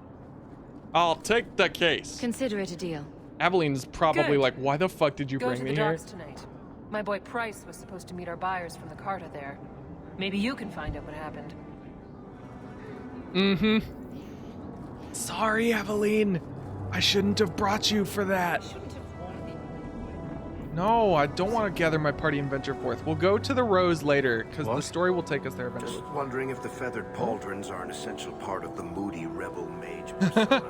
I'll take the case. Consider it a deal. Aveline's probably Good. like, why the fuck did you Go bring to me the here? docks tonight. My boy Price was supposed to meet our buyers from the Carta there. Maybe you can find out what happened. Mm-hmm. Sorry, Aveline. I shouldn't have brought you for that. No, I don't want to gather my party and venture forth. We'll go to the Rose later, because the story will take us there eventually. Just wondering if the feathered pauldrons are an essential part of the moody rebel mage persona.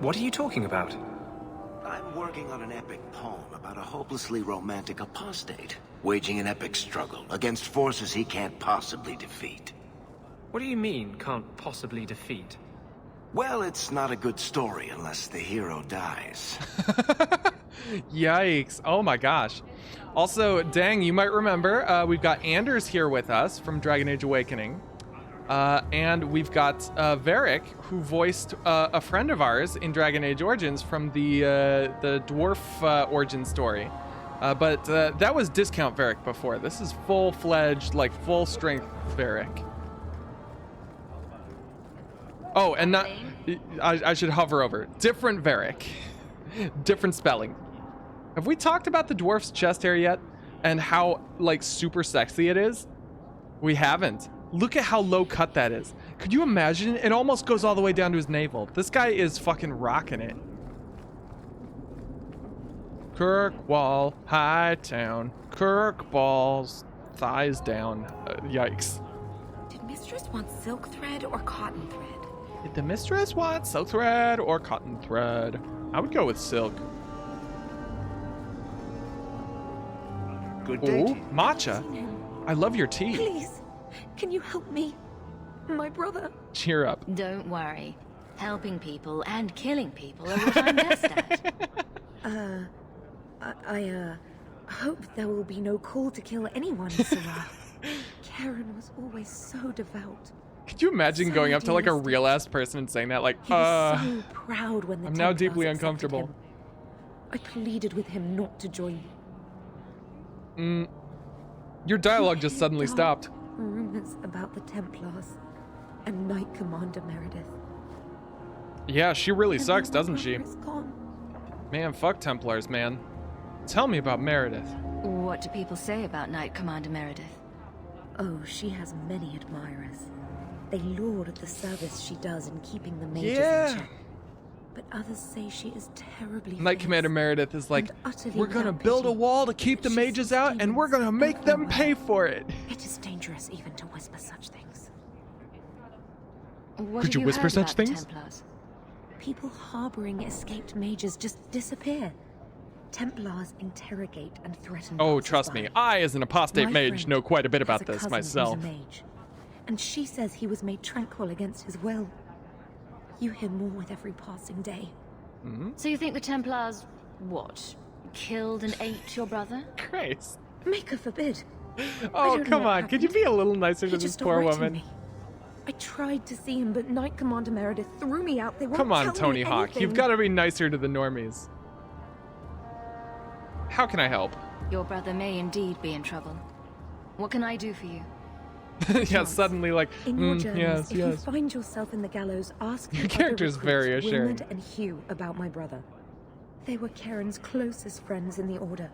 What are you talking about? I'm working on an epic poem about a hopelessly romantic apostate, waging an epic struggle against forces he can't possibly defeat. What do you mean, can't possibly defeat? Well, it's not a good story unless the hero dies. Yikes. Oh my gosh. Also, dang, you might remember, we've got Anders here with us from Dragon Age Awakening. And we've got Varric, who voiced a friend of ours in Dragon Age Origins from the dwarf origin story. But that was discount Varric before. This is full-fledged, like full-strength Varric. Oh, and not... I should hover over. Different Varric. Different spelling. Have we talked about the dwarf's chest hair yet? And how, like, super sexy it is? We haven't. Look at how low cut that is. Could you imagine? It almost goes all the way down to his navel. This guy is fucking rocking it. Kirkwall, Hightown, Kirkballs, thighs down. Yikes. Did Mistress want silk thread or cotton thread? Did the mistress want silk thread or cotton thread? I would go with silk. Good day. Ooh, matcha. I love your tea. Please, can you help me? My brother. Cheer up. Don't worry. Helping people and killing people are what I'm best at. I hope there will be no call to kill anyone, Sarah. Karen was always so devout. Could you imagine So going up to like a idealistic. real ass person and saying that? Like, He was so proud when the I'm now Templars deeply accepted uncomfortable. him. I pleaded with him not to join me. Your dialogue just suddenly stopped. Rumors about the Templars and Knight Commander Meredith. Yeah, she really sucks, doesn't she? Is gone. Man, fuck Templars, man. Tell me about Meredith. What do people say about Knight Commander Meredith? Oh, she has many admirers. They laud the service she does in keeping the mages Yeah. in check. but others say she is terribly Knight fierce Commander Meredith is like, and utterly we're gonna without build a pity. wall to keep the She mages sees out, and we're gonna make them everywhere. pay for it. It is dangerous even to whisper such things. What Could have you whisper heard such about the things? Templars? People harboring escaped mages just disappear. Templars interrogate and threaten. Oh, trust me, I, as an apostate My mage, friend know quite a bit has about a this cousin myself. who's a mage, and she says he was made tranquil against his will. You hear more with every passing day. So you think the Templars, what, killed and ate your brother? Christ. Maker forbid. Oh, come on. Could you be a little nicer to He this just poor stopped writing woman? me. I tried to see him, but Knight Commander Meredith threw me out. They won't Come on, tell Tony me Hawk. anything. You've got to be nicer to the normies. How can I help? Your brother may indeed be in trouble. What can I do for you? Yeah, suddenly like, In your journeys, yes, if you yes. find yourself in the gallows, ask the Your other character's very recruits, assuring. Wilmond and Hugh, about my brother. They were Karen's closest friends in the Order.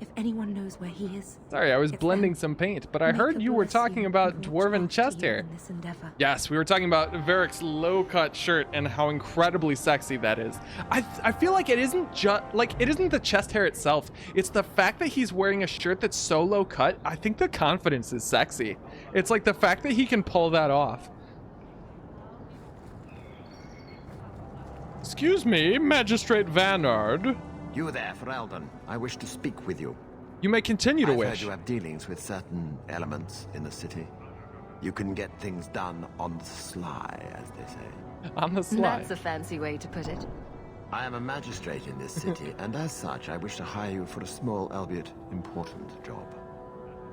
If anyone knows where he is, Sorry, I was blending some paint, but I heard you were talking about dwarven chest hair. in this endeavor. Yes, we were talking about Varric's low-cut shirt and how incredibly sexy that is. I feel like it isn't just like it isn't the chest hair itself. It's the fact that he's wearing a shirt that's so low-cut. I think the confidence is sexy. It's like the fact that he can pull that off. Excuse me, Magistrate Vanard. You there, Ferelden. I wish to speak with you. You may continue to I've heard wish. you have dealings with certain elements in the city. You can get things done on the sly, as they say. On the sly. That's a fancy way to put it. I am a magistrate in this city, and as such, I wish to hire you for a small, albeit important, job.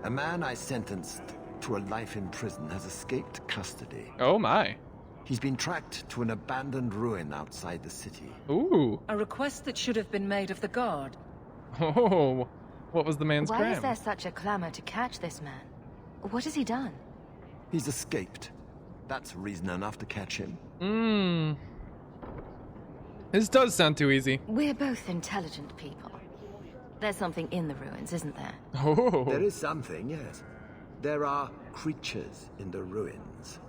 A man I sentenced to a life in prison has escaped custody. Oh my. He's been tracked to an abandoned ruin outside the city. Ooh. A request that should have been made of the guard. Oh, what was the man's Why crime? is there such a clamor to catch this man? What has he done? He's escaped. That's reason enough to catch him. This does sound too easy. We're both intelligent people. There's something in the ruins, isn't there? Oh. There is something, yes. There are creatures in the ruins.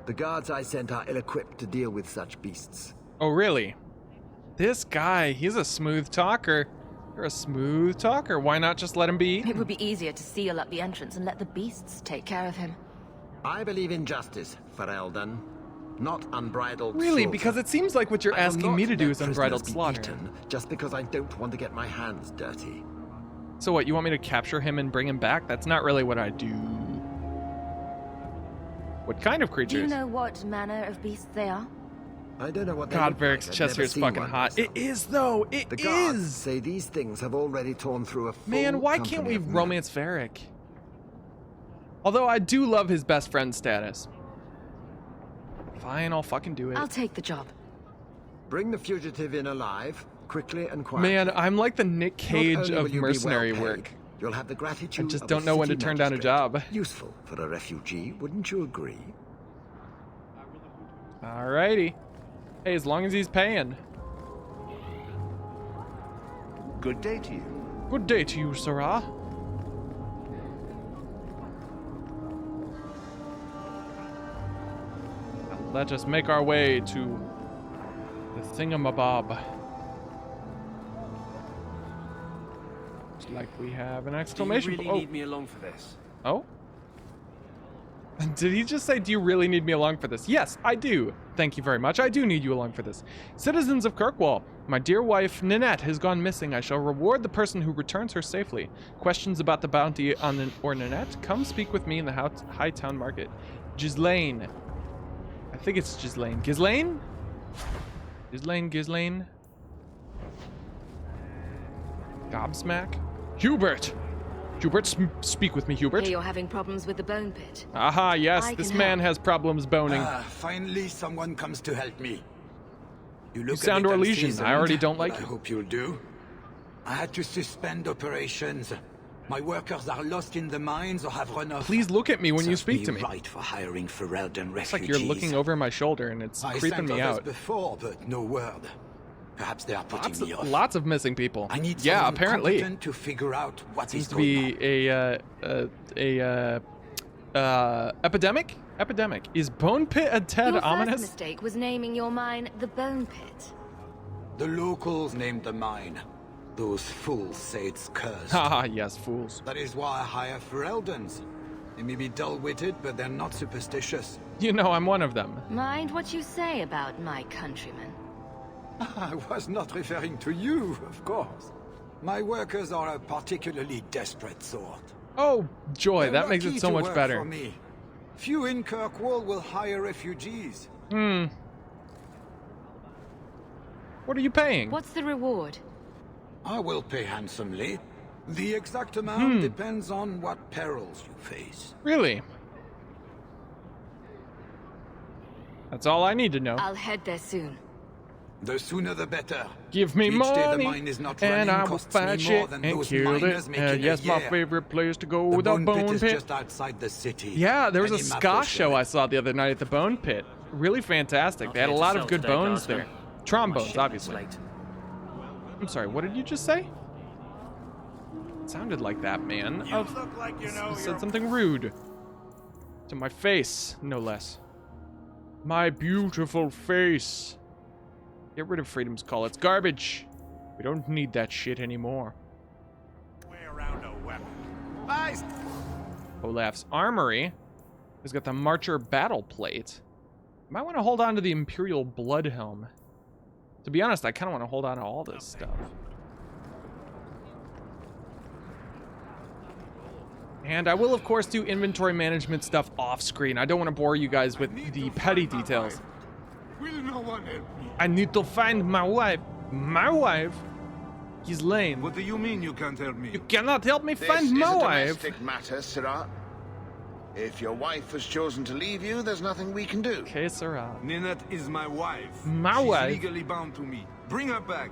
The guards I sent are ill-equipped to deal with such beasts. Oh, really? This guy, he's a smooth talker. You're a smooth talker. Why not just let him be eaten? It would be easier to seal up the entrance and let the beasts take care of him. I believe in justice, Ferelden. Not unbridled Really? slaughter. Because it seems like what you're I will asking not me to do let is unbridled prisoners be slaughter. eaten just because I don't want to get my hands dirty. So what, you want me to capture him and bring him back? That's not really what I do. What kind of Do creatures? you know what manner of beasts they are? I don't know what they God, look Varric's like. I've chest never hair is seen fucking one hot. myself. It is, though. It The guards is. say these things have already torn through a full Man, why can't company we of men. romance Varric? Although I do love his best friend status. Fine, I'll fucking do it. I'll take the job. Bring the fugitive in alive, quickly and quietly. Man, I'm like the Nick Not Cage only will of you be mercenary well paid, work. You'll have the gratitude I just of don't a know when to city turn down a magistrate. job. Useful for a refugee, wouldn't you agree? Alrighty. Hey, as long as he's paying. Good day to you. Good day to you, Sirrah. Let us make our way to the thingamabob. Looks like we have an exclamation. Do you really need me along for this? Oh? Did he just say, do you really need me along for this? Yes, I do. Thank you very much. I do need you along for this. Citizens of Kirkwall, my dear wife, Ninette, has gone missing. I shall reward the person who returns her safely. Questions about the bounty on Ninette? Come speak with me in the High Town Market. Ghislaine. I think it's Ghislaine. Ghislaine? Ghislaine. Gobsmack? Hubert! Hubert, speak with me, Hubert. Hear you're having problems with the bone pit. Aha, yes, I this can man help. has problems boning. Finally someone comes to help me. You sound Orlesian. I already don't like I you. hope you'll do. I had to suspend operations. My workers are lost in the mines or have run off. Please look at me when you Serves speak to me. Right for hiring Ferelden refugees. It's like you're looking over my shoulder and it's I creeping sent me others out. before, but no word. Perhaps they are putting me off. Lots of missing people. I need Yeah, someone apparently. competent to figure out what Seems is to going on. be a epidemic Epidemic. Is Bone Pit a tad Your ominous? first mistake was naming your mine the Bone Pit. The locals named the mine. Those fools say it's cursed. Haha, yes, fools. That is why I hire Fereldans. They may be dull-witted, but they're not superstitious. You know I'm one of them. Mind what you say about my countrymen. I was not referring to you, of course. My workers are a particularly desperate sort. Oh, joy, They're that makes lucky it so to much work better. for me. Few in Kirkwall will hire refugees. What are you paying? What's the reward? I will pay handsomely. The exact amount depends on what perils you face. Really? That's all I need to know. I'll head there soon. The sooner the better. Give me Each day the money, mine is not and running I will costs find me more shit than and those kill miners it. make in a Yes, my year. favorite place to go, The the Bone Pit is Pit. just outside the city. Yeah, there was a Any map ska will show show I it. saw the other night at the Bone Pit. Really fantastic. They had a lot of good bones there. Trombones, obviously. I'm sorry, what did you just say? It sounded like that, man. You look like you know Said something rude. To my face, no less. My beautiful face. Get rid of Freedom's Call. It's garbage. We don't need that shit anymore. way around a weapon. Olaf's Armory has got the Marcher Battle Plate. Might want to hold on to the Imperial Bloodhelm. To be honest, I kind of want to hold on to all this stuff. And I will, of course, do inventory management stuff off screen. I don't want to bore you guys with the petty details. Will no one help me? I need to find my wife. My wife? He's lame. What do you mean you can't help me? You cannot help me This find is my a wife. domestic matter, Sirrah. If your wife has chosen to leave you, there's nothing we can do. Okay, Sirrah. Ninette is my wife. My She's wife? legally bound to me. Bring her back.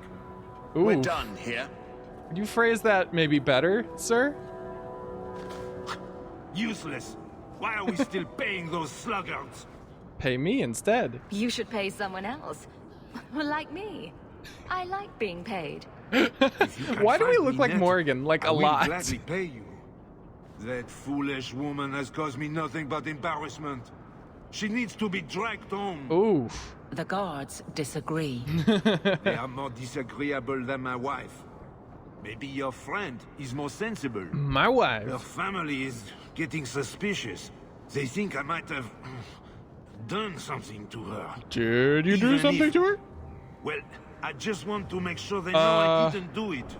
Ooh. We're done here. Could you phrase that maybe better, sir? Useless. Why are we still paying those sluggards? Pay me instead. You should pay someone else. Like me. I like being paid. Why do we look like Ninette, Morgan? Like I a will lot. gladly pay you. That foolish woman has caused me nothing but embarrassment. She needs to be dragged home. Ooh. The guards disagree. They are more disagreeable than my wife. Maybe your friend is more sensible. My wife. Her family is getting suspicious. They think I might have done something to her. Did you do Even something if- to her? Well, I just want to make sure they know I didn't do it.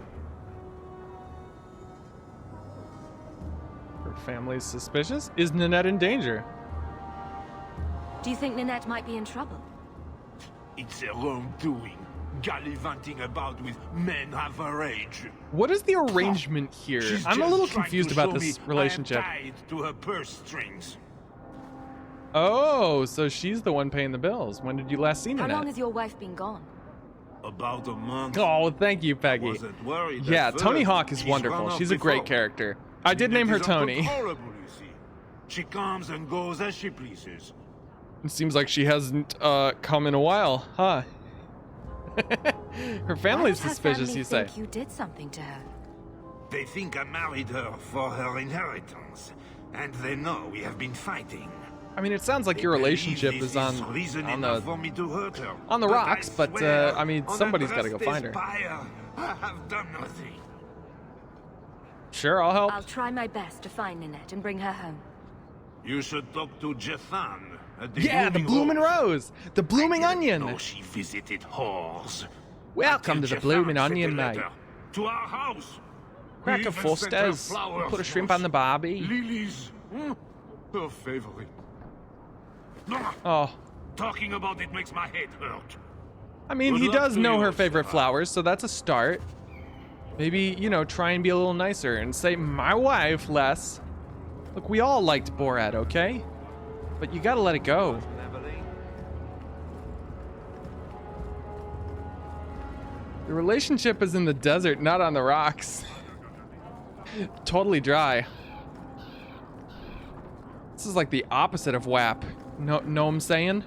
Her family's suspicious? Is Ninette in danger? Do you think Ninette might be in trouble? It's her own doing. Gallivanting about with men half her age. What is the arrangement here? She's I'm a just little trying confused to about show this me relationship. I am tied to her purse strings. Oh, so she's the one paying the bills. When did you last see How long Ninette? has your wife been gone? About a month. Oh, thank you, Peggy. Wasn't worried Yeah, at Tony first. Hawk is She's wonderful. run off She's a great before. character. I did name her Ninette is Tony. uncontrollable, you see. She comes and goes as she pleases. It seems like she hasn't come in a while, huh? Her family's Why does her suspicious, family you say. think you did something to her? They think I married her for her inheritance, and they know we have been fighting. I mean, it sounds like your They believe relationship this is on reason the enough for me to hurt her. on the But rocks, I but swear, I mean, on somebody's got to go Andraste's find her. pyre, I have done nothing. Sure, I'll help. I'll try my best to find Ninette and bring her home. You should talk to Jethan at the Yeah, the Blooming blooming rose, the blooming onion. Oh, she visited whores. Welcome to the Jethan blooming sent a onion, mate. letter to our house. Crack We a even four sent her stairs. flowers Put a shrimp once. on the barbie. Lilies. Her favorite. No, Oh, talking about it makes my head hurt. I mean, Good he luck does to know you, her favorite Sarah. flowers, so that's a start. Maybe, you know, try and be a little nicer and say my wife less. Look, we all liked Borat, okay? But you gotta let it go. The relationship is in the desert, not on the rocks. Totally dry. This is like the opposite of WAP. Know what I'm saying?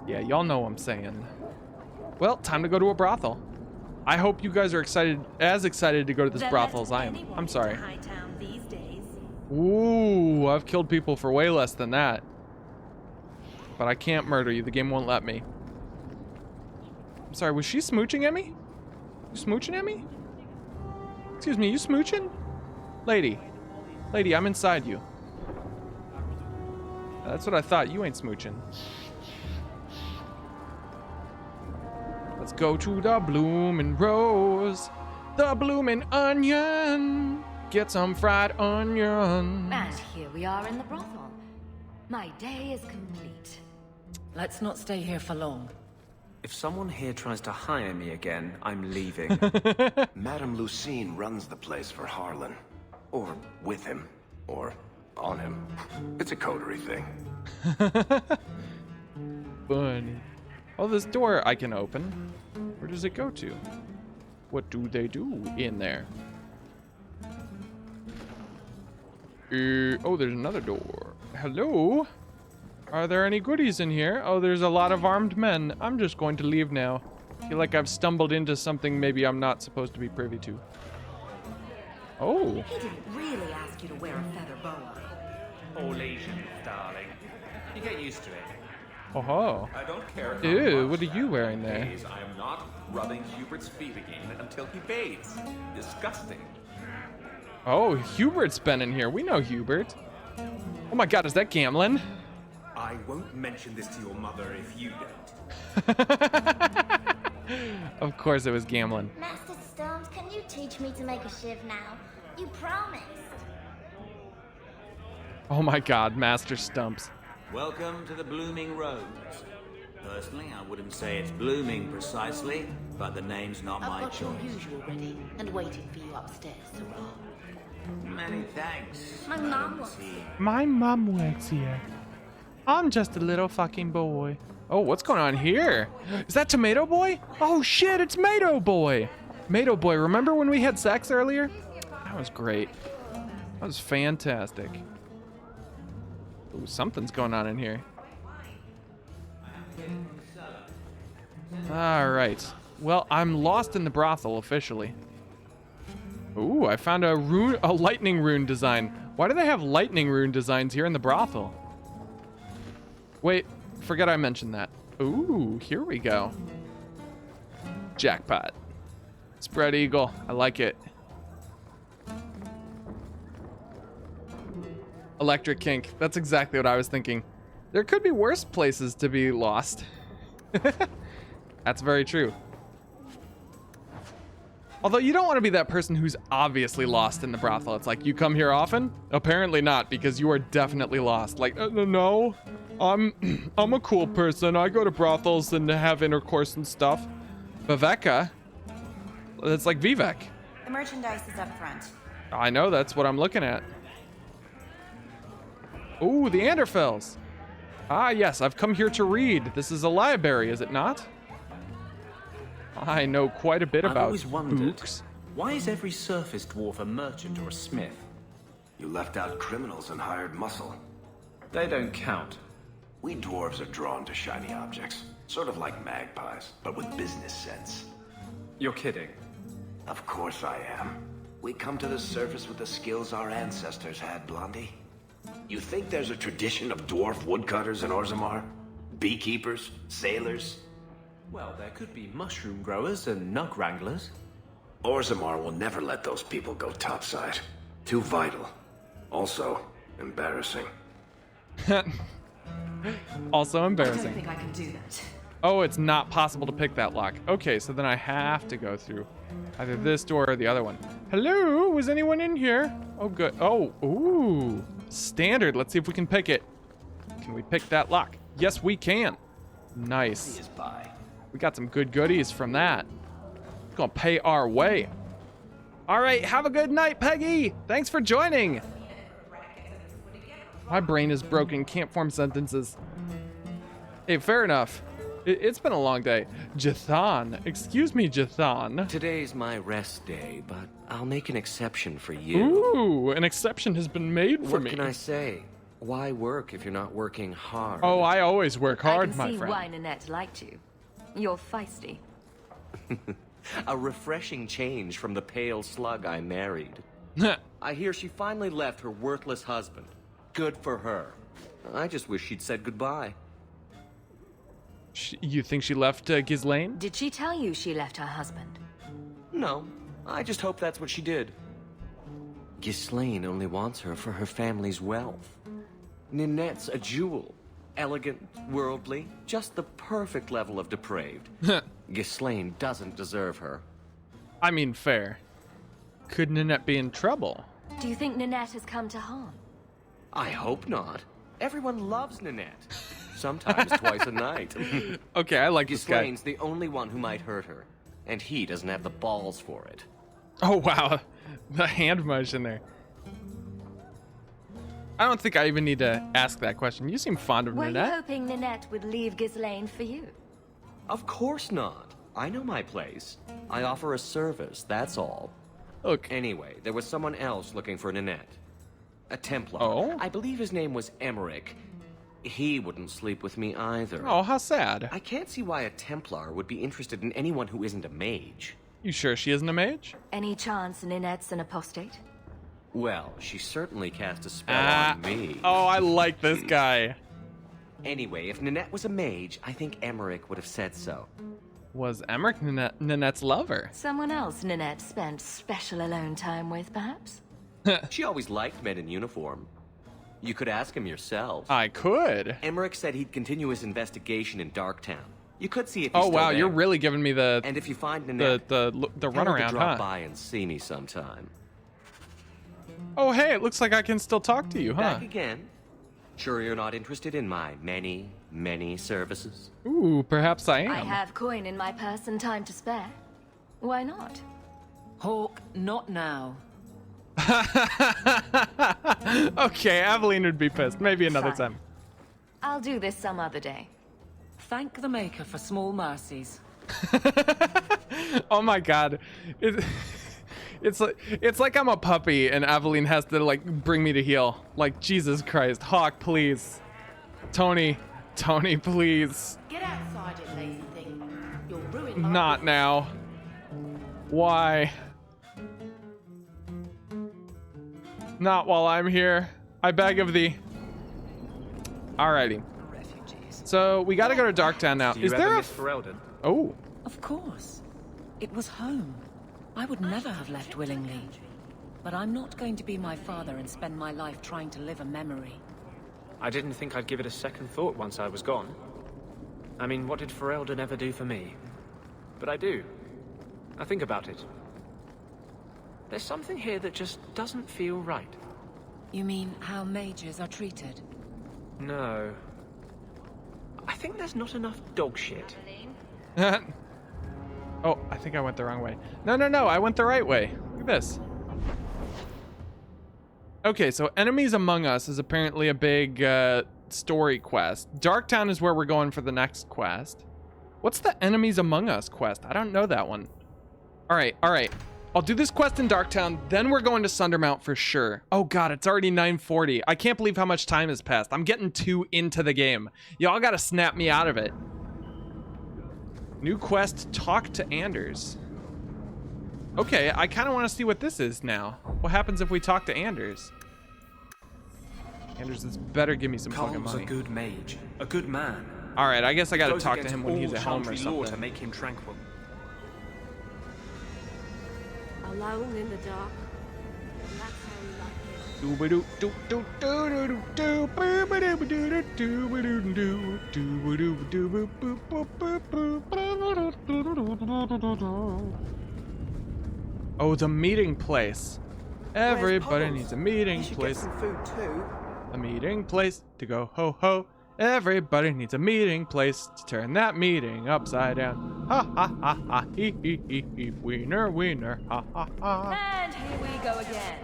Yeah, y'all know what I'm saying. Well, time to go to a brothel. I hope you guys are excited to go to this brothel as I am. I'm sorry. Ooh, I've killed people for way less than that. But I can't murder you. The game won't let me. I'm sorry, was she smooching at me? You smooching at me? Excuse me, you smooching? Lady. Lady, I'm inside you. That's what I thought. You ain't smooching. Let's go to the bloomin' rose. The bloomin' onion. Get some fried onion. And here we are in the brothel. My day is complete. Let's not stay here for long. If someone here tries to hire me again, I'm leaving. Madame Lucine runs the place for Harlan. Or with him. Or on him. It's a coterie thing. Funny. Oh, this door I can open. Where does it go to? What do they do in there? Oh, there's another door. Hello? Are there any goodies in here? Oh, there's a lot of armed men. I'm just going to leave now. I feel like I've stumbled into something maybe I'm not supposed to be privy to. Oh. He didn't really ask you to wear a feather boa. All Asian, darling. You get used to it. Oh. I don't care. Ew, what are you wearing there? I am not rubbing Hubert's feet again until he bathes. Disgusting. Oh, Hubert's been in here. We know Hubert. Oh my god, is that Gamlin? I won't mention this to your mother if you don't. Of course it was Gamlin. Master Storms, can you teach me to make a shiv now? You promised. Oh my god, Master Stumps. Welcome to the Blooming Rose. Personally, I wouldn't say it's blooming precisely, but the name's not my I've got your choice. usual ready and waiting for you upstairs, Sarah. Many thanks. My mom was My mom works here. I'm just a little fucking boy. Oh, what's going on here? Is that Tomato Boy? Oh shit, it's Tomato Boy. Tomato Boy, remember when we had sex earlier? That was great. That was fantastic. Ooh, something's going on in here. All right. Well, I'm lost in the brothel officially. Ooh, I found a lightning rune design. Why do they have lightning rune designs here in the brothel? Wait, forget I mentioned that. Ooh, here we go. Jackpot. Spread eagle. I like it. Electric kink. That's exactly what I was thinking. There could be worse places to be lost. That's very true. Although you don't want to be that person who's obviously lost in the brothel. It's like, you come here often? Apparently not, because you are definitely lost. Like, no, I'm a cool person. I go to brothels and have intercourse and stuff. Viveka, that's like Vivek. The merchandise is up front. I know, that's what I'm looking at. Ooh, the Anderfells. Ah, yes, I've come here to read. This is a library, is it not? I know quite a bit I've about always wondered, books. why is every surface dwarf a merchant or a smith? You left out criminals and hired muscle. They don't count. We dwarves are drawn to shiny objects. Sort of like magpies, but with business sense. You're kidding. Of course I am. We come to the surface with the skills our ancestors had, Blondie. You think there's a tradition of dwarf woodcutters in Orzammar? Beekeepers? Sailors? Well, there could be mushroom growers and nug wranglers. Orzammar will never let those people go topside. Too vital. Also, embarrassing. Also I don't embarrassing. think I can do that. Oh, it's not possible to pick that lock. Okay, so then I have to go through either this door or the other one. Hello? Was anyone in here? Oh, good. Oh, ooh. Standard. Let's see if we can pick it. Can we pick that lock? Yes, we can. Nice. We got some good goodies from that. It's gonna pay our way. All right, have a good night, Peggy. Thanks for joining. My brain is broken, can't form sentences. Hey, fair enough. It's been a long day. Jathan. Excuse me, Jathan. Today's my rest day, but I'll make an exception for you. Ooh, an exception has been made for me. What can I say? Why work if you're not working hard? Oh, I always work hard, my I can friend. see why Nanette liked you. You're feisty. A refreshing change from the pale slug I married. I hear she finally left her worthless husband. Good for her. I just wish she'd said goodbye. You think she left Ghislaine? Did she tell you she left her husband? No, I just hope that's what she did. Ghislaine only wants her for her family's wealth. Ninette's a jewel. Elegant, worldly, just the perfect level of depraved. Ghislaine doesn't deserve her. I mean, fair. Could Ninette be in trouble? Do you think Ninette has come to harm? I hope not. Everyone loves Ninette. Sometimes twice a night. Okay, I like this guy. Ghislaine's the only one who might hurt her, and he doesn't have the balls for it. Oh, wow. The hand motion there. I don't think I even need to ask that question. You seem fond of Were Ninette. you hoping Ninette would leave Ghislaine for you? Of course not. I know my place. I offer a service, that's all. Look. Anyway, there was someone else looking for Ninette. A Templar. Oh? I believe his name was Emmerich. He wouldn't sleep with me either. Oh, how sad. I can't see why a Templar would be interested in anyone who isn't a mage. You sure she isn't a mage? Any chance Ninette's an apostate? Well, she certainly cast a spell on me. Oh, I like this guy. Anyway, if Ninette was a mage, I think Emmerich would have said so. Was Emmerich Ninette's lover? Someone else Ninette spent special alone time with, perhaps? She always liked men in uniform. You could ask him yourself. I could. Emmerich said he'd continue his investigation in Darktown. You could see if he's Oh still wow, there. you're really giving me the And if you find Ninette, the runaround, drop huh? by and see me sometime. Oh hey, it looks like I can still talk to you, huh? Back again. Sure you're not interested in my many, many services? Ooh, perhaps I am. I have coin in my purse and time to spare. Why not? Hawk, not now. Okay, Aveline would be pissed. Maybe another Fine. time. I'll do this some other day. Thank the Maker for small mercies. Oh my god. It's like I'm a puppy and Aveline has to like bring me to heel. Like Jesus Christ. Hawk, please. Tony, please. Get outside, you lazy thing. You'll ruin my Not now. Why? Not while I'm here. I beg of thee. Alrighty. So we gotta go to Darktown now. Do you Is ever there a miss Ferelden? Oh. Of course. It was home. I would never have left willingly. But I'm not going to be my father and spend my life trying to live a memory. I didn't think I'd give it a second thought once I was gone. I mean, what did Ferelden ever do for me? But I do. I think about it. There's something here that just doesn't feel right. You mean how mages are treated? No. I think there's not enough dog shit. Oh, I think I went the wrong way. No, I went the right way. Look at this. Okay, so Enemies Among Us is apparently a big story quest. Darktown is where we're going for the next quest. What's the Enemies Among Us quest? I don't know that one. All right. I'll do this quest in Darktown, then we're going to Sundermount for sure. Oh god, it's already 9:40. I can't believe how much time has passed. I'm getting too into the game. Y'all gotta snap me out of it. New quest, talk to Anders. Okay, I kind of want to see what this is now. What happens if we talk to Anders? Anders, this better give me some fucking Carl's money. a good mage, a good man. All right, I guess I gotta Goes talk to against him when he's all at home or Chantry law to something. make him tranquil. Alone in the dark. And that's how we like it. Doo-ba-doo, doo-doo, doo-doo-doo, boo-ba-doo-ba-doo-doo, doo-ba-doo-doo, doo-ba-doo-ba-doo, boop, boop, boop, boop. Oh, the meeting place. Everybody needs a meeting place. Food too. A meeting place to go ho ho. Everybody needs a meeting place to turn that meeting upside down. Ha ha ha ha, hee hee hee hee, wiener wiener, ha ha ha. And here we go again.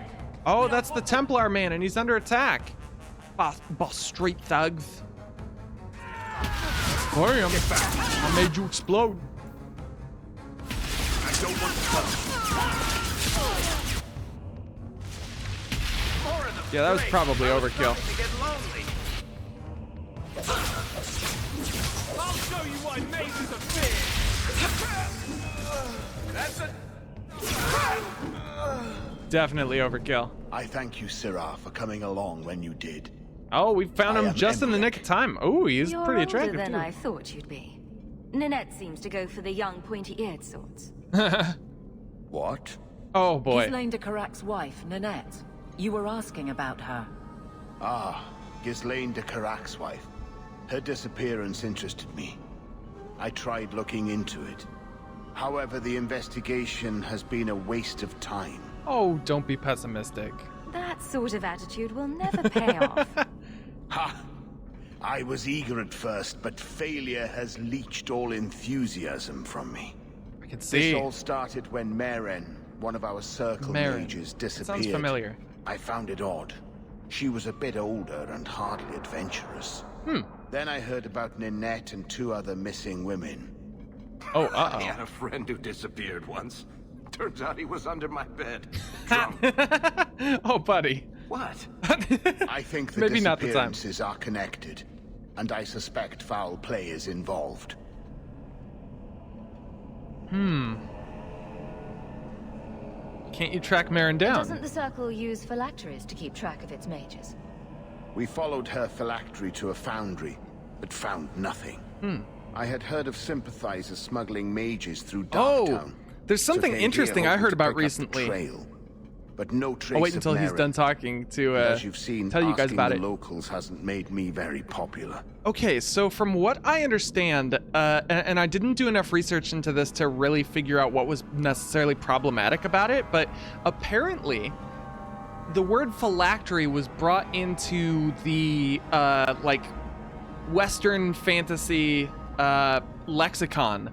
Oh, that's the Templar man, and he's under attack. Boss street thugs. I am. I made you explode. I don't want to Yeah, that was probably overkill. I'll show you why mazes are feared. That's definitely overkill. I thank you, Syrah, for coming along when you did. Oh, we found him just in the nick of time. Oh, he's pretty attractive, You're older than too. I thought you'd be. Ninette seems to go for the young, pointy-eared sorts. What? Oh, boy. Ghislaine de Carac's wife, Ninette. You were asking about her. Ah, Ghislaine de Carac's wife. Her disappearance interested me. I tried looking into it. However, the investigation has been a waste of time. Oh, don't be pessimistic. That sort of attitude will never pay off. Ha! I was eager at first, but failure has leached all enthusiasm from me. I can see. This all started when Maren, one of our circle mages, disappeared. Sounds familiar. I found it odd. She was a bit older and hardly adventurous. Then I heard about Ninette and 2 other missing women. Oh, I had a friend who disappeared once. Turns out he was under my bed. Oh, buddy. What? I think the Maybe not the time. disappearances are connected, and I suspect foul play is involved. Can't you track Maren down? Doesn't the Circle use phylacteries to keep track of its mages? We followed her phylactery to a foundry, but found nothing. I had heard of sympathizers smuggling mages through Darktown. There's something interesting I heard about recently. Trail, but no trace. I'll wait until of he's Maren. done talking to As you've seen, tell you guys asking about the it. locals hasn't made me very popular. Okay, so from what I understand, and I didn't do enough research into this to really figure out what was necessarily problematic about it, but apparently the word phylactery was brought into the like Western fantasy lexicon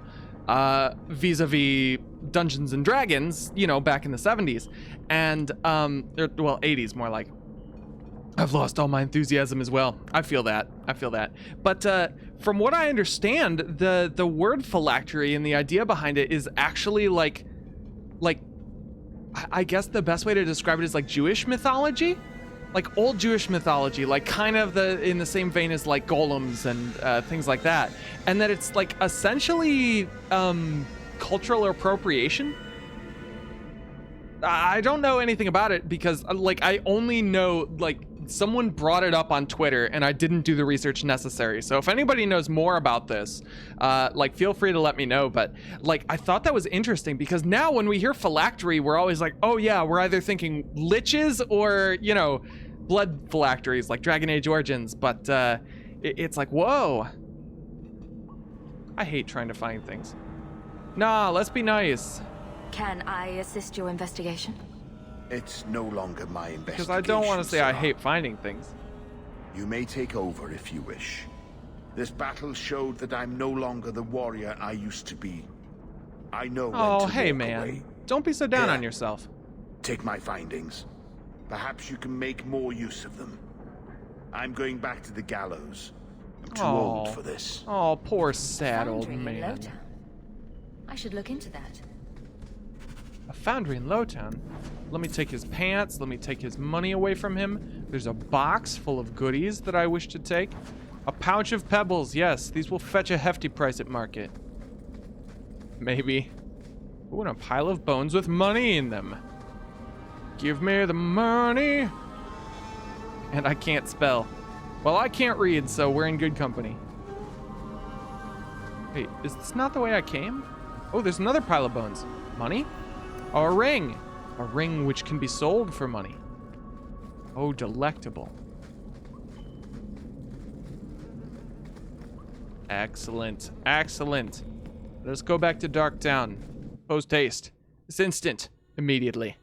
vis-a-vis Dungeons and Dragons, you know, back in the 70s, and well, 80s more like. I've lost all my enthusiasm as well. I feel that. But from what I understand, the word phylactery and the idea behind it is actually like I guess the best way to describe it is like Jewish mythology, like old Jewish mythology, like kind of in the same vein as like golems and things like that, and that it's like essentially cultural appropriation. I don't know anything about it because like I only know like someone brought it up on Twitter and I didn't do the research necessary. So if anybody knows more about this, like feel free to let me know. But like I thought that was interesting because now when we hear phylactery, we're always like, oh yeah, we're either thinking liches or, you know, blood phylacteries like Dragon Age Origins. But it's like, whoa. I hate trying to find things. Nah, let's be nice. Can I assist your investigation? It's no longer my investigation. Because I don't want to say I hate finding things. You may take over if you wish. This battle showed that I'm no longer the warrior I used to be. I know when to hey walk man, away. don't be so down on yourself. Take my findings. Perhaps you can make more use of them. I'm going back to the gallows. I'm too old for this. Oh, poor sad old Foundry in man. Lowtown. I should look into that. A foundry in Lowtown? Let me take his pants, let me take his money away from him. There's a box full of goodies that I wish to take. A pouch of pebbles, yes, these will fetch a hefty price at market. Maybe. Ooh, and a pile of bones with money in them. Give me the money. And I can't spell. Well, I can't read, so we're in good company. Wait, is this not the way I came? Oh, there's another pile of bones. Money? A ring. A ring which can be sold for money. Oh, delectable. Excellent. Excellent. Let's go back to Darktown. Post haste. This instant. Immediately.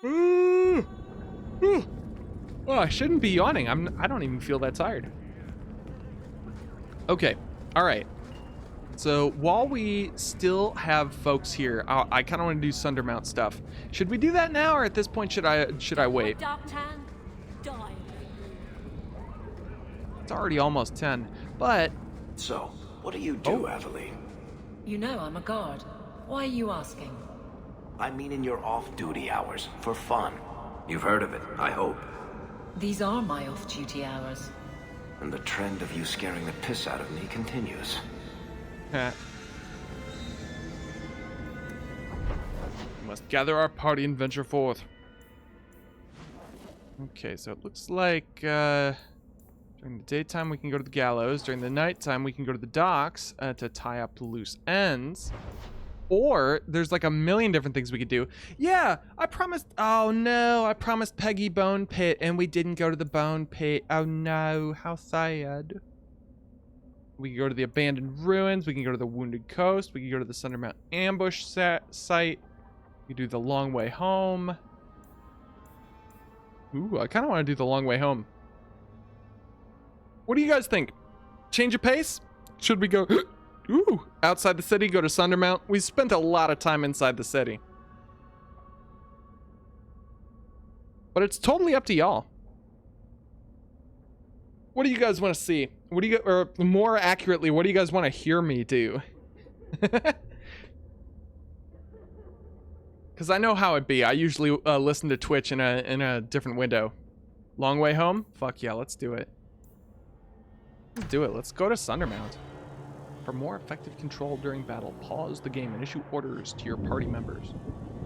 Well, I shouldn't be yawning. I don't even feel that tired. Okay. All right. So while we still have folks here, I kind of want to do Sundermount stuff. Should we do that now, or at this point should I wait? It's already almost 10, but... So, what do you do, Aveline? You know I'm a guard. Why are you asking? I mean in your off-duty hours, for fun. You've heard of it, I hope. These are my off-duty hours. And the trend of you scaring the piss out of me continues. must gather our party and venture forth. Okay, so it looks like during the daytime we can go to the gallows. During the nighttime we can go to the docks to tie up the loose ends. Or there's like a million different things we could do. Yeah, I promised. Oh no, I promised Peggy Bone Pit and we didn't go to the Bone Pit. Oh no, how sad. We can go to the abandoned ruins. We can go to the Wounded Coast. We can go to the Sundermount ambush site. We can do the long way home. Ooh, I kind of want to do the long way home. What do you guys think? Change of pace? Should we go ooh, outside the city, go to Sundermount? We spent a lot of time inside the city. But it's totally up to y'all. What do you guys want to see? What do you, or more accurately, what do you guys want to hear me do? Because I know how it be. I usually listen to Twitch in a different window. Long way home? Fuck yeah, let's do it. Let's do it. Let's go to Sundermount. For more effective control during battle, pause the game and issue orders to your party members.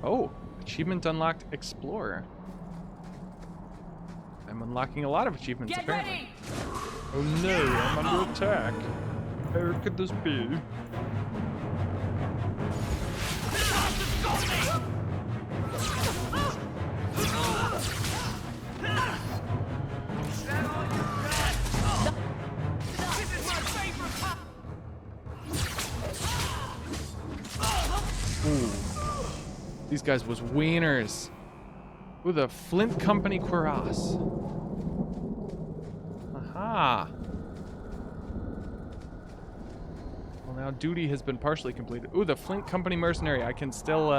Oh, achievement unlocked, Explorer. I'm unlocking a lot of achievements, apparently. Ready. Oh no, I'm under attack. Where could this be? Ooh. These guys was wieners. Ooh, the Flint Company cuirass. Aha. Well, now duty has been partially completed. Ooh, the Flint Company mercenary. I can still,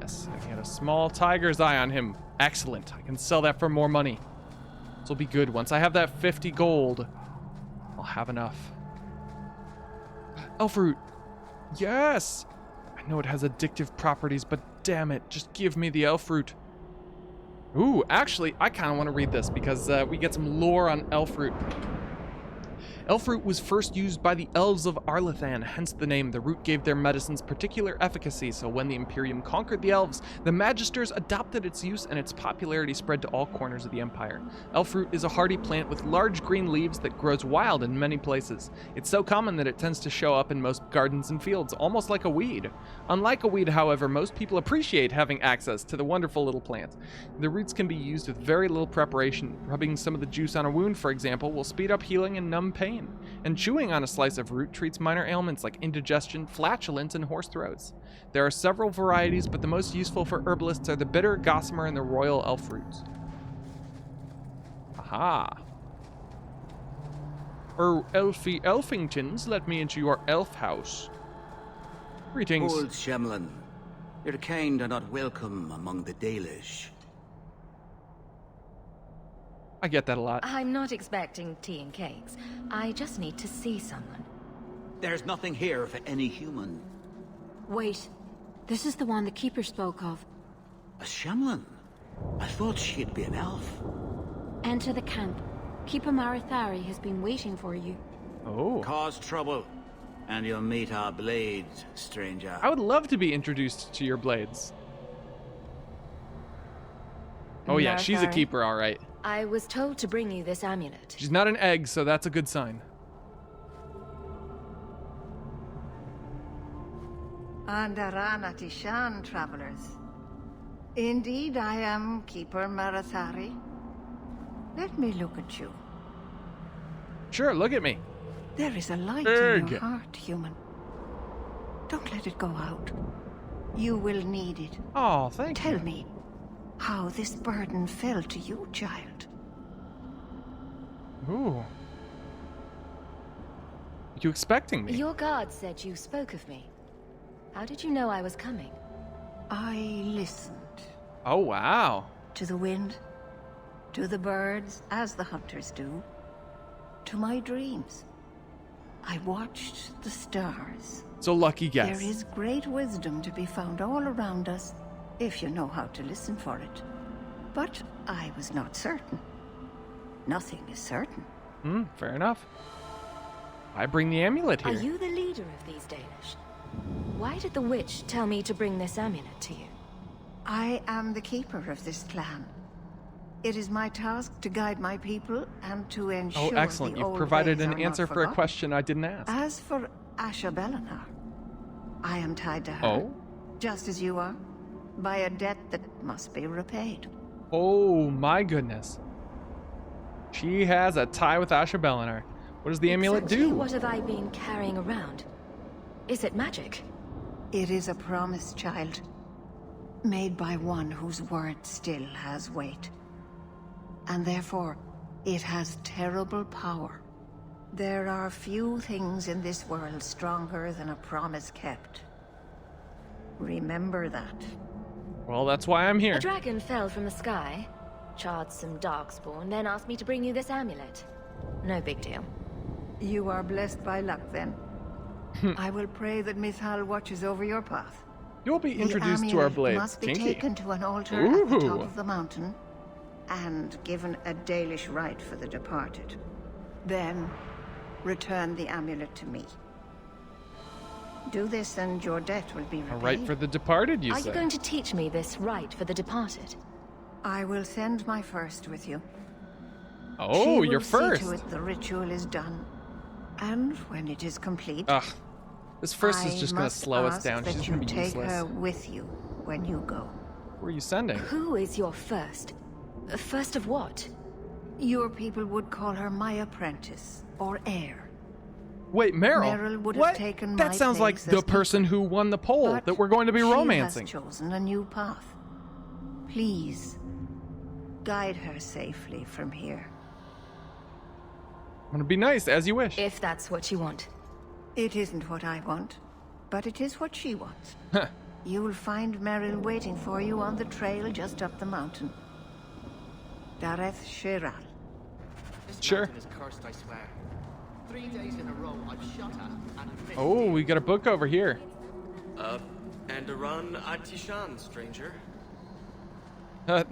yes, I can get a small tiger's eye on him. Excellent. I can sell that for more money. This will be good. Once I have that 50 gold, I'll have enough. Elf root. Yes! I know it has addictive properties, but damn it, just give me the elf root. Ooh, actually, I kind of want to read this because we get some lore on elf root. Elf root was first used by the elves of Arlathan, hence the name. The root gave their medicines particular efficacy, so when the Imperium conquered the elves, the Magisters adopted its use and its popularity spread to all corners of the Empire. Elf root is a hardy plant with large green leaves that grows wild in many places. It's so common that it tends to show up in most gardens and fields, almost like a weed. Unlike a weed, however, most people appreciate having access to the wonderful little plant. The roots can be used with very little preparation. Rubbing some of the juice on a wound, for example, will speed up healing and numb pain. And chewing on a slice of root treats minor ailments like indigestion, flatulence, and hoarse throats. There are several varieties, but the most useful for herbalists are the bitter, gossamer, and the royal elf roots. Aha. Elfie Elfingtons, let me into your elf house. Greetings. Old Shemlin, your kind are not welcome among the Dalish. I get that a lot. I'm not expecting tea and cakes. I just need to see someone. There's nothing here for any human. Wait. This is the one the Keeper spoke of. A Shemlin? I thought she'd be an elf. Enter the camp. Keeper Marithari has been waiting for you. Oh. Cause trouble, and you'll meet our blades, stranger. I would love to be introduced to your blades. Oh yeah, she's a keeper, all right. I was told to bring you this amulet. She's not an egg, so that's a good sign. Andarana Tishan, travelers. Indeed, I am Keeper Marathari. Let me look at you. Sure, look at me. There is a light in your heart, human. Don't let it go out. You will need it. Oh, thank you. Tell me how this burden fell to you, child. Ooh. You expecting me? Your guard said you spoke of me. How did you know I was coming? I listened. Oh, wow. To the wind, to the birds, as the hunters do, to my dreams. I watched the stars. So lucky guess. There is great wisdom to be found all around us, if you know how to listen for it. But I was not certain. Nothing is certain. Fair enough. I bring the amulet here. Are you the leader of these Dalish? Why did the witch tell me to bring this amulet to you? I am the keeper of this clan. It is my task to guide my people and to ensure. Oh, excellent. You've provided an answer for a question I didn't ask. As for Asha Belenar, I am tied to her. Oh? Just as you are, by a debt that must be repaid. Oh my goodness. She has a tie with Asha Belenar. What does the amulet do? What have I been carrying around? Is it magic? It is a promise, child. Made by one whose word still has weight. And therefore, it has terrible power. There are few things in this world stronger than a promise kept. Remember that. Well, that's why I'm here. A dragon fell from the sky, charred some darkspawn, then asked me to bring you this amulet. No big deal. You are blessed by luck, then. I will pray that Mithal watches over your path. You'll be introduced to our blade. The amulet must be Kinky. taken to an altar at the top of the mountain and given a Dalish rite for the departed. Then, return the amulet to me. Do this and your debt will be repaid. A rite for the departed, you Are say? you going to teach me this rite for the departed? I will send my first with you. Oh, you're See first. to it the ritual is done. And when it is complete, Ugh. This first is just going to must slow us ask down. that She's you going to be take useless. her with you when you go. Who are you sending? Who is your first? First of what? Your people would call her my apprentice or heir. Wait, Meryl? Meryl would What? have taken That my sounds like place the as person who won the poll But that we're going to be she romancing. has chosen a new path. Please, guide her safely from here. I'm going to be nice, as you wish. If that's what you want. It isn't what I want, but it is what she wants. You will find Meryl waiting for you on the trail just up the mountain. Dareth Shiral. Sure. Is cursed, I swear. 3 days in a row, I've shot her and missed. Oh, we got a book over here. And a run Atishan, stranger. No,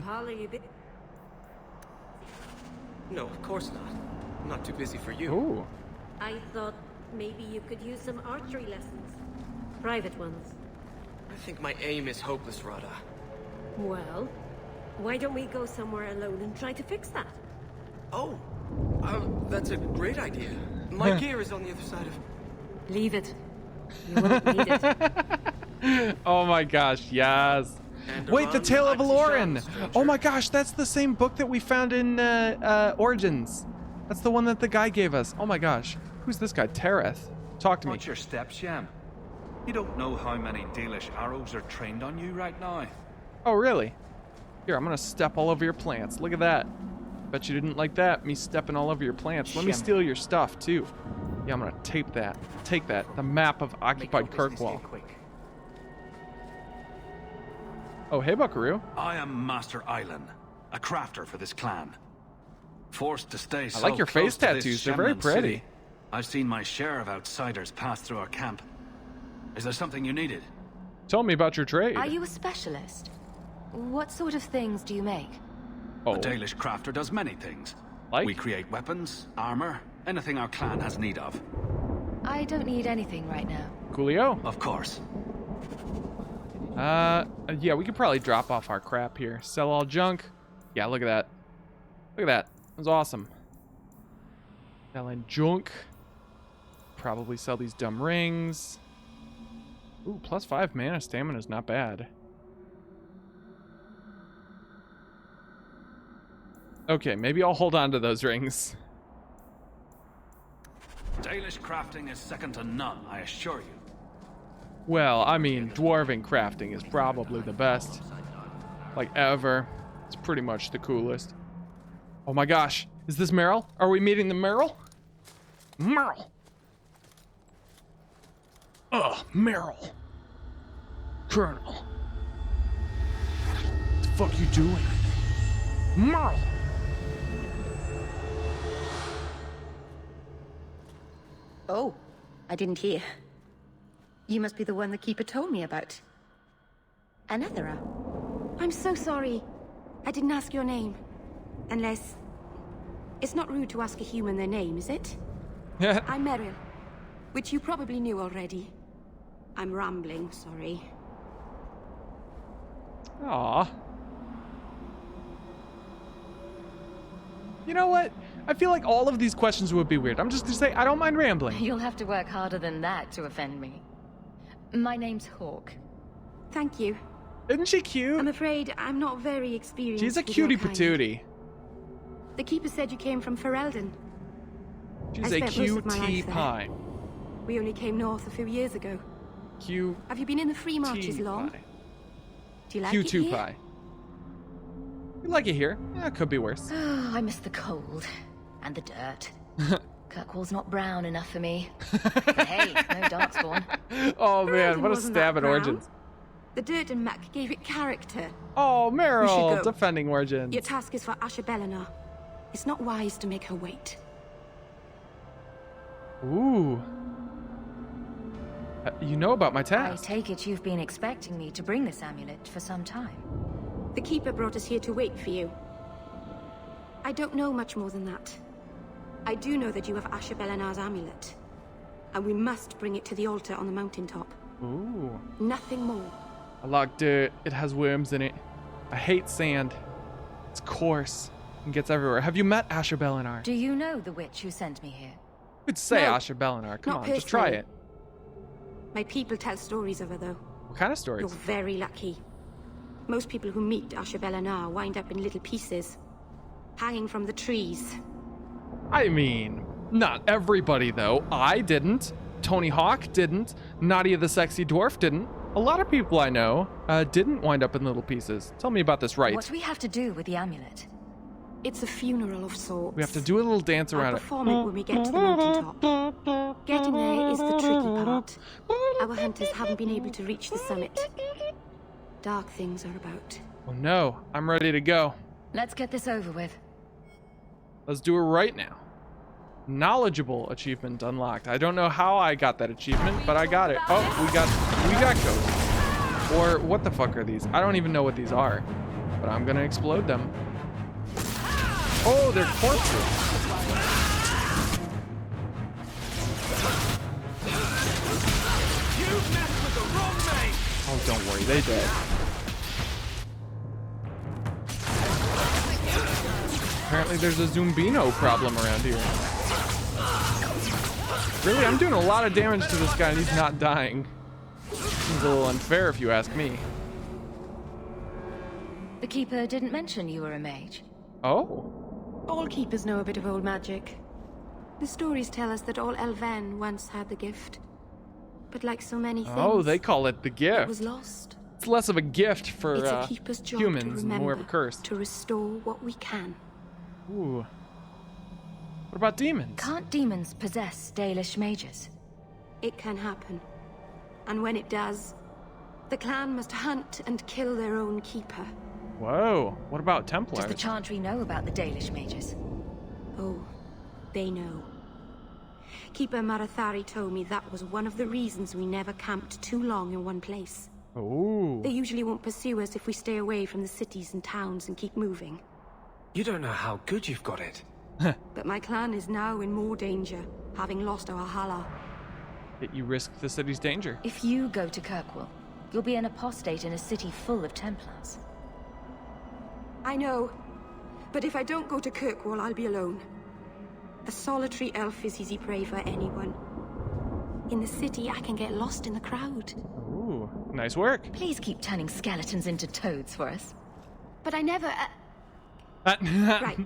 of course not. I'm not too busy for you. Ooh. I thought maybe you could use some archery lessons. Private ones. I think my aim is hopeless, Radha. Well, why don't we go somewhere alone and try to fix that? Oh, that's a great idea. My gear is on the other side of... Leave it. You won't need it. Oh my gosh, yes. Wait, the Tale of Aloran! Oh my gosh, that's the same book that we found in Origins. That's the one that the guy gave us. Oh my gosh. Who's this guy? Tereth. Talk to me. Watch your steps, Shem. You don't know how many Dalish arrows are trained on you right now. Oh, really? Here, I'm gonna step all over your plants. Look at that. Bet you didn't like that, me stepping all over your plants. Let me Shem. steal your stuff, too. Yeah, I'm gonna tape that. Take that. The map of occupied Kirkwall. Oh, hey, Buckaroo. I am Master Island, a crafter for this clan. Forced to stay so like your face close to this tattoos. They're very Shemnan pretty. city, I've seen my share of outsiders pass through our camp. Is there something you needed? Tell me about your trade. Are you a specialist? What sort of things do you make? Oh. A Dalish crafter does many things. Like? We create weapons, armor, anything our clan has need of. I don't need anything right now. Coolio. Of course. Yeah, we could probably drop off our crap here. Sell all junk. Yeah, look at that. Look at that. That was awesome. Selling junk. Probably sell these dumb rings. Ooh, +5 mana stamina is not bad. Okay, maybe I'll hold on to those rings. Dalish crafting is second to none, I assure you. Well, I mean, dwarven crafting is probably the best. Like, ever. It's pretty much the coolest. Oh my gosh. Is this Meryl? Are we meeting the Meryl? Meryl! Ugh, Meryl. Colonel. What the fuck you doing? Meryl! Oh, I didn't hear. You must be the one the Keeper told me about. Anethera. I'm so sorry. I didn't ask your name. Unless... It's not rude to ask a human their name, is it? I'm Meryl, which you probably knew already. I'm rambling, sorry. Aw. You know what? I feel like all of these questions would be weird. I'm just gonna say I don't mind rambling. You'll have to work harder than that to offend me. My name's Hawk. Thank you. Isn't she cute? I'm afraid I'm not very experienced. She's a with your cutie kind. patootie. The keeper said you came from Ferelden. She's I a spent most of my cutie life there. pie. We only came north a few years ago. Q. Have you been in the free marches long? Pie. Do you like it Q2 here? pie. You like it here? Yeah, it could be worse. Oh, I miss the cold. And the dirt. Kirkwall's not brown enough for me. But hey, no darkspawn. Oh man, Ferelden what a wasn't stab that at brown. Origins. The dirt and muck gave it character. Oh, We should Meryl, go. defending Origins. Your task is for Asher Bellinar. It's not wise to make her wait. Ooh. You know about my I task. take it you've been expecting me to bring this amulet for some time. The keeper brought us here to wait for you. I don't know much more than that. I do know that you have Asher Bellinar's amulet. And we must bring it to the altar on the mountaintop. Ooh. Nothing more. I like dirt. It has worms in it. I hate sand. It's coarse and gets everywhere. Have you met Asher Bellinar? Do you know the witch who sent me here? You'd say No, Asher Bellinar. Come not on, just try personally. it. My people tell stories of her, though. What kind of You're stories? very lucky. Most people who meet Asher Bellinar wind up in little pieces, hanging from the trees. I mean, not everybody though. I didn't. Tony Hawk didn't. Nadia the Sexy Dwarf didn't. A lot of people I know didn't wind up in little pieces. Tell me about this rite. What do we have to do with the amulet? It's a funeral of sorts. We have to do a little dance I'll around perform it when we get to the mountaintop. Getting there is the tricky part. Our hunters haven't been able to reach the summit. Dark things are about. Oh no, I'm ready to go. Let's get this over with. Let's do it right now. Knowledgeable achievement unlocked. I don't know how I got that achievement, but I got it. Oh, we got ghosts. Or what the fuck are these? I don't even know what these are, but I'm gonna explode them. Oh, they're corpses. You messed with the wrong mate! Oh, don't worry, they dead. Apparently there's a Zumbino problem around here. Really, I'm doing a lot of damage to this guy and he's not dying. Seems a little unfair if you ask me. The keeper didn't mention you were a mage. Oh? All keepers know a bit of old magic. The stories tell us that all Elven once had the gift. But like so many things, Oh, they call it the it gift. was lost. It's less of a gift for It's a keeper's job humans to and more of a remember, curse. to restore what we can. Ooh. What about demons? Can't demons possess Dalish mages? It can happen. And when it does, the clan must hunt and kill their own keeper. Whoa. What about Does Templars? the Chantry know about the Dalish mages? Oh, they know. Keeper Marathari told me that was one of the reasons we never camped too long in one place. Ooh. They usually won't pursue us if we stay away from the cities and towns and keep moving. You don't know how good you've got it. But my clan is now in more danger, having lost our Hala. Yet you risk the city's danger. If you go to Kirkwall, you'll be an apostate in a city full of Templars. I know. But if I don't go to Kirkwall, I'll be alone. A solitary elf is easy prey for anyone. In the city, I can get lost in the crowd. Ooh, nice work. Please keep turning skeletons into toads for us. But I never... right.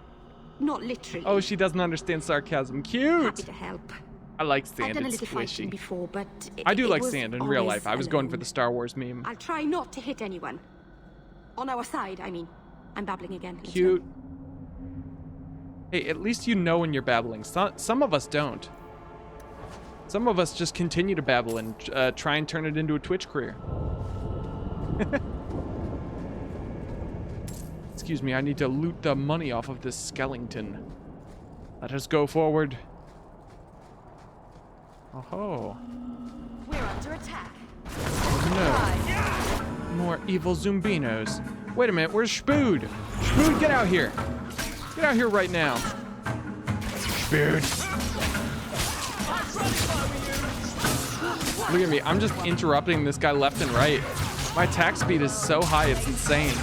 Not literally. Oh, she doesn't understand sarcasm. Cute. Happy to help. I like I've sand. done a It's little fighting squishy. before, but I do it like was sand in real always life. I was going for alone. the Star Wars meme. I'll try not to hit anyone. On our side, I mean. I'm babbling again. Let's Cute. go. Hey, at least you know when you're babbling. Some of us don't. Some of us just continue to babble and try and turn it into a Twitch career. Excuse me, I need to loot the money off of this skeleton. Let us go forward. Oh. We're under attack. No. More evil Zumbinos. Wait a minute, where's Spood? Spood, get out here. Get out here right now. Spood. Look at me. I'm just interrupting this guy left and right. My attack speed is so high, it's insane.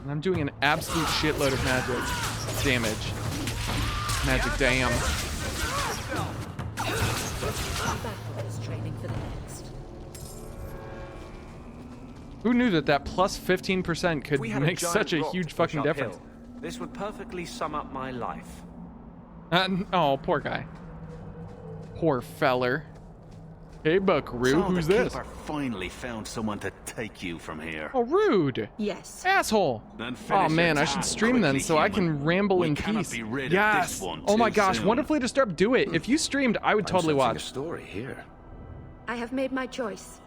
And I'm doing an absolute shitload of magic damage. Magic damn. Who knew that plus 15% could make such a huge fucking difference? This would perfectly sum up my life. Oh, poor guy. Poor feller. Hey, Buckaroo, who's the this? Keeper finally found someone to take you from here. Oh, rude. Yes. Asshole. Oh man, I should stream then so I can ramble in peace. Yes. Oh my gosh, wonderfully disturbed. Do it. If you streamed, I would totally watch. A story here. I have made my choice,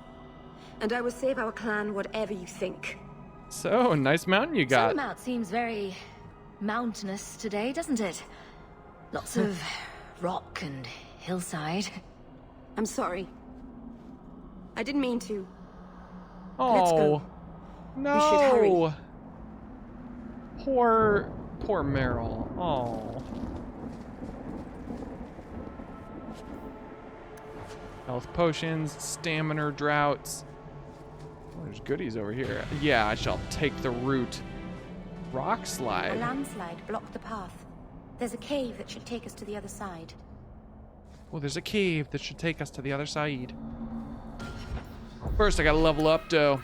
and I will save our clan whatever you think. So, nice mountain you got. Sunmount seems very mountainous today, doesn't it? Lots of rock and hillside. I'm sorry. I didn't mean to. Oh, let's go. No. We should hurry. Poor Meryl. Oh. Health potions, stamina droughts. Oh, there's goodies over here. Yeah, I shall take the route. Rock slide. A landslide blocked the path. There's a cave that should take us to the other side. Well, there's a cave that should take us to the other side. First, I gotta level up, though.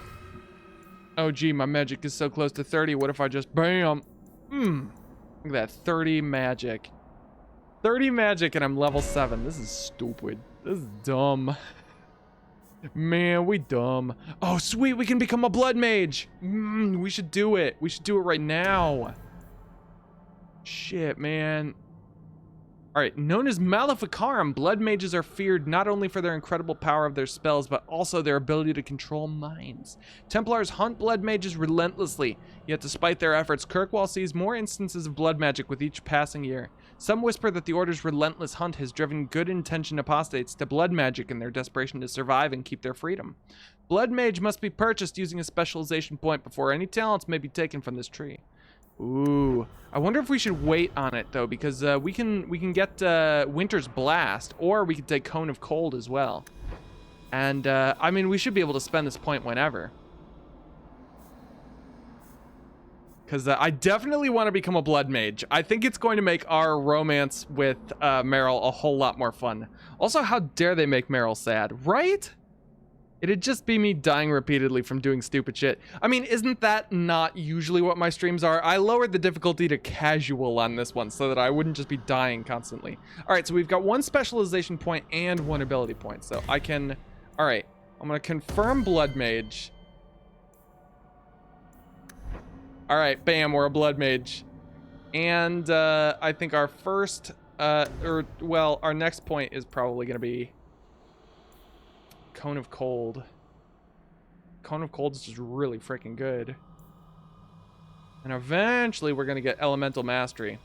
Oh, gee, my magic is so close to 30. What if I just bam? Look at that, 30 magic. 30 magic and I'm level 7. This is stupid. This is dumb. Man, we dumb. Oh, sweet, we can become a blood mage. We should do it. We should do it right now. Shit, man. Alright, known as Maleficarum, blood mages are feared not only for their incredible power of their spells, but also their ability to control minds. Templars hunt blood mages relentlessly, yet despite their efforts, Kirkwall sees more instances of blood magic with each passing year. Some whisper that the Order's relentless hunt has driven good-intentioned apostates to blood magic in their desperation to survive and keep their freedom. Blood mage must be purchased using a specialization point before any talents may be taken from this tree. Ooh, I wonder if we should wait on it though, because we can get Winter's Blast, or we could take Cone of Cold as well. And I mean, we should be able to spend this point whenever. Because I definitely want to become a blood mage. I think it's going to make our romance with Meryl a whole lot more fun. Also, how dare they make Meryl sad, right? It'd just be me dying repeatedly from doing stupid shit. I mean, isn't that not usually what my streams are? I lowered the difficulty to casual on this one so that I wouldn't just be dying constantly. All right, so we've got one specialization point and one ability point. So I can, all right, I'm gonna confirm blood mage. All right, bam, we're a blood mage. And I think our first, our next point is probably gonna be Cone of Cold. Cone of Cold is just really freaking good. And eventually we're going to get Elemental Mastery.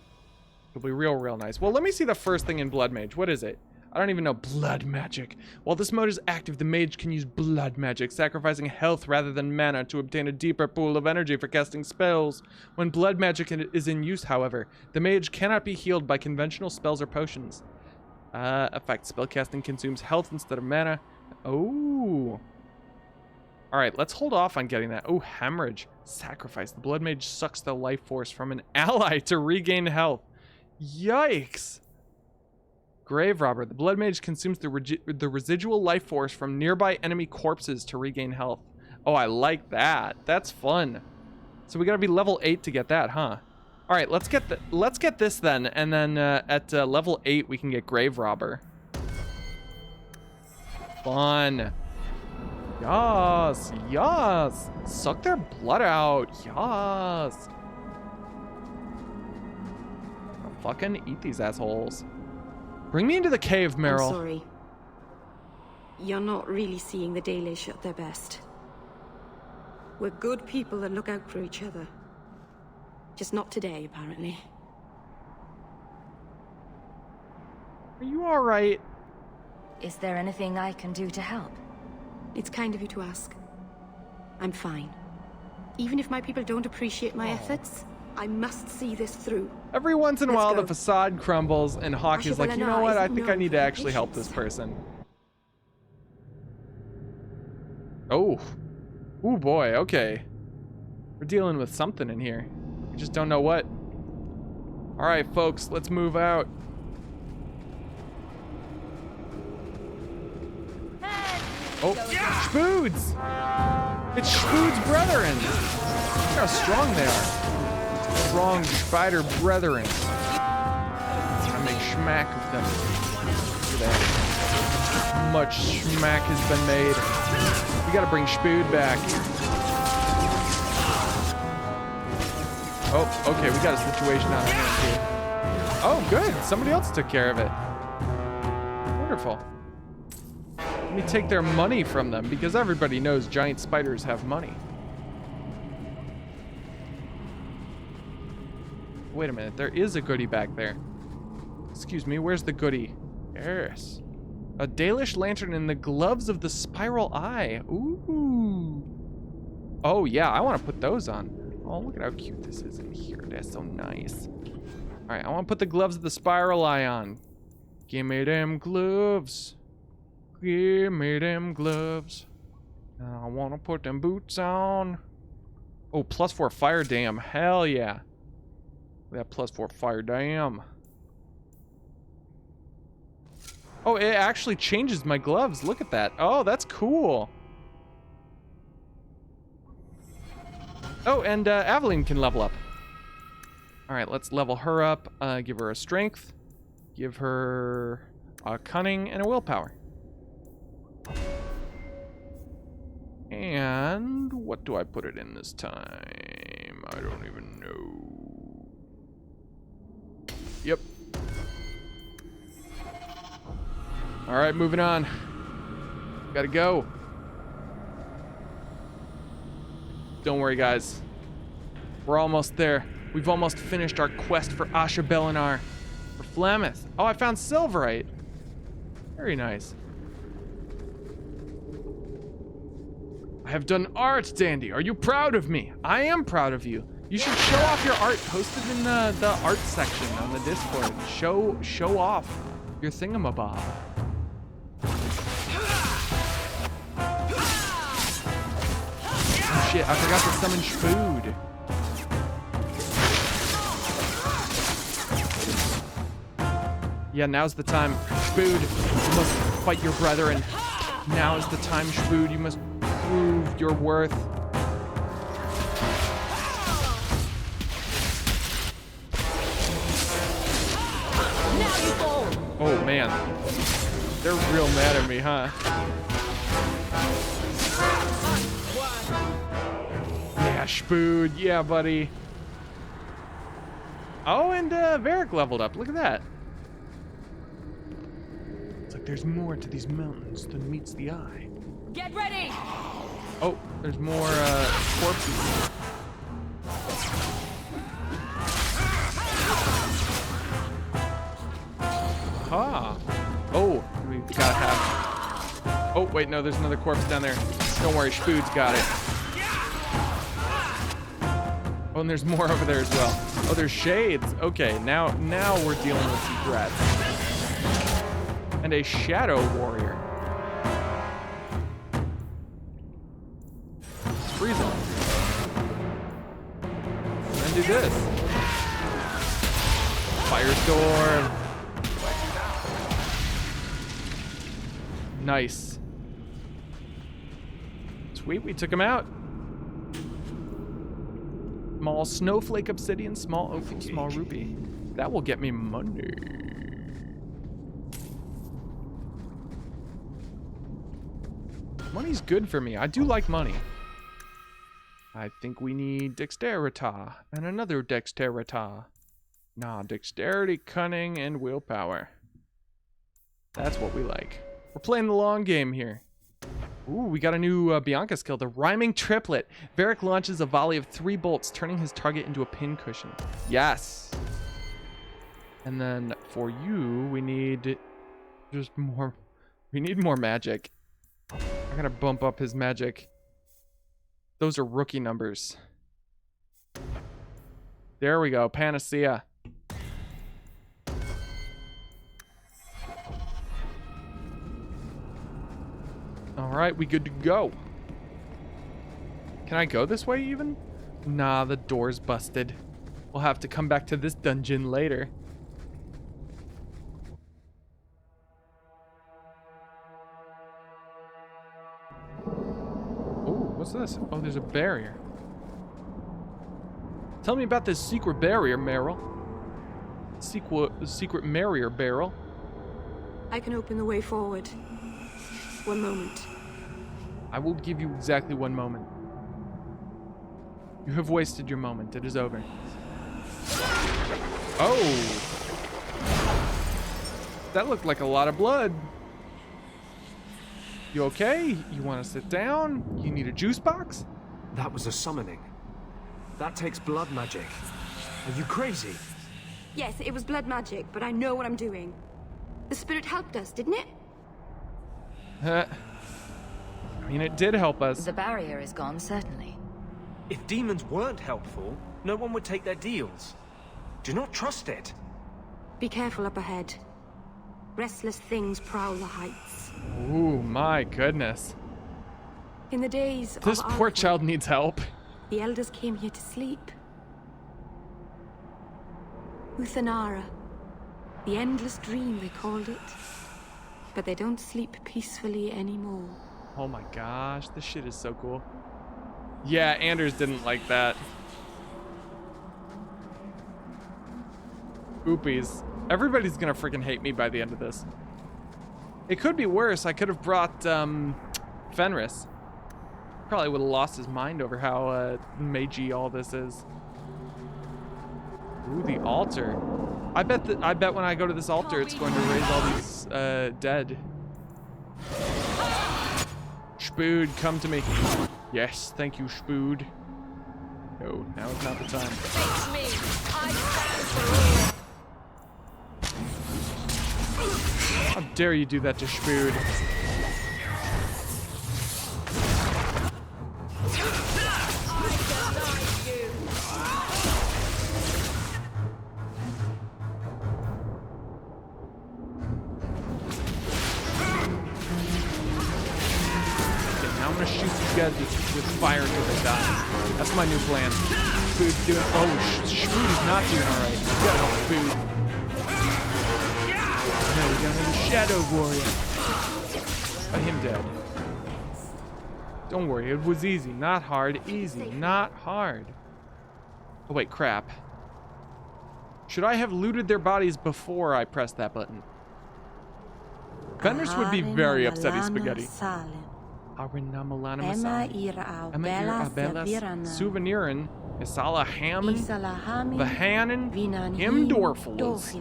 It'll be real nice. Well, let me see the first thing in Blood Mage. What is it? I don't even know. Blood Magic. While this mode is active, the mage can use Blood Magic, sacrificing health rather than mana to obtain a deeper pool of energy for casting spells. When Blood Magic is in use, however, the mage cannot be healed by conventional spells or potions. Effect. Spellcasting consumes health instead of mana. Oh. Alright, let's hold off on getting that. Oh, Hemorrhage. Sacrifice. The blood mage sucks the life force from an ally to regain health. Yikes. Grave Robber. The blood mage consumes the residual life force from nearby enemy corpses to regain health. Oh, I like that. That's fun. So we gotta be level 8 to get that, huh? Alright, let's get this then, and then at level 8 we can get Grave Robber. Fun. Yes, yes. Suck their blood out. Yes. I'll fucking eat these assholes. Bring me into the cave, Meryl. I'm sorry. You're not really seeing the Dalish at their best. We're good people that look out for each other. Just not today, apparently. Are you alright? Is there anything I can do to help? It's kind of you to ask. I'm fine. Even if my people don't appreciate my efforts, I must see this through. Every once in a Let's while, go. the facade crumbles, and Hawk is like, you know what? I think I need to actually help this person. Oh. Ooh, boy. Okay. We're dealing with something in here. We just don't know what. All right, folks, let's move out. Oh, Spoods! It's Spoods' brethren! Look how strong they are. Strong spider brethren. I make schmack of them. Look at that. Much schmack has been made. We gotta bring Spood back. Oh, okay, we got a situation on our hands here. Oh, good. Somebody else took care of it. Wonderful. Let me take their money from them, because everybody knows giant spiders have money. Wait a minute, there is a goodie back there. Excuse me, where's the goodie? Yes. A Dalish lantern in the gloves of the spiral eye. Ooh. Oh yeah, I want to put those on. Oh, look at how cute this is in here. That's so nice. All right, I want to put the gloves of the spiral eye on. Give me them gloves. Give me them gloves. I want to put them boots on. Oh, +4 fire dam. Hell yeah. That +4 fire dam. Oh, it actually changes my gloves. Look at that. Oh, that's cool. Oh, and Aveline can level up. All right, let's level her up. Give her a strength. Give her a cunning and a willpower. And what do I put it in this time? I don't even know. Yep. All right, moving on. Gotta go. Don't worry, guys. We're almost there. We've almost finished our quest for Asha Belinar. For Flameth. Oh, I found Silverite. Very nice. I have done art, Dandy. Are you proud of me? I am proud of you. You should show off your art. Post it in the art section on the Discord. Show off your thingamabob. Oh shit, I forgot to summon Spood. Yeah, now's the time. Spood, you must fight your brethren. Now is the time, Spood. You must prove your worth. Oh man, they're real mad at me, huh? Yeah, Spood, yeah, buddy. Oh, and Varric leveled up. Look at that. It's like there's more to these mountains than meets the eye. Get ready! Oh, there's more corpses. Aha. Oh, we gotta have... Oh, wait, no, there's another corpse down there. Don't worry, Spood's got it. Oh, and there's more over there as well. Oh, there's shades. Okay, now we're dealing with some threats. And a shadow warrior. Freeze him. And then do this. Firestorm. Nice. Sweet, we took him out. Small snowflake obsidian, small opal, small rupee. That will get me money. Money's good for me. I do like money. I think we need dexterita and another dexterita. Nah, dexterity, cunning, and willpower. That's what we like. We're playing the long game here. Ooh, we got a new Bianca skill, the Rhyming Triplet. Varric launches a volley of 3 bolts, turning his target into a pincushion. Yes. And then for you, we need just more. We need more magic. I gotta bump up his magic. Those are rookie numbers. There we go. Panacea. Alright, we good to go. Can I go this way even? Nah, the door's busted. We'll have to come back to this dungeon later. Oh, what's this? Oh, there's a barrier. Tell me about this secret barrier, Meryl. Secret barrier, barrel. I can open the way forward. 1 moment. I will give you exactly 1 moment. You have wasted your moment. It is over. Oh! That looked like a lot of blood. You okay? You want to sit down? You need a juice box? That was a summoning. That takes blood magic. Are you crazy? Yes, it was blood magic, but I know what I'm doing. The spirit helped us, didn't it? I mean, it did help us. The barrier is gone, certainly. If demons weren't helpful, no one would take their deals. Do not trust it. Be careful up ahead. Restless things prowl the heights. Ooh, my goodness. In the days This of poor child needs help. The elders came here to sleep. Uthanara. The endless dream, they called it. But they don't sleep peacefully anymore. Oh my gosh, this shit is so cool. Yeah, Anders didn't like that. Oopies. Everybody's gonna freaking hate me by the end of this. It could be worse. I could have brought Fenris. Probably would have lost his mind over how magey all this is. Ooh, the altar. I bet when I go to this altar, it's going to raise all these dead. Spood, come to me. Yes, thank you, Spood. No, now is not the time. Face me. I stand for all. How dare you do that to Spood? Guys with fire until they die. That's my new plan. Spood's doing. Oh, Spood is not doing all right. We gotta help Spood. No, we gotta have a Shadow Warrior. But him dead. Don't worry, it was easy, not hard. Easy, not hard. Oh wait, crap. Should I have looted their bodies before I pressed that button? Fenris would be very upset at Spaghetti. Arenamalana Masala. Emma Abella Souvenirin Isala Hammond Vahanen Himdorfels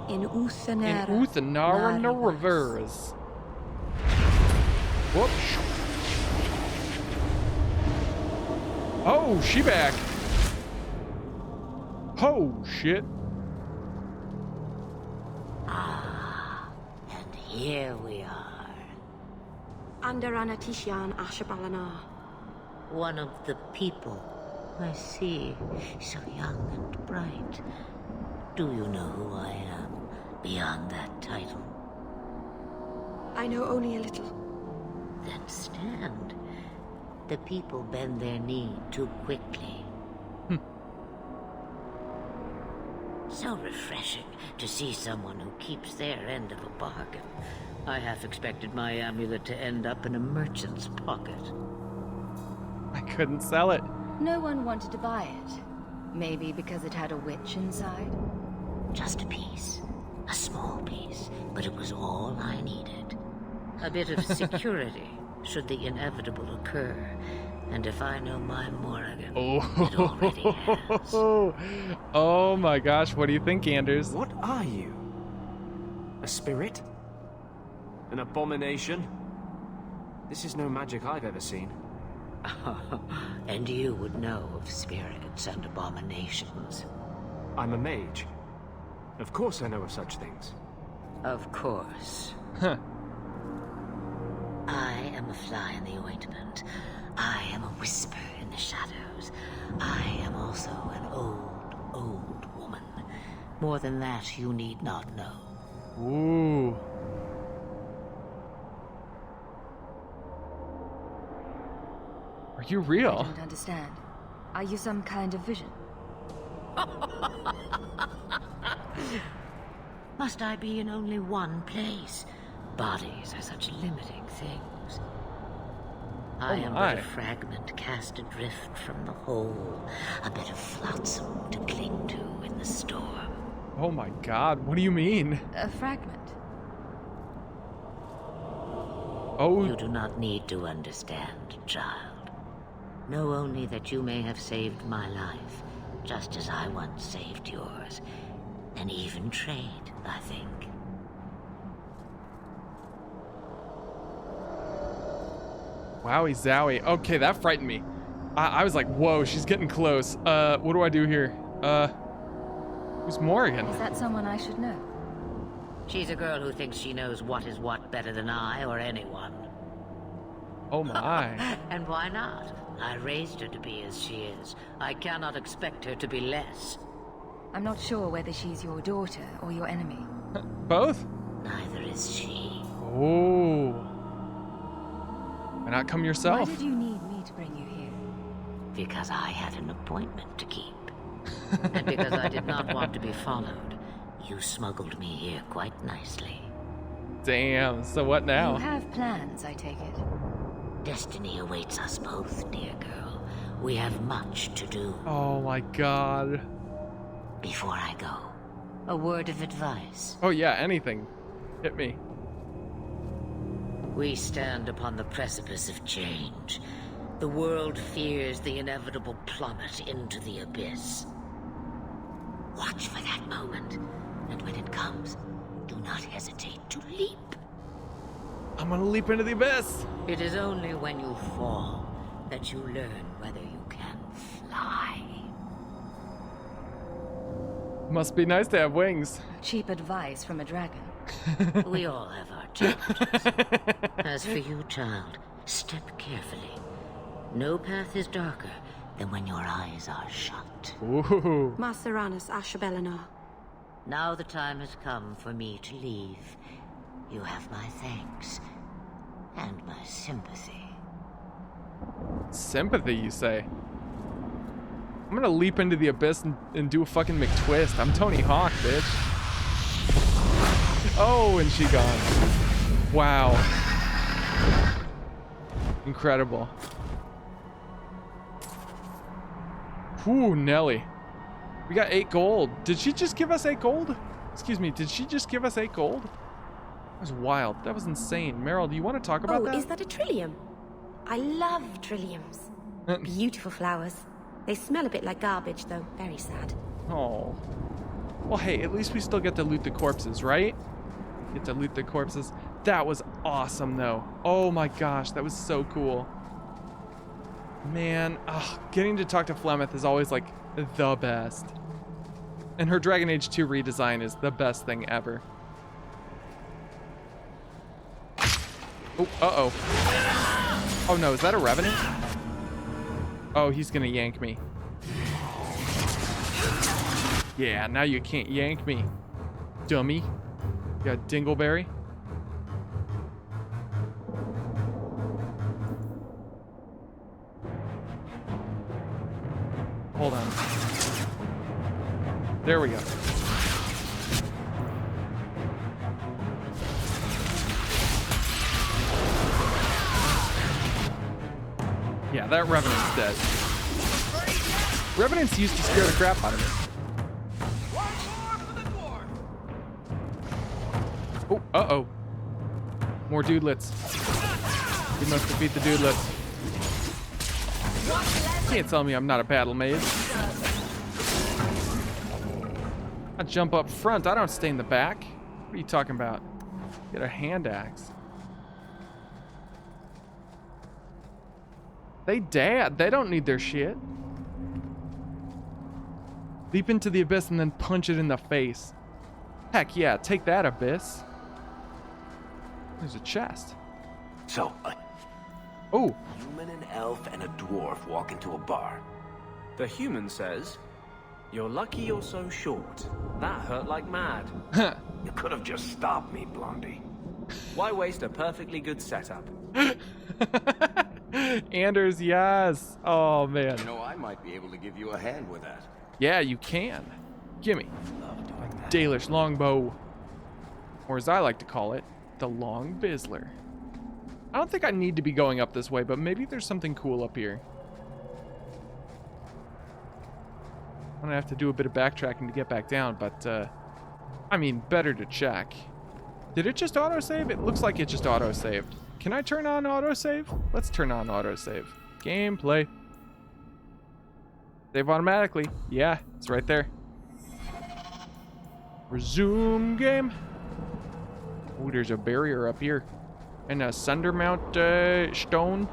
In Uthanara Reverse. Whoops. Oh, she back. Oh shit. And here we are. Andarana Tishan Ashabalana. One of the people. I see. So young and bright. Do you know who I am, beyond that title? I know only a little. Then stand. The people bend their knee too quickly. So refreshing to see someone who keeps their end of a bargain. I half expected my amulet to end up in a merchant's pocket. I couldn't sell it. No one wanted to buy it. Maybe because it had a witch inside? Just a piece. A small piece. But it was all I needed. A bit of security, should the inevitable occur. And if I know my Morrigan, it already has. Oh my gosh, what do you think, Anders? What are you? A spirit? An abomination? This is no magic I've ever seen. And you would know of spirits and abominations. I'm a mage. Of course I know of such things. Of course. Huh. I am a fly in the ointment. I am a whisper in the shadows. I am also an old woman. More than that, you need not know. Ooh. Are you real? I don't understand. Are you some kind of vision? Must I be in only one place? Bodies are such limiting things. I am but a fragment cast adrift from the whole, a bit of flotsam to cling to in the storm. Oh my god, what do you mean? A fragment? Oh. You do not need to understand, child. Know only that you may have saved my life, just as I once saved yours. And even trade, I think. Wowie zowie. Okay, that frightened me. I was like, whoa, she's getting close. What do I do here? Who's Morrigan? Is that someone I should know? She's a girl who thinks she knows what is what better than I or anyone. Oh my. And why not? I raised her to be as she is. I cannot expect her to be less. I'm not sure whether she's your daughter or your enemy. Both? Neither is she. Oh. Why not come yourself? Why did you need me to bring you here? Because I had an appointment to keep. And because I did not want to be followed, you smuggled me here quite nicely. Damn, so what now? You have plans, I take it. Destiny awaits us both, dear girl. We have much to do. Oh my god. Before I go, a word of advice. Oh yeah, anything. Hit me. We stand upon the precipice of change. The world fears the inevitable plummet into the abyss. Watch for that moment, and when it comes, do not hesitate to leap. I'm gonna leap into the abyss. It is only when you fall that you learn whether you can fly. Must be nice to have wings. Cheap advice from a dragon. We all have our challenges. As for you, child, step carefully. No path is darker than when your eyes are shut. Ooh. Maceranus Ashabellinar. Now the time has come for me to leave. You have my thanks and my sympathy. Sympathy, you say? I'm gonna leap into the abyss and do a fucking McTwist. I'm Tony Hawk, bitch. Oh, and she gone. Wow. Incredible. Whew, Nelly. We got 8 gold. Did she just give us 8 gold? Excuse me, did she just give us 8 gold? That was wild. That was insane. Meryl, do you want to talk about that? Oh, is that a trillium? I love trilliums. Beautiful flowers. They smell a bit like garbage, though. Very sad. Oh. Well, hey, at least we still get to loot the corpses, right? Get to loot the corpses. That was awesome, though. Oh my gosh, that was so cool. Man, getting to talk to Flemeth is always, like, the best. And her Dragon Age 2 redesign is the best thing ever. Oh, uh-oh. Oh no, is that a Revenant? Oh, he's gonna yank me. Yeah, now you can't yank me, dummy. You got Dingleberry. Hold on. There we go. Yeah, that Revenant's dead. Revenants used to scare the crap out of me. Oh, uh-oh. More dudelets. We must defeat the dudelets. Can't tell me I'm not a battle mage. I jump up front. I don't stay in the back. What are you talking about? Get a hand axe. They dad. They don't need their shit. Leap into the abyss and then punch it in the face. Heck yeah, take that, abyss. There's a chest. So, Oh. Human, an elf, and a dwarf walk into a bar. The human says, "You're lucky you're so short. That hurt like mad." You could have just stopped me, Blondie. Why waste a perfectly good setup? Anders, yes. Oh, man. You know, I might be able to give you a hand with that. Yeah, you can. Gimme. Dalish longbow. Or as I like to call it, the Long Bizzler. I don't think I need to be going up this way, but maybe there's something cool up here. I'm gonna have to do a bit of backtracking to get back down, but, I mean, better to check. Did it just autosave? It looks like it just autosaved. Can I turn on autosave? Let's turn on autosave. Gameplay. Save automatically. Yeah, it's right there. Resume game. Oh, there's a barrier up here. And a Sundermount stone.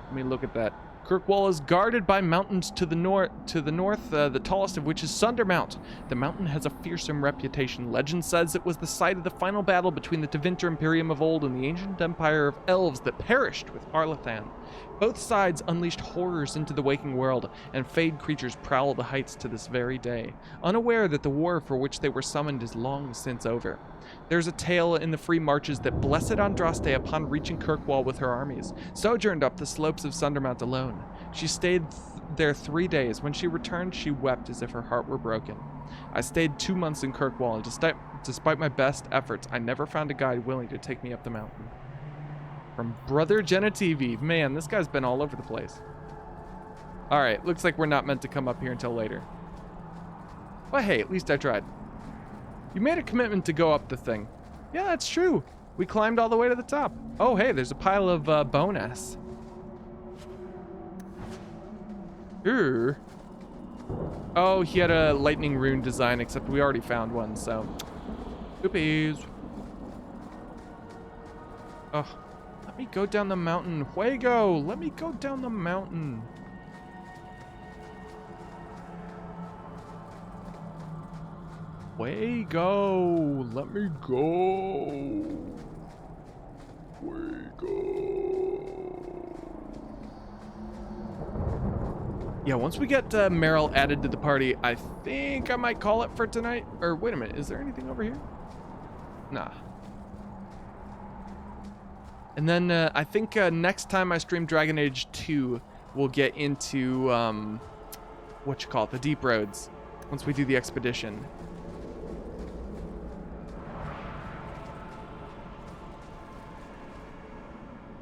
Let me look at that. Kirkwall is guarded by mountains to the north, the tallest of which is Sundermount. The mountain has a fearsome reputation. Legend says it was the site of the final battle between the Tevinter Imperium of old and the ancient empire of elves that perished with Arlathan. Both sides unleashed horrors into the waking world, and feyed creatures prowl the heights to this very day, unaware that the war for which they were summoned is long since over. There's a tale in the free marches that blessed Andraste, upon reaching Kirkwall with her armies, sojourned up the slopes of Sundermount alone. She stayed there 3 days. When she returned, she wept as if her heart were broken. I stayed 2 months in Kirkwall, and despite my best efforts, I never found a guide willing to take me up the mountain. From Brother Genitivi. Man, this guy's been all over the place. Alright, looks like we're not meant to come up here until later. But hey, at least I tried. You made a commitment to go up the thing. Yeah, that's true. We climbed all the way to the top. Oh, hey, there's a pile of bonus. Ooh. Oh, he had a lightning rune design, except we already found one, so. Oopies. Oh, let me go down the mountain. Fuego, let me go down the mountain. Fuego, let me go. Yeah, once we get Meryl added to the party, I think I might call it for tonight. Or wait a minute, is there anything over here? Nah. And then I think next time I stream Dragon Age 2, we'll get into the Deep Roads. Once we do the expedition.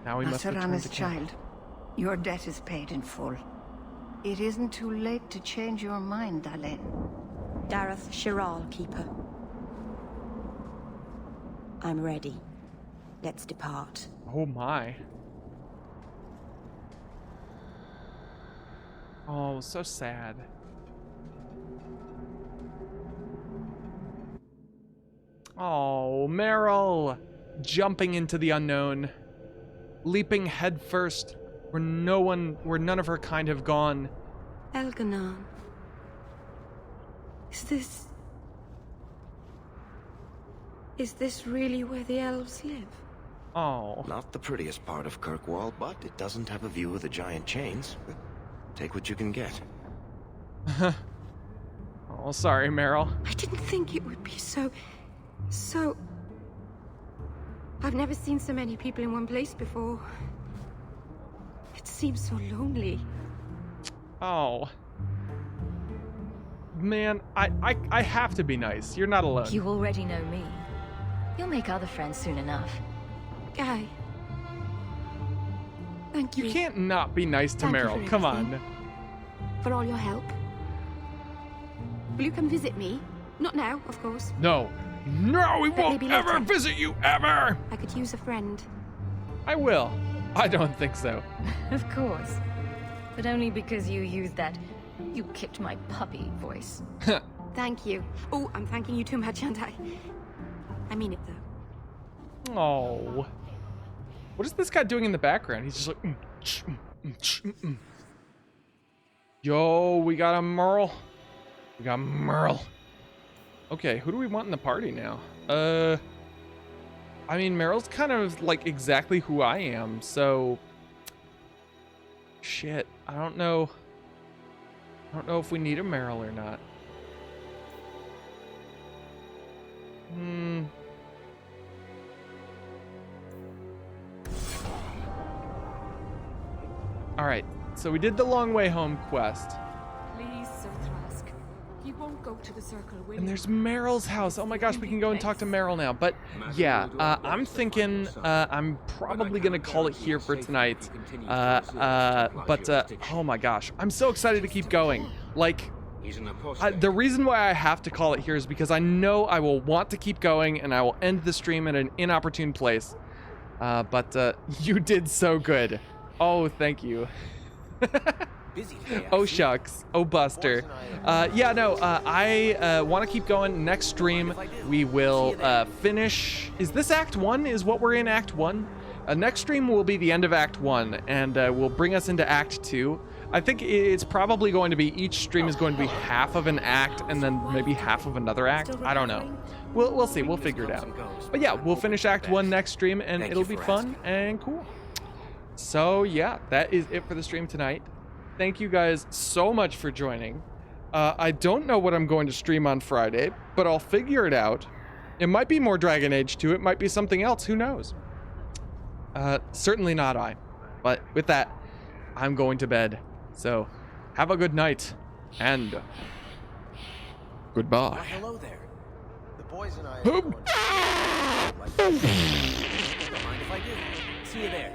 Now we must return to camp. Child, your debt is paid in full. It isn't too late to change your mind, Dalen. Dareth Shiral, Keeper. I'm ready. Let's depart. Oh my. Oh, so sad. Oh, Meryl! Jumping into the unknown. Leaping headfirst where none of her kind have gone. Elganon. Is this really where the elves live? Oh. Not the prettiest part of Kirkwall, but it doesn't have a view of the giant chains. Take what you can get. Oh, sorry, Meryl. I didn't think it would be so... I've never seen so many people in one place before. It seems so lonely. Oh. Man, I have to be nice. You're not alone. You already know me. You'll make other friends soon enough. Guy. Thank you. You can't not be nice to Meryl. Come on. For all your help. Will you come visit me? Not now, of course. No. No, we won't ever visit you, ever! I could use a friend. I will. I don't think so. Of course. But only because you used that "you kicked my puppy" voice. Thank you. Oh, I'm thanking you too much, aren't I? I mean it, though. Oh. What is this guy doing in the background? He's just like... Yo, we got a Merle. We got Merle. Okay, who do we want in the party now? I mean, Meryl's kind of like exactly who I am, so shit. I don't know if we need a Meryl or not. Alright, so we did the long way home quest. Please, Sir Thrask. He won't go to the circle, will And there's Meryl's house. Oh my gosh, we can go and talk to Meryl now. But yeah, I'm thinking I'm probably going to call it here for tonight. Oh my gosh, I'm so excited to keep going. Like, the reason why I have to call it here is because I know I will want to keep going and I will end the stream at an inopportune place. But you did so good. Oh, thank you. Oh, shucks. Oh, Buster. Yeah, no, I want to keep going. Next stream, we will finish. Is this Act 1? Is what we're in Act 1? Next stream will be the end of Act 1, and will bring us into Act 2. I think it's probably going to be, each stream is going to be half of an act, and then maybe half of another act. I don't know. We'll see. We'll figure it out. But yeah, we'll finish Act 1 next stream, and it'll be fun and cool. So yeah, that is it for the stream tonight. Thank you guys so much for joining. I don't know what I'm going to stream on Friday, but I'll figure it out. It might be more Dragon Age 2. It might be something else. Who knows? Certainly not I. But with that, I'm going to bed. So have a good night and goodbye. Hello there. The boys and I are going to... Mind if I do? See you there.